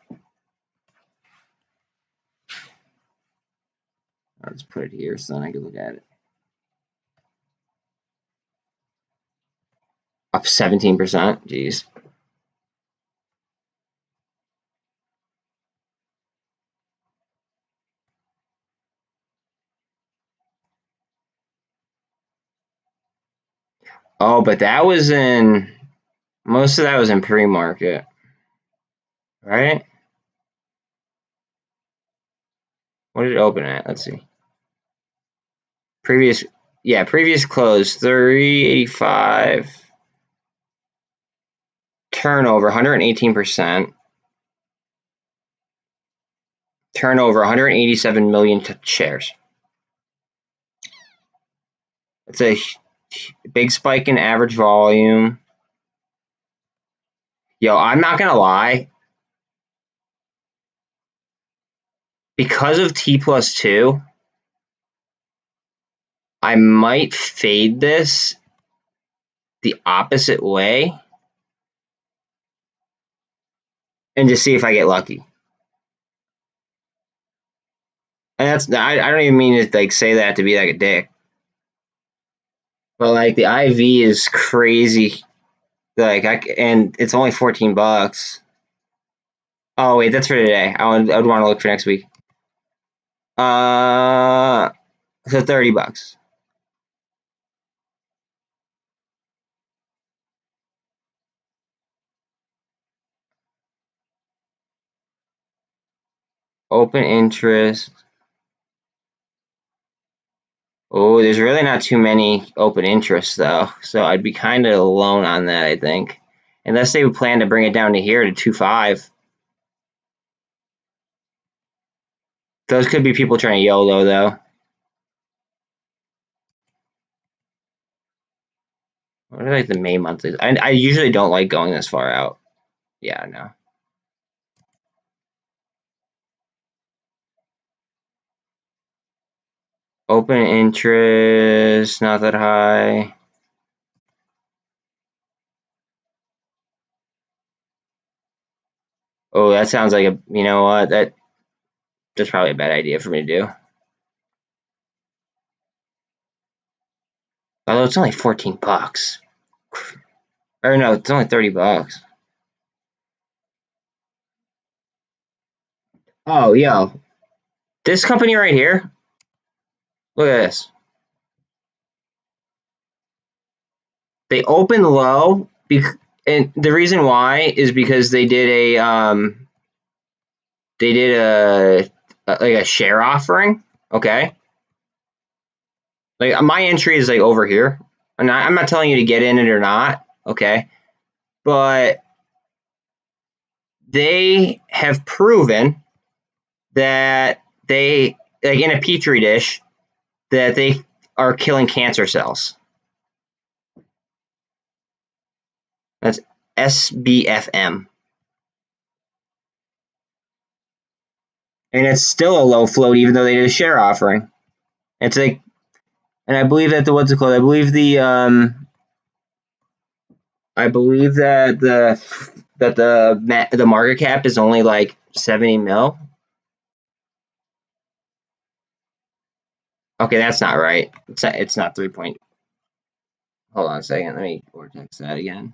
S1: Let's put it here so then I can look at it. Up 17%. Jeez. Oh, but that was most of that was in pre-market, right? What did it open at? Let's see. Previous close, 385. Turnover, 118%. Turnover, 187 million shares. It's a big spike in average volume. Yo, I'm not gonna lie. Because of T+2, I might fade this the opposite way and just see if I get lucky. And I don't even mean to like say that to be like a dick. But like the IV is crazy. Like and it's only $14. Oh wait, that's for today. I would want to look for next week. So $30. Open interest. Oh, there's really not too many open interests though, so I'd be kind of alone on that, I think, unless they would plan to bring it down to here to 2.5. Those could be people trying to YOLO though. What are like the May monthlies? I usually don't like going this far out. Yeah, no. Open interest, not that high. Oh, that sounds like you know what? That's probably a bad idea for me to do. Although it's only $14. Or no, it's only $30. Oh, yo. This company right here, look at this. They opened low, and the reason why is because they did a share offering. Okay, like my entry is like over here, and I'm not telling you to get in it or not. Okay, but they have proven that they, like in a petri dish, that they are killing cancer cells. That's SBFM. And it's still a low float even though they did a share offering. It's like, and I believe that what's it called? I believe that the market cap is only like 70 mil. Okay, that's not right. It's not 3 point. Hold on a second. Let me vortex that again.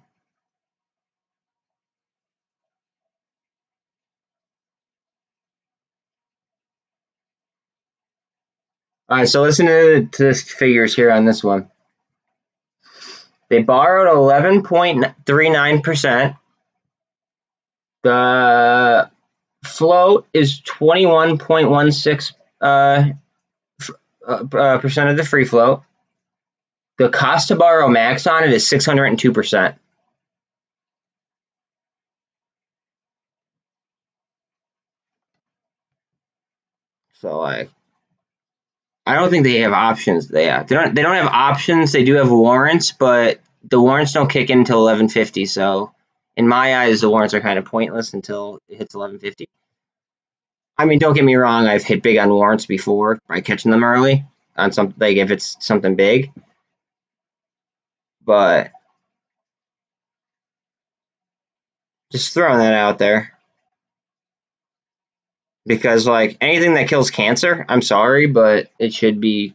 S1: All right, so listen to the figures here on this one. They borrowed 11.39%. The float is 21.16% percent of the free float. The cost to borrow max on it is 602%. So like, I don't think they have options. They don't have options. They do have warrants, but the warrants don't kick in until 11:50. So in my eyes, the warrants are kind of pointless until it hits 11:50. I mean, don't get me wrong. I've hit big on warrants before by catching them early on something, like if it's something big, but just throwing that out there. Because like anything that kills cancer, I'm sorry, but it should be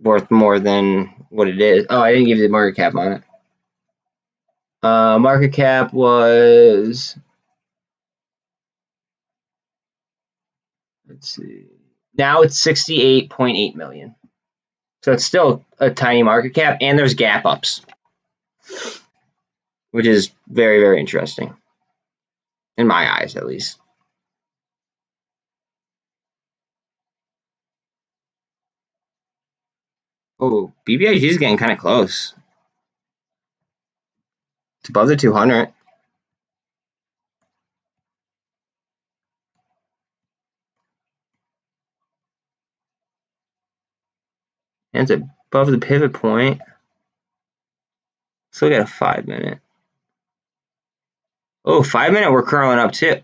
S1: worth more than what it is. Oh, I didn't give you the market cap on it. Market cap was, let's see, now it's 68.8 million. So it's still a tiny market cap, and there's gap ups, which is very, very interesting in my eyes, at least. Oh, BBIG is getting kind of close. It's above the 200. And it's above the pivot point. Let's look at a 5 minute. Oh, 5 minute, we're curling up too.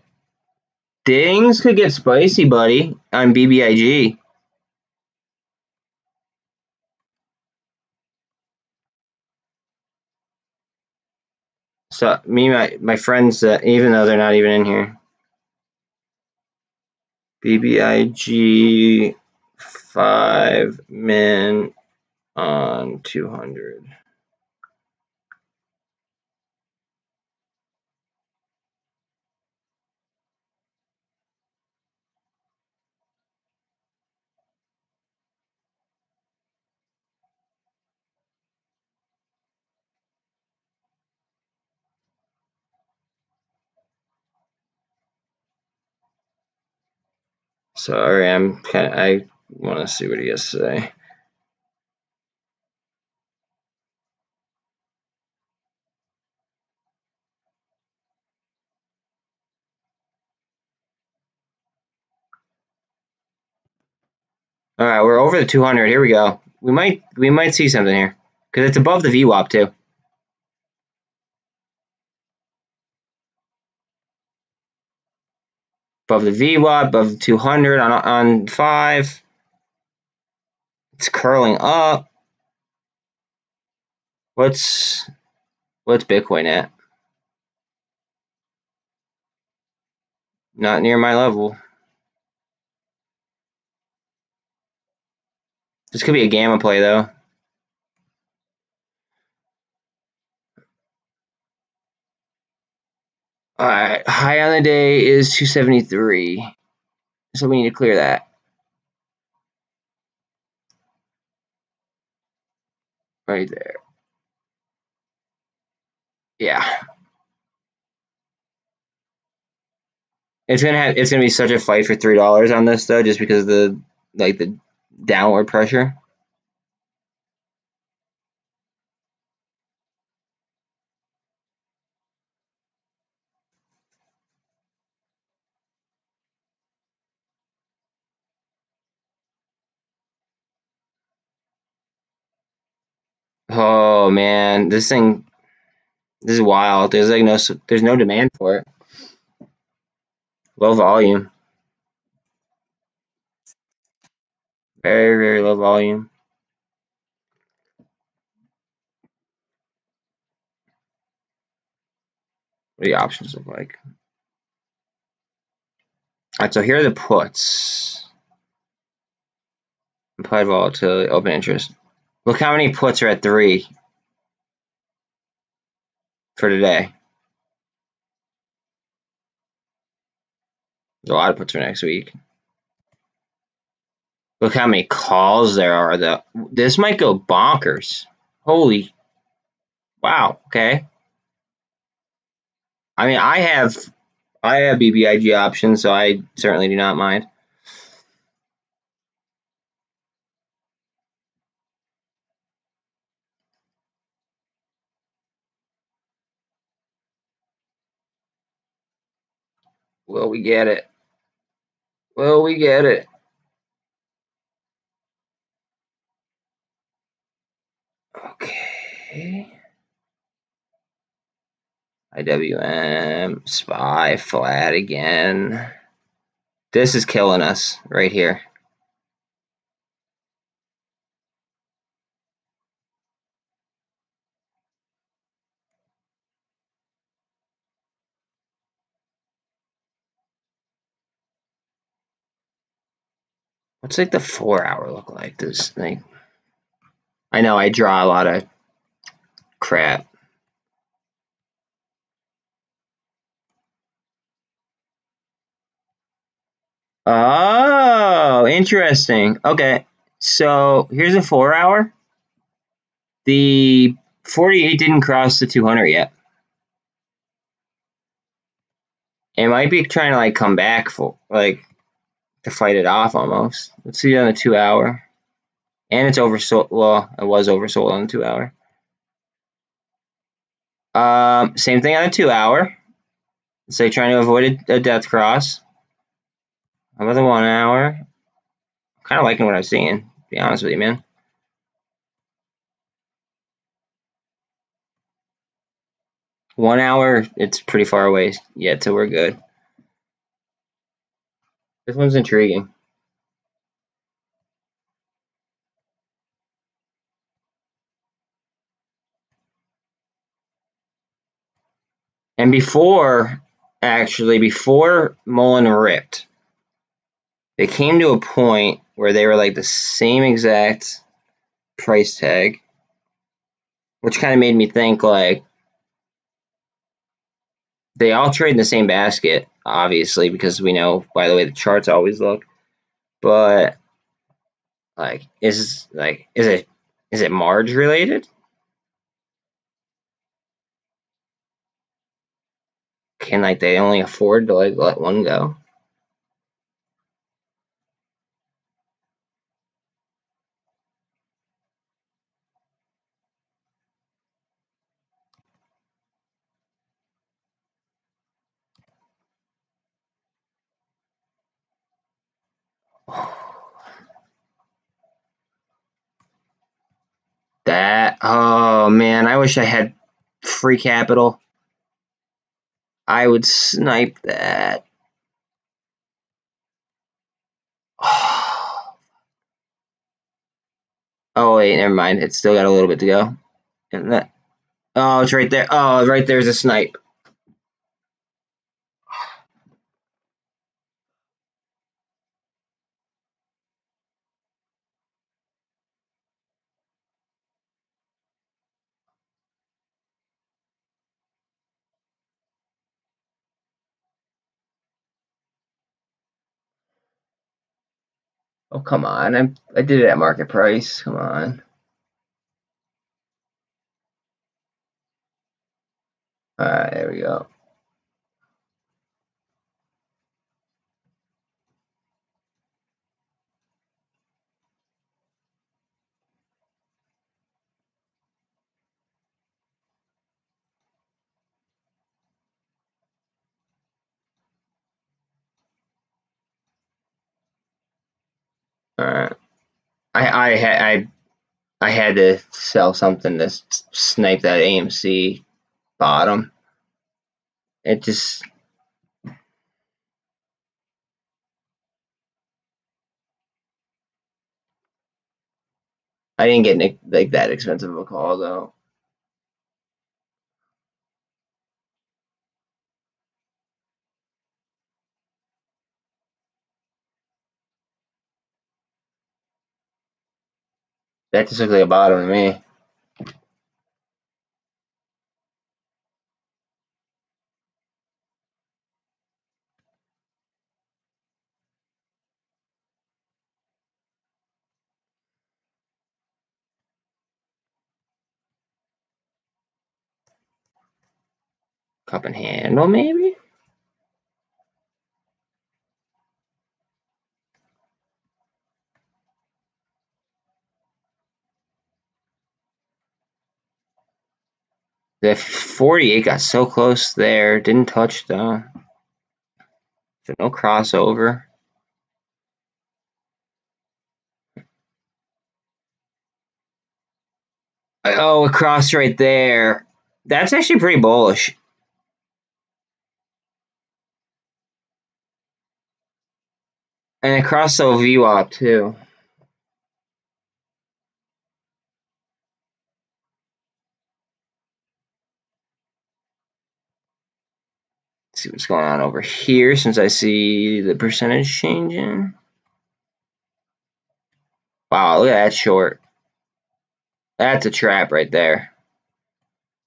S1: Things could get spicy, buddy, on BBIG. So me and my friends, even though they're not even in here. BBIG 5 min on 200. Sorry, I want to see what he has to say. All right, we're over the 200. Here we go. We might see something here because it's above the VWAP too. Above the VWAP, above the 200 on 5. It's curling up. What's Bitcoin at? Not near my level. This could be a gamma play though. All right, high on the day is 273. So we need to clear that. Right there. Yeah. It's gonna be such a fight for $3 on this though, just because of the downward pressure. Oh man, this is wild. There's no demand for it. Low volume. Very, very low volume. What do the options look like? Alright, so here are the puts. Implied volatility, open interest. Look how many puts are at 3 for today. There's a lot of puts for next week. Look how many calls there are though. This might go bonkers. Holy wow, okay. I mean I have BBIG options, so I certainly do not mind. Will we get it? Will we get it? Okay. IWM, SPY, flat again. This is killing us right here. What's like the 4-hour look like? This thing. I know I draw a lot of crap. Oh, interesting. Okay, so here's a 4-hour. The 48 didn't cross the 200 yet. It might be trying to like come back for like to fight it off almost. Let's see on the 2-hour. And it's oversold. Well, it was oversold on the 2-hour. Same thing on the 2-hour. So trying to avoid a death cross. How about the 1-hour? Kind of liking what I'm seeing, to be honest with you, man. 1 hour, it's pretty far away yet, so we're good. This one's intriguing. And before MULN ripped, they came to a point where they were like the same exact price tag, which kind of made me think like they all trade in the same basket, obviously, because we know by the way the charts always look. But like, is it Marge related? Can like they only afford to like let one go? Oh man, I wish I had free capital. I would snipe that. Oh wait, never mind. It's still got a little bit to go. And that. Oh, it's right there. Oh, right there's a snipe. Oh come on! I did it at market price. Come on. All right, there we go. All right. I had to sell something to snipe that AMC bottom. It just. I didn't get like that expensive of a call though. That just looks like a bottom to me. Cup and handle maybe. The 48 got so close there, didn't touch though. So no crossover. Oh, a cross right there. That's actually pretty bullish. And a cross so VWAP too. Let's see what's going on over here since I see the percentage changing. Wow, look at that short. That's a trap right there.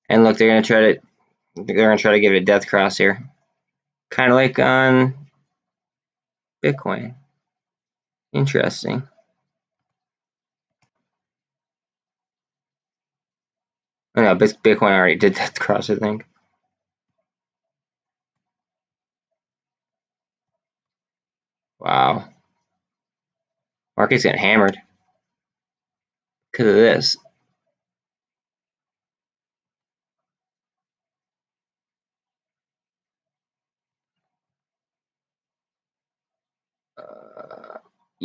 S1: And look, they're gonna try to give it a death cross here. Kind of like on Bitcoin. Interesting. Oh no, Bitcoin already did death cross, I think. Wow. Market's getting hammered because of this.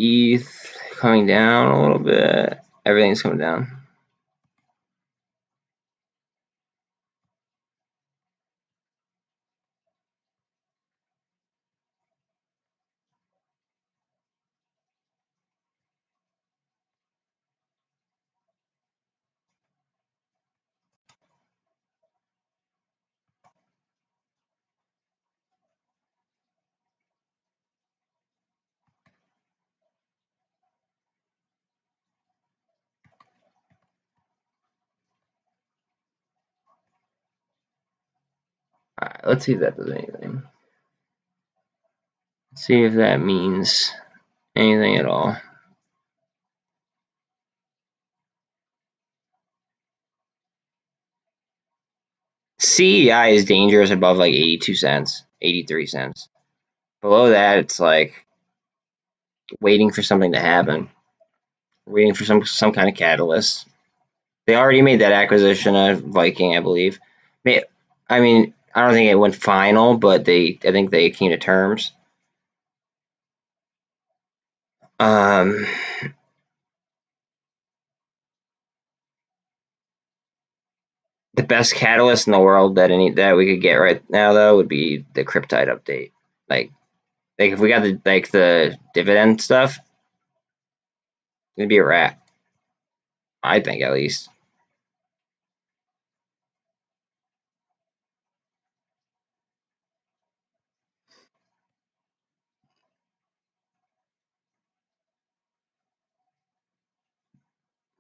S1: ETH coming down a little bit. Everything's coming down. Alright, let's see if that does anything. Let's see if that means anything at all. CEI is dangerous above like 82 cents, 83 cents. Below that, it's like waiting for something to happen, waiting for some kind of catalyst. They already made that acquisition of Viking, I believe. I mean, I don't think it went final, but I think they came to terms. The best catalyst in the world that we could get right now though would be the Cryptide update. Like if we got the dividend stuff, it'd be a wrap. I think at least.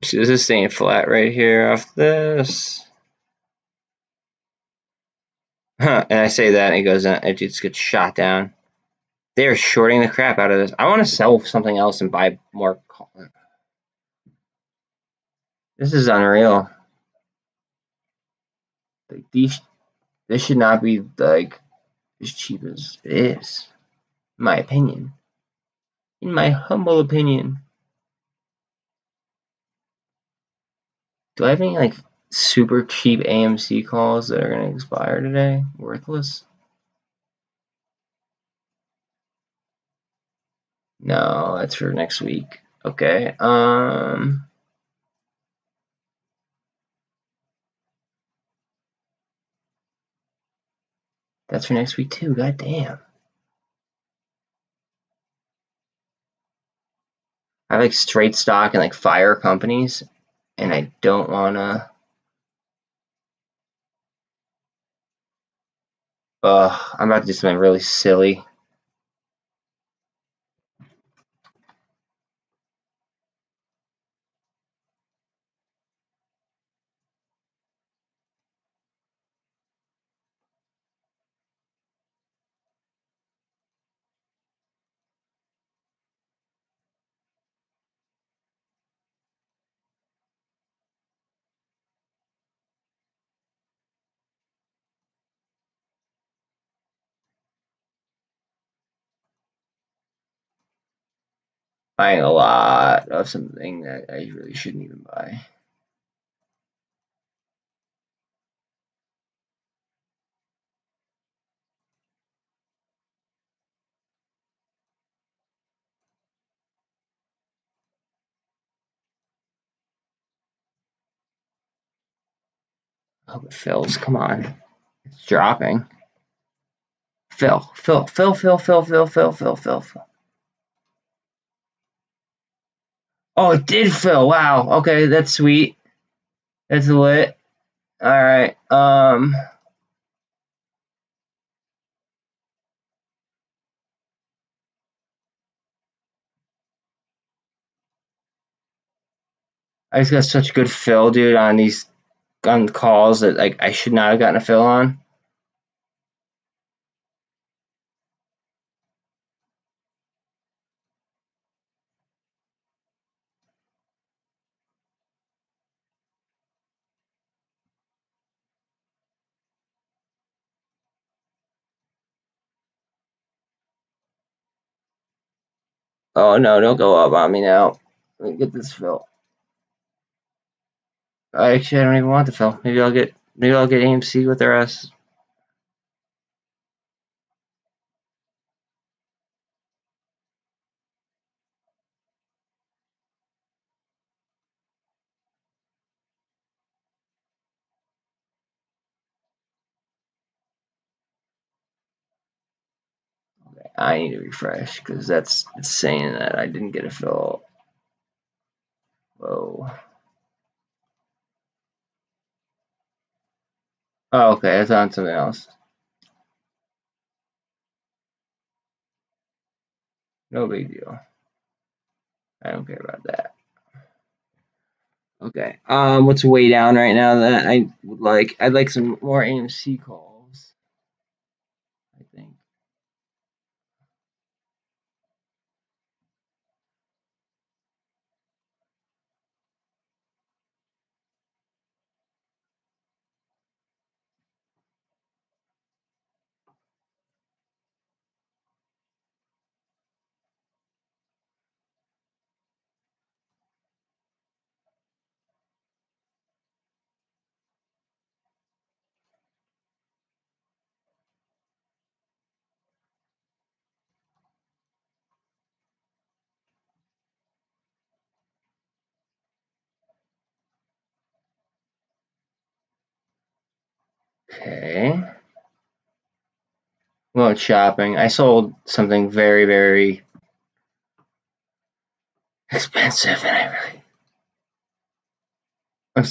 S1: So this is staying flat right here off this. Huh, and I say that and it goes down, it just gets shot down. They're shorting the crap out of this. I want to sell something else and buy more. This is unreal. Like this should not be like as cheap as it is, in my opinion. In my humble opinion. Do I have any like super cheap AMC calls that are gonna expire today? Worthless? No, that's for next week. Okay. That's for next week too. God damn. I have like straight stock and like fire companies, and I don't wanna. I'm about to do something really silly. Buying a lot of something that I really shouldn't even buy. I hope it fills. Come on. It's dropping. Fill. Oh, it did fill. Wow. Okay, that's sweet. That's lit. All right. I just got such good fill, dude, on these calls that like I should not have gotten a fill on. Oh no, don't go up on me now. Let me get this fill. Actually, I don't even want the fill. Maybe I'll get AMC with the rest. Okay, I need to refresh because that's saying that I didn't get a fill. Whoa. Oh, okay, that's on something else. No big deal. I don't care about that. Okay. What's way down right now that I would like? I'd like some more AMC calls. I think. Okay. Well, shopping. I sold something very, very expensive, and I'm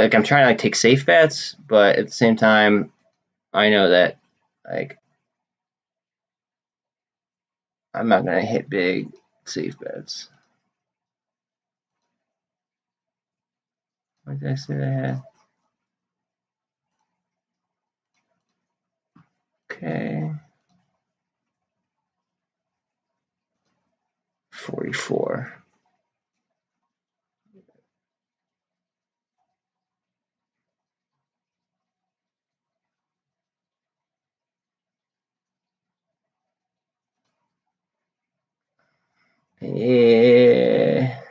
S1: like I'm trying to like take safe bets, but at the same time, I know that like I'm not gonna hit big safe bets. What did I say I had? Okay. 44. Yeah.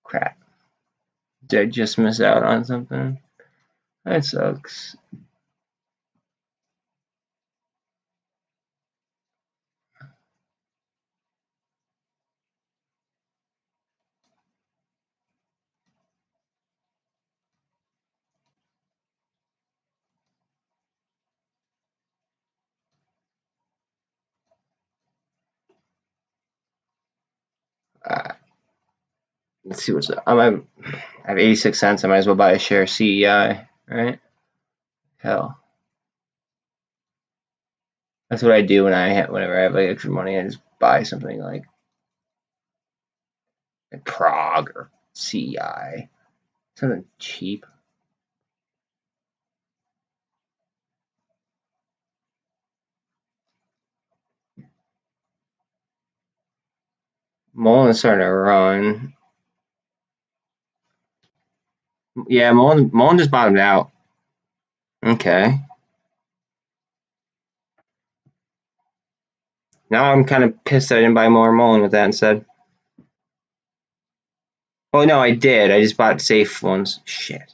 S1: Crap. Did I just miss out on something? That sucks. Uh, let's see what's up. I have 86 cents. I might as well buy a share of CEI, right? Hell. That's what I do whenever I have like extra money. I just buy something like Prague or CEI. Something cheap. MULN's starting to run. Yeah, MULN just bottomed out. Okay. Now I'm kind of pissed I didn't buy more MULN with that instead. Oh no, I did. I just bought safe ones. Shit.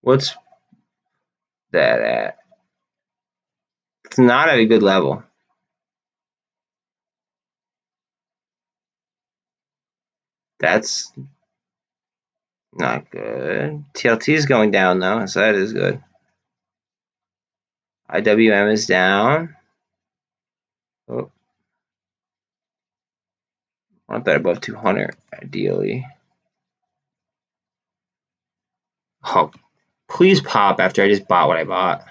S1: What's that at? It's not at a good level. That's not good. TLT is going down though, so that is good. IWM is down. Oh, I want that above 200, ideally. Oh, please pop after I just bought what I bought.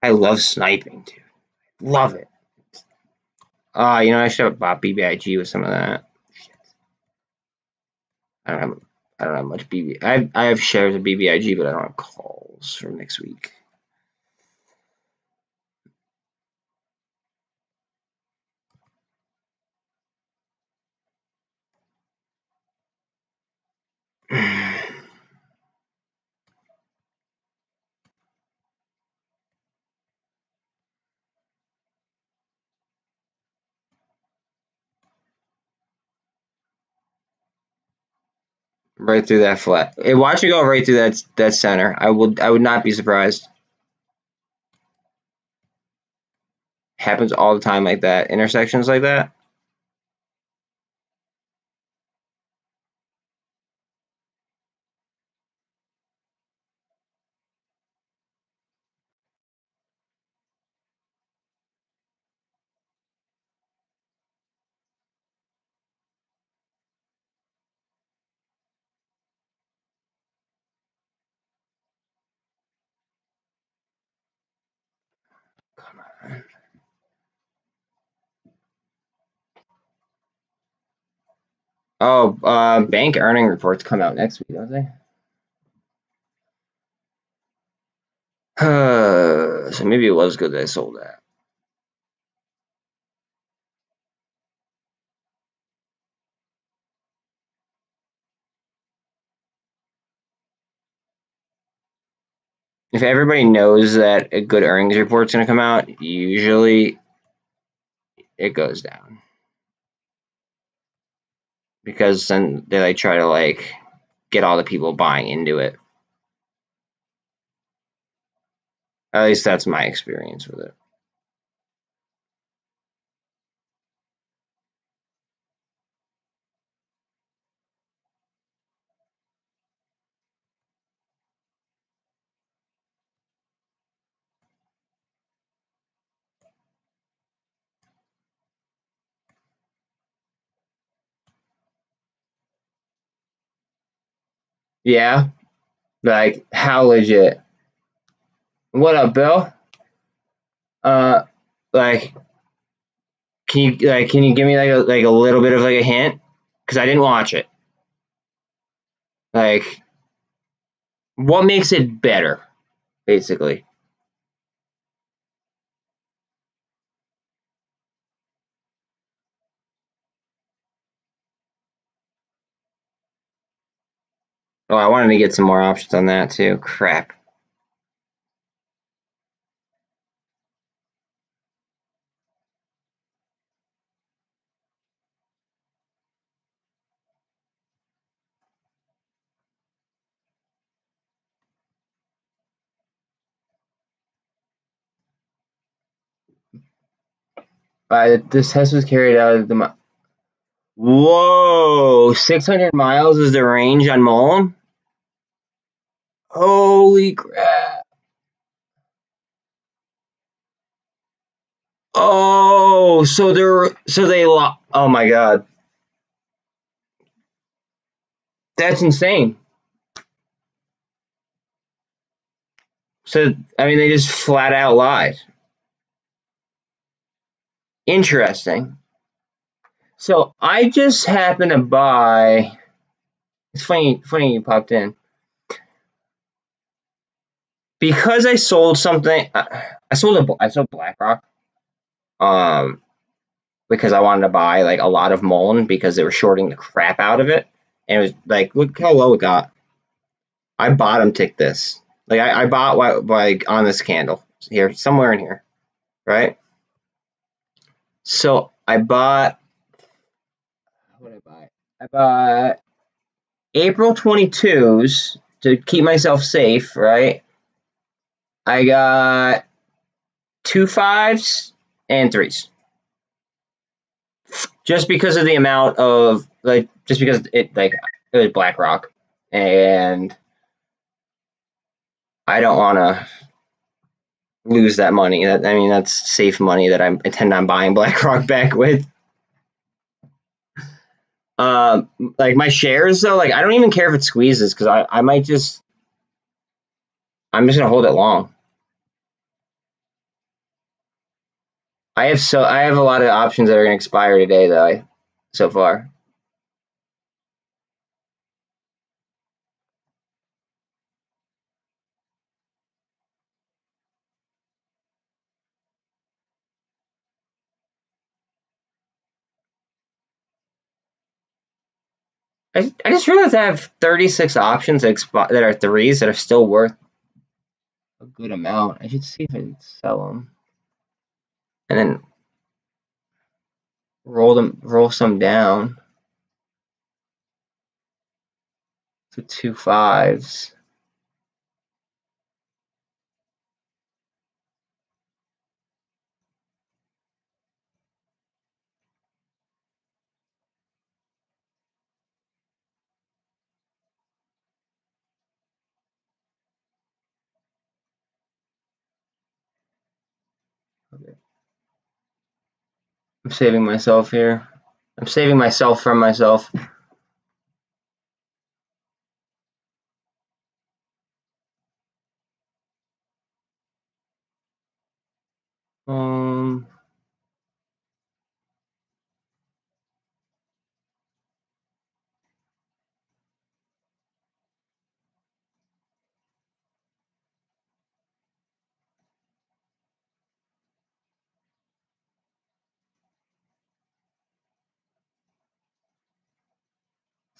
S1: I love sniping, dude. Love it. You know, I should have bought BBIG with some of that. Shit. I don't have I don't have much BB. I have shares of BBIG, but I don't have calls for next week. Right through that flat. Hey, watch it go right through that center. I would not be surprised. Happens all the time like that. Intersections like that. Come on. Oh, bank earning reports come out next week, don't they? So maybe it was good that I sold that. If everybody knows that a good earnings report's going to come out, usually it goes down. Because then they like try to like get all the people buying into it. At least that's my experience with it. Yeah, like how legit? What up, Bill? Uh, like can you give me like a little bit of like a hint? Because I didn't watch it. Like, what makes it better, basically? Oh, I wanted to get some more options on that too. Crap. This test was carried out at the. Whoa, 600 miles is the range on MULN? Holy crap. Oh, oh my god. That's insane. So, I mean, they just flat out lied. Interesting. So, I just happened to buy. It's funny you popped in. Because I sold something, I sold BlackRock, um, because I wanted to buy like a lot of MULN because they were shorting the crap out of it, and it was like, look how low it got. I bottom ticked this. Like I bought like on this candle here, somewhere in here, right? So I bought. What did I buy? I bought April 22s to keep myself safe, right? I got 2 5s and 3s. Just because of the amount of like, just because it was BlackRock, and I don't want to lose that money. I mean, that's safe money that I intend on buying BlackRock back with. Like my shares though, like I don't even care if it squeezes because I might just I'm just gonna hold it long. I have a lot of options that are gonna expire today though. So far, I just realized I have 36 options that are threes that are still worth a good amount. I should see if I can sell them and then roll some down. So 2 5s. Okay. I'm saving myself here. I'm saving myself from myself.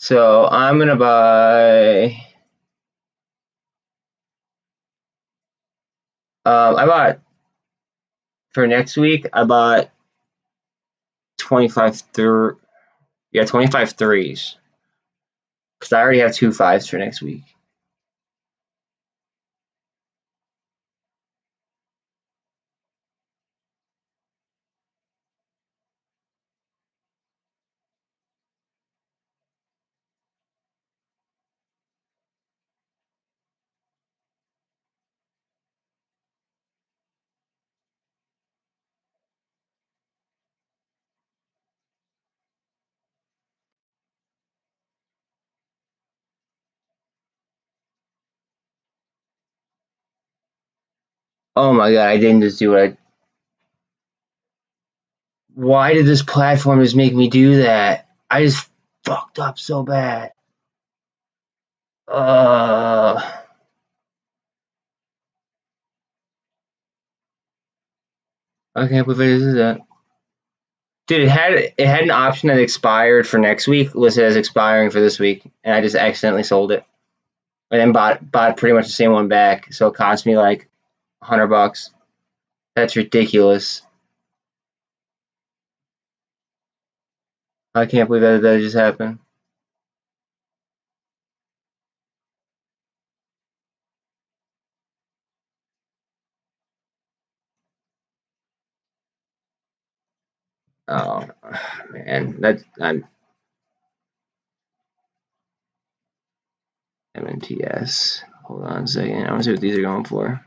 S1: So I'm gonna buy. I bought for next week. I bought 25 25 threes because I already have 2 5s for next week. Oh my god! I didn't just do it. Why did this platform just make me do that? I just fucked up so bad. I can't believe I did that. Dude, it had an option that expired for next week, listed as expiring for this week, and I just accidentally sold it, and then bought pretty much the same one back. So it cost me like $100. That's ridiculous. I can't believe that just happened. Oh man, I'm MNTS. Hold on a second. I want to see what these are going for.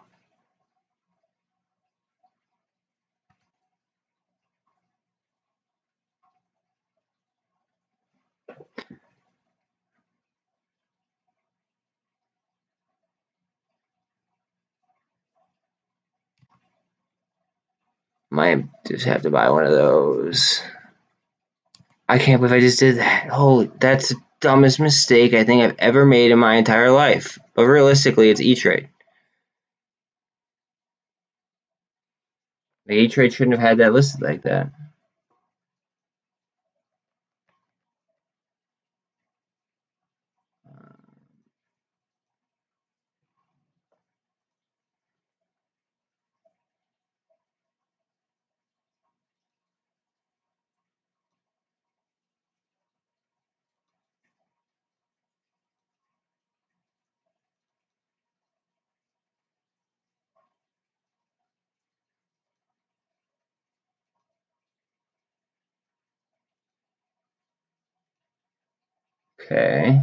S1: Might just have to buy one of those. I can't believe I just did that. Holy, that's the dumbest mistake I think I've ever made in my entire life. But realistically, it's E-Trade. Like, E-Trade shouldn't have had that listed like that. Okay.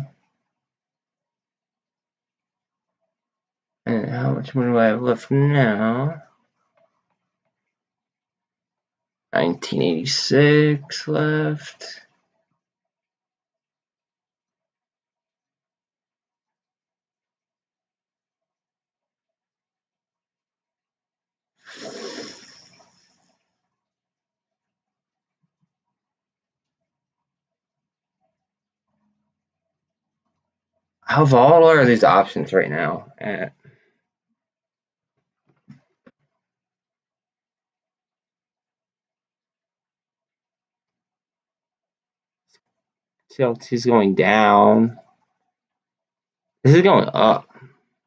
S1: And how much money do I have left now? 1986 left. How volatile are these options right now? CLT's going down. This is going up.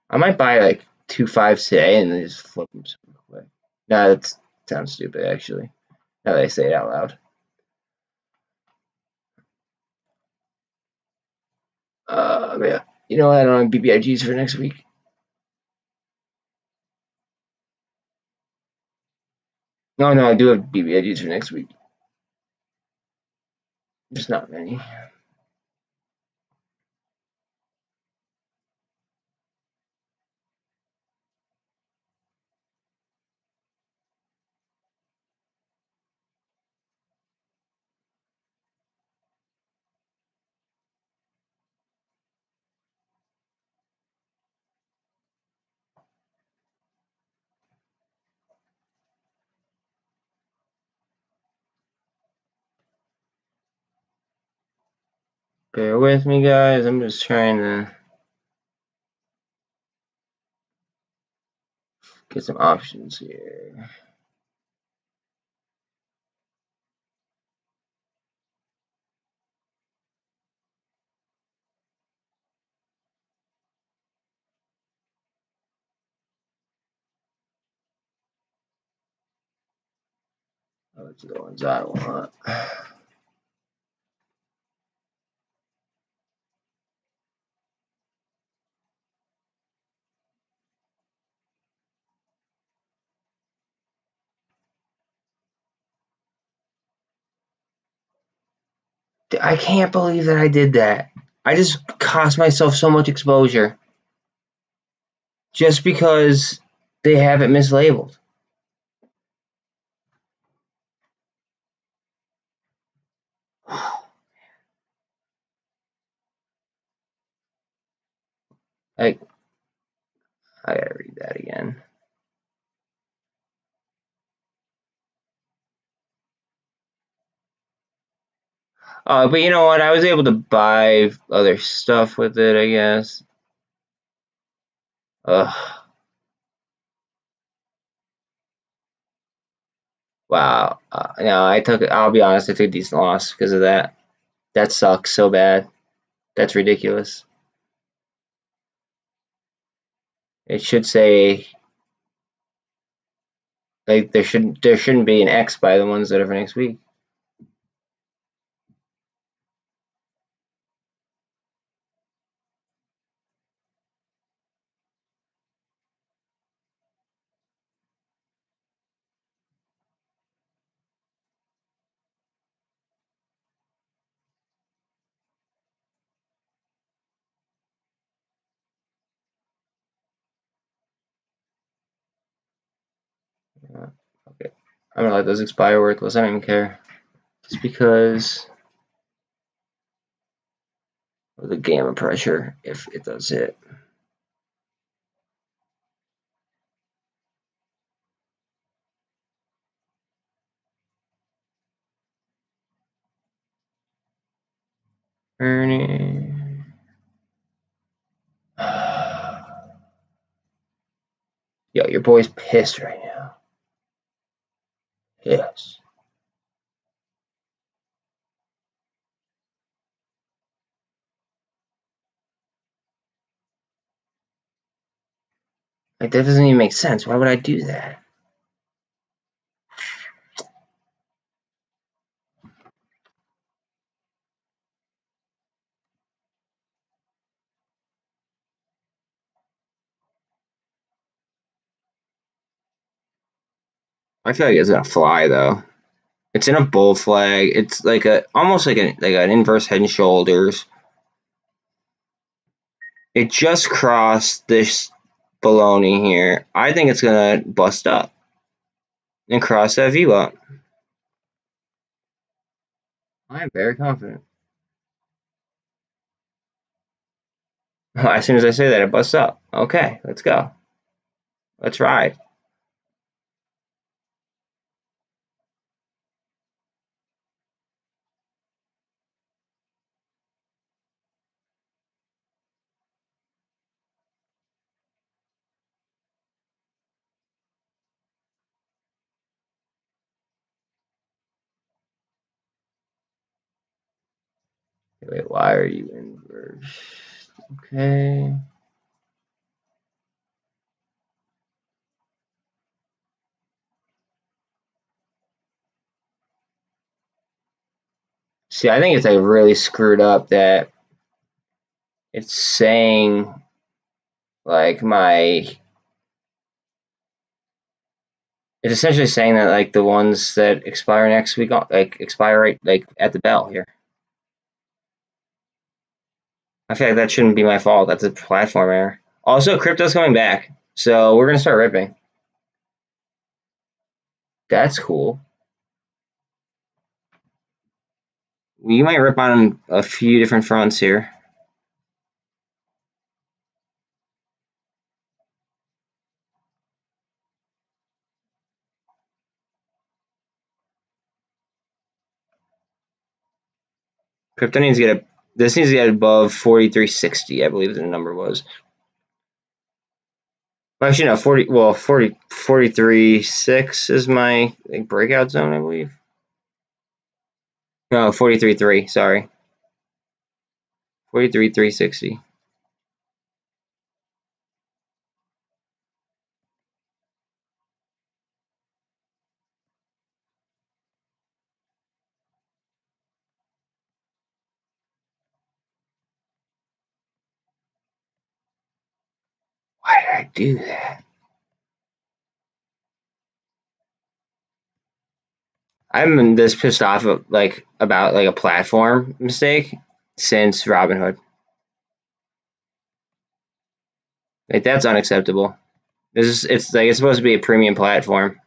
S1: I might buy like 2 5s today and then just flip them super quick. No, that sounds stupid actually. Now that I say it out loud. Yeah. You know, I don't have BBIGs for next week. No, I do have BBIGs for next week. Just not many. Bear with me, guys. I'm just trying to get some options here. Those are the ones I want. I can't believe that I did that. I just cost myself so much exposure just because they have it mislabeled. Like, I gotta read that again. But you know what? I was able to buy other stuff with it, I guess. Ugh. Wow. No, I'll be honest, I took a decent loss because of that. That sucks so bad. That's ridiculous. It should say, like, there shouldn't be an X by the ones that are for next week. Okay. I'm gonna let those expire worthless. I don't even care. Just because of the gamma pressure, if it does hit. Ernie. Yo, your boy's pissed right now. Yes. Like, that doesn't even make sense. Why would I do that? I feel like it's gonna fly though. It's in a bull flag. It's like almost like an inverse head and shoulders. It just crossed this baloney here. I think it's gonna bust up and cross that view up. I'm very confident. As soon as I say that, it busts up. Okay, let's go. Let's ride. Wait, why are you inverse? Okay. See, I think it's like really screwed up that it's saying like it's essentially saying that like the ones that expire next week like expire right like at the bell here. I feel like that shouldn't be my fault. That's a platform error. Also, crypto's coming back, so we're gonna start ripping. That's cool. We might rip on a few different fronts here. Crypto needs to get this needs to get above 4360, I believe the number was. Actually, no, 43.6 is my like, breakout zone, I believe. No, 43.3, sorry. 43.360. Why did I do that? I'm this pissed off of, like about like a platform mistake since Robinhood. Like that's unacceptable. It's like it's supposed to be a premium platform,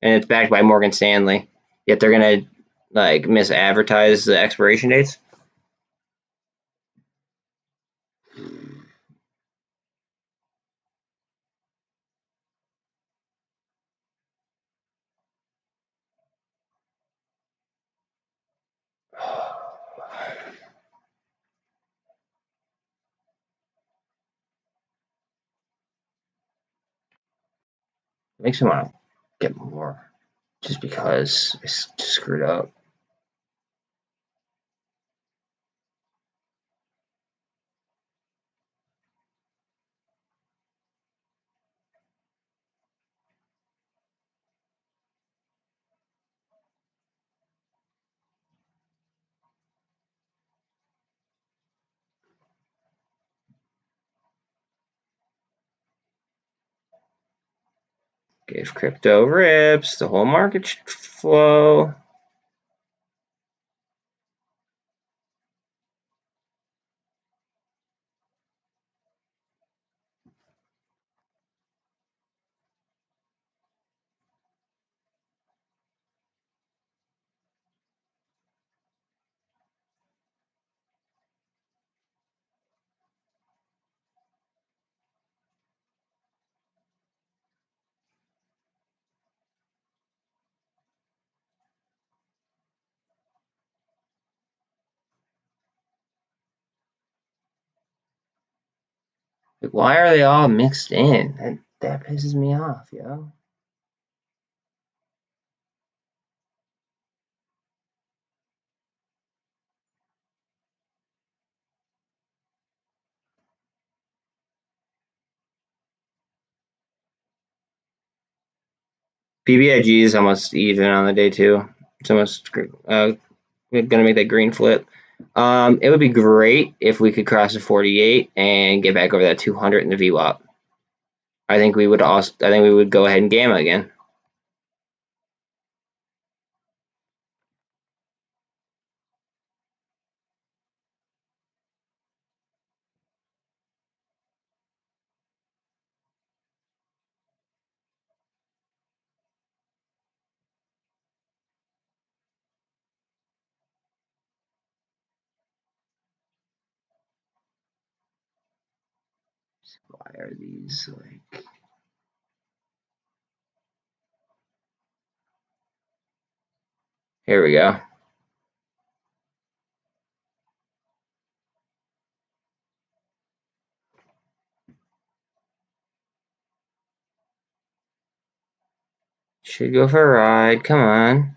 S1: and it's backed by Morgan Stanley. Yet they're gonna like misadvertise the expiration dates. Makes me want to get more, just because I screwed up. If crypto rips, the whole market should flow. Like, why are they all mixed in? That pisses me off, yo. BBIG is almost even on the day too. It's almost gonna make that green flip. It would be great if we could cross the 48 and get back over that 200 in the VWAP. I think we would go ahead and gamma again. Why are these like? Here we go. Should go for a ride. Come on.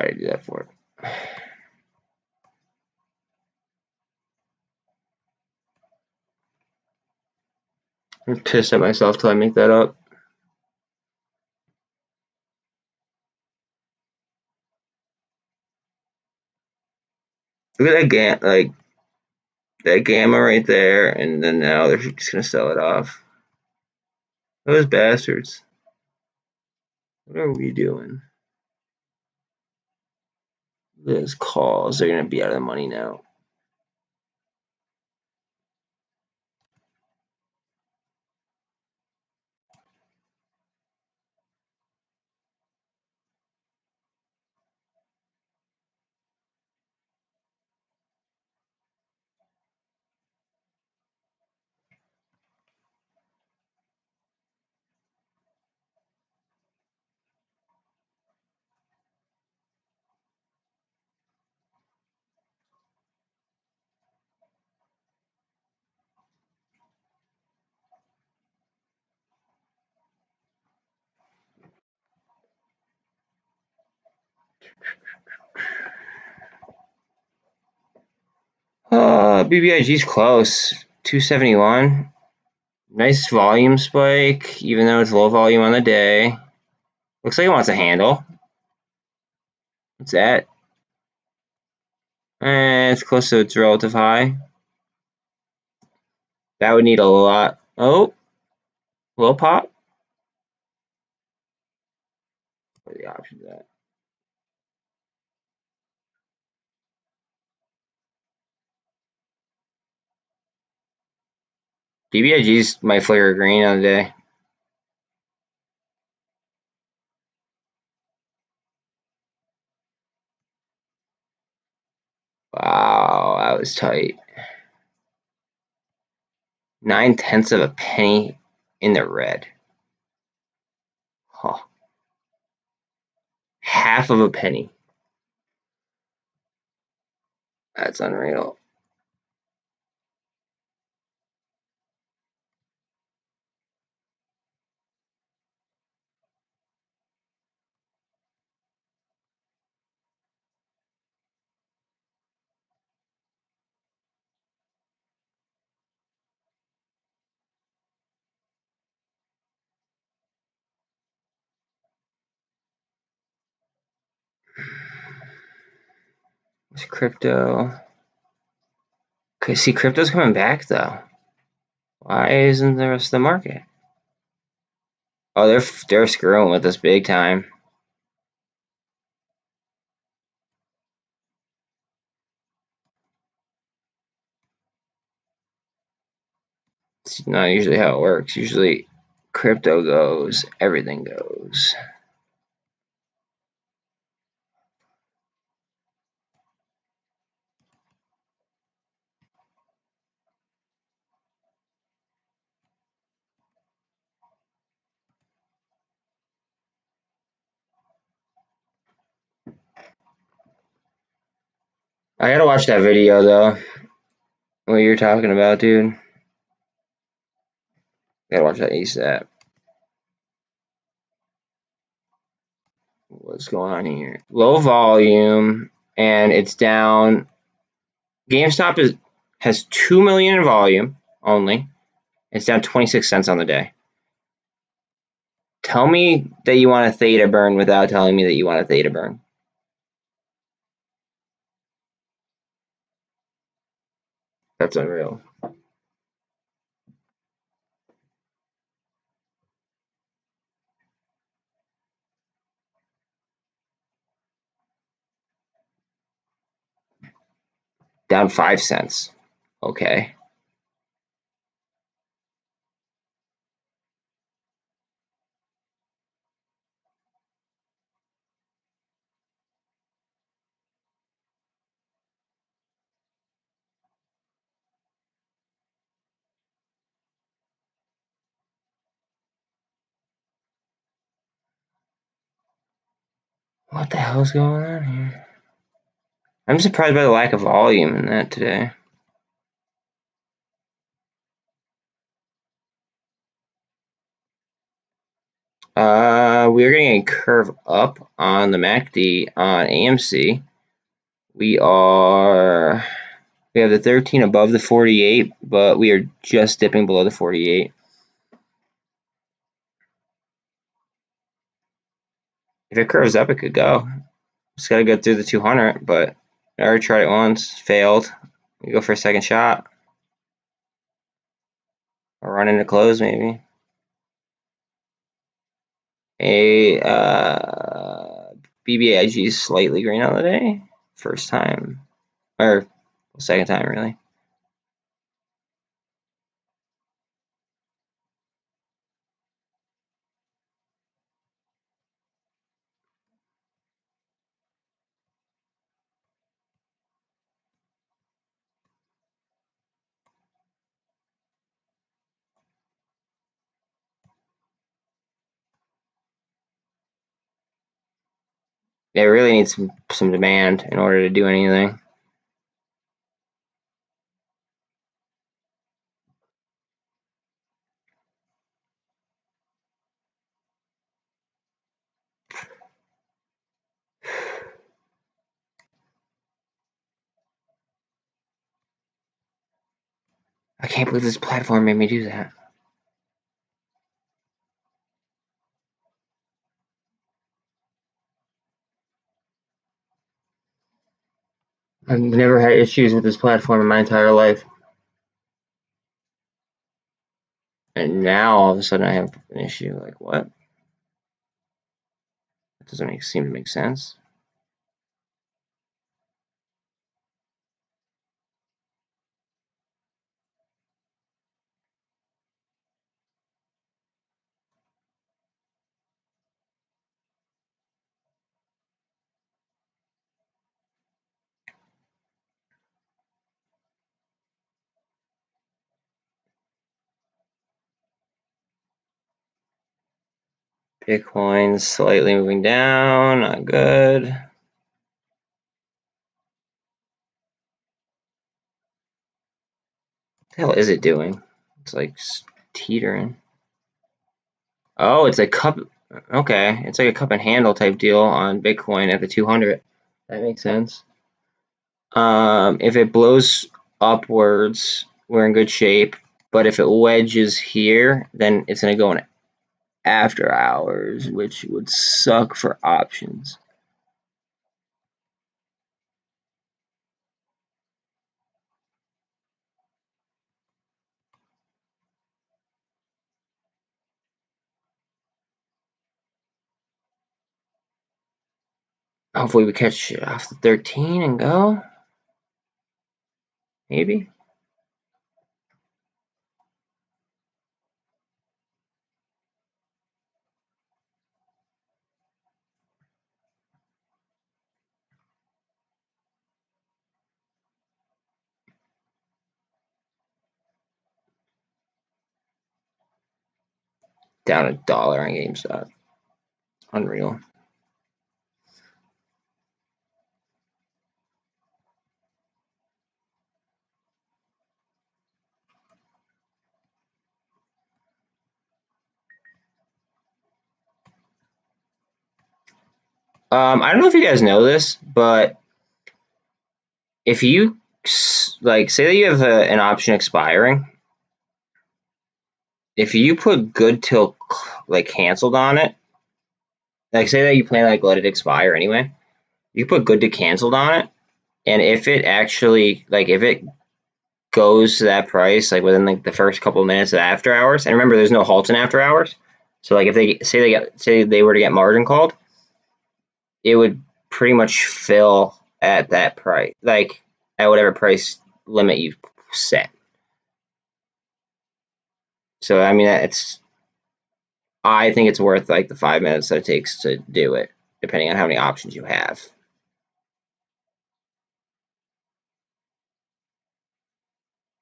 S1: Why did I do that for? I'm pissed at myself till I make that up. Look at that that gamma right there, and then now they're just gonna sell it off. Those bastards. What are we doing? Those calls, they're gonna be out of the money now. BBIG's close. 271. Nice volume spike, even though it's low volume on the day. Looks like it wants a handle. What's that? It's close to its relative high. That would need a lot. Oh, low pop. What are the options at? BBIG's might flicker green on the day. Wow, that was tight. 9/10 of a penny in the red. Huh. Half of a penny. That's unreal. It's crypto. See, crypto's coming back though. Why isn't the rest of the market? Oh, they're screwing with us big time. It's not usually how it works. Usually, crypto goes, everything goes. I gotta watch that video though. What you're talking about, dude. Gotta watch that ASAP. What's going on here? Low volume, and it's down. GameStop has 2 million in volume only. It's down 26 cents on the day. Tell me that you want a theta burn without telling me that you want a theta burn. That's unreal. Down 5 cents. Okay. What the hell's going on here? I'm surprised by the lack of volume in that today. We're getting a curve up on the MACD on AMC. We have the 13 above the 48, but we are just dipping below the 48. If it curves up, it could go. Just got to go through the 200, but I already tried it once, failed. We go for a second shot. Or run into close, maybe. BBIG is slightly green on the day. First time. Or second time, really. It really needs some demand in order to do anything. I can't believe this platform made me do that. I've never had issues with this platform in my entire life. And now all of a sudden I have an issue. Like, what? That doesn't seem to make sense. Bitcoin slightly moving down, not good. What the hell is it doing? It's like teetering. Oh, it's a cup. Okay, it's like a cup and handle type deal on Bitcoin at the 200. That makes sense. If it blows upwards, we're in good shape. But if it wedges here, then it's going to go in after hours, which would suck for options. Hopefully we catch it off the 13 and go. Maybe. Down $1 on GameStop. Unreal. I don't know if you guys know this, but if you like say that you have an option expiring, if you put good till like canceled on it, like say that you plan like let it expire anyway, you put good to canceled on it, and if it actually like if it goes to that price like within like the first couple of minutes of after hours, and remember there's no halts in after hours, so like if they say they were to get margin called, it would pretty much fill at that price, like at whatever price limit you set. So I mean, I think it's worth like the 5 minutes that it takes to do it, depending on how many options you have,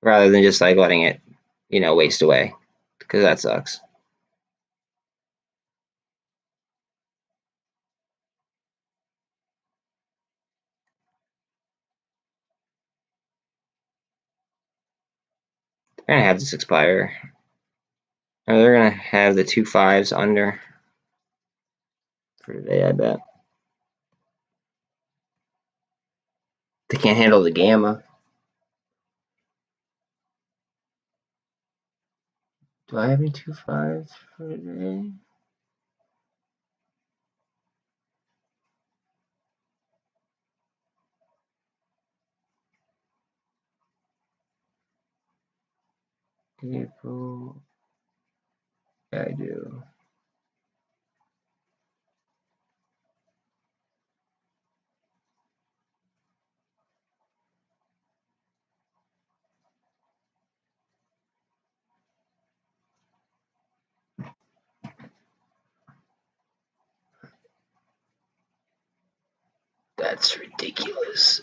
S1: rather than just like letting it, waste away, because that sucks. They're gonna have this expire. Or they're gonna have the 2 5s under. for today, I bet. They can't handle the gamma. Do I have any 2.5s for today? April. Yeah, I do. That's ridiculous.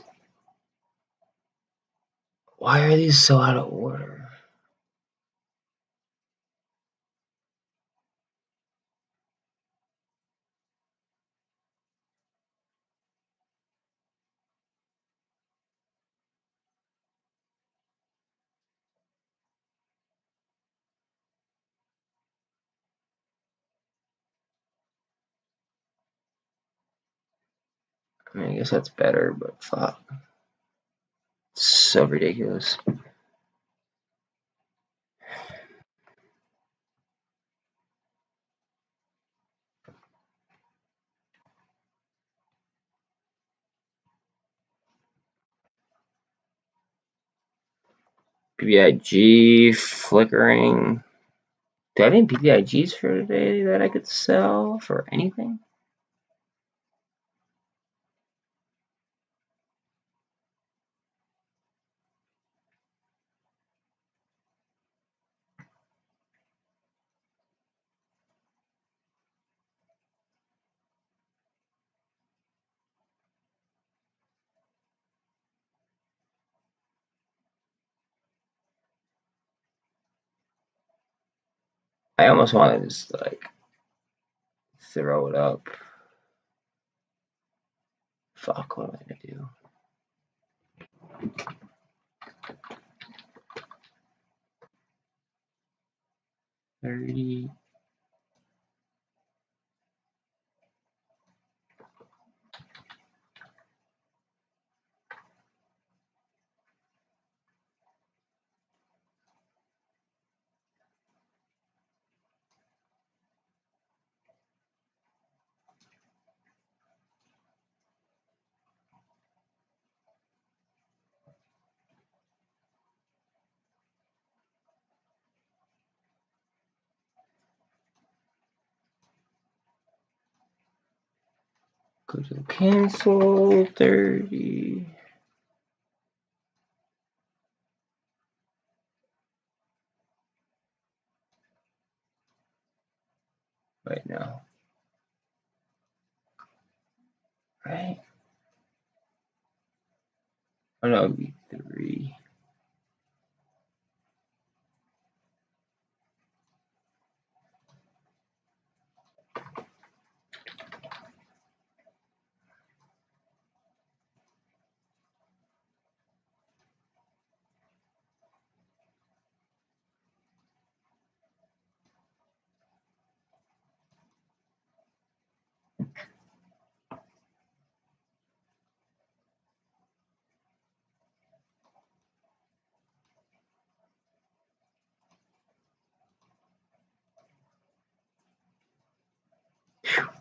S1: Why are these so out of order? I mean, I guess that's better, but fuck. It's so ridiculous. BBIG flickering. Do I have any BBIGs for today that I could sell for anything? I almost want to just like throw it up. Fuck, what am I gonna do? $30. Go to cancel 30. Right now. Right? Oh no, it'd be 3.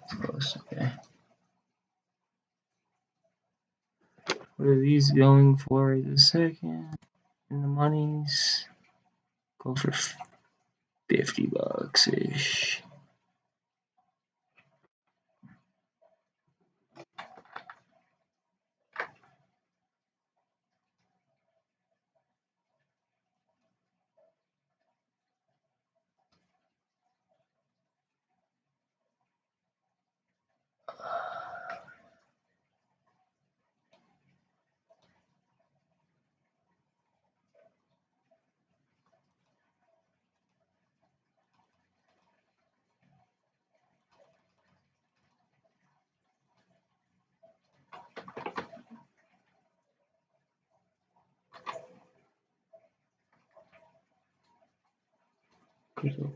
S1: Close, okay. What are these going for this second? In the monies. Go for $50-ish.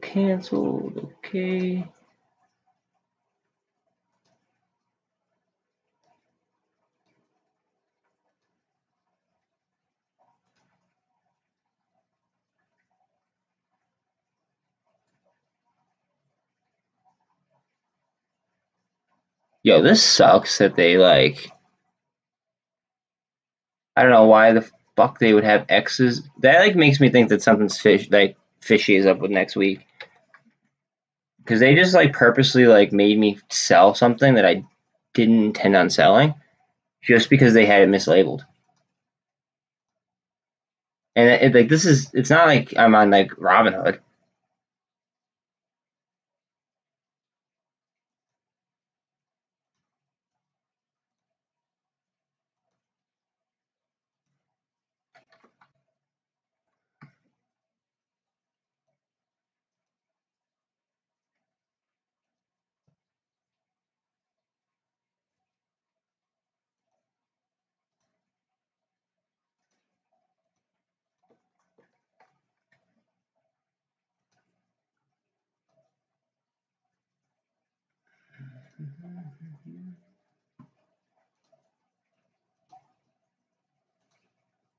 S1: Canceled, okay. Yo, this sucks that they like. I don't know why the fuck they would have X's. That like makes me think that something's fishy is up with next week. Because they just like purposely like made me sell something that I didn't intend on selling just because they had it mislabeled. And like this is, it's not like I'm on like Robinhood.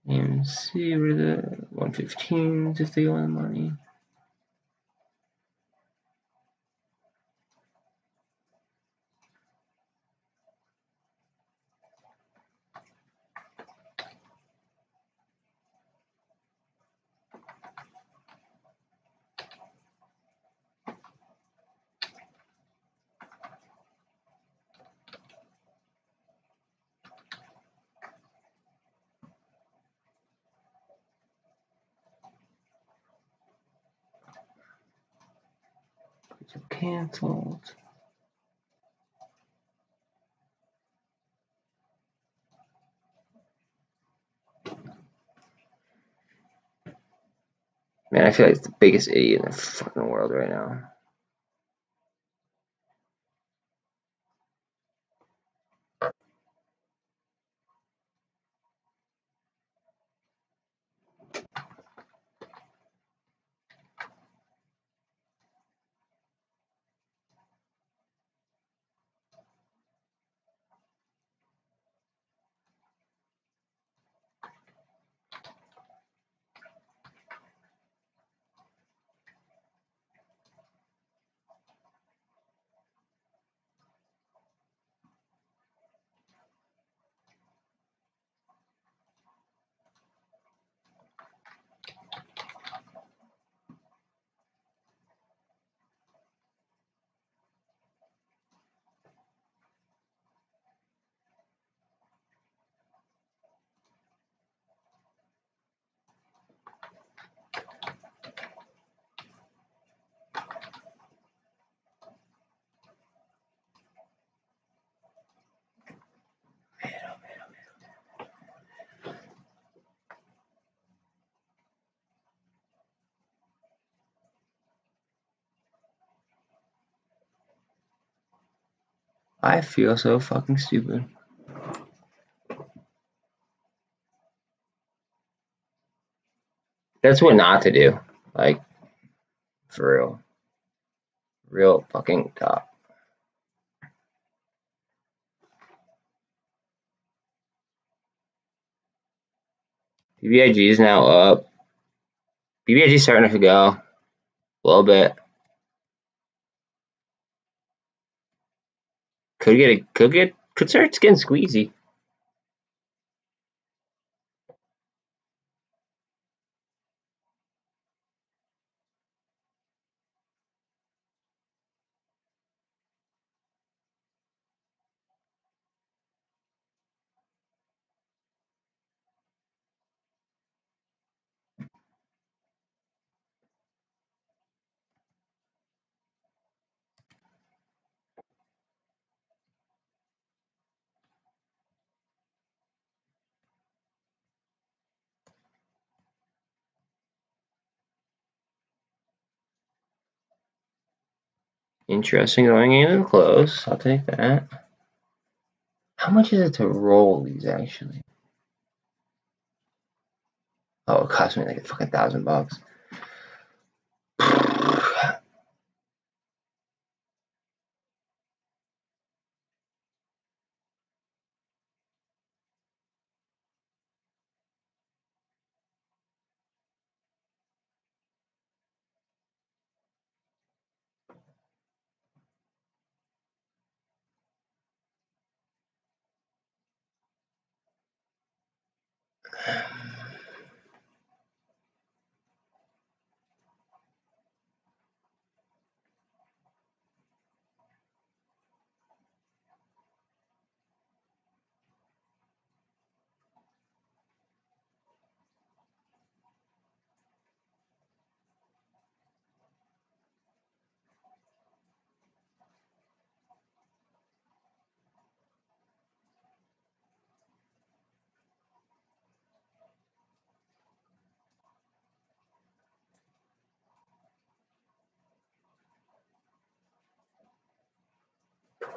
S1: AMC, where the 115s if they want the money. Canceled. Man, I feel like it's the biggest idiot in the fucking world right now. I feel so fucking stupid. That's what not to do. Like, for real. Real fucking top. BBIG is now up. BBIG is starting to go a little bit. Could start getting squeezy. Interesting going into the close. I'll take that. How much is it to roll these actually? Oh, it cost me like a fucking $1,000.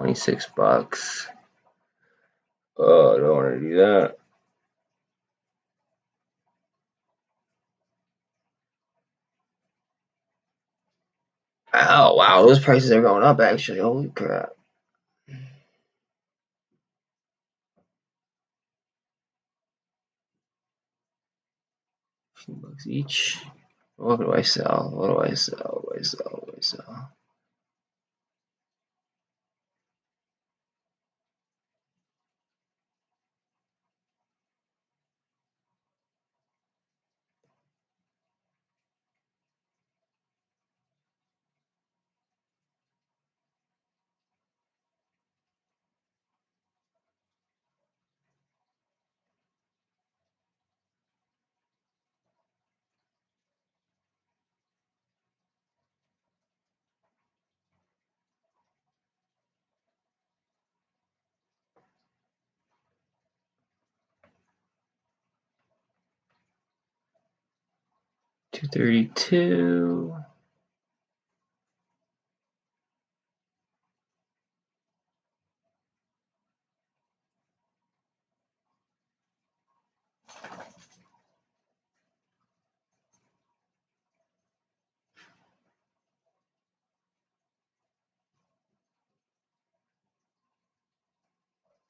S1: $26. Oh, I don't want to do that. Oh, wow, those prices are going up, actually. Holy crap. $15 each. What do I sell? What do I sell? What do I sell? What do I sell? $232.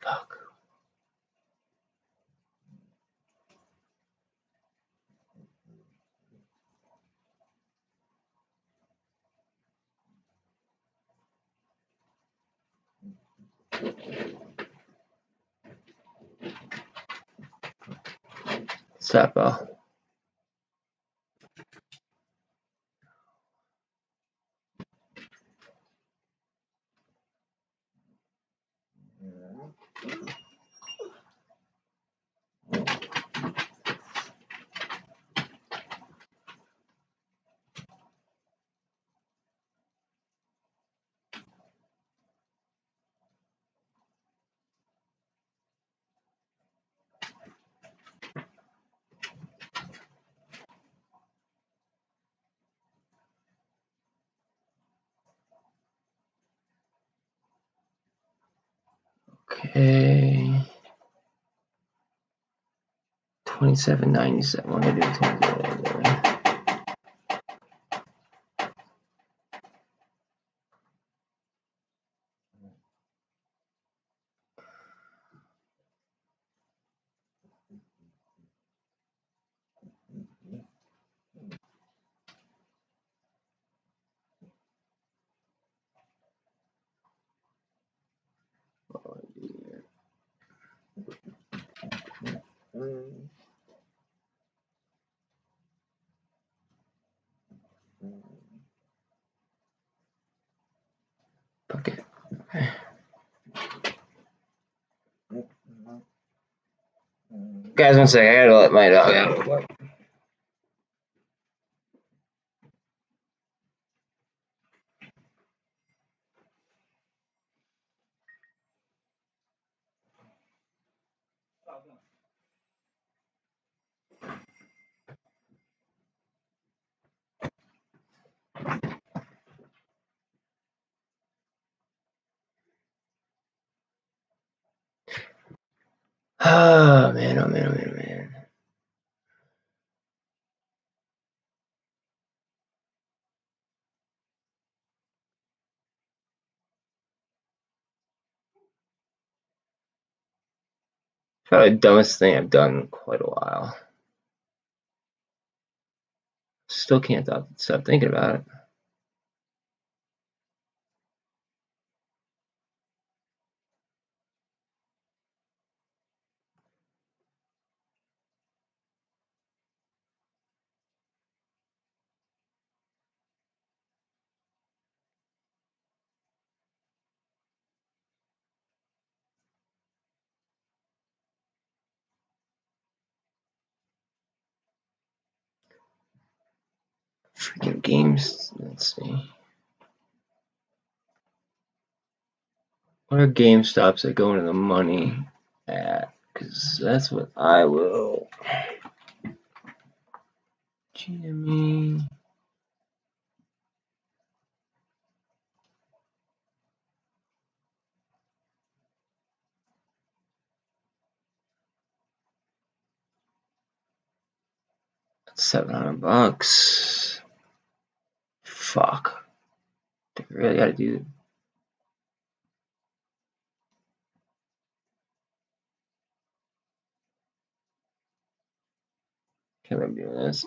S1: Fuck. Sapo. Okay. 27.97. What do I do? 27.97. Okay. Guys, one second. I gotta let my dog out. Oh man, oh man, oh man, oh man. Probably the dumbest thing I've done in quite a while. Still can't stop thinking about it. Freaking games. Let's see. What are GameStops that go into the money at? Because that's what I will. GME. $700. Fuck. They really gotta do it. Can't believe I'm doing this.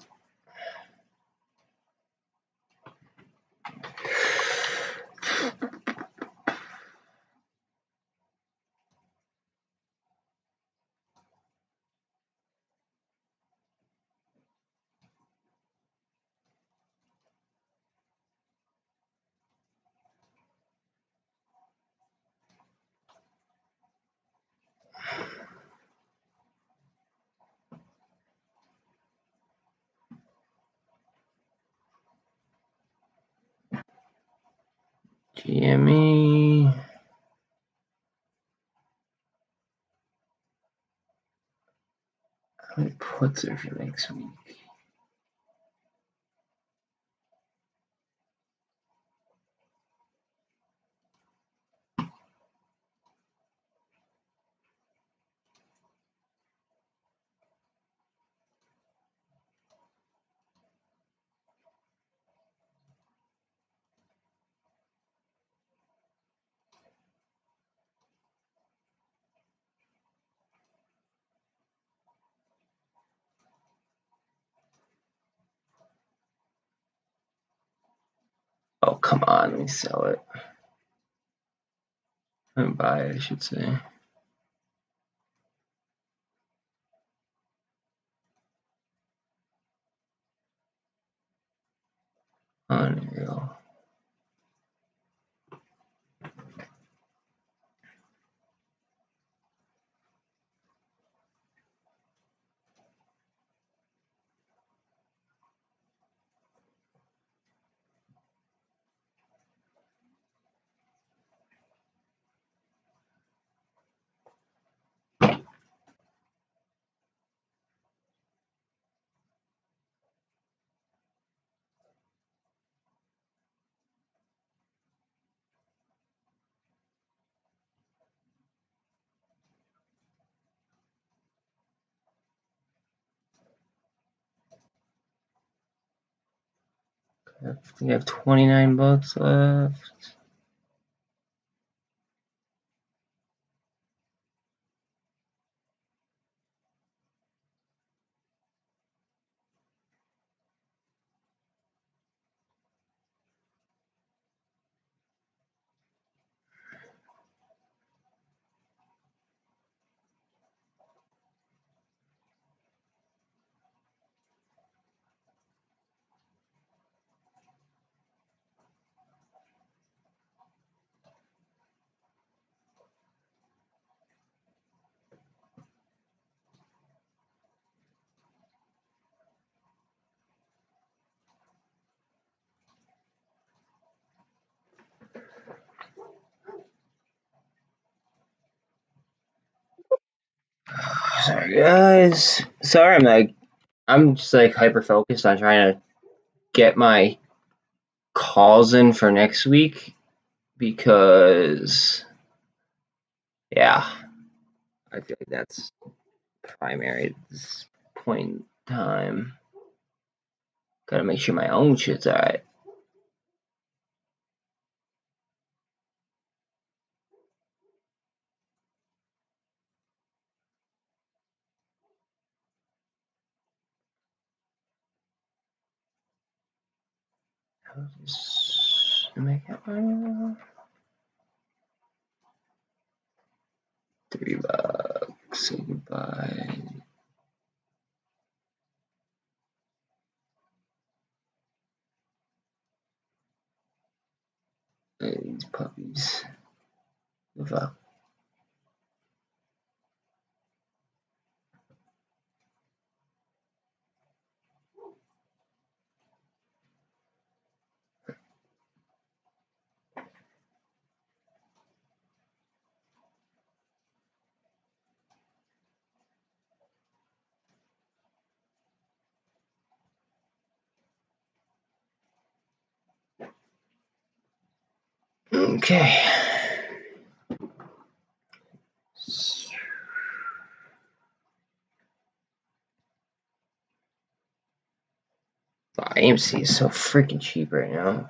S1: GME. How many puts are for next week? Oh, come on, let me sell it. And buy it, I should say. Unreal. I think I have 29 bucks left. Sorry guys. Sorry, I'm just like hyper focused on trying to get my calls in for next week because yeah, I feel like that's primary at this point in time. Gotta make sure my own shit's alright. Make it $3. Say goodbye. These puppies. Fuck. Okay. Wow, AMC is so freaking cheap right now.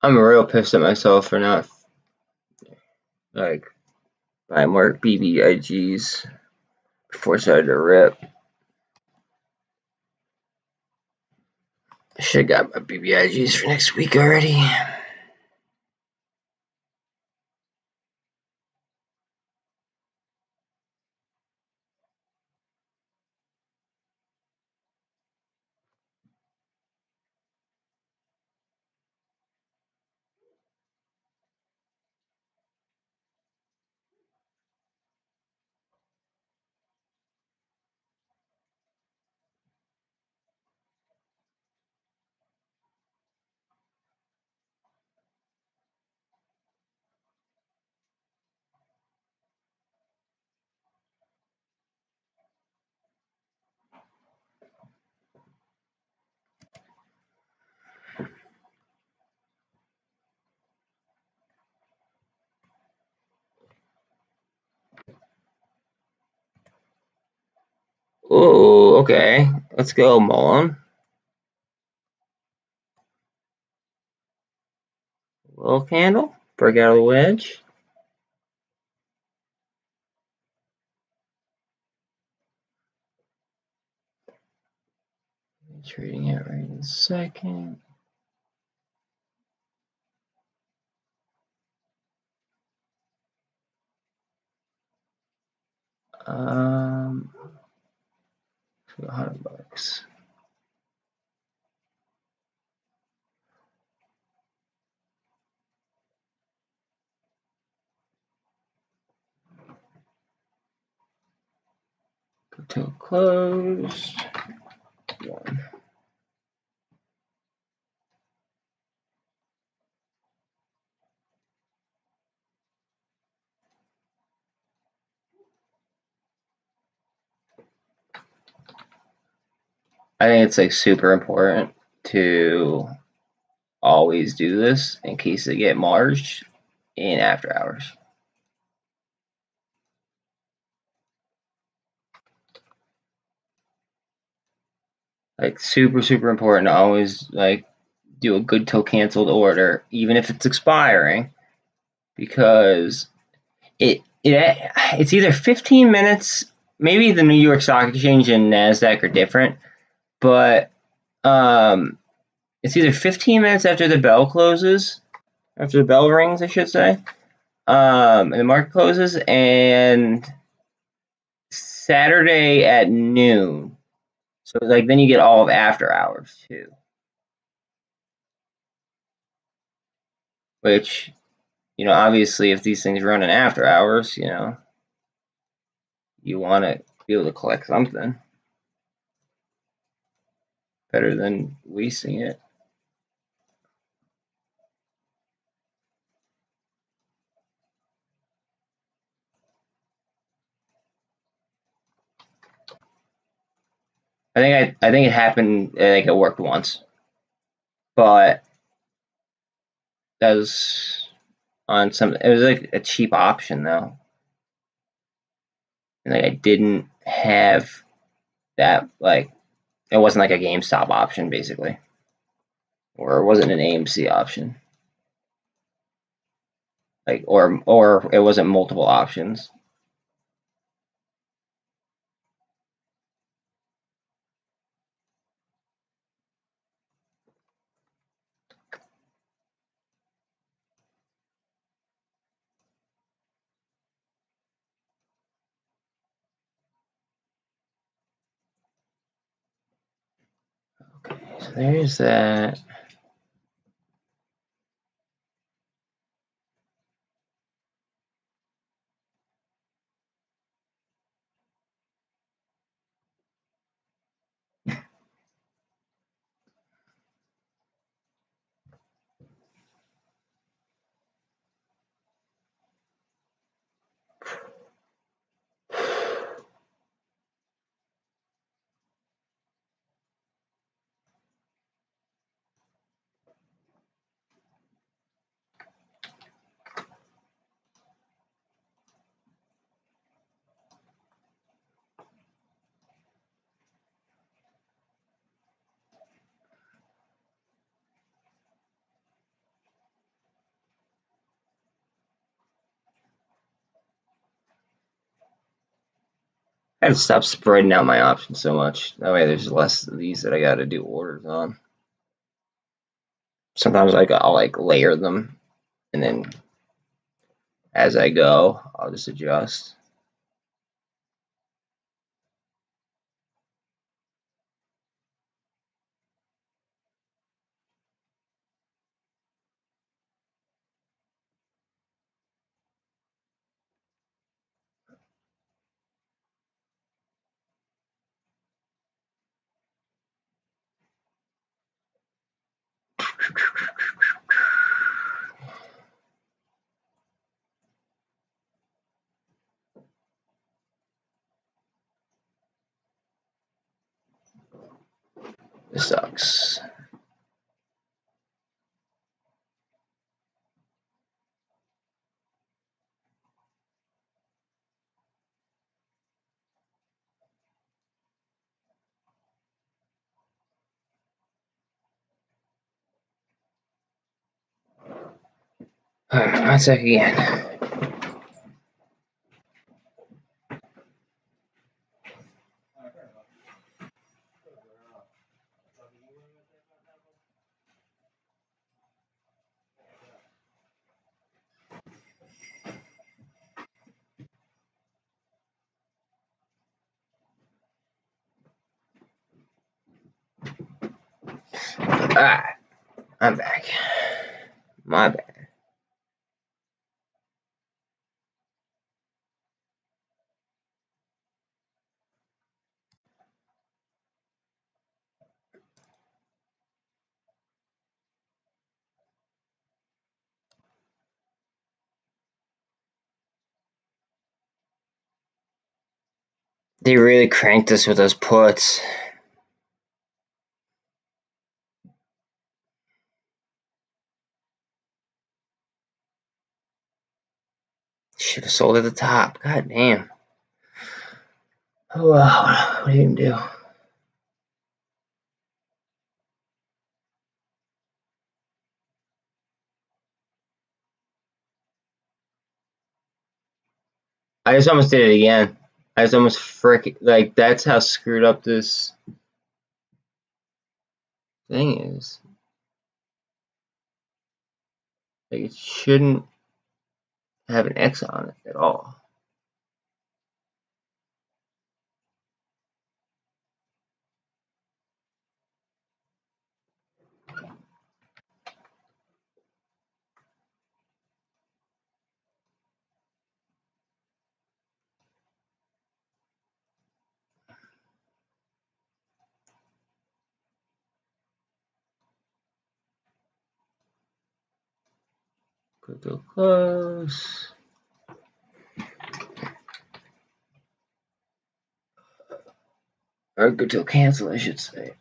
S1: I'm real pissed at myself for not like buying more BBIGs before it started to rip. I should have got my BBIGs for next week already. Oh, okay. Let's go, MULN. Little candle. Break out of the wedge. Trading it right in a second. $100. Go till close. One. I think it's like super important to always do this in case they get marged in after hours. Like super important to always like do a good till canceled order, even if it's expiring, because it's either 15 minutes. Maybe the New York Stock Exchange and Nasdaq are different, but it's either 15 minutes after the bell closes, after the bell rings, I should say, and the market closes, and Saturday at noon. So like then you get all of after hours too, which obviously if these things run in after hours, you want to be able to collect something better than wasting it. I think it happened. Like it worked once, but that was on some. It was like a cheap option though, and like I didn't have that. Like it wasn't like a GameStop option basically, or it wasn't an AMC option. Like or it wasn't multiple options. Okay, so there's that. I gotta stop spreading out my options so much. That way there's less of these that I gotta do orders on. Sometimes I'll like layer them, and then as I go, I'll just adjust. This sucks. Alright, 1 sec again. Alright, I'm back. My bad. They really cranked us with those puts. Should have sold at the top. God damn. Oh well, what do you even do? I just almost did it again. I just almost like that's how screwed up this thing is. Like it shouldn't have an X on it at all. Crypto close. Or go till cancel, I should say.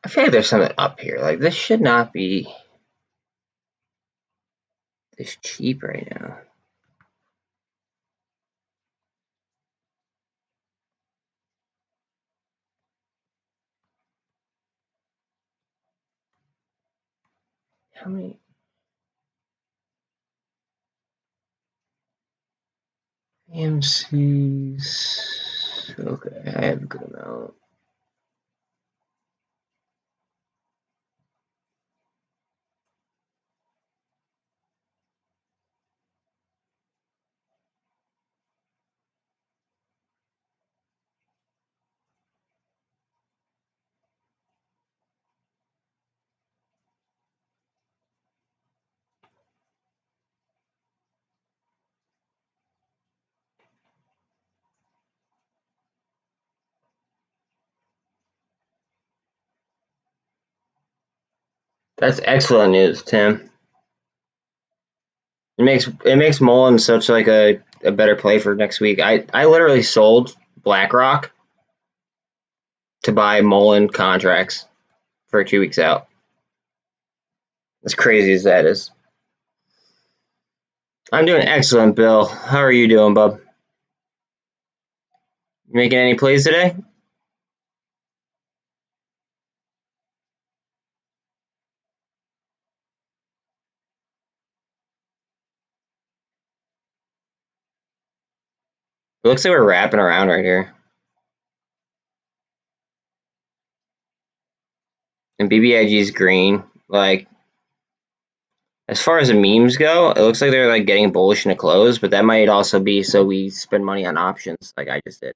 S1: I feel like there's something up here. Like this should not be this cheap right now. How many? AMC's. Okay, I have a good amount. That's excellent news, Tim. It makes MULN such like a better play for next week. I literally sold BlackRock to buy MULN contracts for 2 weeks out. As crazy as that is. I'm doing excellent, Bill. How are you doing, bub? You making any plays today? It looks like we're wrapping around right here. And BBIG is green. Like, as far as the memes go, it looks like they're like getting bullish in the close, but that might also be so we spend money on options like I just did.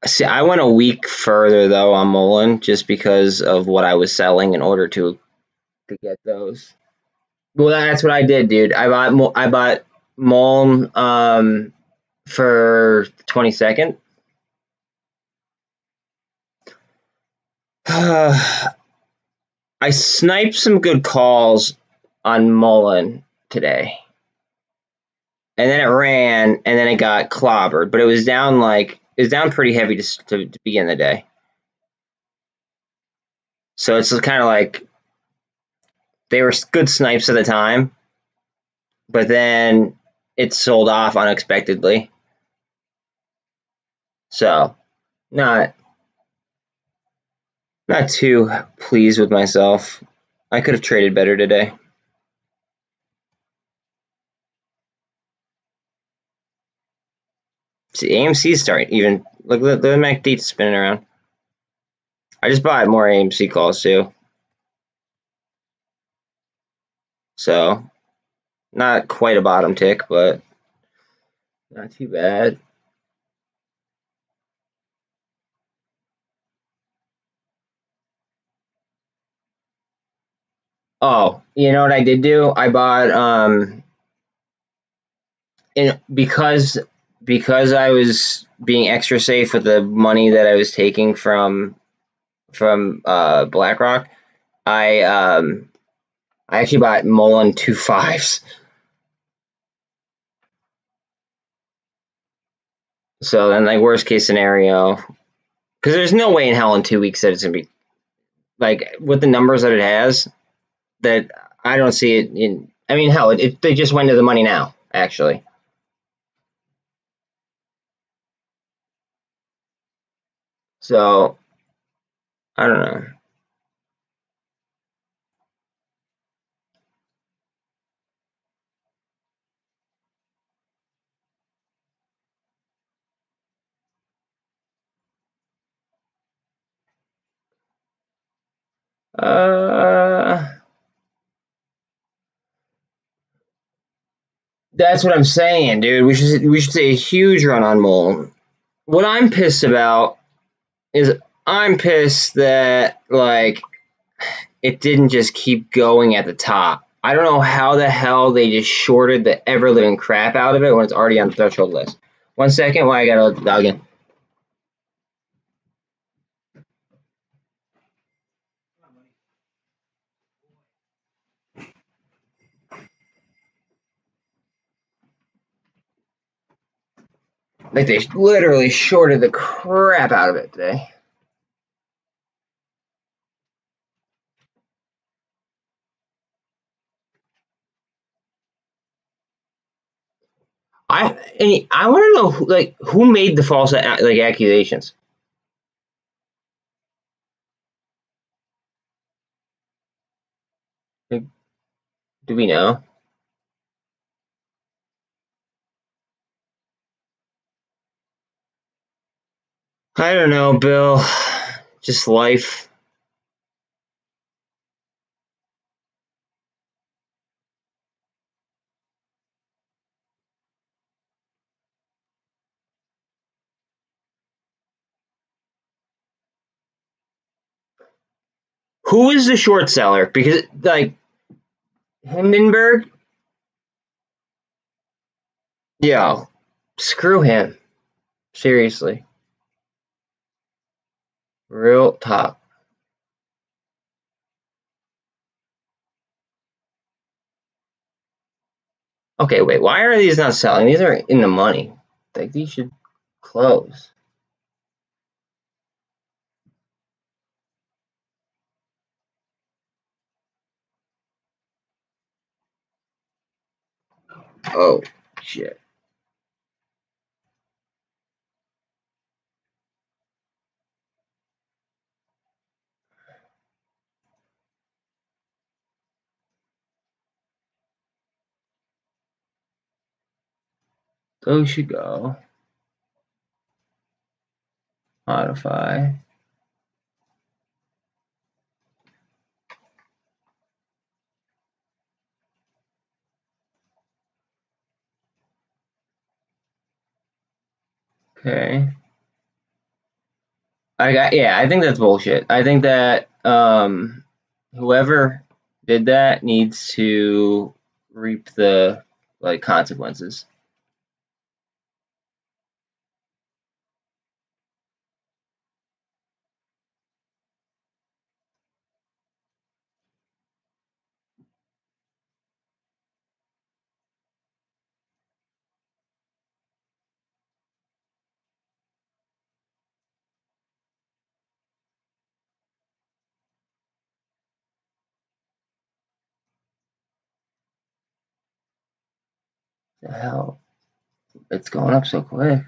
S1: See, I went a week further though on MULN just because of what I was selling in order to get those. Well, that's what I did, dude. I bought MULN for 22nd. I sniped some good calls on MULN today. And then it ran, and then it got clobbered. But it was down pretty heavy to begin the day. So it's kind of like they were good snipes at the time, but then it sold off unexpectedly. So not too pleased with myself. I could have traded better today. See, AMC's starting even look at the MACD spinning around. I just bought more AMC calls too. So not quite a bottom tick, but not too bad. Oh, you know what I did do? I bought because I was being extra safe with the money that I was taking from BlackRock. I actually bought MULN 2.5s. So then, like, worst case scenario, because there's no way in hell in 2 weeks that it's gonna be like with the numbers that it has, that I don't see it in. I mean, hell, they just went to the money now, actually. So I don't know. That's what I'm saying, dude. We should say a huge run on MULN. What I'm pissed about is I'm pissed that like it didn't just keep going at the top. I don't know how the hell they just shorted the ever living crap out of it when it's already on the threshold list. 1 second, while I gotta log in. Like they literally shorted the crap out of it today. I want to know who made the false accusations. Do we know? I don't know, Bill. Just life. Who is the short seller? Because, like, Hindenburg? Yeah. Screw him. Seriously. Real talk. Okay, wait. Why are these not selling? These are in the money. Like, these should close. Oh, shit. Those should go. Modify. Okay. I think that's bullshit. I think that whoever did that needs to reap the consequences. The hell? It's going up so quick.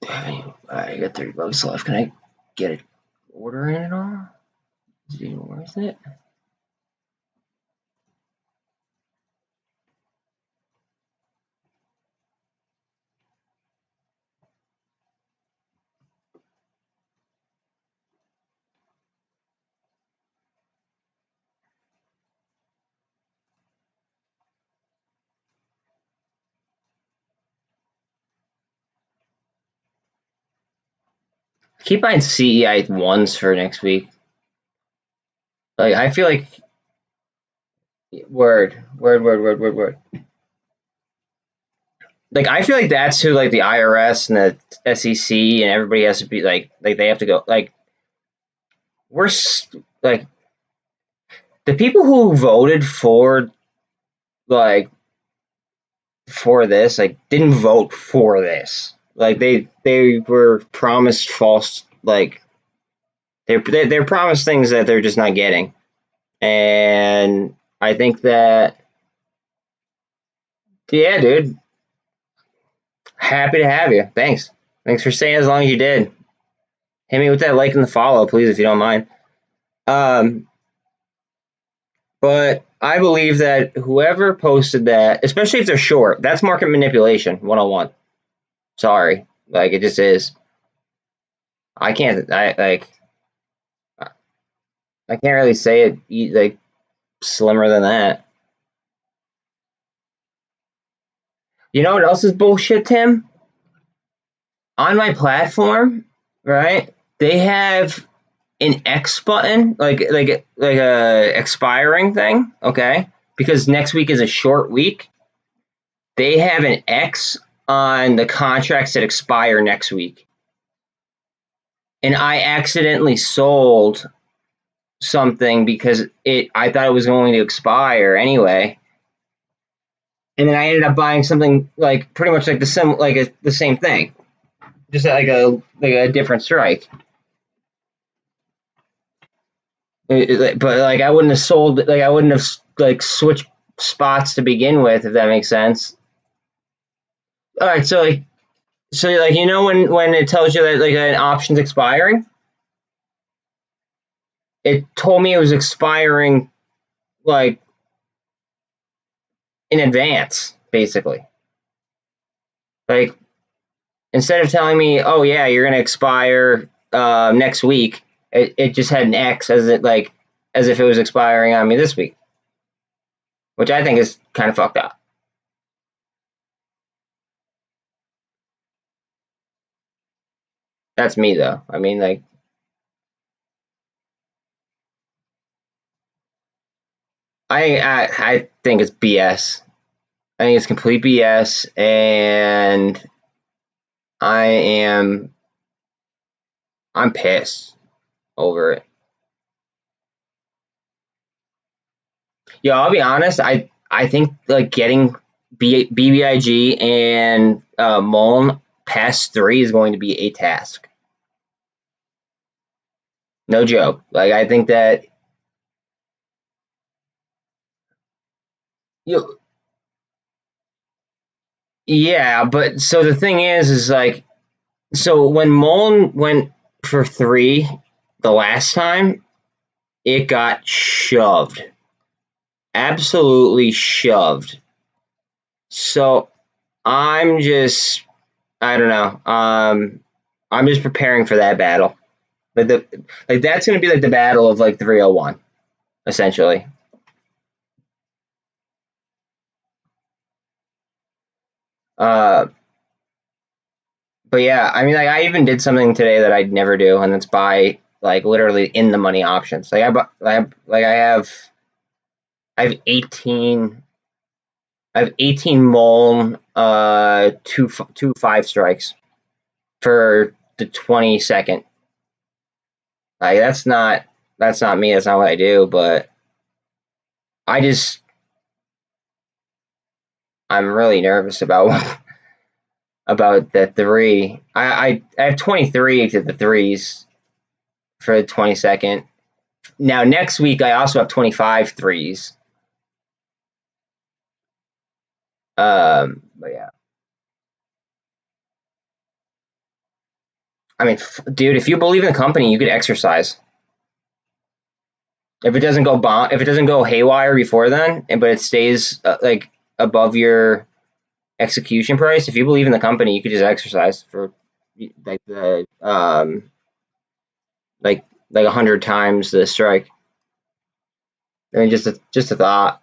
S1: I got $30 left. Can I get an order in at all? Is it even worth it? Keep buying CEI ones for next week. Like, I feel like word. Like, I feel like that's who, like, the IRS and the SEC and everybody has to be like they have to go. Like, we're like the people who voted for for this didn't vote for this. Like, they were promised false, like they're promised things that they're just not getting. And I think that, yeah, dude, happy to have you. Thanks for staying as long as you did. Hit me with that like and the follow, please, if you don't mind. But I believe that whoever posted that, especially if they're short, that's market manipulation 101. Sorry, like, it just is. I can't really say it like slimmer than that. You know what else is bullshit, Tim? On my platform, right? They have an X button, like a expiring thing, okay? Because next week is a short week. They have an X on the contracts that expire next week. And I accidentally sold something because I thought it was going to expire anyway. And then I ended up buying something like pretty much like the same thing. Just like a different strike. But like I wouldn't have sold, like I wouldn't have like switched spots to begin with, if that makes sense. All right, so like you know when it tells you that like an option's expiring, it told me it was expiring like in advance, basically. Like instead of telling me, oh yeah, you're gonna expire next week, it just had an X as if it was expiring on me this week, which I think is kind of fucked up. That's me though. I mean, like I think it's BS. I think it's complete BS, and I'm pissed over it. Yeah, I'll be honest. I think like getting BBIG and MULN past 3 is going to be a task. No joke. Like I think that you. Yeah, but so the thing is like, so when MULN went for 3 the last time, it got shoved, absolutely shoved. So I'm just, I don't know. I'm just preparing for that battle. Like that's gonna be like the battle of like 301, essentially. Uh, but yeah, I mean, like I even did something today that I'd never do, and that's buy like literally in the money options. Like I have 18. I have 18 MOLN, two 5 strikes for the 22nd. Like that's not me. That's not what I do. But I just I'm really nervous about about the 3. I have 23 to the 3s for the 22nd. Now next week I also have 25 3s. But yeah, I mean, dude, if you believe in the company, you could exercise. If it doesn't go haywire before then, but it stays like above your execution price, if you believe in the company, you could just exercise for like the like 100 times the strike. I mean, just a thought.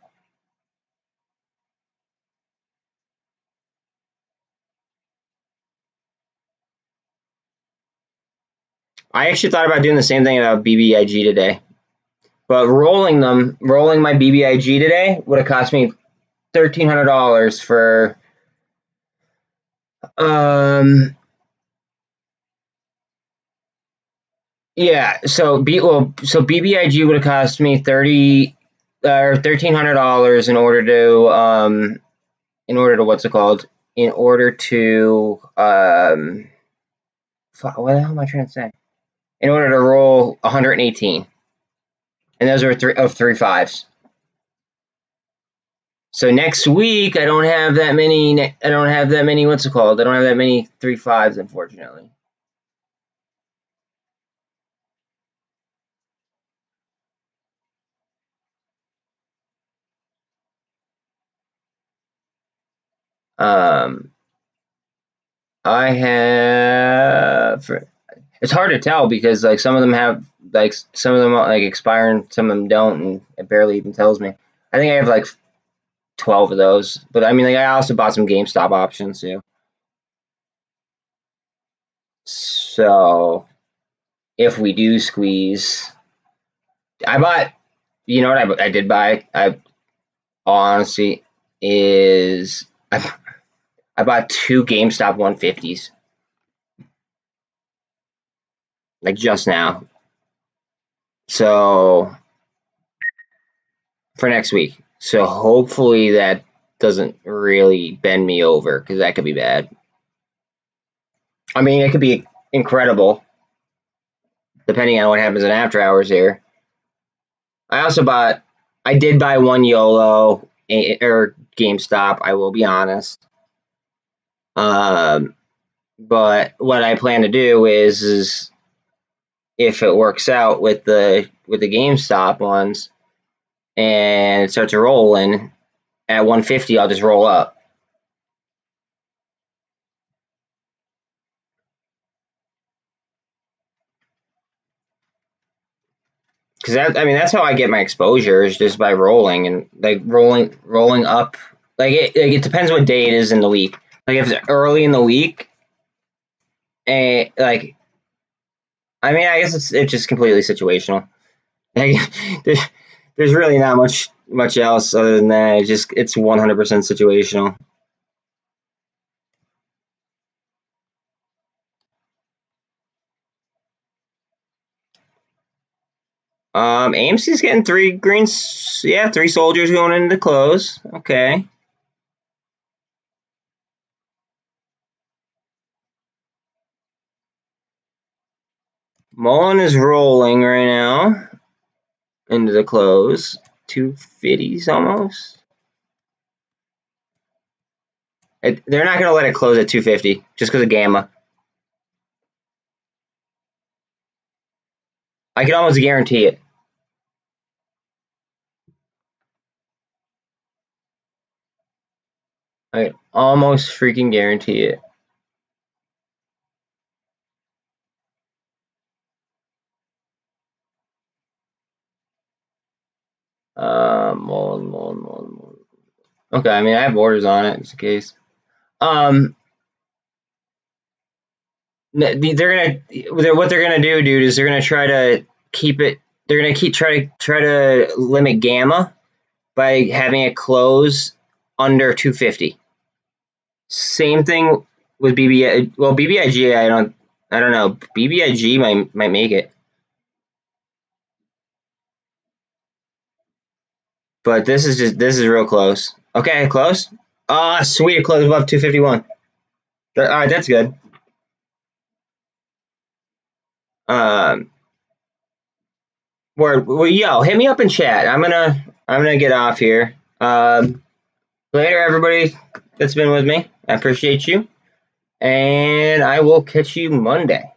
S1: I actually thought about doing the same thing about BBIG today, but rolling my BBIG today would have cost me $1,300 for um yeah. So BBIG would have cost me 30 or $1,300 in order to what's it called, in order to what the hell am I trying to say? In order to roll 118, and those are three fives. So next week I don't have that many. I don't have that many. What's it called? I don't have that many 3 5s, unfortunately. Um, I have. It's hard to tell because like some of them have like some of them like expire and some of them don't, and it barely even tells me. I think I have like 12 of those, but I mean like I also bought some GameStop options too. So if we do squeeze, I bought. You know what I did buy? I honestly is I bought 2 GameStop 150s like just now. So for next week. So hopefully that doesn't really bend me over because that could be bad. I mean, it could be incredible depending on what happens in after hours here. I did buy one YOLO or GameStop, I will be honest. But what I plan to do is if it works out with the GameStop ones and it starts rolling at 150, I'll just roll up. Because that's how I get my exposure, is just by rolling and like rolling up. Like it depends what day it is in the week. Like if it's early in the week, and like I guess it's just completely situational. Like there's really not much else other than that. It's 100% situational. AMC's getting 3 greens. Yeah, 3 soldiers going into close. Okay. MULN is rolling right now into the close. 250s almost. They're not going to let it close at 250 just because of gamma. I can almost guarantee it. I can almost freaking guarantee it. MULN. Okay, I have orders on it just in case. What they're gonna do, dude, is they're gonna try to keep it. They're gonna try to limit gamma by having it close under 250. Same thing with BBI. Well, BBIG, I don't know. BBIG might make it, but this is real close. Okay, close. Ah, sweet, it closed above 251. All right, that's good. Well, yo, hit me up in chat. I'm gonna get off here. Later, everybody that's been with me. I appreciate you, and I will catch you Monday.